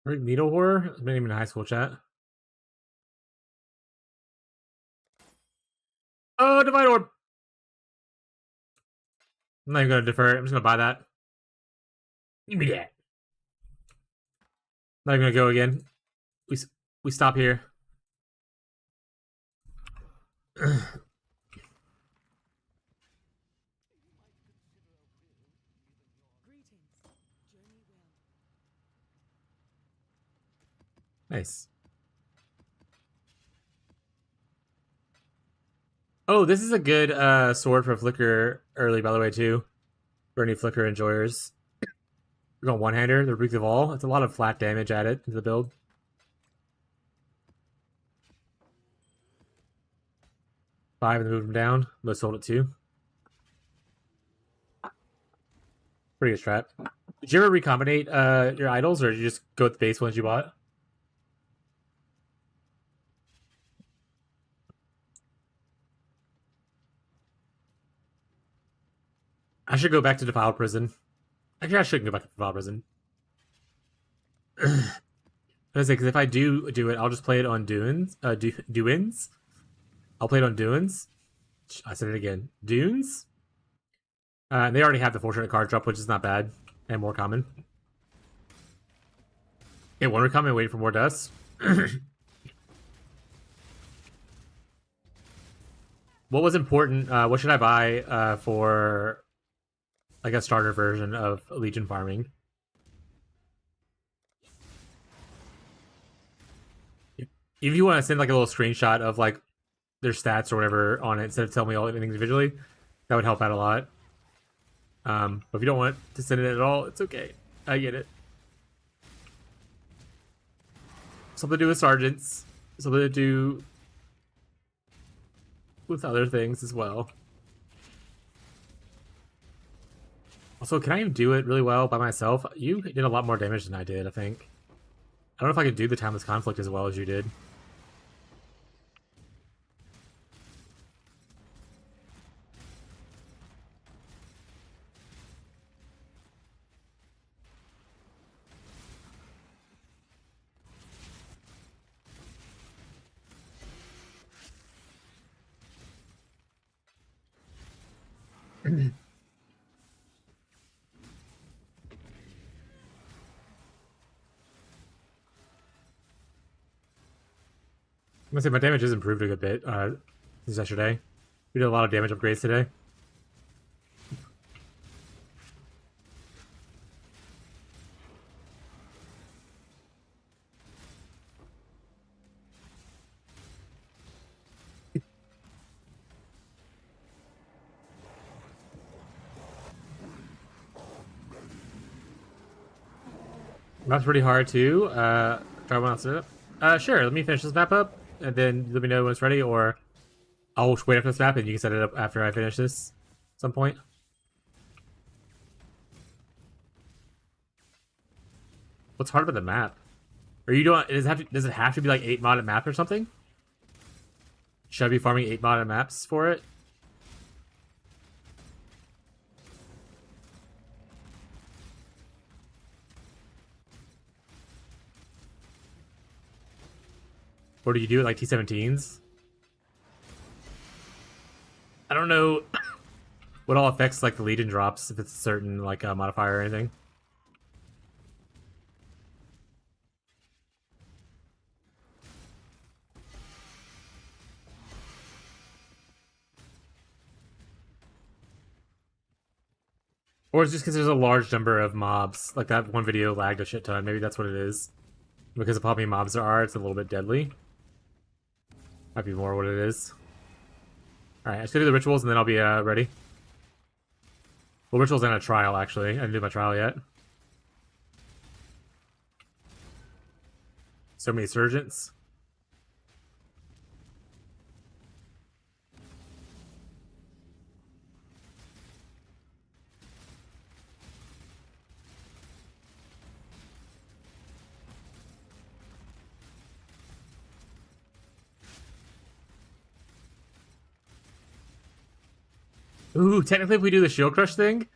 Needle horror? It's been even in high school chat. Oh, divine orb. I'm not even gonna defer it. I'm just gonna buy that. Give me that. Not even gonna go again. We stop here. Nice. Oh, this is a good sword for Flicker early, by the way, too. For any Flicker enjoyers. We're going one-hander, the Reek of All. It's a lot of flat damage added to the build. 5 and then move him down. Most sold it 2. Pretty good strat. Did you ever recombinate your idols, or did you just go with the base ones you bought? I should go back to Defiled Prison. Actually, I shouldn't go back to Defiled Prison. Because if I do it, I'll just play it on Dunes. Duins. I'll play it on Dunes. I said it again. Dunes. They already have the Fortunate card drop, which is not bad and more common. Get one recommend and wait for more dust. What was important? What should I buy for like a starter version of Legion farming? If you want to send like a little screenshot of like their stats or whatever on it instead of telling me all anything individually, that would help out a lot. But if you don't want to send it at all, it's okay. I get it. Something to do with sergeants. Something to do with other things as well. Also, can I even do it really well by myself? You did a lot more damage than I did, I think. I don't know if I could do the Timeless Conflict as well as you did. I'm gonna say my damage has improved a good bit since yesterday. We did a lot of damage upgrades today. Map's pretty hard too. Try one else. Sure. Let me finish this map up, and then let me know when it's ready, or I'll wait after this map, and you can set it up after I finish this. At some point. What's hard about the map? Are you doing? Does it have to be like 8 modded map or something? Should I be farming 8 modded maps for it? Or do you do it like T17s? I don't know what all affects like the Legion drops, if it's a certain like modifier or anything. Or it's just because there's a large number of mobs. Like that one video lagged a shit ton. Maybe that's what it is. Because of how many mobs there are, it's a little bit deadly. Might be more what it is. Alright, let's go do the rituals and then I'll be ready. Well, rituals and a trial, actually. I didn't do my trial yet. So many surgeons. Ooh, technically if we do the shield crush thing,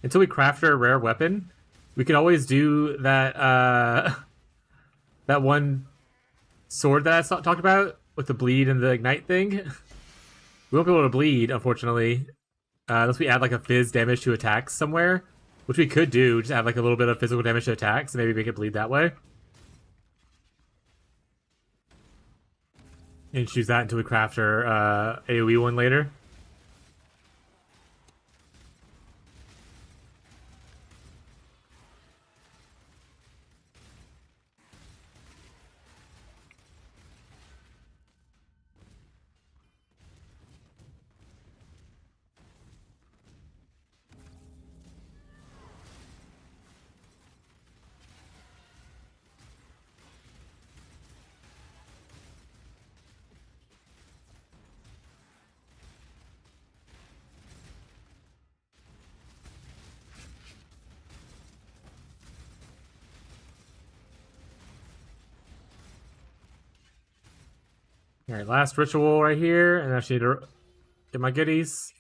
until we craft a rare weapon, we can always do that that one sword that I talked about with the bleed and the ignite thing. We won't be able to bleed, unfortunately, unless we add like a fizz damage to attacks somewhere, which we could do. Just add like a little bit of physical damage to attacks and maybe make it bleed that way. And choose that until we craft our AoE one later. Alright, last ritual right here, and I should need to get my goodies.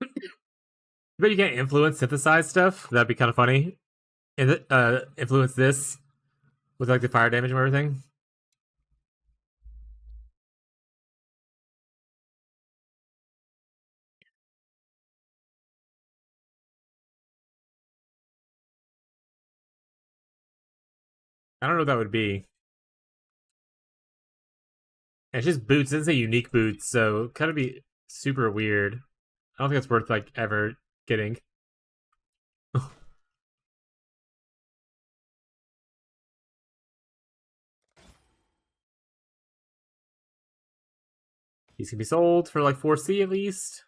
I bet you can't influence synthesize stuff. That'd be kind of funny. And influence this with like the fire damage and everything. I don't know what that would be. And it's just boots. It doesn't say unique boots, so kind of be super weird. I don't think it's worth like ever getting. These can be sold for like 4C at least.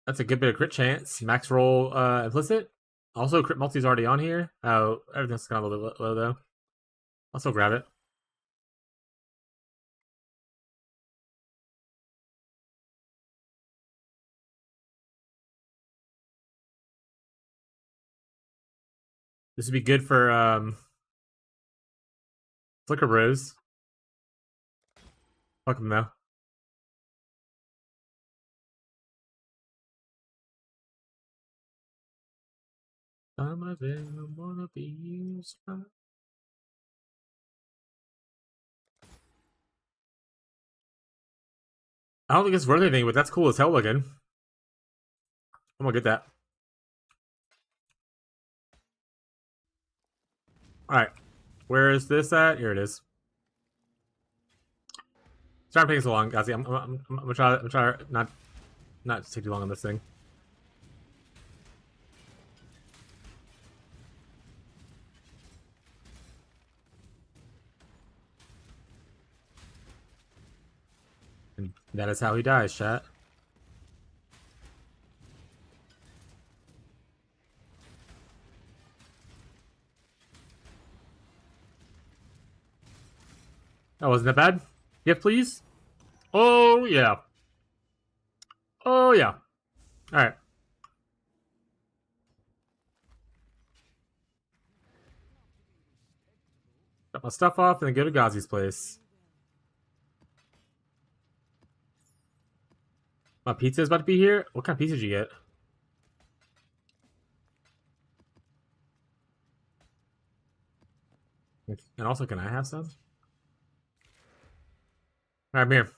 That's a good bit of crit chance. Max roll implicit. Also, crit multi's already on here. Oh, everything's kind of a little bit low though. I'll still grab it. This would be good for Flicker Rose. Fuck him though. Some of them wanna be used. I don't think it's worth anything, but that's cool as hell looking. I'm gonna get that. Alright. Where is this at? Here it is. Sorry I'm taking so long, guys. I'm gonna try not to take too long on this thing. And that is how he dies, chat. That wasn't that bad. Gift, please. Oh, yeah. Oh, yeah. Alright. Got my stuff off and then go to Gazi's place. My pizza is about to be here. What kind of pizza did you get? And also, can I have some? Alright, I'm here.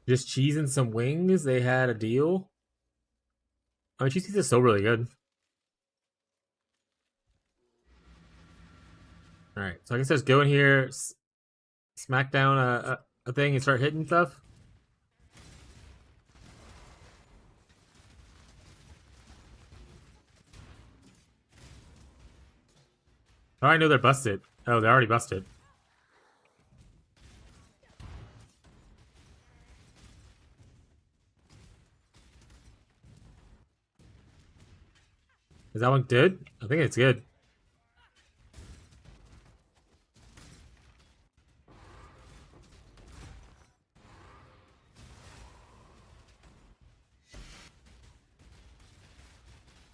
Just cheese and some wings. They had a deal. I mean, cheese pizza is still really good. Alright, so I guess just go in here, smack down a thing and start hitting stuff. Oh, I know they're busted. Oh, they're already busted. Is that one good? I think it's good.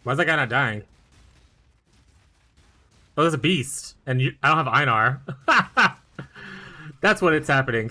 Why is that guy not dying? Oh, there's a beast. And I don't have Einar. That's what it's happening.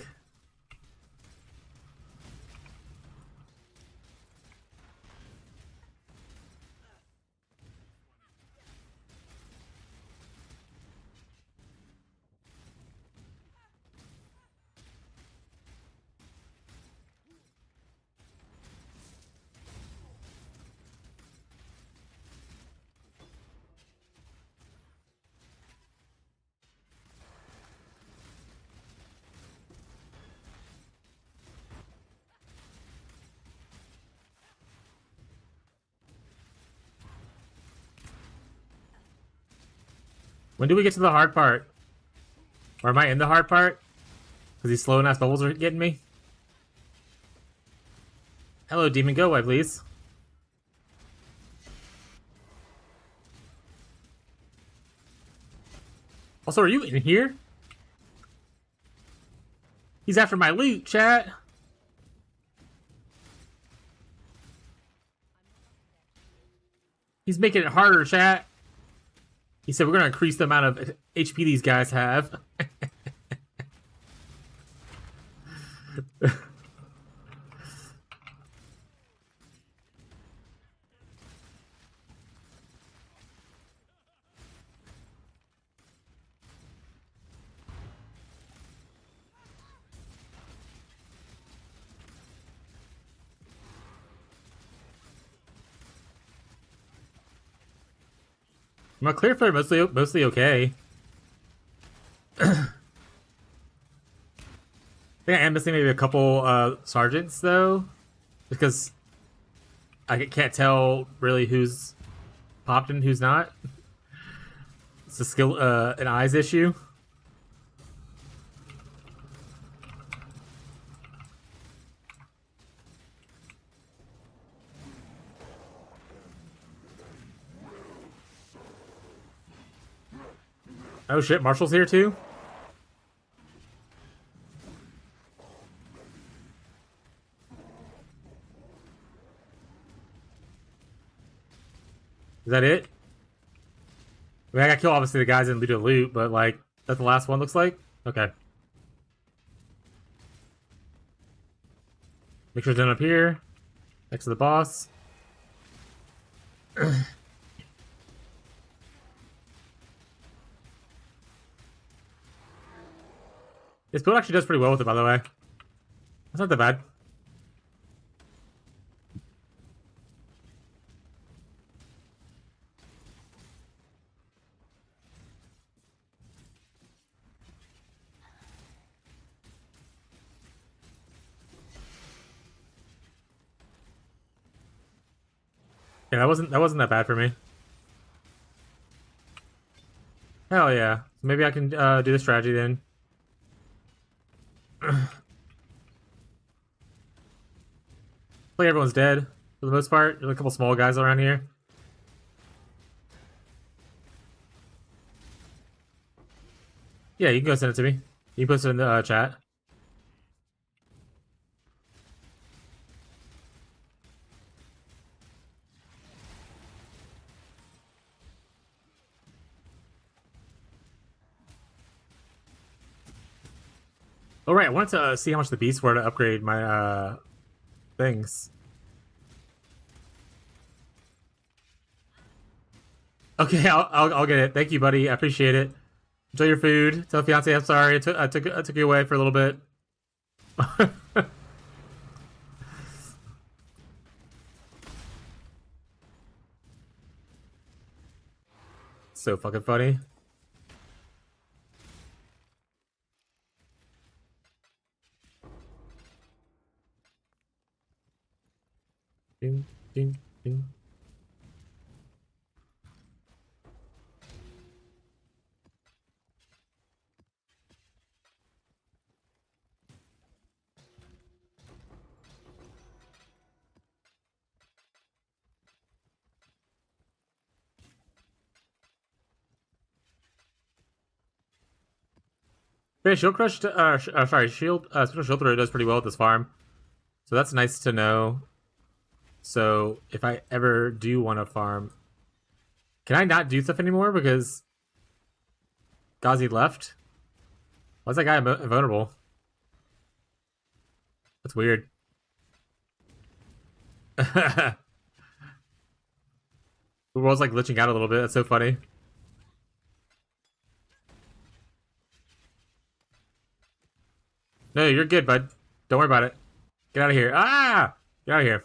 When do we get to the hard part? Or am I in the hard part? Because these slow ass bubbles are getting me? Hello, demon, go away, please. Also, are you in here? He's after my loot, chat. He's making it harder, chat. He said we're going to increase the amount of HP these guys have. My clear flare mostly okay. I think I am missing maybe a couple sergeants though, because I can't tell really who's popped and who's not. It's a skill, an eyes issue. Oh shit, Marshall's here too? Is that it? I mean, I gotta kill obviously the guys in loot, but like, that's the last one looks like? Okay. Make sure it's done up here. Next to the boss. His build actually does pretty well with it, by the way. That's not that bad. Yeah, that wasn't that bad for me. Hell yeah. Maybe I can do the strategy then. Like everyone's dead for the most part. There's a couple small guys around here. Yeah, you can go send it to me. You can post it in the chat. Oh right, I wanted to see how much the beasts were to upgrade my things. Okay, I'll get it. Thank you, buddy. I appreciate it. Enjoy your food. Tell the fiance I'm sorry. I took you away for a little bit. So fucking funny. Ding, ding, ding. Yeah, Shield Crush, sorry, Spectral Shield Throw does pretty well at this farm. So that's nice to know. So if I ever do want to farm, can I not do stuff anymore because Ghazi left? Why is that guy invulnerable? That's weird. The world's like glitching out a little bit. That's so funny. No, you're good, bud. Don't worry about it. Get out of here. Ah! Get out of here.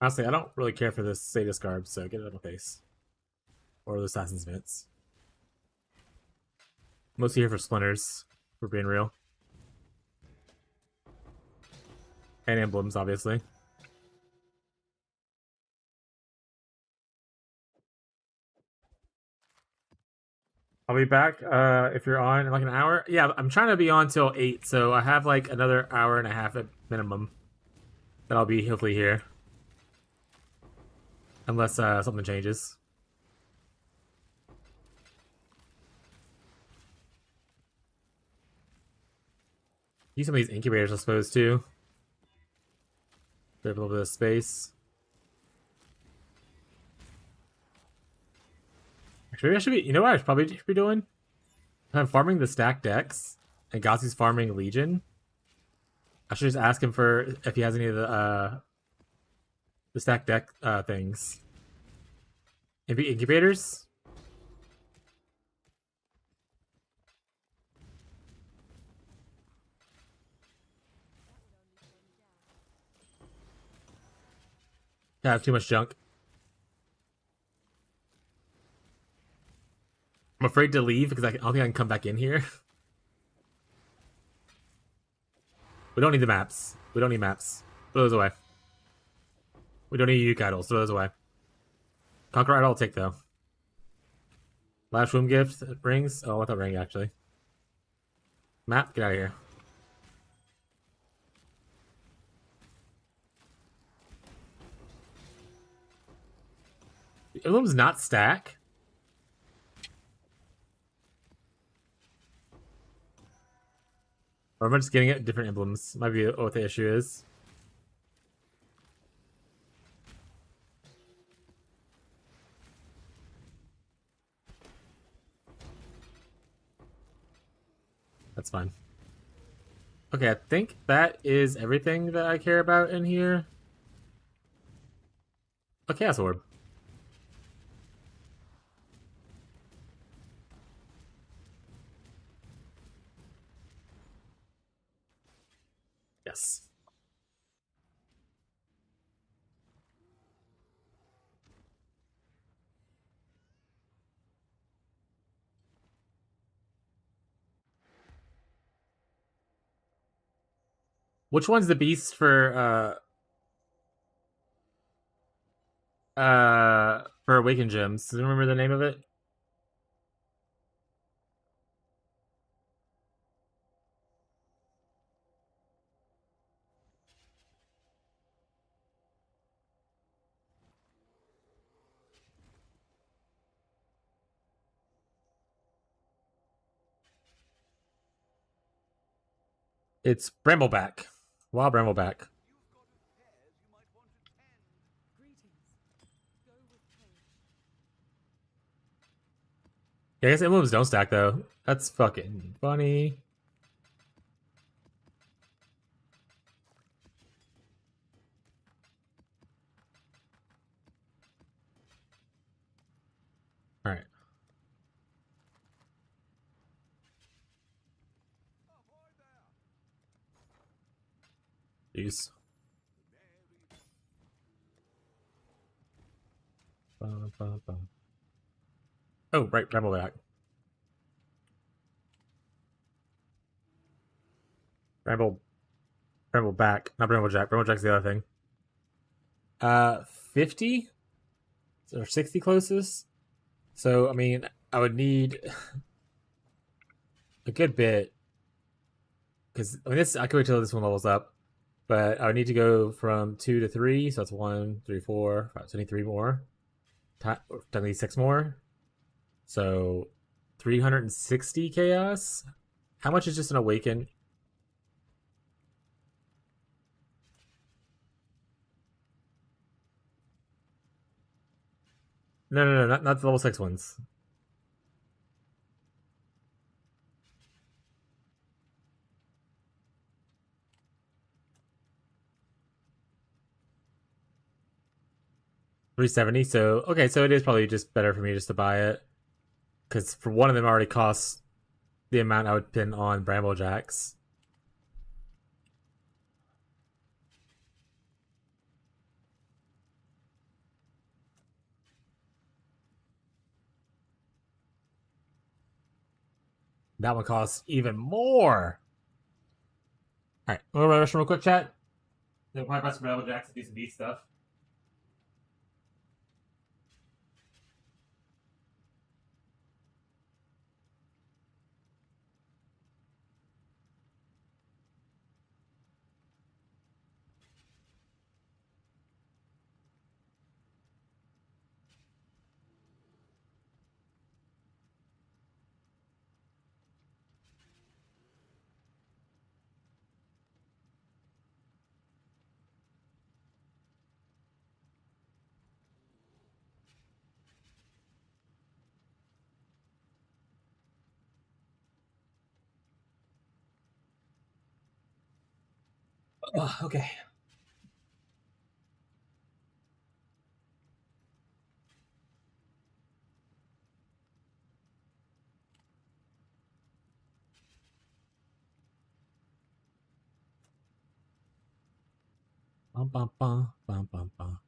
Honestly, I don't really care for this Sadist garb, so get it out of my face. Or the Assassin's Mitts. Mostly here for splinters, for being real. And emblems, obviously. I'll be back if you're on in like an hour. Yeah, I'm trying to be on till 8, so I have like another hour and a half at minimum that I'll be hopefully here. Unless something changes. Use some of these incubators, I suppose, too. Save a little bit of space. Actually, maybe I should be. You know what I probably should be doing? I'm farming the stack decks, and Ghazi's farming Legion. I should just ask him for if he has any of the stack deck things. Incubators? Yeah, I have too much junk. I'm afraid to leave because I don't think I can come back in here. We don't need the maps. We don't need maps. Throw those away. We don't need Uke idols. Throw those away. Conquer idol I'll take though. Last room gift rings. Oh, I thought ring actually. Map, get out of here. The emblems not stack. Or am I just getting it different emblems? Might be what the issue is. That's fine. Okay, I think that is everything that I care about in here. A chaos orb. Yes. Which one's the beast for Awakened Gems? Do you remember the name of it? It's Brambleback. Wild Brambleback. Yeah, I guess emblems don't stack though. That's fucking funny. All right. Jeez. Oh, right, Brambleback. Bramble, Brambleback, not Bramblejack. Bramblejack's the other thing. 50 or 60 closest. So I mean, I would need a good bit because I mean this I could wait till this one levels up, but I would need to go from 2 to 3. So that's 1, 3, 4, 5, so I need 3 more. Technically 6 more. So 360 chaos. How much is just an awaken? No, not the level 6 ones. 370. So okay, so it is probably just better for me just to buy it because for one of them already costs the amount I would pin on Bramblejacks. That one costs even more. All right, we'll rush real quick, chat. Then we'll probably buy some Bramblejacks and do some beat stuff. Oh, okay. Bum, bum, bum, bum, bum, bum.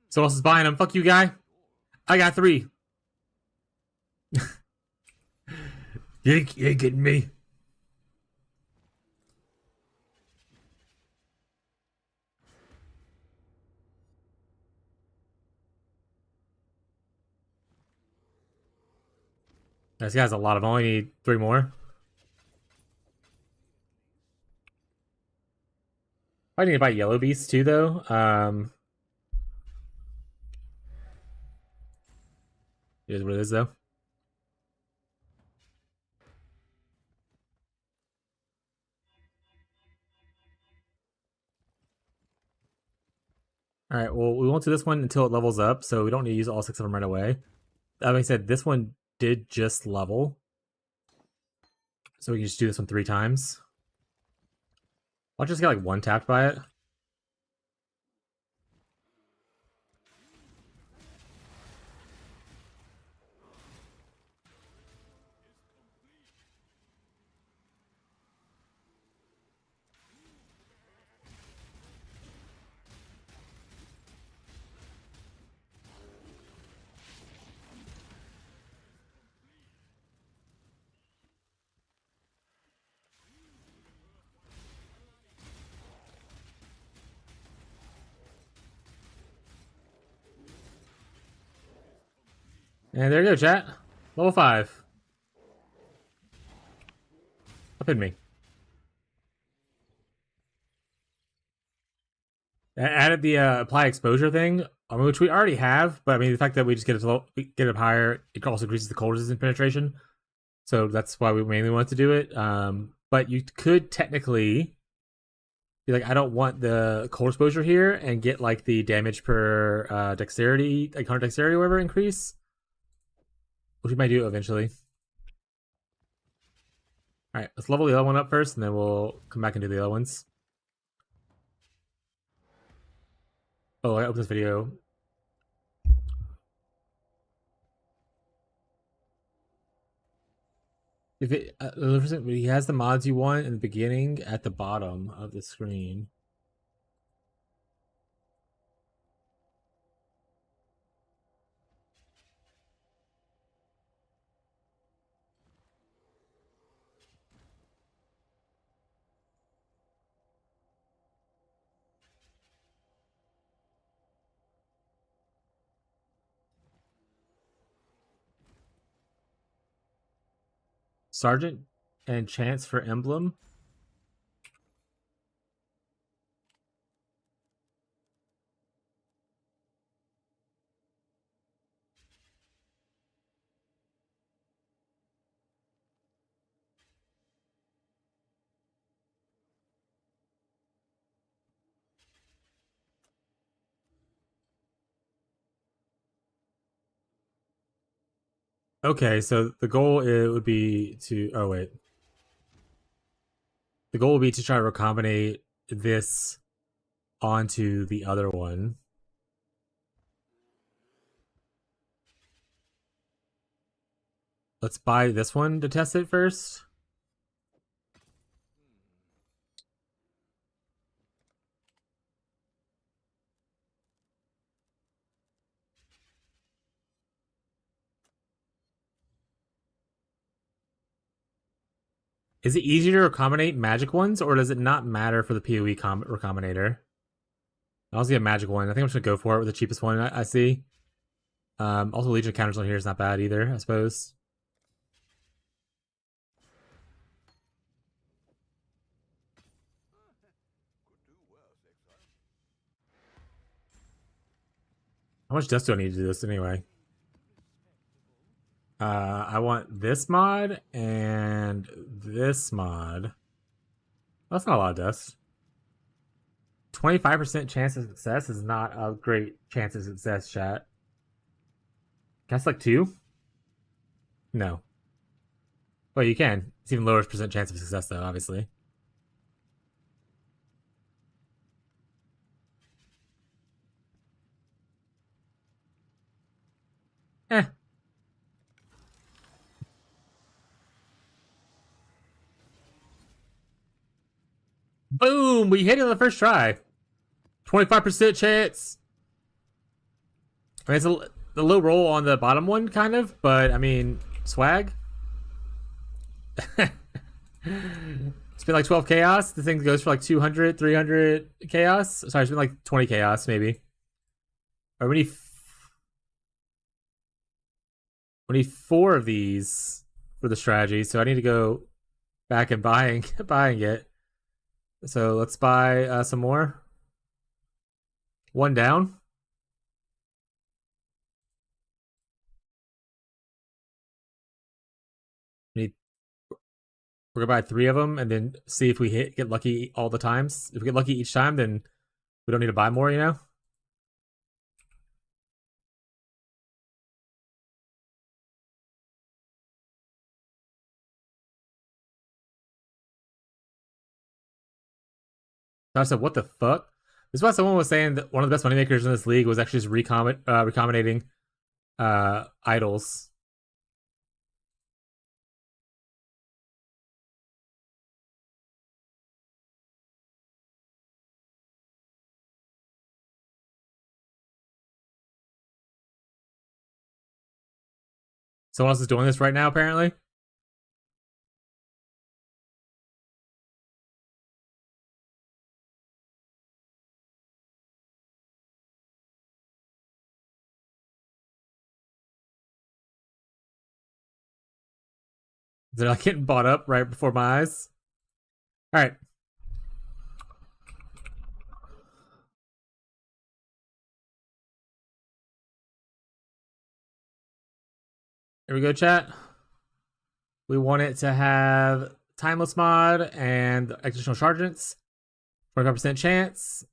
So else is buying them. Fuck you, guy. I got 3. You ain't getting me. This guy's a lot of. Only need 3 more. I need to buy Yellow Beast too, though. It is what it is, though. All right, well, we won't do this one until it levels up, so we don't need to use all 6 of them right away. That being said, this one did just level, so we can just do this one 3 times. I'll just get like 1 tapped by it. And there you go, chat. Level 5. Up in me. I added the apply exposure thing, which we already have, but I mean the fact that we just get it up higher, it also increases the cold resistance penetration. So that's why we mainly want to do it. But you could technically be like, I don't want the cold exposure here, and get like the damage per dexterity, like counter dexterity or whatever increase, which we might do eventually. All right, let's level the other one up first, and then we'll come back and do the other ones. Oh, I opened this video. If it, he has the mods you want in the beginning at the bottom of the screen. Sergeant and chance for emblem. Okay, so the goal would be to. Oh wait, the goal would be to try to recombinate this onto the other one. Let's buy this one to test it first. Is it easier to recombinate magic ones, or does it not matter for the PoE recombinator? I'll also get a magic one. I think I'm just gonna go for it with the cheapest one I see. Also, Legion counters on here is not bad either, I suppose. How much dust do I need to do this anyway? I want this mod and this mod. That's not a lot of dust. 25% chance of success is not a great chance of success, chat. Can I select 2? No. Well, you can. It's even lower percent chance of success, though, obviously. Eh. Boom! We hit it on the first try. 25% chance. I mean, it's a low roll on the bottom one, kind of, but I mean, swag. Spend like 12 chaos. The thing goes for like 200, 300 chaos. Sorry, spend like 20 chaos, maybe. Or we need 4 of these for the strategy, so I need to go back and buying it. So let's buy some more. 1 down. We're gonna buy 3 of them and then see if we get lucky all the times. If we get lucky each time, then we don't need to buy more, you know? I said, what the fuck? This is why someone was saying that one of the best moneymakers in this league was actually just recombinating idols. Someone else is doing this right now, apparently. They're like getting bought up right before my eyes. All right. Here we go, chat. We want it to have timeless mod and additional chargents. 25% chance.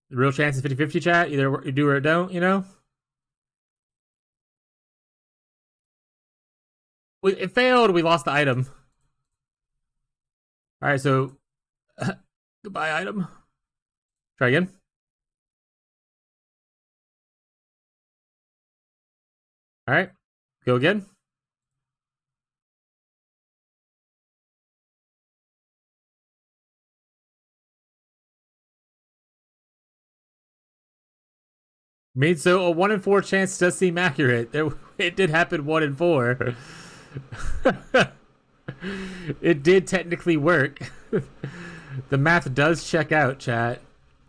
The real chance is 50-50, chat. Either you do or don't, you know? It failed. We lost the item. All right, so goodbye, item. Try again. All right, go again. Means so a 1 in 4 chance does seem accurate. It did happen 1 in 4. It did technically work. The math does check out, chat.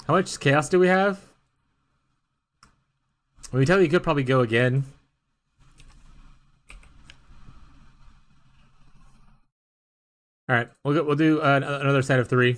How much chaos do we have? We tell you could probably go again. All right, we'll do another set of 3.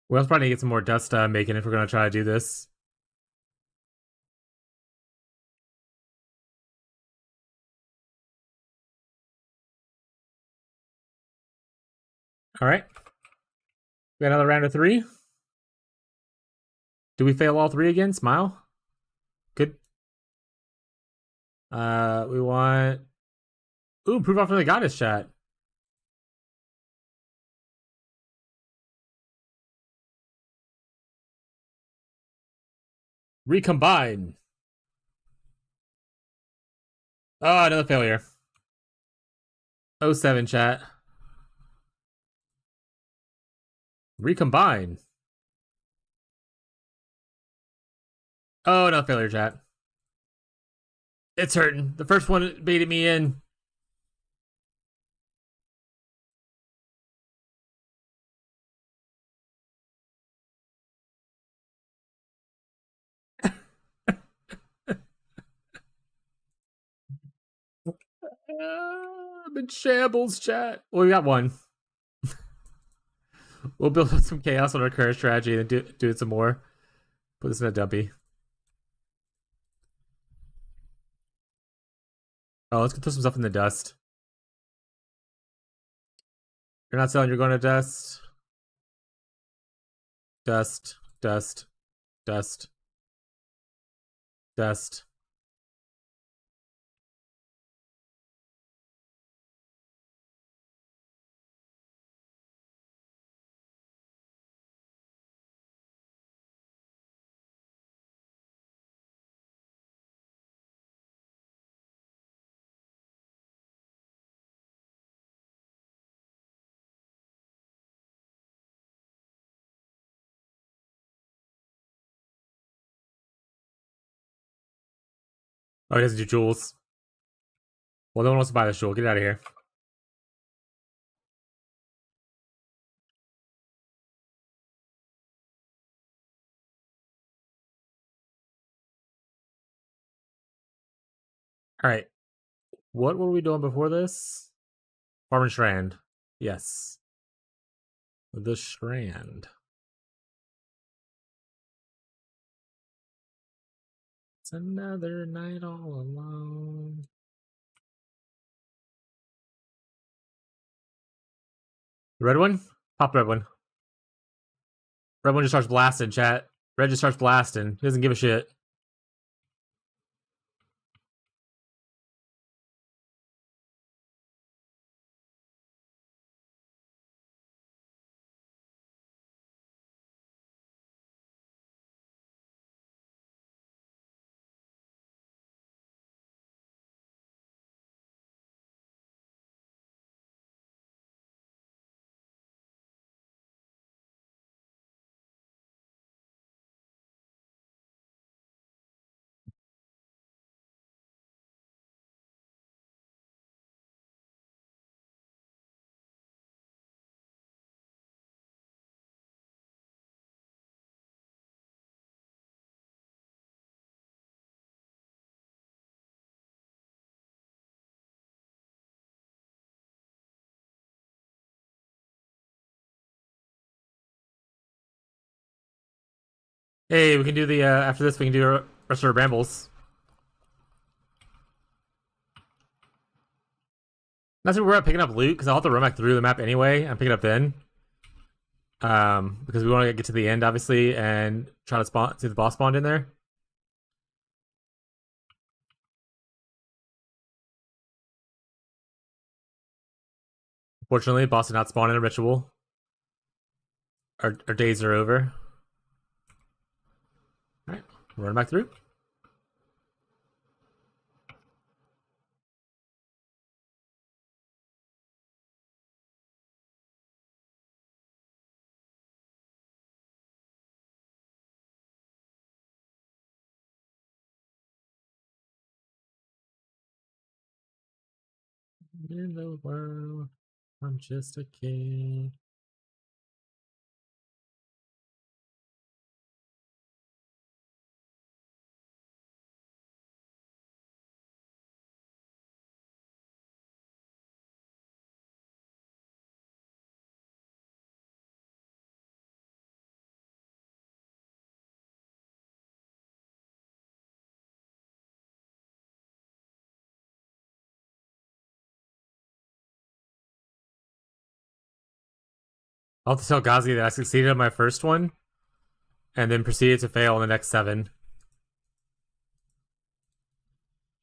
We're also probably need to get some more dust making if we're gonna try to do this. All right, we got another round of 3. Do we fail all 3 again? Smile. Good. We want. Ooh, prove off from the goddess, chat. Recombine. Oh, another failure. 07, chat. Recombine. Oh, no failure, chat. It's hurting. The first one baited me in. I'm in shambles, chat. Well, we got 1. We'll build up some chaos on our current strategy and do it some more. Put this in a dumpy. Oh, let's go throw some stuff in the dust. You're not selling, you're going to dust. Dust, dust, dust, dust. Oh, he doesn't do jewels. Well, no one wants to buy this jewel. Get out of here. All right. What were we doing before this? Farm and Strand. Yes. The Strand. It's another night all alone. Red one? Pop red one. Red one just starts blasting, chat. Red just starts blasting. He doesn't give a shit. Hey, we can do the, after this, we can do rest of our brambles. That's where we're at picking up loot, because I'll have to run back through the map anyway and pick it up then. Because we want to get to the end, obviously, and try to spawn, see the boss spawned in there. Fortunately, boss did not spawn in a ritual. Our days are over. Alright, run back through. In the world, I'm just a kid. I'll have to tell Ghazi that I succeeded on my first one, and then proceeded to fail on the next 7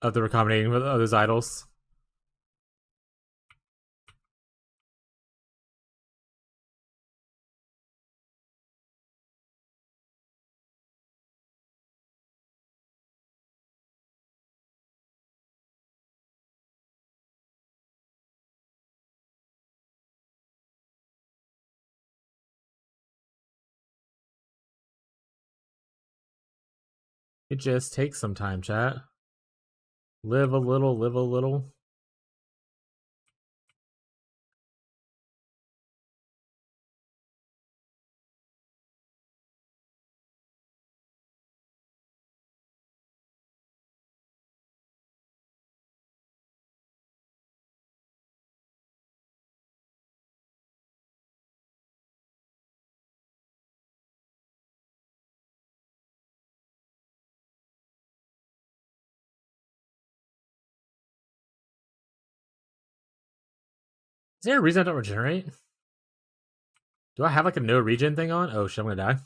of the recombinating of those idols. It just takes some time, chat. Live a little, live a little. Is there a reason I don't regenerate? Do I have like a no regen thing on? Oh shit, I'm gonna die.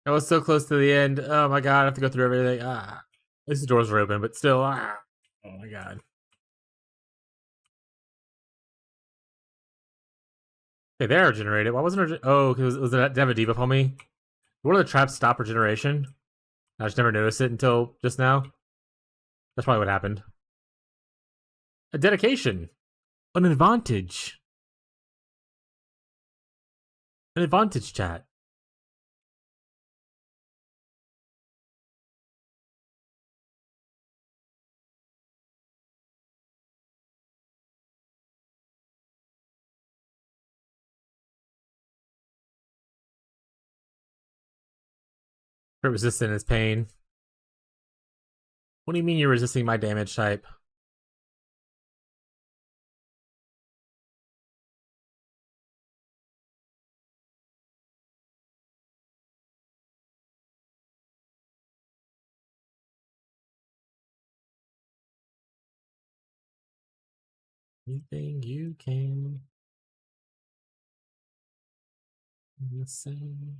I was so close to the end. Oh my god, I have to go through everything. Ah. At least the doors are open, but still. Ah. Oh my god. Okay, they're regenerated. Why wasn't there? Oh, because was it have a debuff on me? What are the traps stop regeneration? I just never noticed it until just now. That's probably what happened. A dedication. An advantage. An advantage, chat. Crit resistant is pain. What do you mean you're resisting my damage type? Anything you can. The same.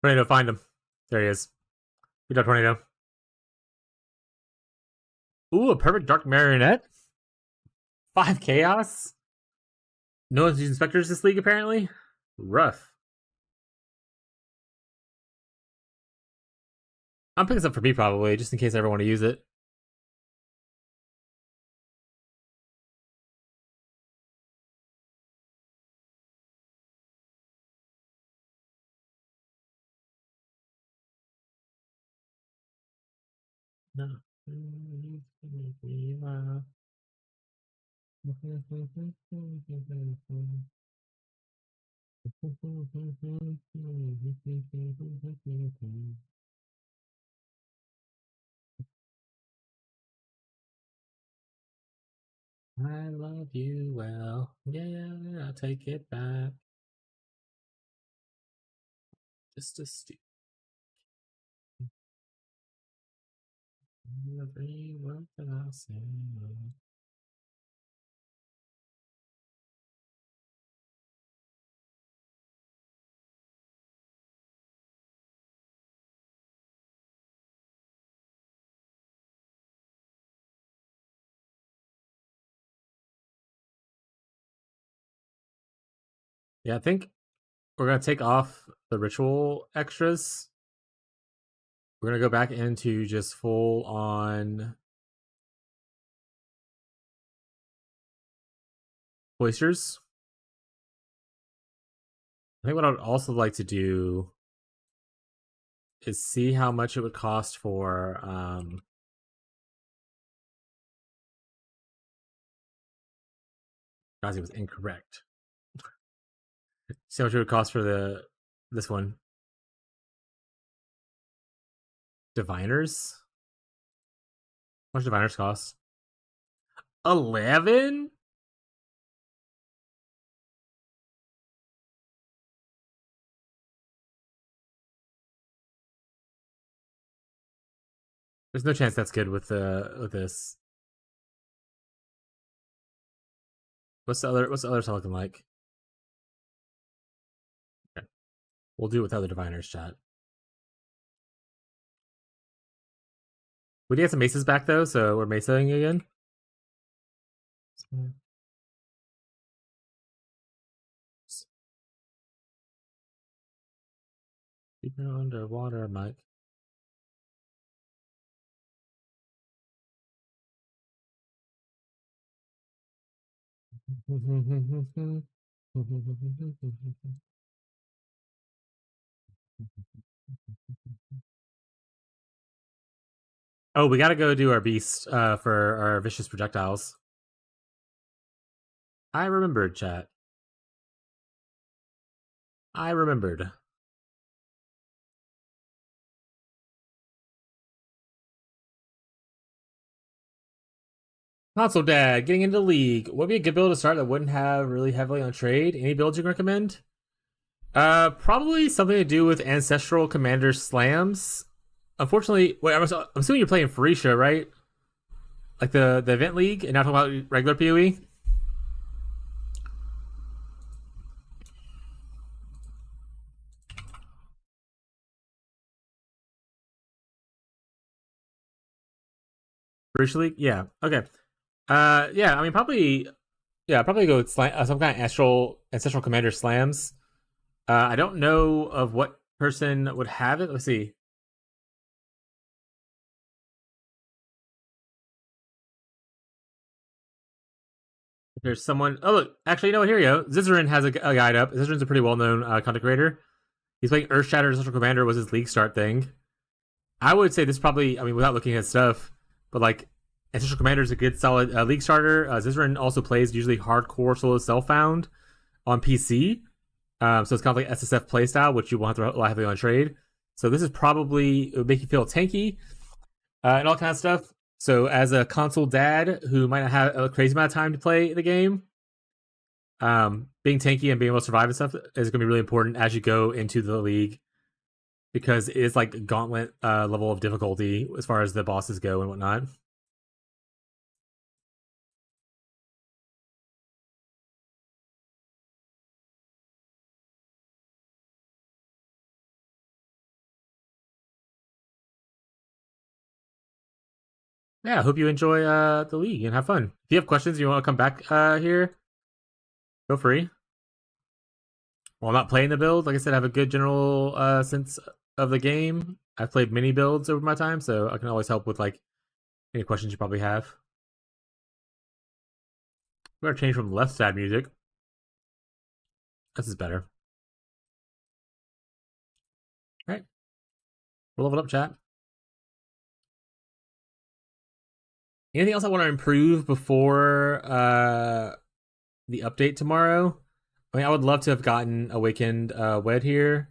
Tornado, find him. There he is. Good job, Tornado. Ooh, a perfect dark marionette. 5 chaos. No one's using specters this league, apparently. Rough. I'm picking this up for me, probably, just in case I ever want to use it. No. I love you well. Yeah, I'll take it back. Just a stupid. Every word that I say. Yeah, I think we're gonna take off the ritual extras. We're gonna go back into just full on oysters. I think what I would also like to do is see how much it would cost for Gazi was incorrect. See how much it would cost for this one. Diviners? How much diviners cost? 11? There's no chance that's good with this. What's the other stuff looking like? Okay. We'll do it with other diviners, chat. We did get some maces back though, so we're mesaing again. Deeper underwater, Mike. Oh, we gotta go do our beast for our vicious projectiles. I remembered, chat. I remembered. Console Dad, getting into League. What would be a good build to start that wouldn't have really heavily on trade? Any builds you can recommend? Probably something to do with Ancestral Commander slams. Unfortunately, wait, I'm assuming you're playing Farisha, right? Like the event league, and not talking about regular PoE. British League? Yeah. Okay. Yeah. I mean, probably. Yeah, probably go with some kind of ancestral commander slams. I don't know of what person would have it. Let's see. If there's someone. Oh, look. Actually, you know what? Here you go. Zizarin has a guide up. Zizarin's a pretty well known content creator. He's playing Earthshatter Ancestral Commander was his league start thing. I would say this probably, I mean, without looking at stuff, but like Ancestral Commander is a good solid league starter. Zizarin also plays usually hardcore solo self found on PC. So it's kind of like SSF playstyle, which you won't have to rely heavily on trade. So this is probably, it would make you feel tanky and all kind of stuff. So as a console dad who might not have a crazy amount of time to play the game, being tanky and being able to survive and stuff is going to be really important as you go into the league, because it is like a gauntlet level of difficulty as far as the bosses go and whatnot. Yeah, I hope you enjoy the league and have fun. If you have questions, you want to come back here, feel free. While I'm not playing the build, like I said, I have a good general sense of the game. I've played many builds over my time, so I can always help with like any questions you probably have. We're gonna change from left side music. This is better. All right, we'll level up, chat. Anything else I want to improve before the update tomorrow? I mean, I would love to have gotten Awakened Wed here,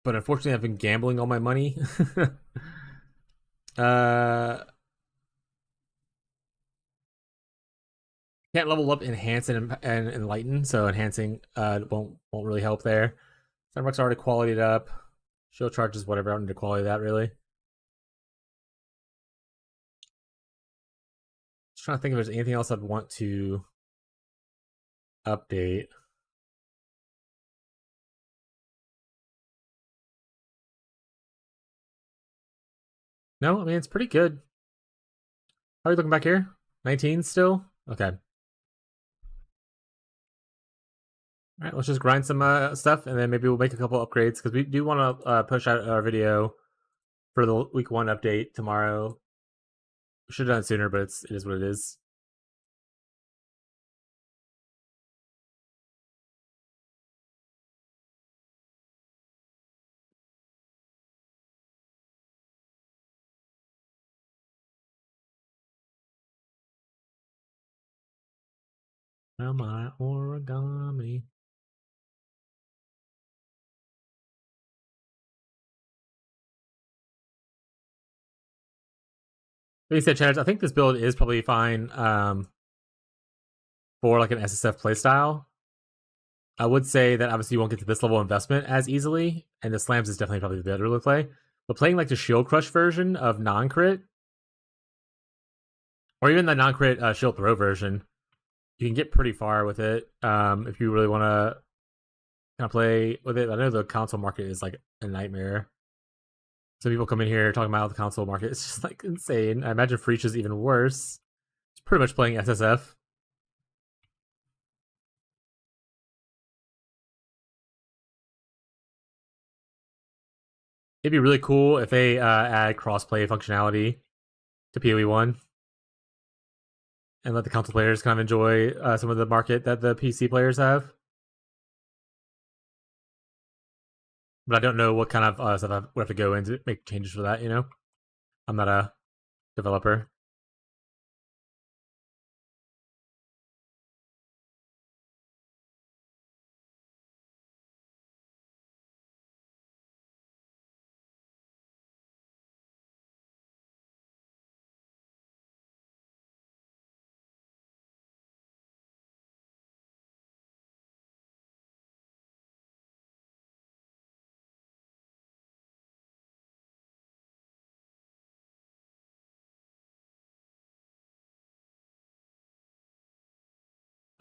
but unfortunately, I've been gambling all my money. uh, can't level up Enhance and Enlighten, so enhancing won't really help there. Sunrock's already qualityed up. Shield charges, whatever. I don't need to quality that really. Just trying to think if there's anything else I'd want to update. No, I mean it's pretty good. How are you looking back here? 19 still? Okay. All right, let's just grind some stuff, and then maybe we'll make a couple upgrades, because we do want to push out our video for the week 1 update tomorrow. We should have done it sooner, but it is what it is. Now my origami. Like you said, Chad, I think this build is probably fine for like an SSF playstyle. I would say that obviously you won't get to this level of investment as easily, and the slams is definitely probably the better to play. But playing like the Shield Crush version of non-crit, or even the non-crit Shield Throw version, you can get pretty far with it if you really want to kind of play with it. I know the console market is like a nightmare. Some people come in here talking about the console market. It's just like insane. I imagine Freach is even worse. It's pretty much playing SSF. It'd be really cool if they add crossplay functionality to PoE1 and let the console players kind of enjoy some of the market that the PC players have. But I don't know what kind of stuff I would have to go in to make changes for that, you know? I'm not a developer.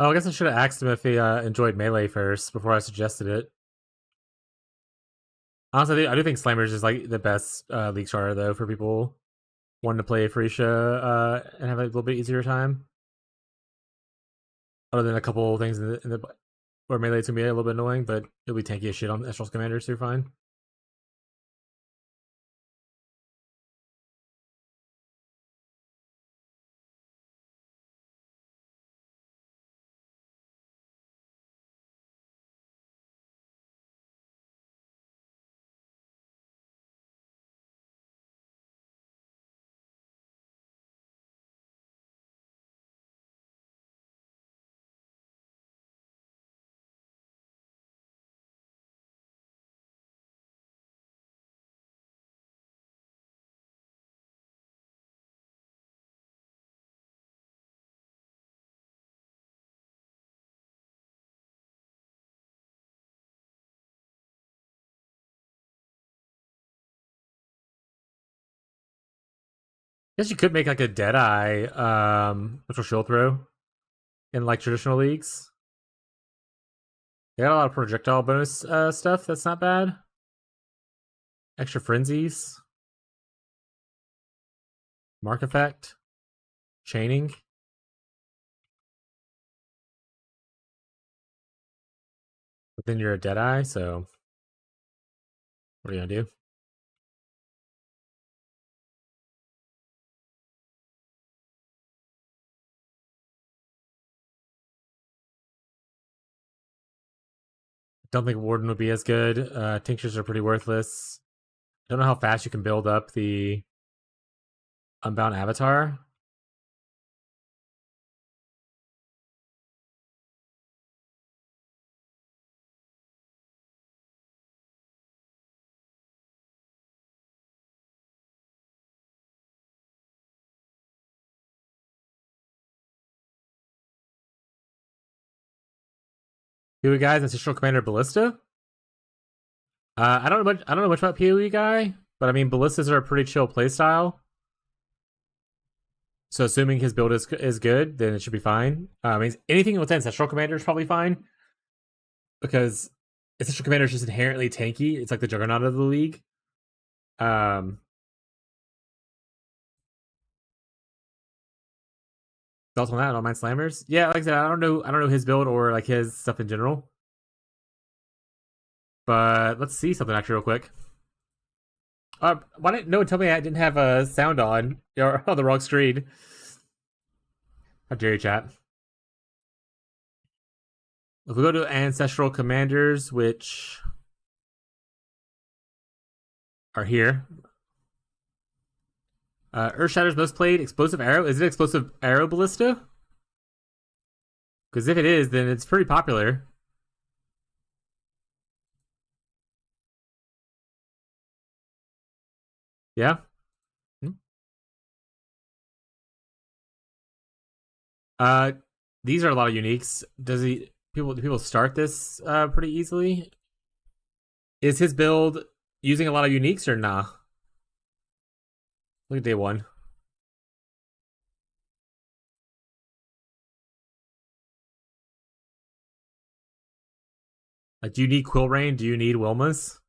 Oh, I guess I should have asked him if he enjoyed Melee first before I suggested it. Honestly, I do think Slammers is like the best league starter though for people wanted to play Freesia and have a little bit easier time. Other than a couple things in the where melee it's gonna be a little bit annoying, but it'll be tanky as shit on Estrel's commanders, so you're fine. Guess you could make like a Deadeye Spectral Shield Throw in like traditional leagues. They got a lot of projectile bonus stuff. That's not bad. Extra frenzies, mark effect, chaining. But then you're a Deadeye, so what are you gonna do? Don't think Warden would be as good. Tinctures are pretty worthless. Don't know how fast you can build up the Unbound Avatar. PoE guys, Ancestral Commander Ballista. I don't know much about PoE guy, but I mean ballistas are a pretty chill playstyle. So assuming his build is good, then it should be fine. I mean anything with Ancestral Commander is probably fine. Because Ancestral Commander is just inherently tanky. It's like the juggernaut of the league. Thoughts on that? I don't mind slammers. Yeah, like I said, I don't know his build or like his stuff in general. But let's see something actually real quick. Why didn't no one tell me I didn't have a sound on or on the wrong screen? How dare you, chat? If we go to Ancestral Commanders, which are here. Earthshatter's most played explosive arrow. Is it explosive arrow ballista? Because if it is, then it's pretty popular. Yeah. These are a lot of uniques. Do people start this pretty easily? Is his build using a lot of uniques or nah? Look at day one. Like, do you need Quill Rain? Do you need Wilma's?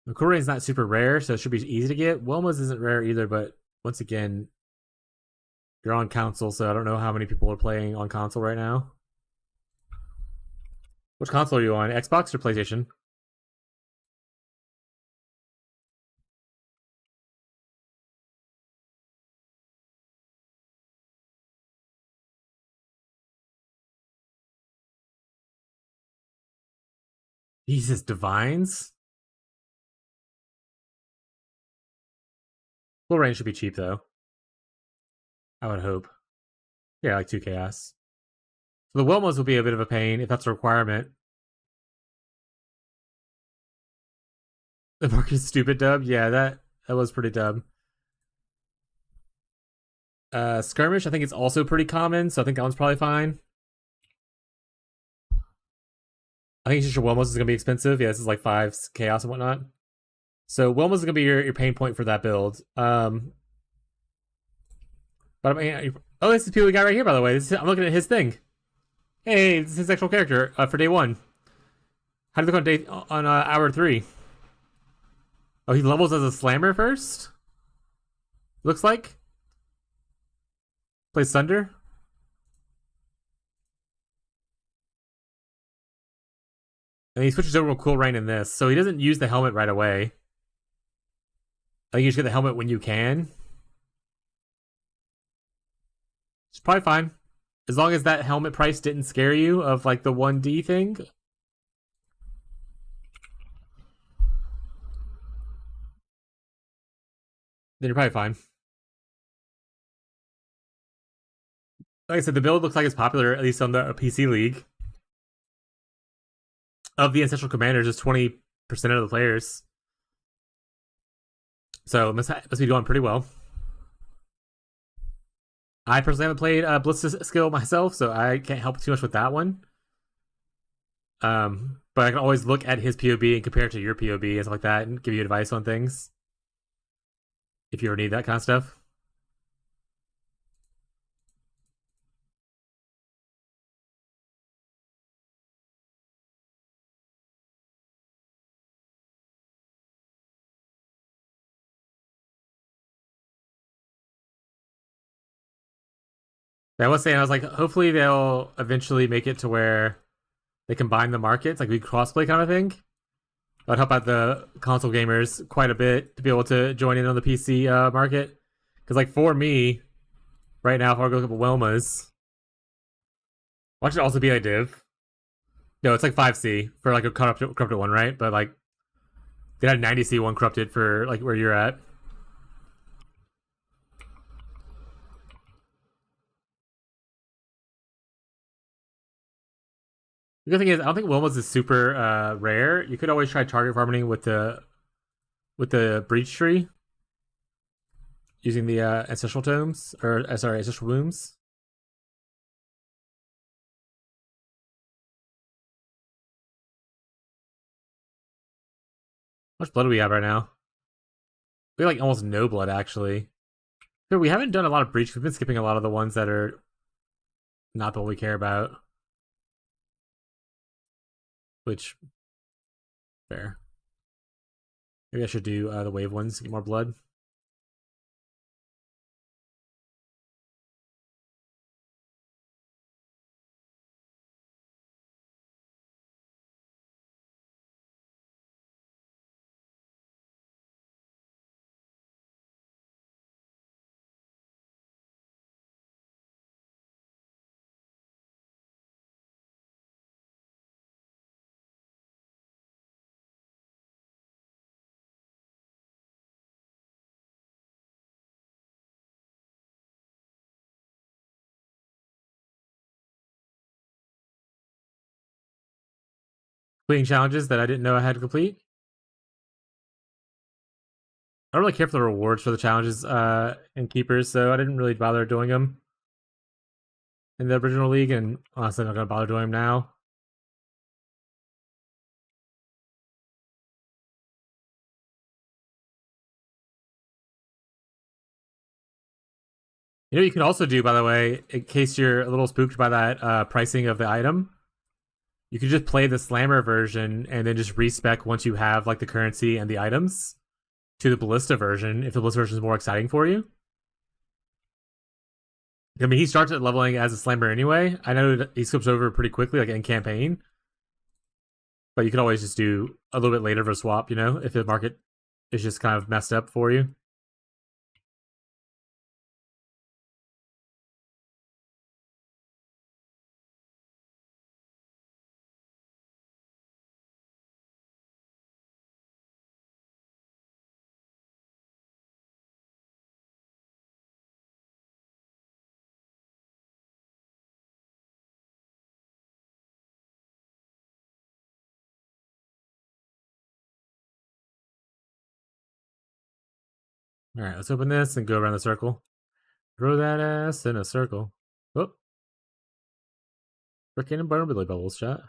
The Quill Rain's not super rare, so it should be easy to get. Wilma's isn't rare either, but once again, you're on console, so I don't know how many people are playing on console right now. Which console are you on? Xbox or PlayStation? Jesus, Divines? Full range should be cheap, though. I would hope. Yeah, like 2 chaos. So the Wilmas will be a bit of a pain if that's a requirement. The market is stupid dub? Yeah, that was pretty dumb. Skirmish, I think it's also pretty common, so I think that one's probably fine. I think just your Wilmos is going to be expensive. Yeah, this is like 5 chaos and whatnot. So Wilmos is going to be your pain point for that build. But I mean, oh, this is PoE guy right here, by the way. I'm looking at his thing. Hey, this is his actual character for day one. How do you look on hour 3? Oh, he levels as a slammer first? Looks like. Plays Thunder. And he switches over to Cool Rain in this. So he doesn't use the helmet right away. I think you just get the helmet when you can. It's probably fine. As long as that helmet price didn't scare you of like the 1D thing. Then you're probably fine. Like I said, the build looks like it's popular, at least on the PC League. Of the Ancestral Commanders, just 20% of the players. So it must be going pretty well. I personally haven't played Blitz's skill myself, so I can't help too much with that one. But I can always look at his POB and compare it to your POB and stuff like that, and give you advice on things if you ever need that kind of stuff. I was saying, I was like, hopefully they'll eventually make it to where they combine the markets, like we crossplay kind of thing. That would help out the console gamers quite a bit to be able to join in on the PC market. Because like for me, right now, if I go look up Wilma's, watch it also be like div. No, it's like 5C for like a corrupted one, right? But like they had 90C one corrupted for like where you're at. The good thing is, I don't think Wilma's is super rare. You could always try target farming with the breach tree using the ancestral tomes or sorry, ancestral wombs. How much blood do we have right now? We have like almost no blood actually. So we haven't done a lot of breach. We've been skipping a lot of the ones that are not the one we care about. Which fair. Maybe I should do the wave ones to get more blood. Completing challenges that I didn't know I had to complete. I don't really care for the rewards for the challenges and keepers, so I didn't really bother doing them in the original league, and honestly, I'm not gonna bother doing them now. You know, you can also do, by the way, in case you're a little spooked by that pricing of the item, you can just play the slammer version and then just respec once you have like the currency and the items to the ballista version if the ballista version is more exciting for you. I mean, he starts at leveling as a slammer anyway. I know that he skips over pretty quickly, like in campaign. But you can always just do a little bit later of a swap, you know, if the market is just kind of messed up for you. All right, let's open this and go around the circle. Throw that ass in a circle. Oh, freaking and Butterbilly Bubbles shot.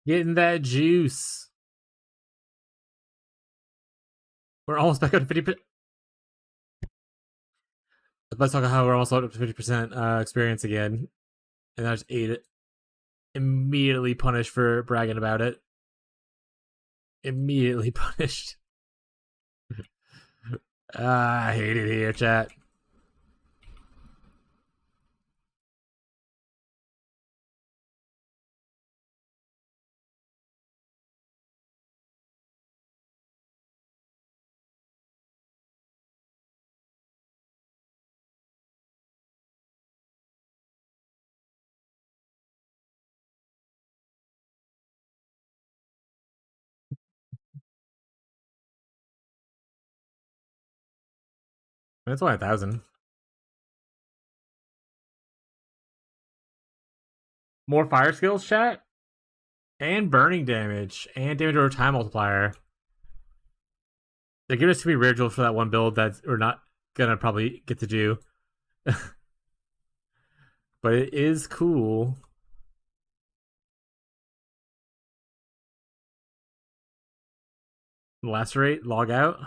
Getting that juice. We're almost back up to 50%. Let's talk about how we're almost up to 50% experience again. And I just ate it. Immediately punished for bragging about it. Immediately punished. I hate it here, chat. That's why 1,000. More fire skills, chat? And burning damage. And damage over time multiplier. They give us to be rare jewels for that one build that we're not gonna probably get to do. But it is cool. Lacerate, log out.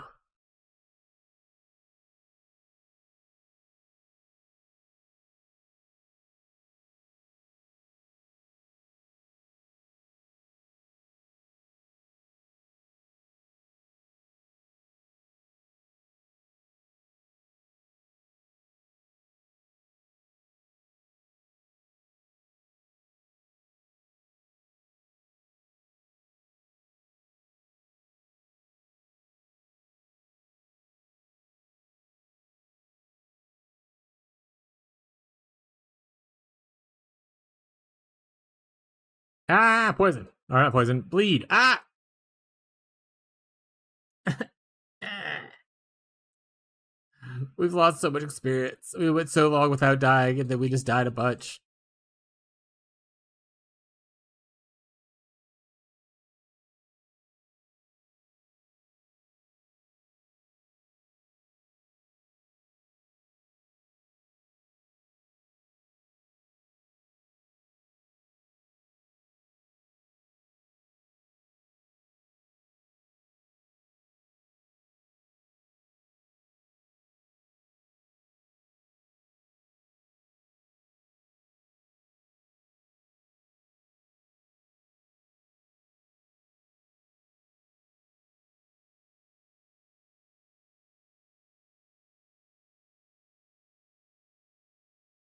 Ah, poison. Alright, poison. Bleed. Ah! We've lost so much experience. We went so long without dying, and then we just died a bunch.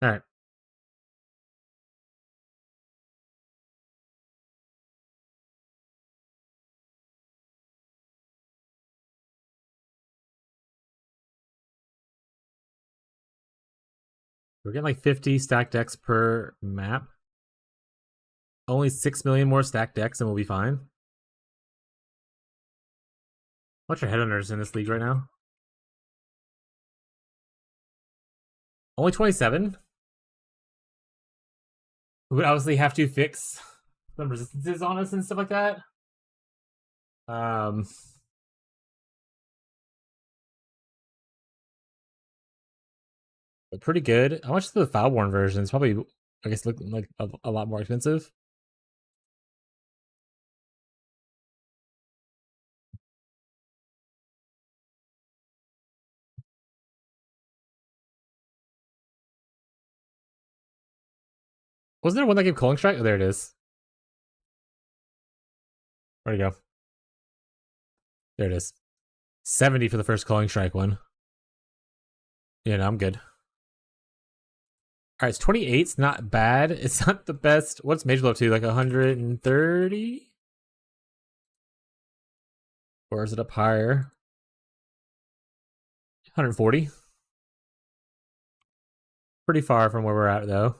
Alright. We're getting like 50 stacked decks per map. Only 6 million more stacked decks and we'll be fine. What's your headhunters in this league right now? Only 27? We would obviously have to fix some resistances on us and stuff like that. But pretty good. How much is the Foulborn version? It's probably, I guess, look like a lot more expensive. Wasn't there one that gave Culling Strike? Oh, there it is. Where'd it go? There it is. 70 for the first Culling Strike one. Yeah, no, I'm good. Alright, it's 28. It's not bad. It's not the best. What's Mage Blow to? Like 130? Or is it up higher? 140. Pretty far from where we're at, though.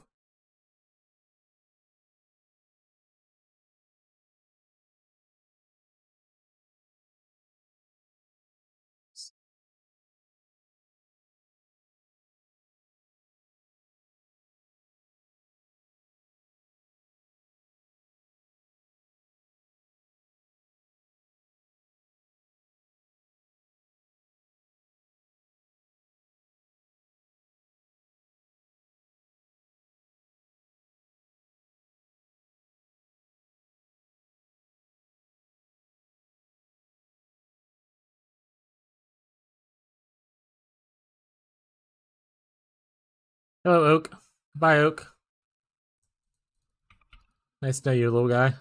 Hello, Oak. Bye, Oak. Nice to know you, little guy.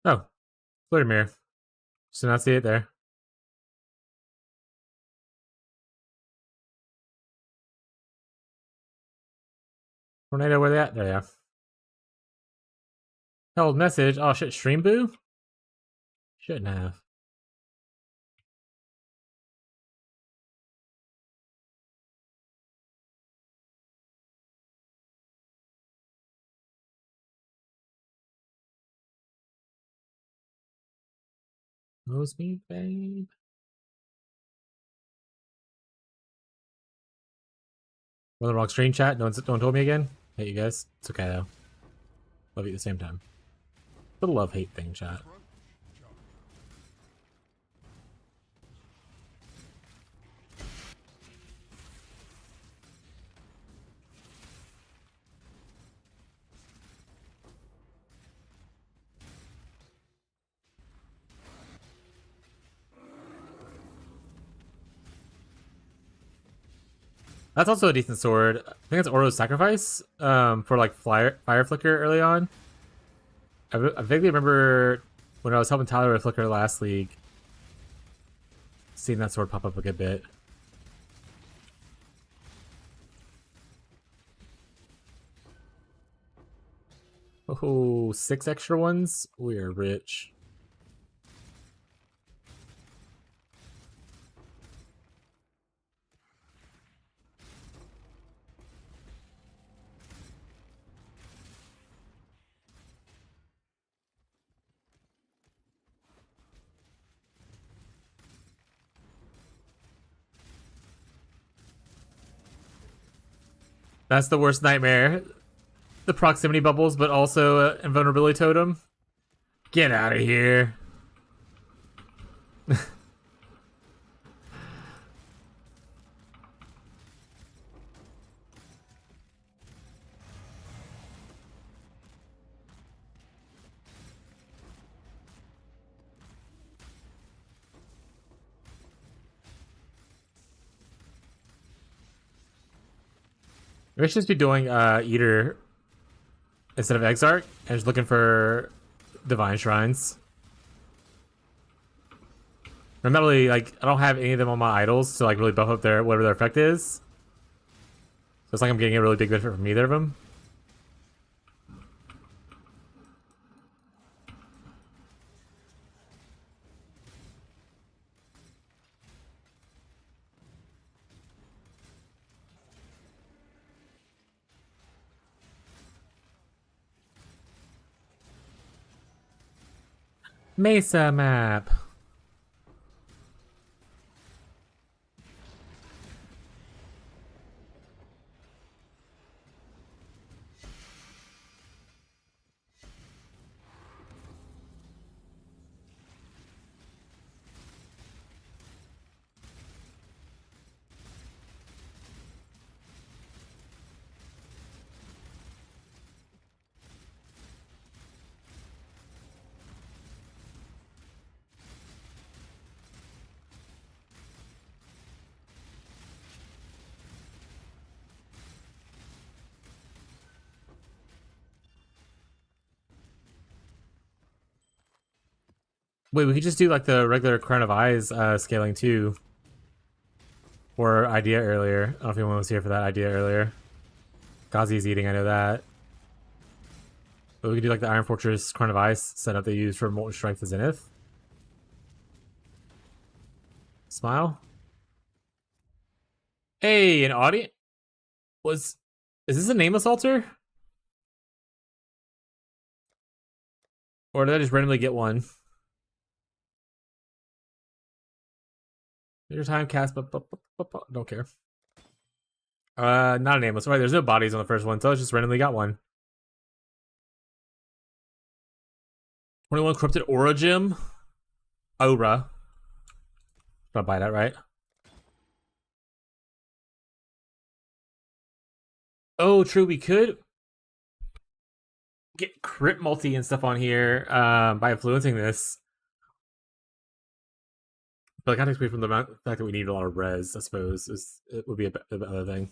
Oh, Flare Mirror. Just did not see it there. Tornado, where they at? There they are. Held message. Oh shit, stream boo? Shouldn't have. Knows me, babe. On the wrong screen chat. No one told me again. Hate you guys. It's okay though. Love you at the same time. The love hate thing, chat. That's also a decent sword. I think it's Oro's Sacrifice for like fire flicker early on. I vaguely remember when I was helping Tyler with Flicker last league, seeing that sword pop up a good bit. Oh, 6 extra ones? We are rich. That's the worst nightmare. The proximity bubbles, but also invulnerability totem. Get out of here. We should just be doing Eater instead of Exarch and just looking for Divine Shrines. I'm not really, like, I don't have any of them on my idols to, like, really buff up their, whatever their effect is. So it's like I'm getting a really big benefit from either of them. Mesa map. Wait, we could just do like the regular Crown of Eyes scaling too. Or idea earlier. I don't know if anyone was here for that idea earlier. Ghazi's eating, I know that. But we could do like the Iron Fortress Crown of Ice setup they use for Molten Strike to Zenith. Smile. Hey, an audience is this a nameless altar? Or did I just randomly get one? Your time cast, but don't care. Not an aimless. Right, there's no bodies on the first one, so I just randomly got one. 21 corrupted aura gem. Aura. I'll buy that, right? Oh, true. We could get crit multi and stuff on here by influencing this. But that takes away from the fact that we need a lot of res, I suppose. It would be a better thing.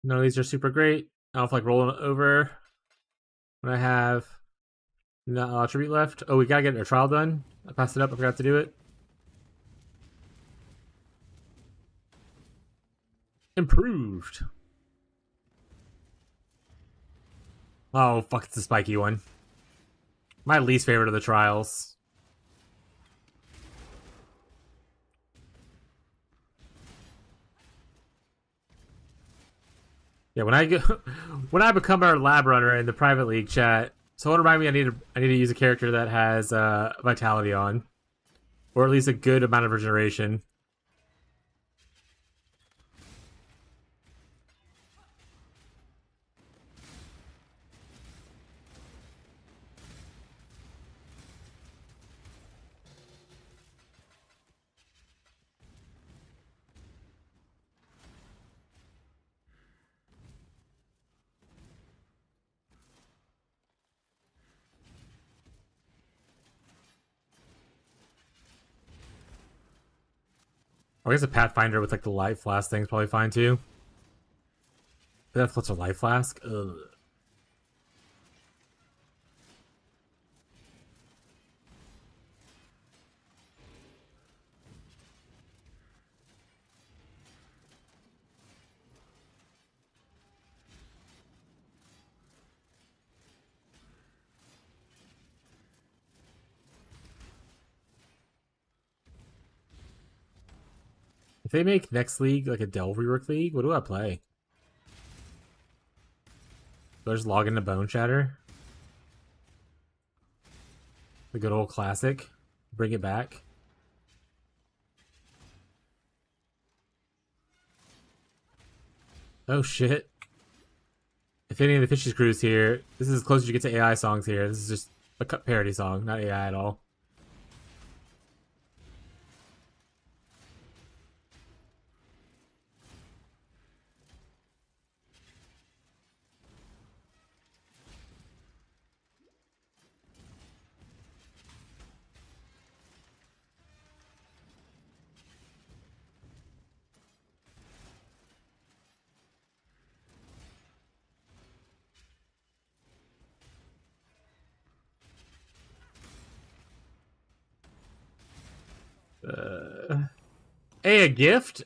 None of these are super great. I don't feel like rolling over when I have no attribute left. Oh, we gotta get our trial done. I passed it up. I forgot to do it. Improved. Oh, fuck, it's the spiky one. My least favorite of the trials. Yeah, when I become our lab runner in the private league chat, someone remind me I need to use a character that has vitality on, or at least a good amount of regeneration. I guess a Pathfinder with like the life flask thing is probably fine too. But that flips a life flask. Ugh. If they make next league like a Delve Rework League, what do I play? Do I just log into Bone Shatter? The good old classic. Bring it back. Oh shit. If any of the Fishy Screws here, this is as close as you get to AI songs here. This is just a parody song, not AI at all. Hey, a gift?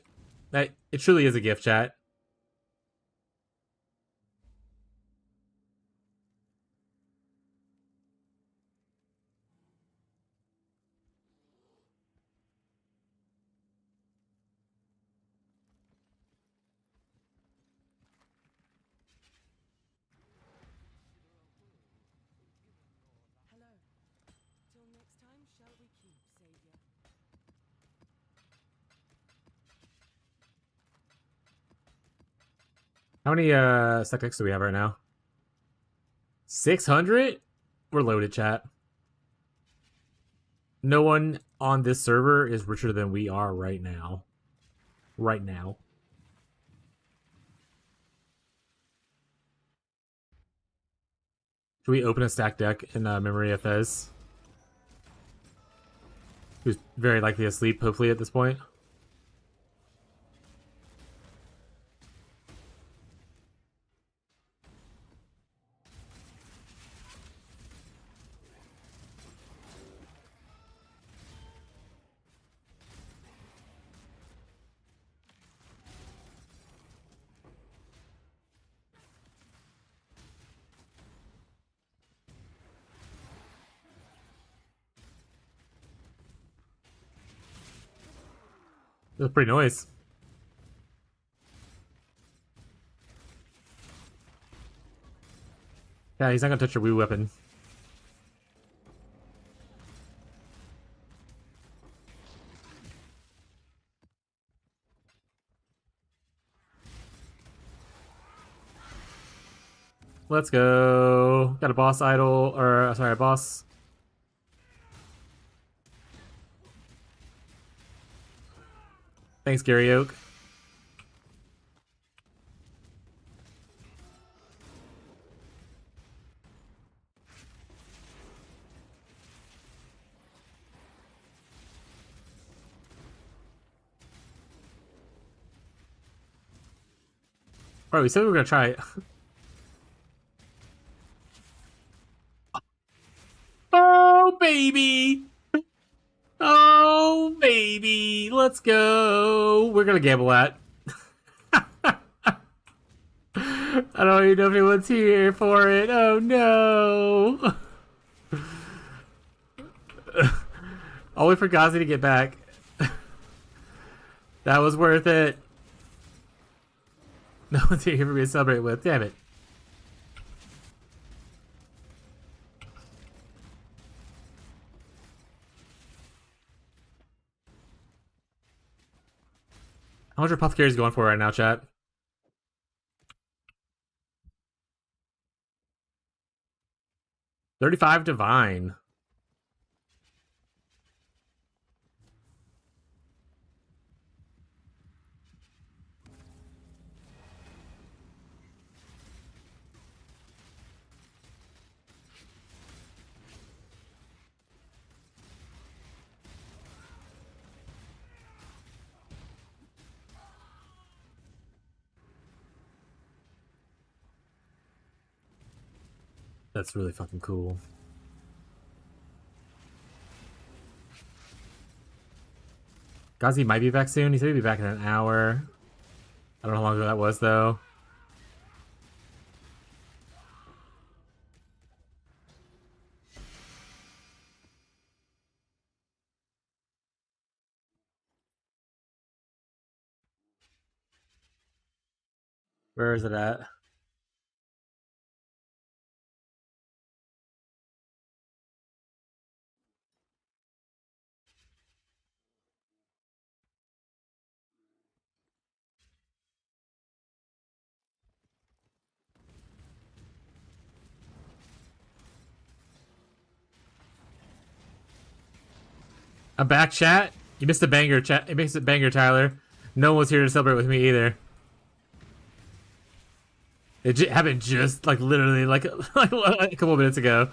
That it truly is a gift, chat. Hello. Till next time, shall we keep, Savior? How many Sectex do we have right now? 600? We're loaded, chat. No one on this server is richer than we are right now. Right now. Should we open a stack deck in memory of Fez? Who's very likely asleep, hopefully, at this point. It was pretty noise. Yeah, he's not gonna touch your wee weapon. Let's go. Got a boss idol, or sorry, a boss. Thanks, Gary Oak. Alright, we said we were gonna try it. Oh, baby! Oh, baby! Let's go! We're gonna gamble that. I don't even know if anyone's here for it. Oh, no! I'll wait for Ghazi to get back. That was worth it. No one's here for me to celebrate with. Damn it. How much are Apothecaries going for right now, chat? $35 divine. That's really fucking cool. Ghazi might be back soon. He said he'd be back in an hour. I don't know how long ago that was, though. Where is it at? I'm back, chat. You missed a banger, chat. You missed a banger, Tyler. No one was here to celebrate with me either. It happened just like literally like a couple minutes ago.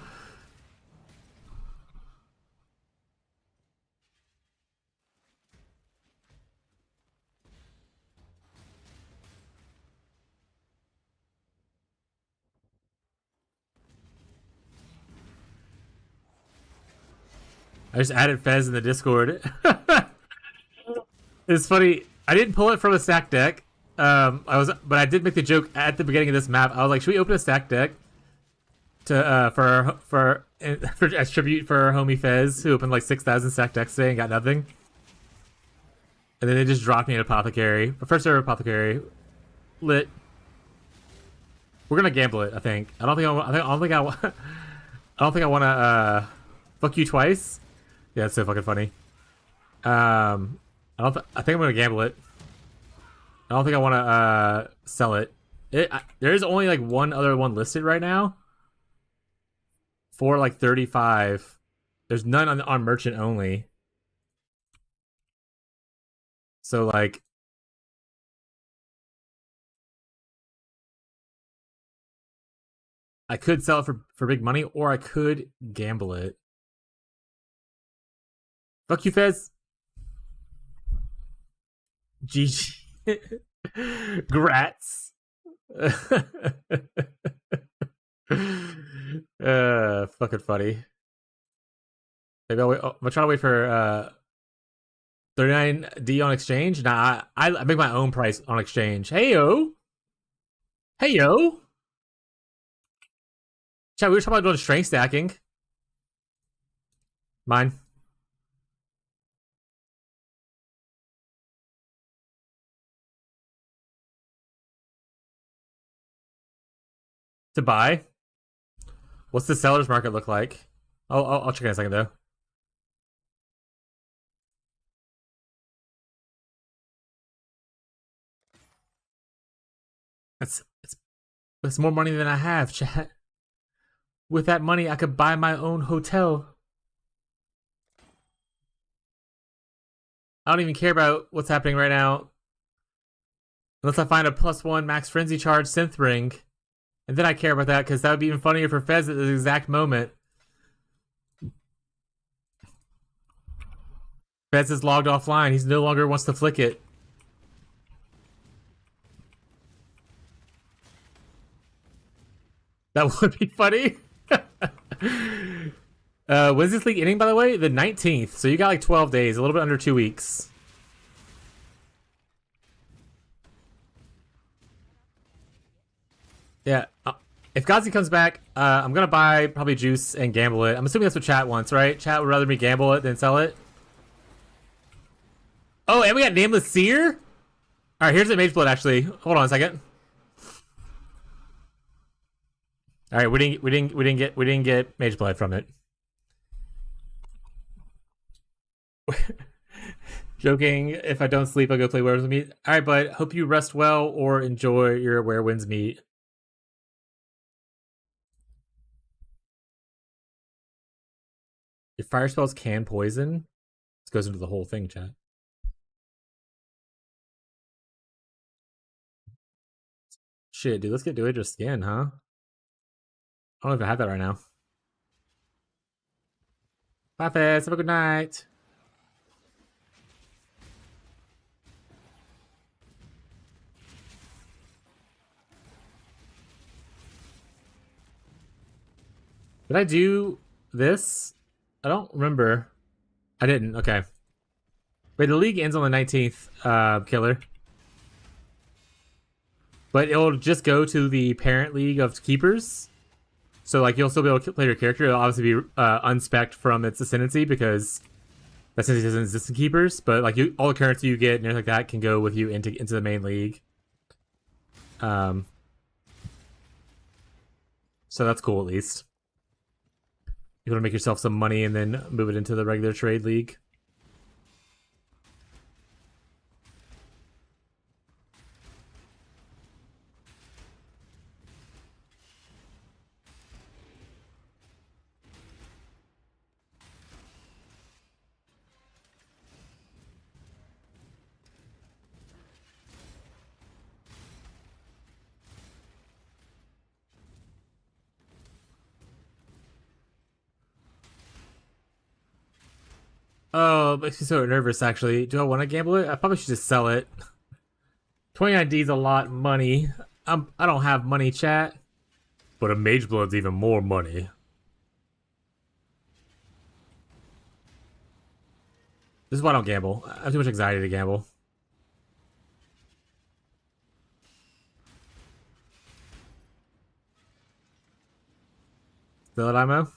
I just added Fez in the Discord. It's funny. I didn't pull it from a stack deck. But I did make the joke at the beginning of this map. I was like, should we open a stack deck to for as tribute for our homie Fez, who opened like 6,000 stack decks today and got nothing? And then they just dropped me an apothecary. But first ever apothecary, lit. We're gonna gamble it. I think. I don't think I want to fuck you twice. Yeah, it's so fucking funny. I think I'm gonna gamble it. I don't think I want to sell it. There's only like one other one listed right now for like 35. There's none on merchant only. So like, I could sell it for big money, or I could gamble it. Fuck you, Fez. GG. Grats. Fucking funny. Maybe I'm trying to wait for 39D on exchange. Nah, I make my own price on exchange. Hey yo. Hey yo. Chat, we were talking about doing strength stacking. Mine. To buy? What's the seller's market look like? I'll check in a second though. That's more money than I have, chat. With that money, I could buy my own hotel. I don't even care about what's happening right now. Unless I find a +1 max frenzy charge synth ring. And then I care about that, because that would be even funnier for Fez at the exact moment. Fez is logged offline. He no longer wants to flick it. That would be funny. When's this league ending, by the way? The 19th. So you got like 12 days, a little bit under 2 weeks. Yeah. If Gazi comes back, I'm gonna buy probably Juice and gamble it. I'm assuming that's what chat wants, right? Chat would rather me gamble it than sell it. Oh, and we got Nameless Seer? Alright, here's the Mage Blood actually. Hold on a second. Alright, we didn't get Mage Blood from it. Joking, if I don't sleep, I'll go play Werewinds meet. Alright, bud. Hope you rest well or enjoy your Werewinds meet. Your fire spells can poison. This goes into the whole thing, chat. Shit, dude, let's get Duidra skin, huh? I don't even have that right now. Bye, Fez. Have a good night. Did I do this? I don't remember. I didn't. Okay. Wait, the league ends on the 19th, Killer. But it'll just go to the parent league of keepers. So, like, you'll still be able to play your character. It'll obviously be unspec'd from its ascendancy because that ascendancy doesn't exist in keepers. But, like, all the currency you get and everything like that can go with you into the main league. So that's cool, at least. You want to make yourself some money and then move it into the regular trade league. Oh, it makes me so nervous, actually. Do I want to gamble it? I probably should just sell it. 29D is a lot of money. I don't have money, chat. But a Mage Blood's even more money. This is why I don't gamble. I have too much anxiety to gamble. Still at IMO?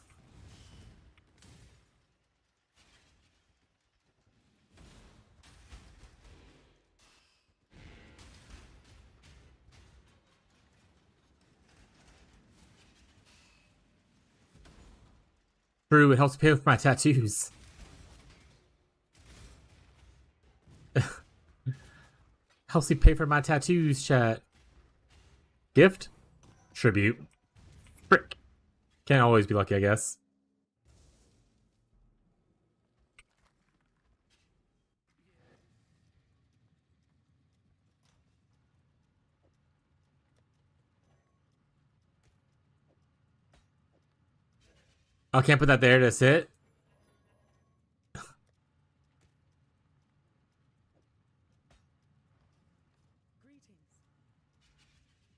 True, it helps pay for my tattoos. Helps me pay for my tattoos, chat. Gift? Tribute. Frick. Can't always be lucky, I guess. I can't put that there to sit.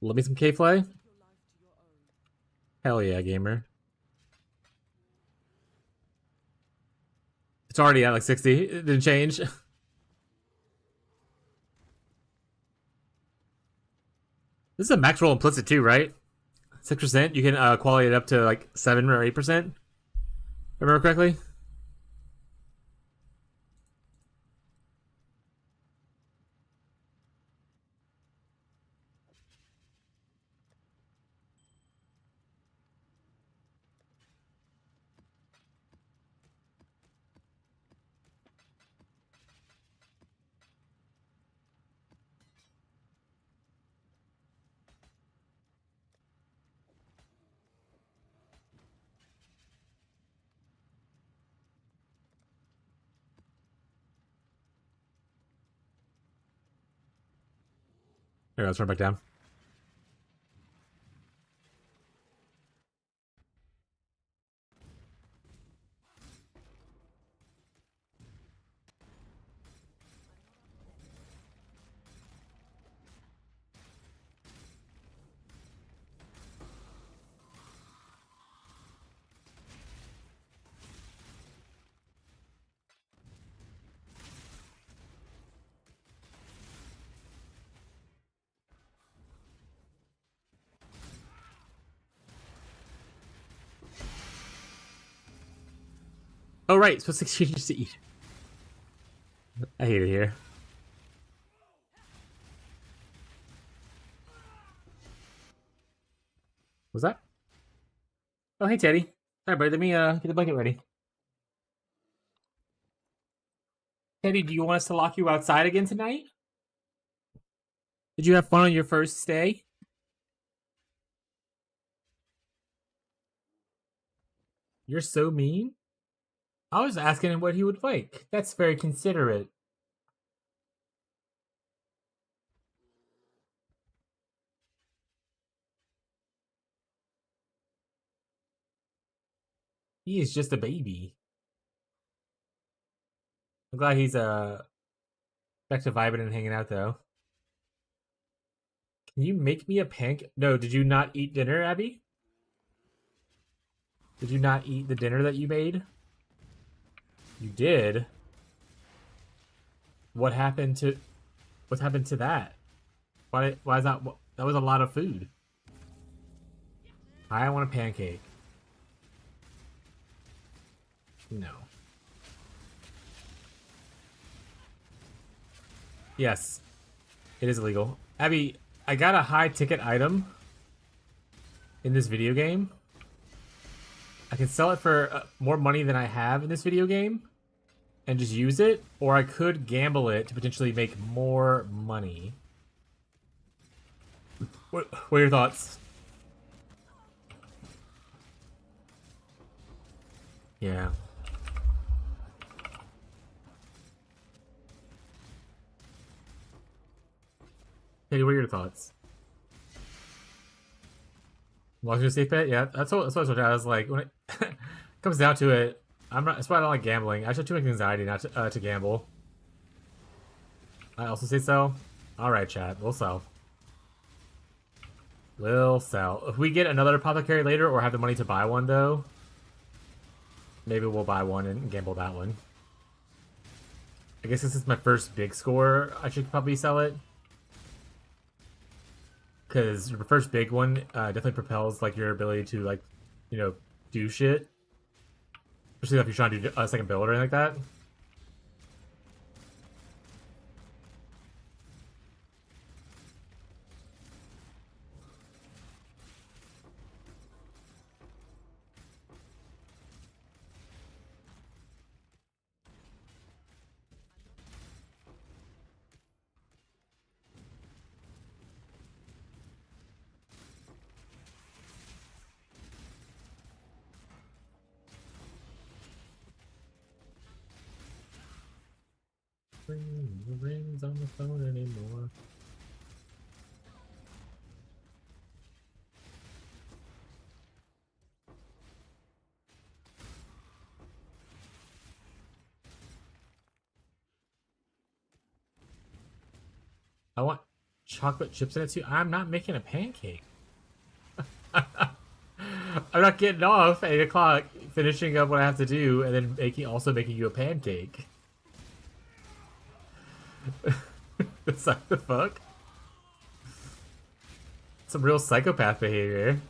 Let me some K-Flay. Hell yeah, gamer. It's already at like 60. It didn't change. This is a max roll implicit too, right? 6%. You can quality it up to like 7 or 8%. Remember correctly? Here, let's run back down. Oh, right. Supposed to exchange to eat. I hate it here. Was that? Oh, hey, Teddy. Sorry, buddy. Let me get the blanket ready. Teddy, do you want us to lock you outside again tonight? Did you have fun on your first stay? You're so mean. I was asking him what he would like. That's very considerate. He is just a baby. I'm glad he's back to vibing and hanging out though. Can you make me a pancake? No, did you not eat dinner, Abby? Did you not eat the dinner that you made? You did. What happened to that? Why is that was a lot of food. I want a pancake. No. Yes. It is illegal. Abby, I got a high ticket item in this video game. I can sell it for more money than I have in this video game and just use it, or I could gamble it to potentially make more money. What are your thoughts? Yeah. Hey, what are your thoughts? Watching a safe bet? Yeah, that's what I was. I was like, when it comes down to it, I'm not. That's why I don't like gambling. I just have too much anxiety not to gamble. I also say sell. All right, chat. We'll sell. We'll sell. If we get another apothecary later, or have the money to buy one, though, maybe we'll buy one and gamble that one. I guess this is my first big score. I should probably sell it. Because your first big one definitely propels like your ability to like, you know, do shit. Especially if you're trying to do a second build or anything like that. Rings on the phone anymore. I want chocolate chips in it too. I'm not making a pancake. I'm not getting off at 8 o'clock, finishing up what I have to do, and then also making you a pancake. It's like the fuck? Some real psychopath behavior.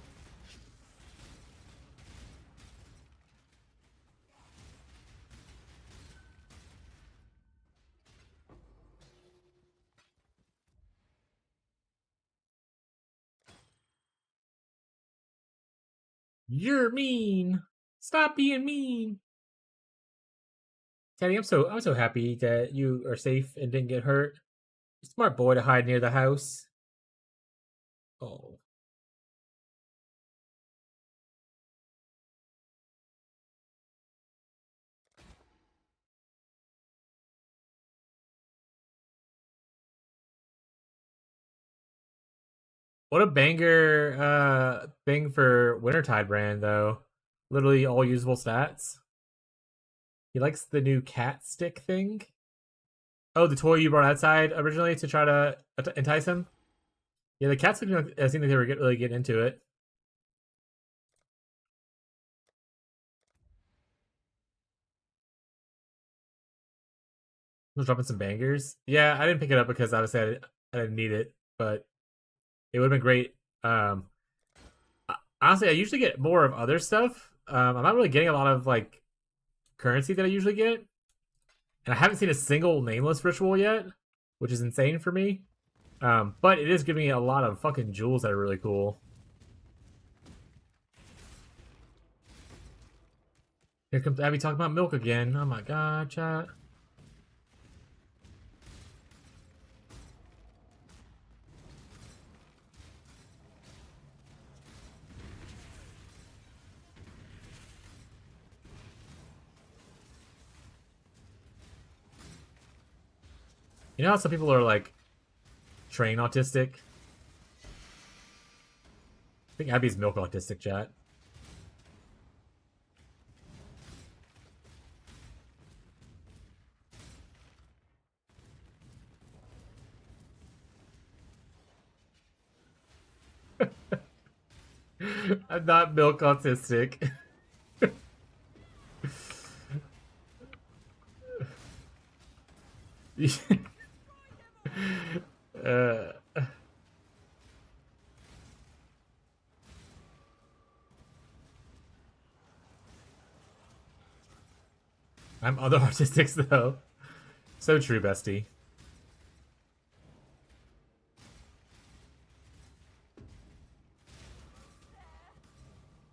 You're mean. Stop being mean. Teddy, I'm so happy that you are safe and didn't get hurt. Smart boy to hide near the house. Oh. What a banger thing for Wintertide brand though. Literally all usable stats. He likes the new cat stick thing. Oh, the toy you brought outside originally to try to entice him? Yeah, the cats seemed like they were really getting into it. I was dropping some bangers. Yeah, I didn't pick it up because obviously I didn't need it, but it would have been great. Honestly, I usually get more of other stuff. I'm not really getting a lot of like currency that I usually get, and I haven't seen a single nameless ritual yet, which is insane for me. But it is giving me a lot of fucking jewels that are really cool. Here comes Abby talking about milk again. Oh my god, chat. You know how some people are like train autistic? I think Abby's milk autistic, chat. I'm not milk autistic. uh, I'm other autistics though. So true, bestie.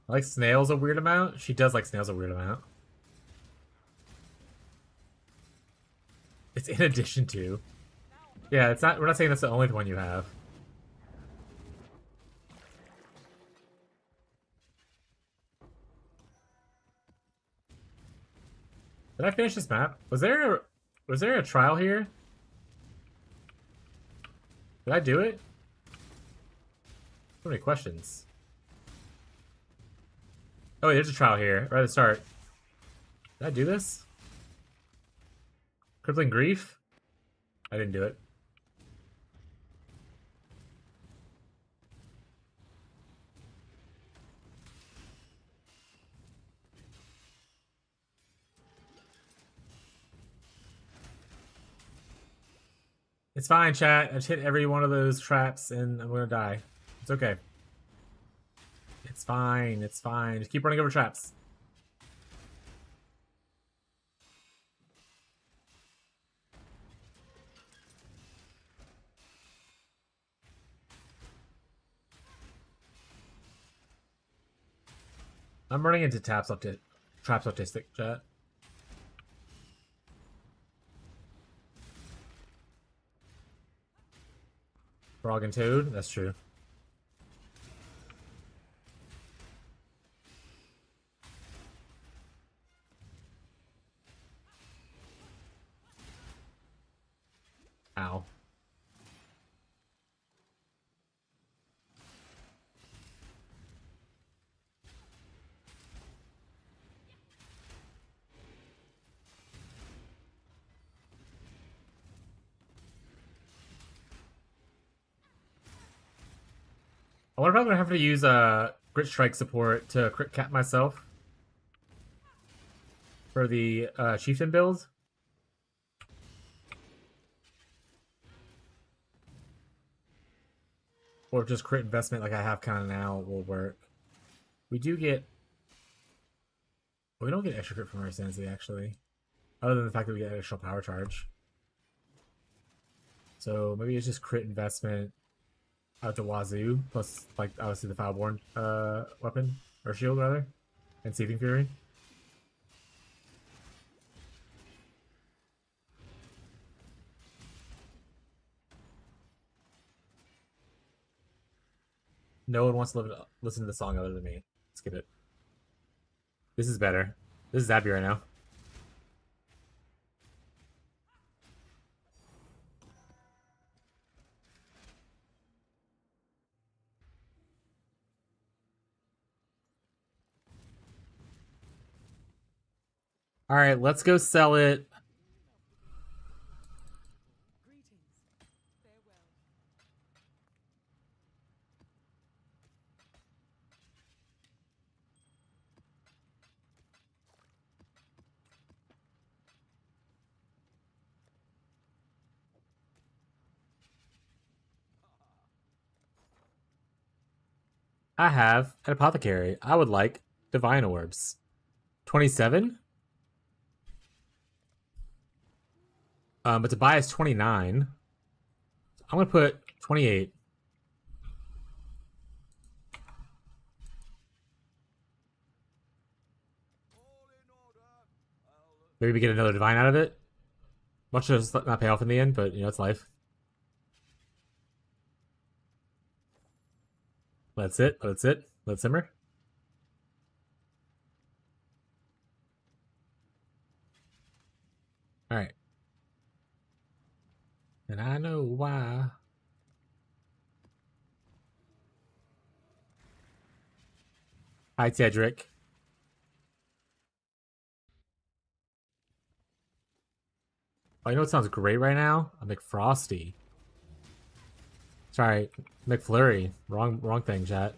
I like snails a weird amount. She does like snails a weird amount. It's in addition to. Yeah, it's not. We're not saying that's the only one you have. Did I finish this map? Was there a trial here? Did I do it? So many questions. Oh, wait, there's a trial here. Right at the start. Did I do this? Crippling Grief? I didn't do it. It's fine, chat. I just hit every one of those traps and I'm gonna die. It's okay. It's fine. It's fine. Just keep running over traps. I'm running into traps autistic, chat. Frog and Toad? That's true. Ow. I wonder if I'm gonna have to use Grit Strike support to crit cap myself for the Chieftain build. Or just crit investment like I have kind of now will work. We do get... We don't get extra crit from our Sensei, actually. Other than the fact that we get additional power charge. So maybe it's just crit investment out the wazoo, plus, like, obviously the Fireborn weapon, or shield, rather, and Seething Fury. No one wants to listen to the song other than me. Skip it. This is better. This is Abby right now. All right, let's go sell it. Greetings. Farewell. I have an apothecary. I would like divine orbs. 27. But to buy is 29. I'm gonna put 28. Maybe we get another divine out of it. Much does not pay off in the end, but you know, it's life. Let's it. Let's it. Let's simmer. Alright. And I know why. Hi, Tedric. Oh, you know what sounds great right now? A McFrosty. Sorry, McFlurry. Wrong thing, chat.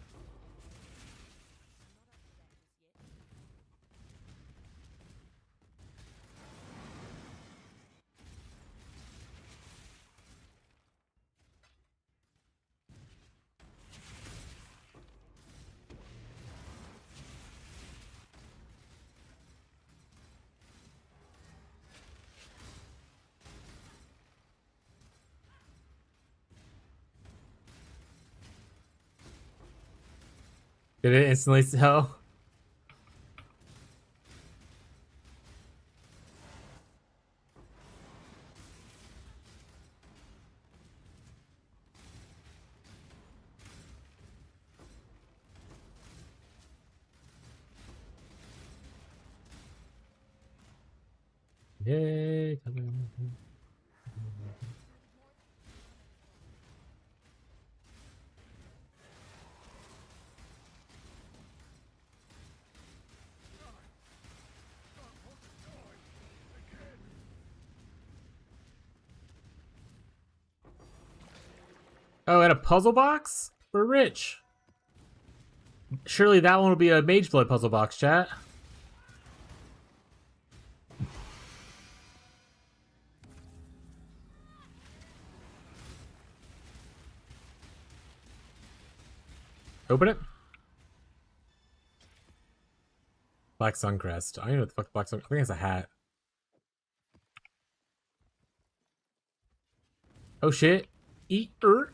Did it instantly sell? Yay. Oh, and a puzzle box? We're rich. Surely that one will be a Mage Blood puzzle box, chat. Open it. Black Suncrest. I don't know what the fuck Black Suncrest. I think it's a hat. Oh shit. Eat earth.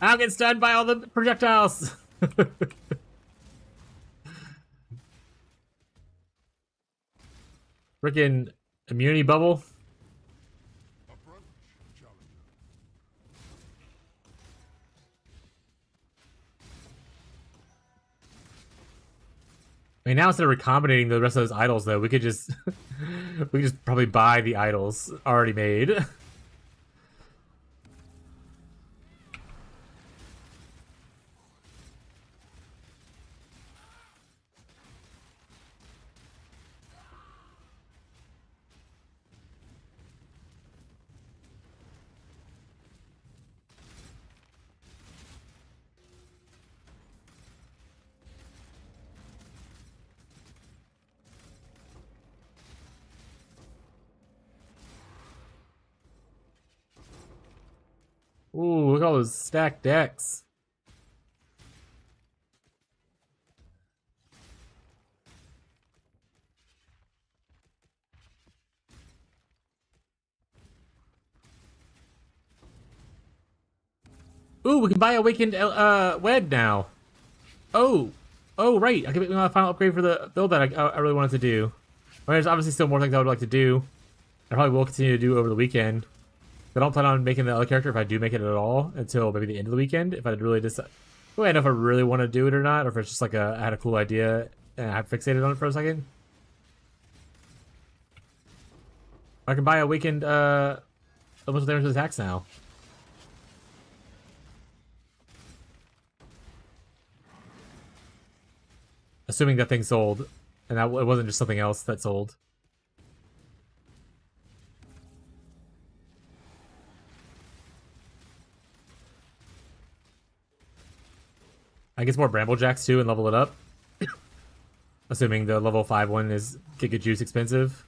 I'll get stunned by all the projectiles. Freaking immunity bubble. I mean, now instead of recombinating the rest of those idols, though, we could just we could just probably buy the idols already made. Ooh, look at all those stacked decks. Ooh, we can buy Awakened Wed now. Oh, right. I can make my final upgrade for the build that I really wanted to do. Well, there's obviously still more things I would like to do. I probably will continue to do over the weekend. I don't plan on making the other character if I do make it at all until maybe the end of the weekend. If I really decide, well, I know if I really want to do it or not, or if it's just like I had a cool idea and I fixated on it for a second. I can buy a weekend almost damage attacks now. Assuming that thing sold, and that it wasn't just something else that sold. I get more Bramble Jacks too and level it up. Assuming the level 5 one is Giga Juice expensive.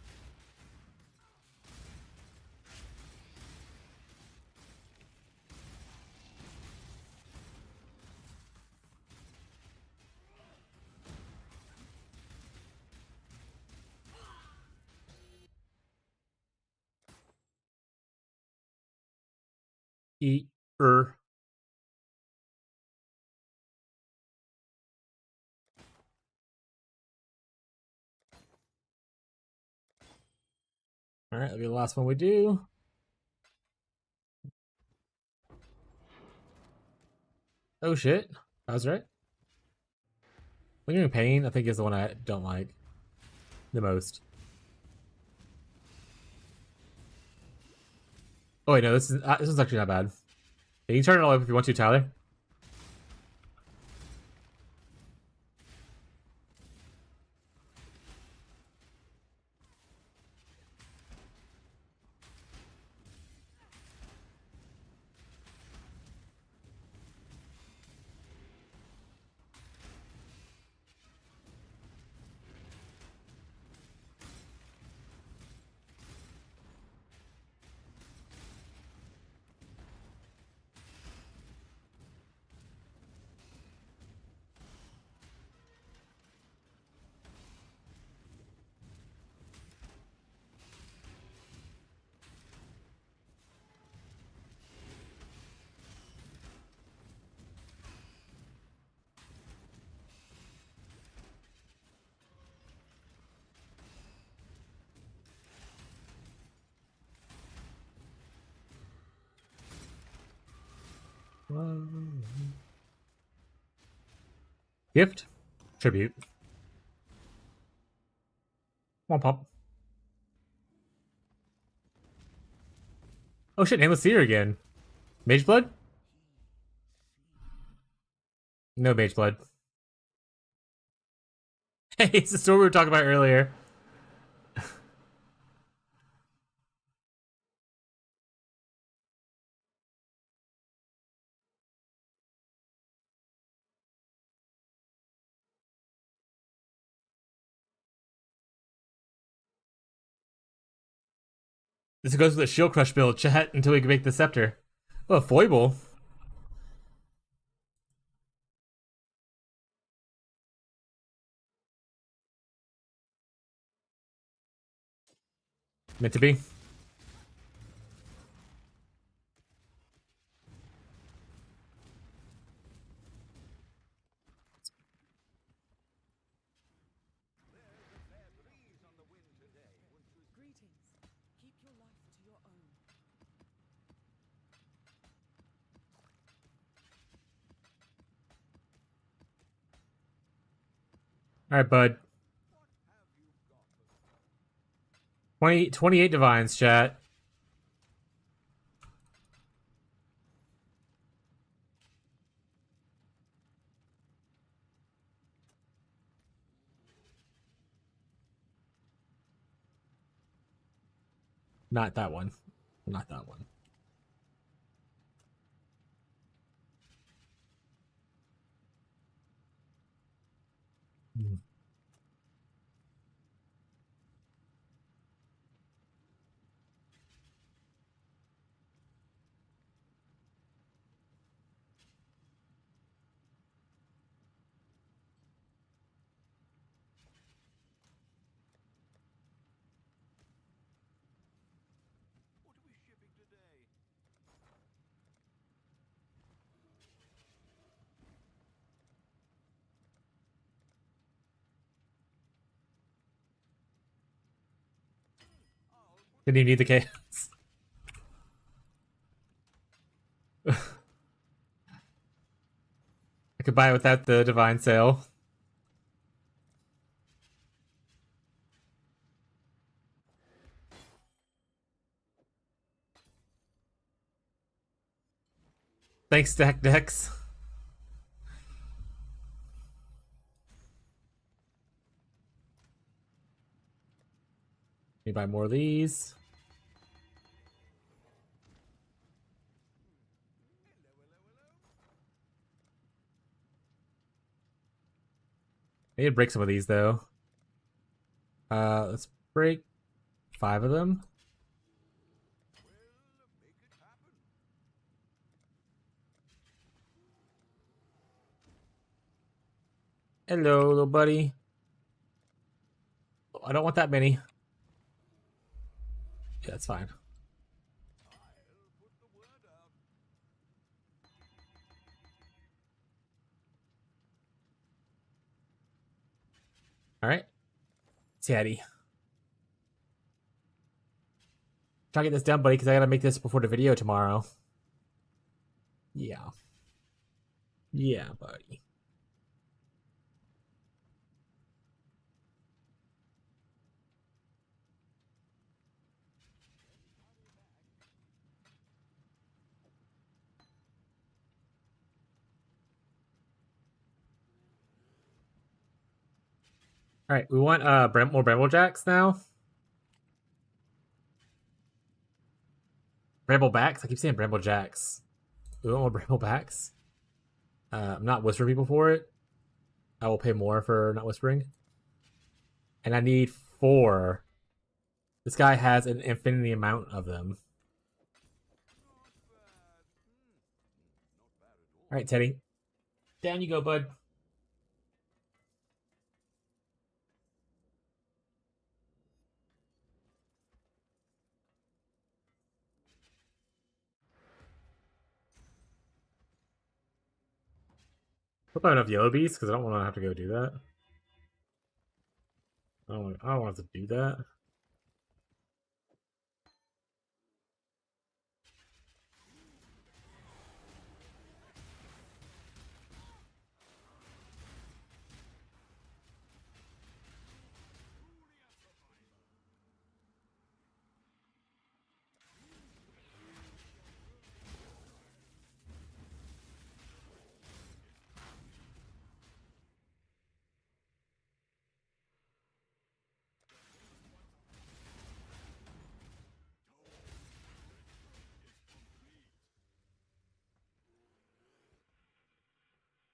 E-er. Alright, that'll be the last one we do. Oh shit. I was right. Lingering Pain, I think, is the one I don't like the most. Oh wait, no, this is actually not bad. You can turn it all up if you want to, Tyler. Gift. Tribute. Womp pop. Oh shit, Nameless Seer again. Mage Blood? No Mage Blood. Hey, it's the story we were talking about earlier. This goes with the Shield Crush build, chat, until we can make the Scepter. Oh, a foible. Meant to be. Greetings. Keep your life to your own. Alright, bud. 28 divines, chat. Not that one. Not that one. What are we shipping today? Didn't even need the chaos. I could buy it without the divine sale. Thanks, Stack Decks. Let me buy more of these. I need to break some of these though. Let's break 5 of them. Hello, little buddy. I don't want that many. Yeah, that's fine. All right, Teddy. Try to get this done, buddy, because I gotta make this before the video tomorrow. Yeah. Yeah, buddy. All right, we want more Bramble Jacks now. Bramble Backs? I keep saying Bramble Jacks. We want more Bramble Backs. I'm not whispering people for it. I will pay more for not whispering. And I need 4. This guy has an infinity amount of them. All right, Teddy. Down you go, bud. Hope I have enough yellow beasts because I don't want to have to go do that. I don't want to do that.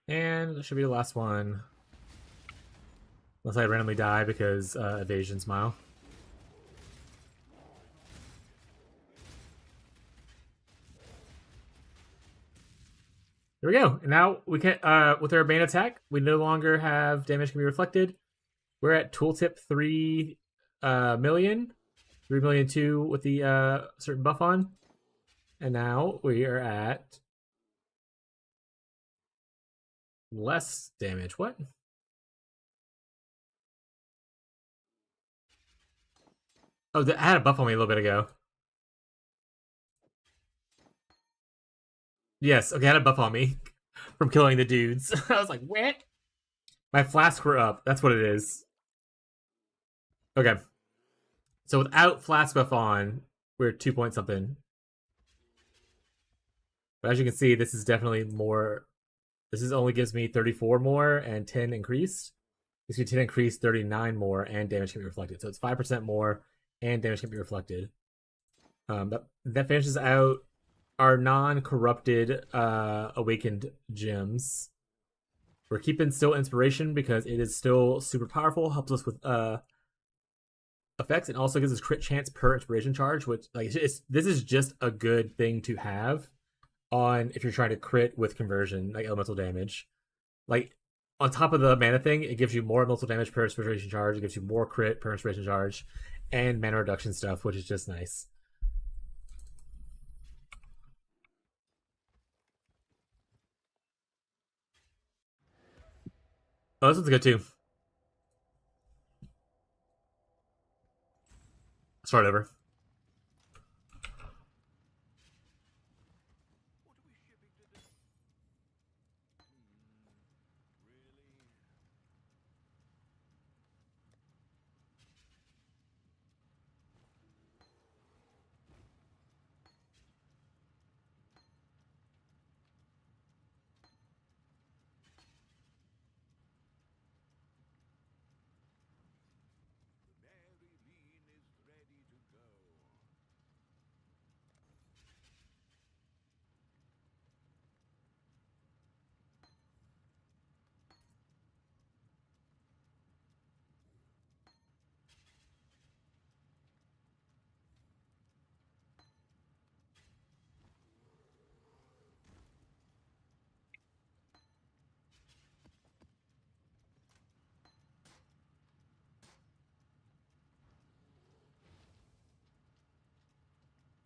And it should be the last one. Unless I randomly die because evasion smile. There we go. And now we can, with our main attack, we no longer have damage can be reflected. We're at tooltip 3 million. 3 million 2 with the certain buff on. And now we are at less damage. What? Oh, I had a buff on me a little bit ago. Yes, okay, I had a buff on me from killing the dudes. I was like, what? My flasks were up. That's what it is. Okay. So without flask buff on, we're 2 point something. But as you can see, this is definitely more. This is only gives me 34 more and 10 increased. Gives me 10 increased, 39 more, and damage can be reflected. So it's 5% more, and damage can be reflected. That finishes out our non-corrupted awakened gems. We're keeping still inspiration because it is still super powerful. Helps us with effects, and also gives us crit chance per inspiration charge. Which this is just a good thing to have on if you're trying to crit with conversion, like elemental damage. Like on top of the mana thing, it gives you more elemental damage per inspiration charge. It gives you more crit per inspiration charge, and mana reduction stuff, which is just nice. Oh, this one's good too. Start over.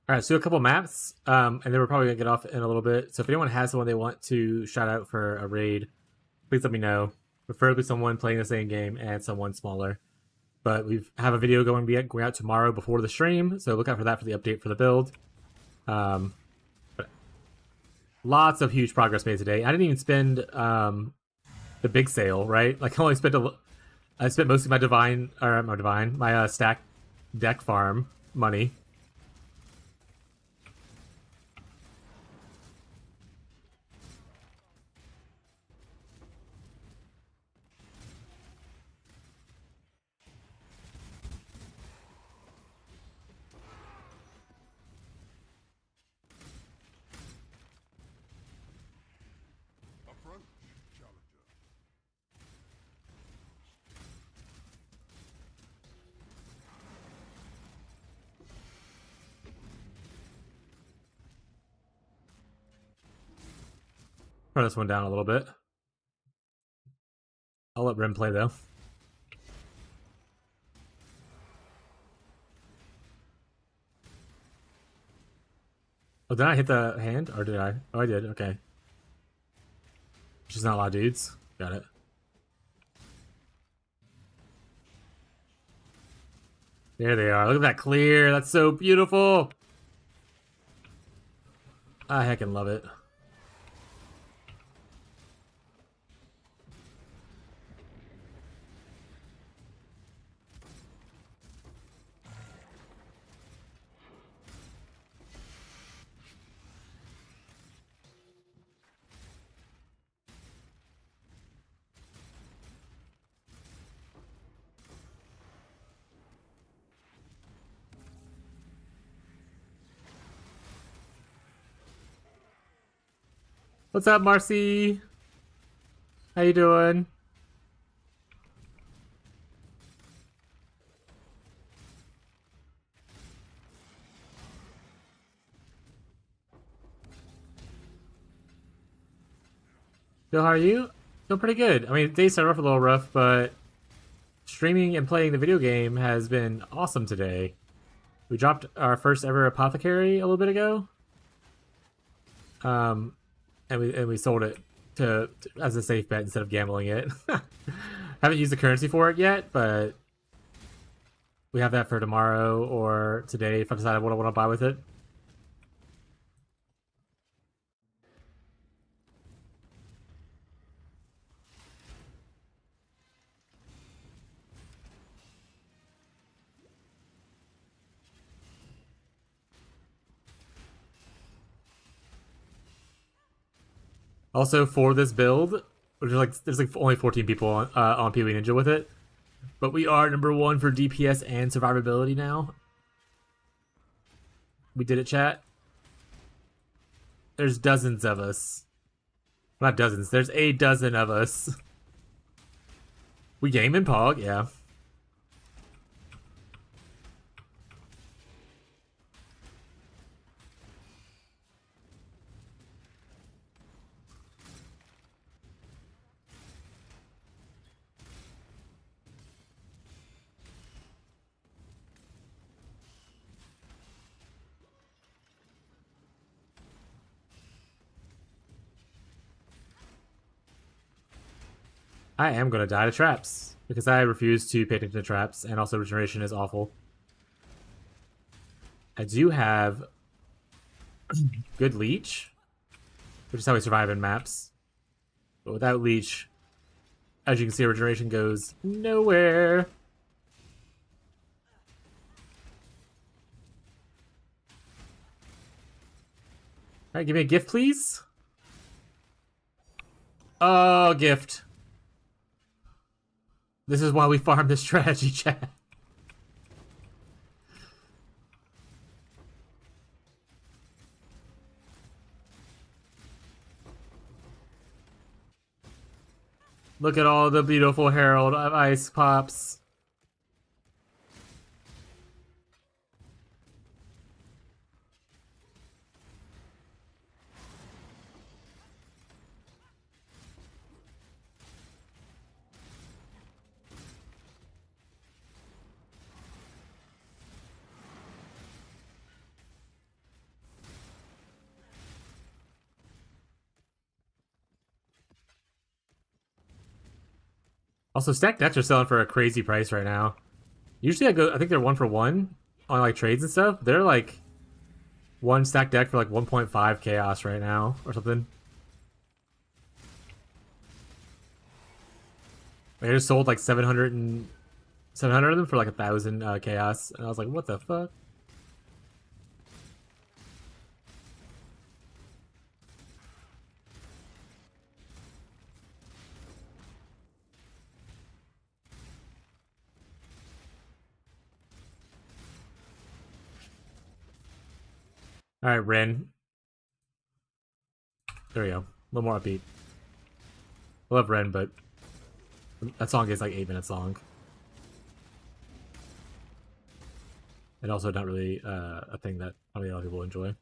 All right, so a couple maps, and then we're probably gonna get off in a little bit. So if anyone has someone they want to shout out for a raid, please let me know. Preferably someone playing the same game and someone smaller. But we have a video going out tomorrow before the stream, so look out for that for the update for the build. But lots of huge progress made today. I didn't even spend the big sale, right? Like I spent most of my stack deck farm money. Approach, challenger. Turn this one down a little bit. I'll let Rim play though. Oh, did I hit the hand? Or did I? Oh, I did. Okay. Just not a lot of dudes. Got it. There they are. Look at that clear. That's so beautiful. I heckin' love it. What's up, Marcy? How you doing? Phil, how are you? Feel pretty good. I mean, days started off a little rough, but streaming and playing the video game has been awesome today. We dropped our first ever apothecary a little bit ago. And we sold it to as a safe bet instead of gambling it. Haven't used the currency for it yet, but we have that for tomorrow or today if I decide what I want to buy with it. Also, for this build, which is like there's like only 14 people on PvE Ninja with it, but we are #1 for DPS and survivability now. We did it, chat. There's dozens of us. Not dozens. There's a dozen of us. We game in Pog, yeah. I am gonna die to traps because I refuse to pay attention to traps, and also regeneration is awful. I do have good leech, which is how we survive in maps. But without leech, as you can see, regeneration goes nowhere. Alright, give me a gift, please. Oh, gift. This is why we farm this strategy, chat. Look at all the beautiful Herald of Ice pops. Also, stacked decks are selling for a crazy price right now. Usually I think they're 1 for 1 on like trades and stuff. They're like one stacked deck for like 1.5 chaos right now or something. I just sold like 700 of them for like 1,000 chaos, and I was like, what the fuck? All right, Ren. There we go. A little more upbeat. I love Ren, but that song is like 8 minutes long. And also not really a thing that probably a lot of people enjoy.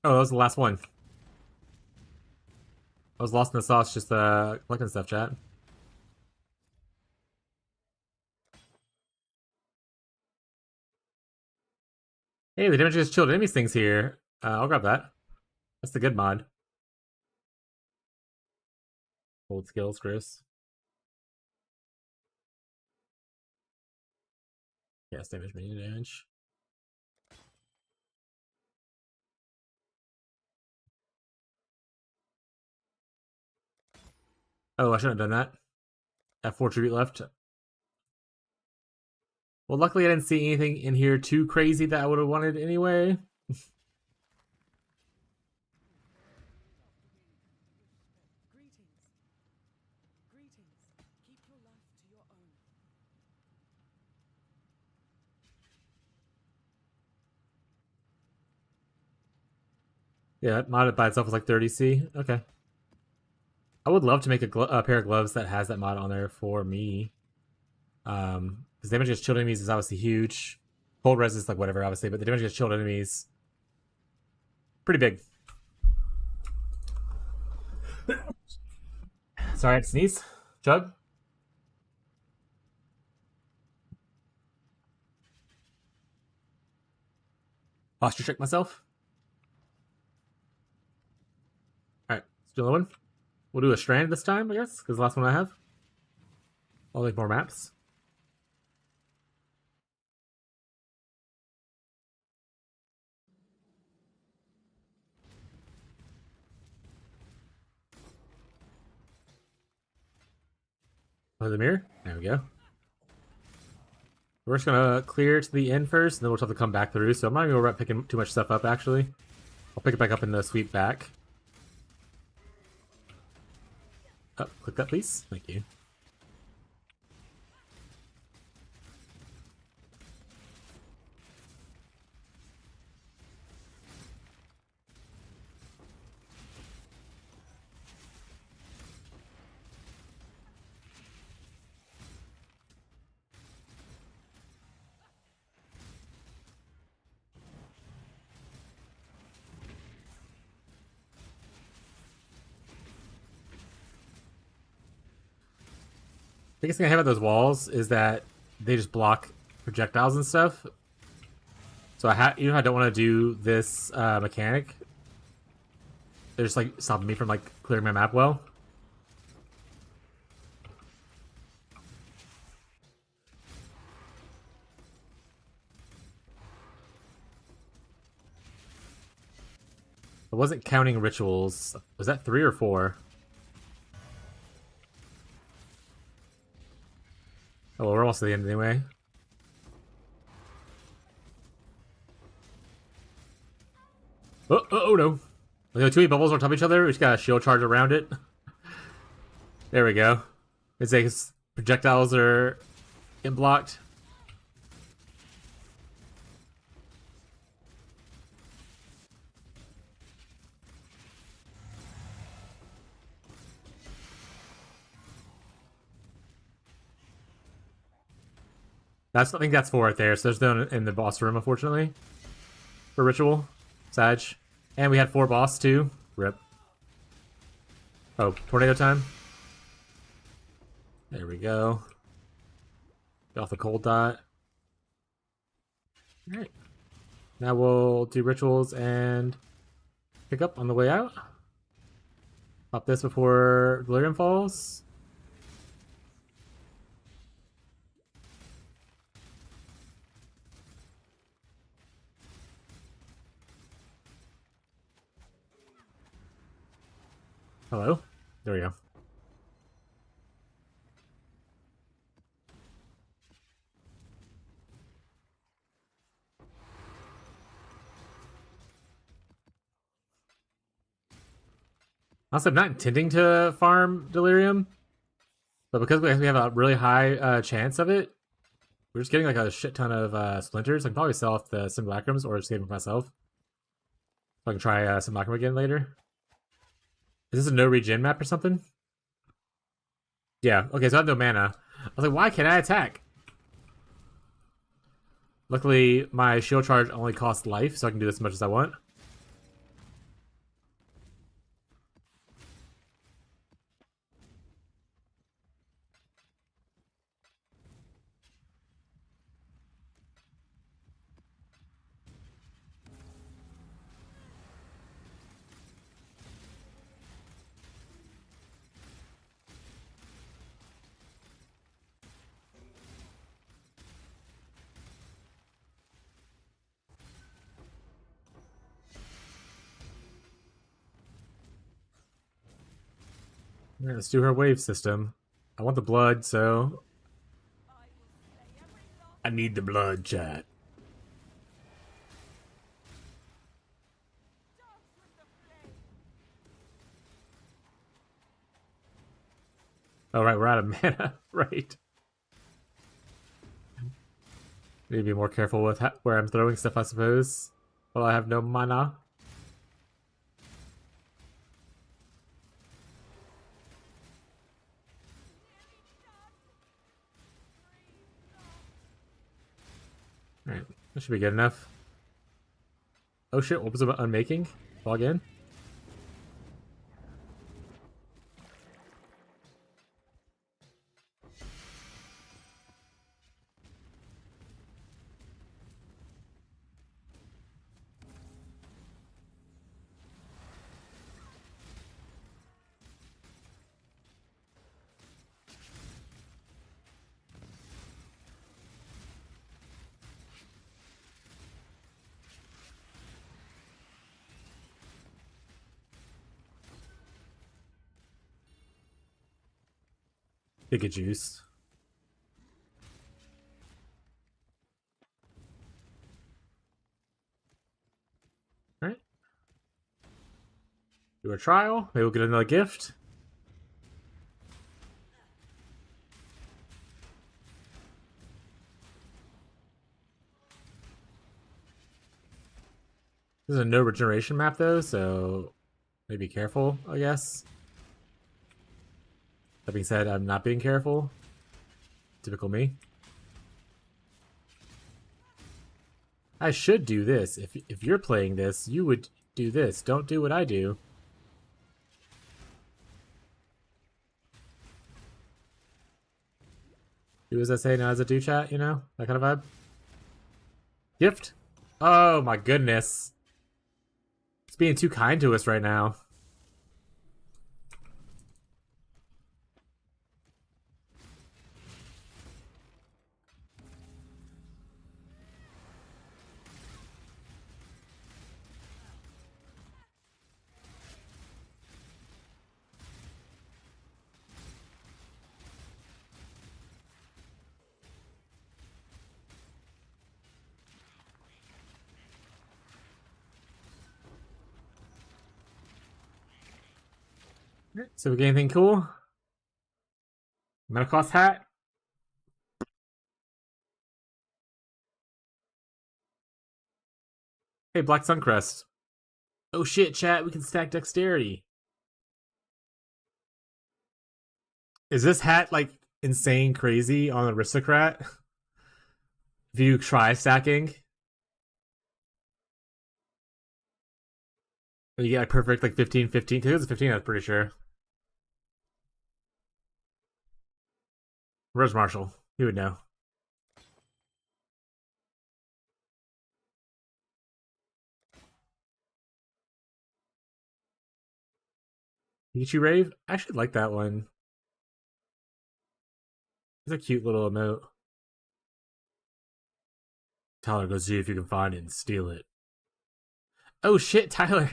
Oh, that was the last one. I was lost in the sauce just collecting stuff, chat. Hey, the damage against chilled enemies thing's here. I'll grab that. That's the good mod. Old skills, Chris. Yes, damage, minion damage. Oh, I shouldn't have done that. I have 4 tribute left. Well, luckily I didn't see anything in here too crazy that I would have wanted anyway. Greetings. Keep your life to your own. Yeah, that mod by itself is like 30C. Okay. I would love to make a pair of gloves that has that mod on there for me. Because damage against chilled enemies is obviously huge. Cold res is like whatever, obviously, but the damage against chilled enemies pretty big. Sorry, I had to sneeze. Chug. Posture check myself. Alright, let's do another one. We'll do a strand this time, I guess, because the last one I have. I'll make more maps. Play the mirror. There we go. We're just gonna clear to the end first, and then we'll have to come back through. So I'm not even gonna worry about picking too much stuff up, actually. I'll pick it back up in the sweep back. Oh, click that, please. Thank you. Biggest thing I have about those walls is that they just block projectiles and stuff. So even if I don't want to do this mechanic, they're just like stopping me from like clearing my map well. I wasn't counting rituals. Was that 3 or 4? Oh, well, we're almost at the end anyway. Oh no. The 2 bubbles on top of each other. We just got a shield charge around it. There we go. It's like projectiles are getting blocked. I think that's 4 right there. So there's none in the boss room, unfortunately. For ritual, Sag, and we had 4 boss too. Rip. Oh, tornado time. There we go. Get off the cold dot. All right. Now we'll do rituals and pick up on the way out. Pop this before Delirium falls. Hello? There we go. Also, I'm not intending to farm Delirium, but because we have a really high chance of it, we're just getting like a shit ton of splinters. I can probably sell off the simulacrums or just save them for myself. So I can try simulacrum again later. Is this a no regen map or something? Yeah, okay, so I have no mana. I was like, why can't I attack? Luckily, my shield charge only costs life, so I can do this as much as I want. Yeah, let's do her wave system. I want the blood, so I need the blood, chat. Oh, right, we're out of mana. Right. Need to be more careful with where I'm throwing stuff, I suppose. Well, I have no mana. Alright, that should be good enough. Oh shit, what was it unmaking? Log in. Giga juice. Alright. Do a trial. Maybe we'll get another gift. This is a no regeneration map though, so maybe be careful, I guess. That being said, I'm not being careful. Typical me. I should do this. If you're playing this, you would do this. Don't do what I do. Do as I say, not as I do, chat, you know? That kind of vibe. Gift? Oh my goodness. It's being too kind to us right now. So we get anything cool? Metacost hat? Hey, Black Suncrest. Oh shit, chat, we can stack dexterity. Is this hat like insane crazy on aristocrat? If you try stacking, you get like perfect like 15, 15. I think it was 15, I'm pretty sure. Where's Marshall? He would know. Ichi Rave? I actually like that one. It's a cute little emote. Tyler, go see if you can find it and steal it. Oh shit, Tyler.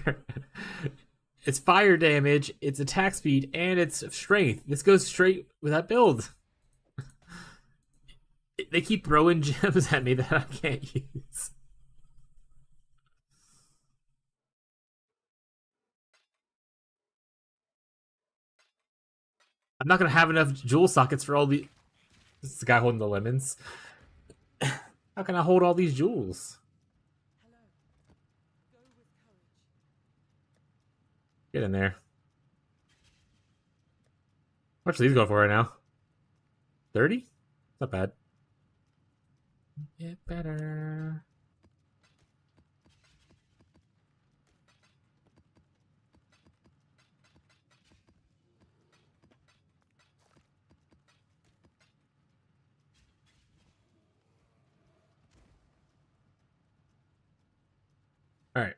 It's fire damage, it's attack speed, and it's strength. This goes straight with that build. They keep throwing gems at me that I can't use. I'm not gonna have enough jewel sockets for all the. This is the guy holding the lemons. How can I hold all these jewels? Hello. Go with courage. Get in there. How much are these going for right now? 30? Not bad. Get better. All right.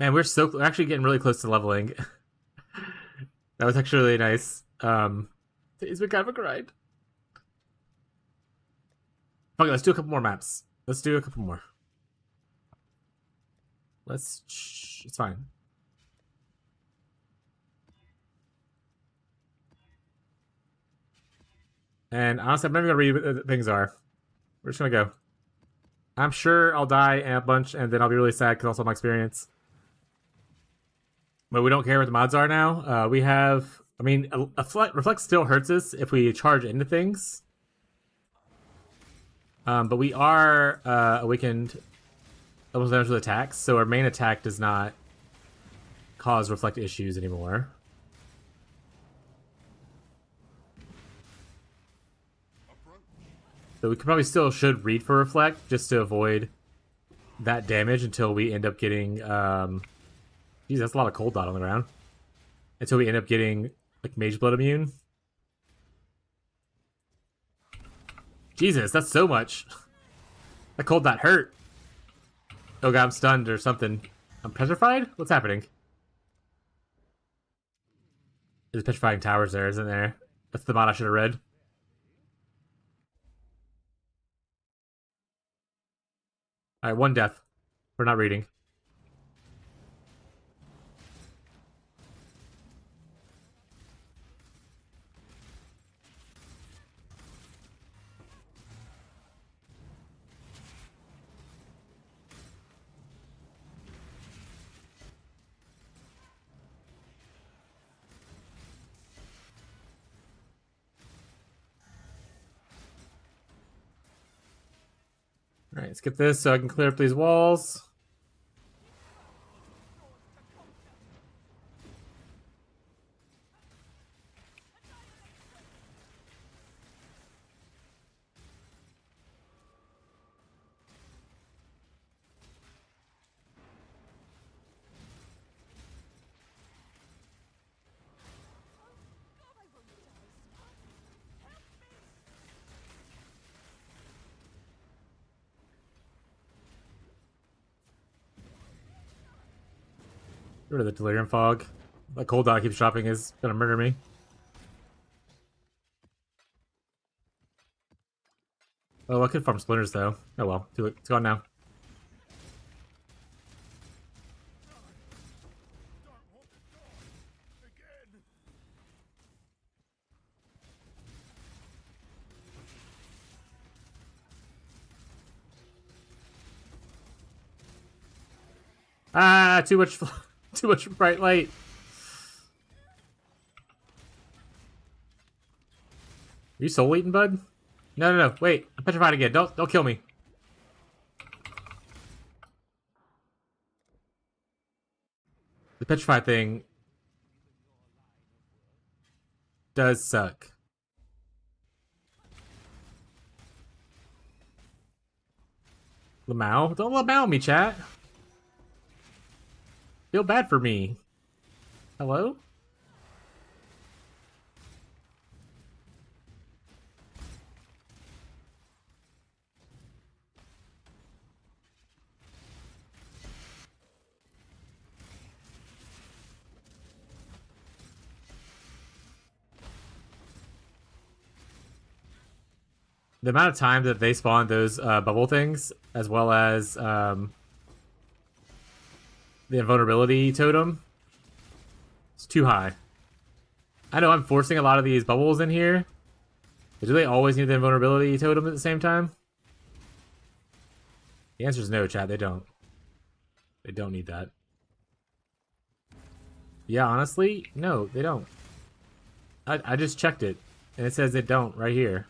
Man, we're actually getting really close to leveling. That was actually really nice. Today's been kind of a grind. Okay, let's do a couple more maps. Let's do a couple more. It's fine. And honestly, I'm not even gonna read what the things are. We're just gonna go. I'm sure I'll die a bunch, and then I'll be really sad because also my experience. But we don't care what the mods are now. We have, I mean, reflect still hurts us if we charge into things. But we are awakened almost damage with attacks, so our main attack does not cause reflect issues anymore. So we could probably still should read for reflect just to avoid that damage until we end up getting geez, that's a lot of cold dot on the ground. Until we end up getting like Mage Blood immune. Jesus, that's so much. That cold dot hurt. Oh god, I'm stunned or something. I'm petrified? What's happening? There's petrifying towers there, isn't there? That's the mod I should have read. Alright, one death. We're not reading. Alright, skip this so I can clear up these walls. Get rid of the delirium fog. That cold dot keeps dropping is gonna murder me. Oh, I could farm splinters though. Oh well, do it. It's gone now. Ah, too much, too much bright light. Are you soul eating, bud? No, no, no. Wait, I'm petrified again. Don't kill me. The petrified thing does suck. Lamau? Don't Lamau me, chat. Feel bad for me. Hello? The amount of time that they spawn those bubble things, as well as the invulnerability totem, it's too high. I know I'm forcing a lot of these bubbles in here, but do they always need the invulnerability totem at the same time? The answer is no, chat. They don't. They don't need that. Yeah, honestly, no, they don't. I just checked it, and it says they don't right here.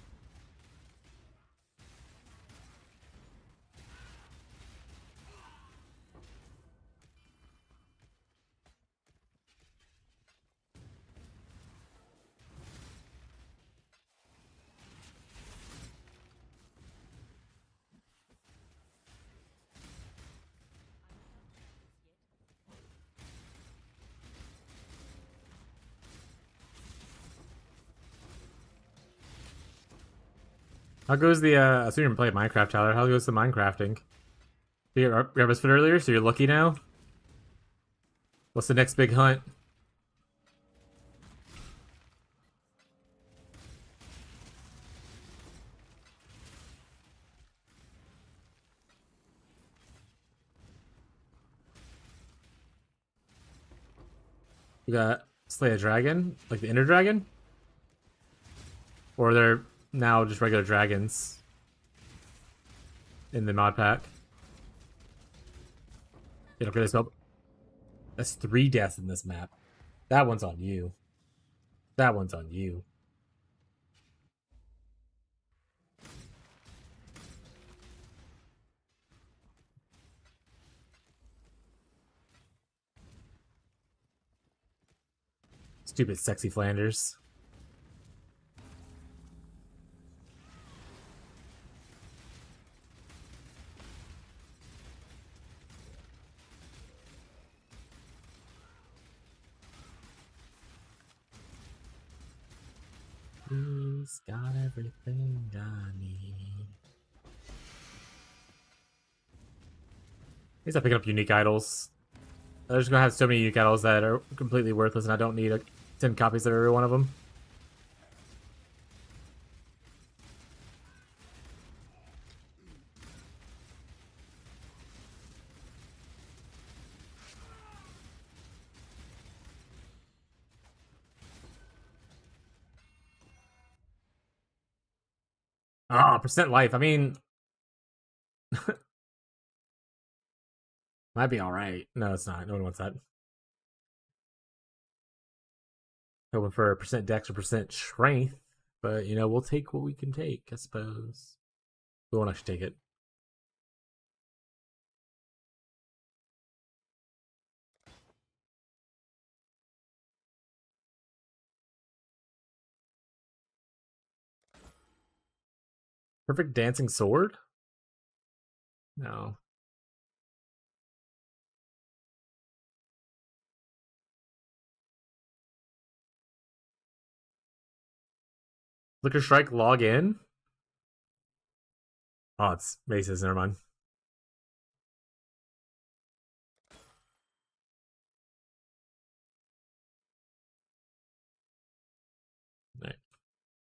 How goes the, I assume you're playing Minecraft, Tyler. How goes the Minecrafting? You grab us fit earlier, so you're lucky now? What's the next big hunt? We got Slay a Dragon? Like the Ender Dragon? Or they're now just regular dragons in the mod pack? Get upgrade this spell. That's 3 deaths in this map. That one's on you. That one's on you. Stupid sexy Flanders. He's got everything I need. He's not picking up unique idols. I'm just gonna have so many unique idols that are completely worthless, and I don't need 10 copies of every one of them. Ah, percent life. I mean, might be all right. No, it's not. No one wants that. Hoping for a percent dex or percent strength, but you know, we'll take what we can take, I suppose. We won't actually take it. Perfect dancing sword? No. Flicker Strike, log in? Oh, it's Maces, never mind. Right.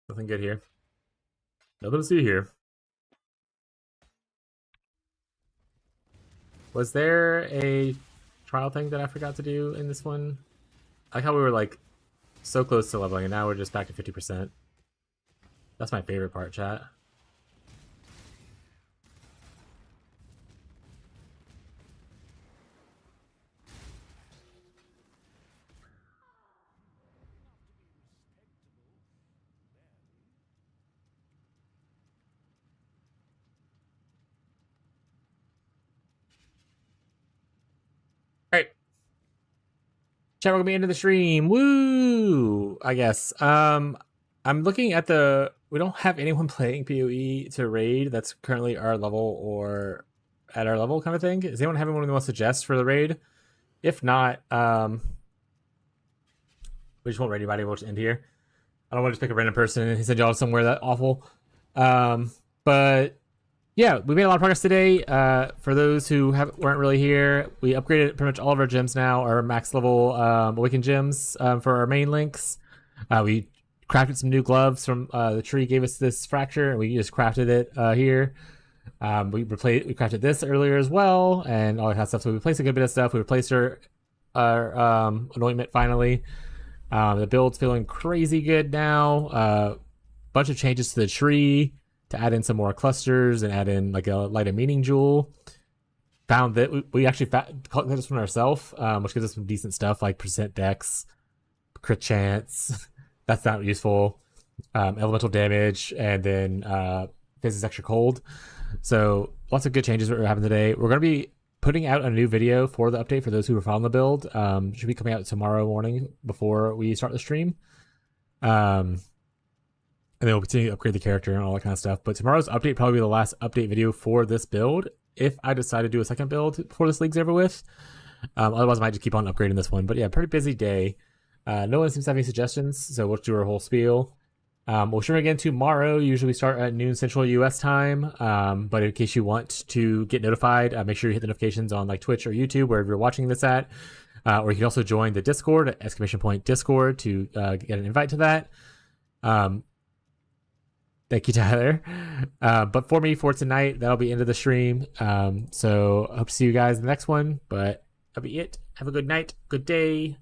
Nothing good here. Nothing to see here. Was there a trial thing that I forgot to do in this one? I like how we were like so close to leveling, and now we're just back to 50%. That's my favorite part, chat. Alright. Chat, we're gonna be into the stream. Woo! I guess. I'm looking at the... We don't have anyone playing PoE to raid that's currently our level or at our level kind of thing. Does anyone have anyone who wants to suggest for the raid? If not, we just won't raid anybody. We'll just end here. I don't want to just pick a random person and send y'all somewhere that awful. But yeah, we made a lot of progress today. For those who weren't really here, we upgraded pretty much all of our gems now, our max level awakened gems for our main links. We crafted some new gloves from the tree gave us this fracture, and we just crafted it here. We crafted this earlier as well, and all that kind of stuff. So we replaced a good bit of stuff. We replaced our anointment finally. The build's feeling crazy good now. Bunch of changes to the tree to add in some more clusters and add in like a light of meaning jewel. Found that we actually caught this one ourselves, which gives us some decent stuff like percent dex, crit chance. That's not useful. Elemental damage, and then physics extra cold. So lots of good changes that we're having today. We're going to be putting out a new video for the update for those who are following the build. Should be coming out tomorrow morning before we start the stream. And then we'll continue to upgrade the character and all that kind of stuff. But tomorrow's update probably be the last update video for this build, if I decide to do a second build before this league's over with. Otherwise, I might just keep on upgrading this one. But yeah, pretty busy day. No one seems to have any suggestions, so we'll do our whole spiel. We'll stream again tomorrow. Usually we start at noon Central US time. But in case you want to get notified, make sure you hit the notifications on like Twitch or YouTube, wherever you're watching this at. Or you can also join the Discord at ! Discord to get an invite to that. Thank you, Tyler. But for tonight, that'll be end of the stream. So I hope to see you guys in the next one. But that'll be it. Have a good night, good day,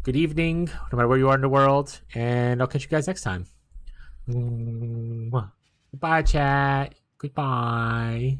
good evening, no matter where you are in the world. And I'll catch you guys next time. Goodbye, chat. Goodbye.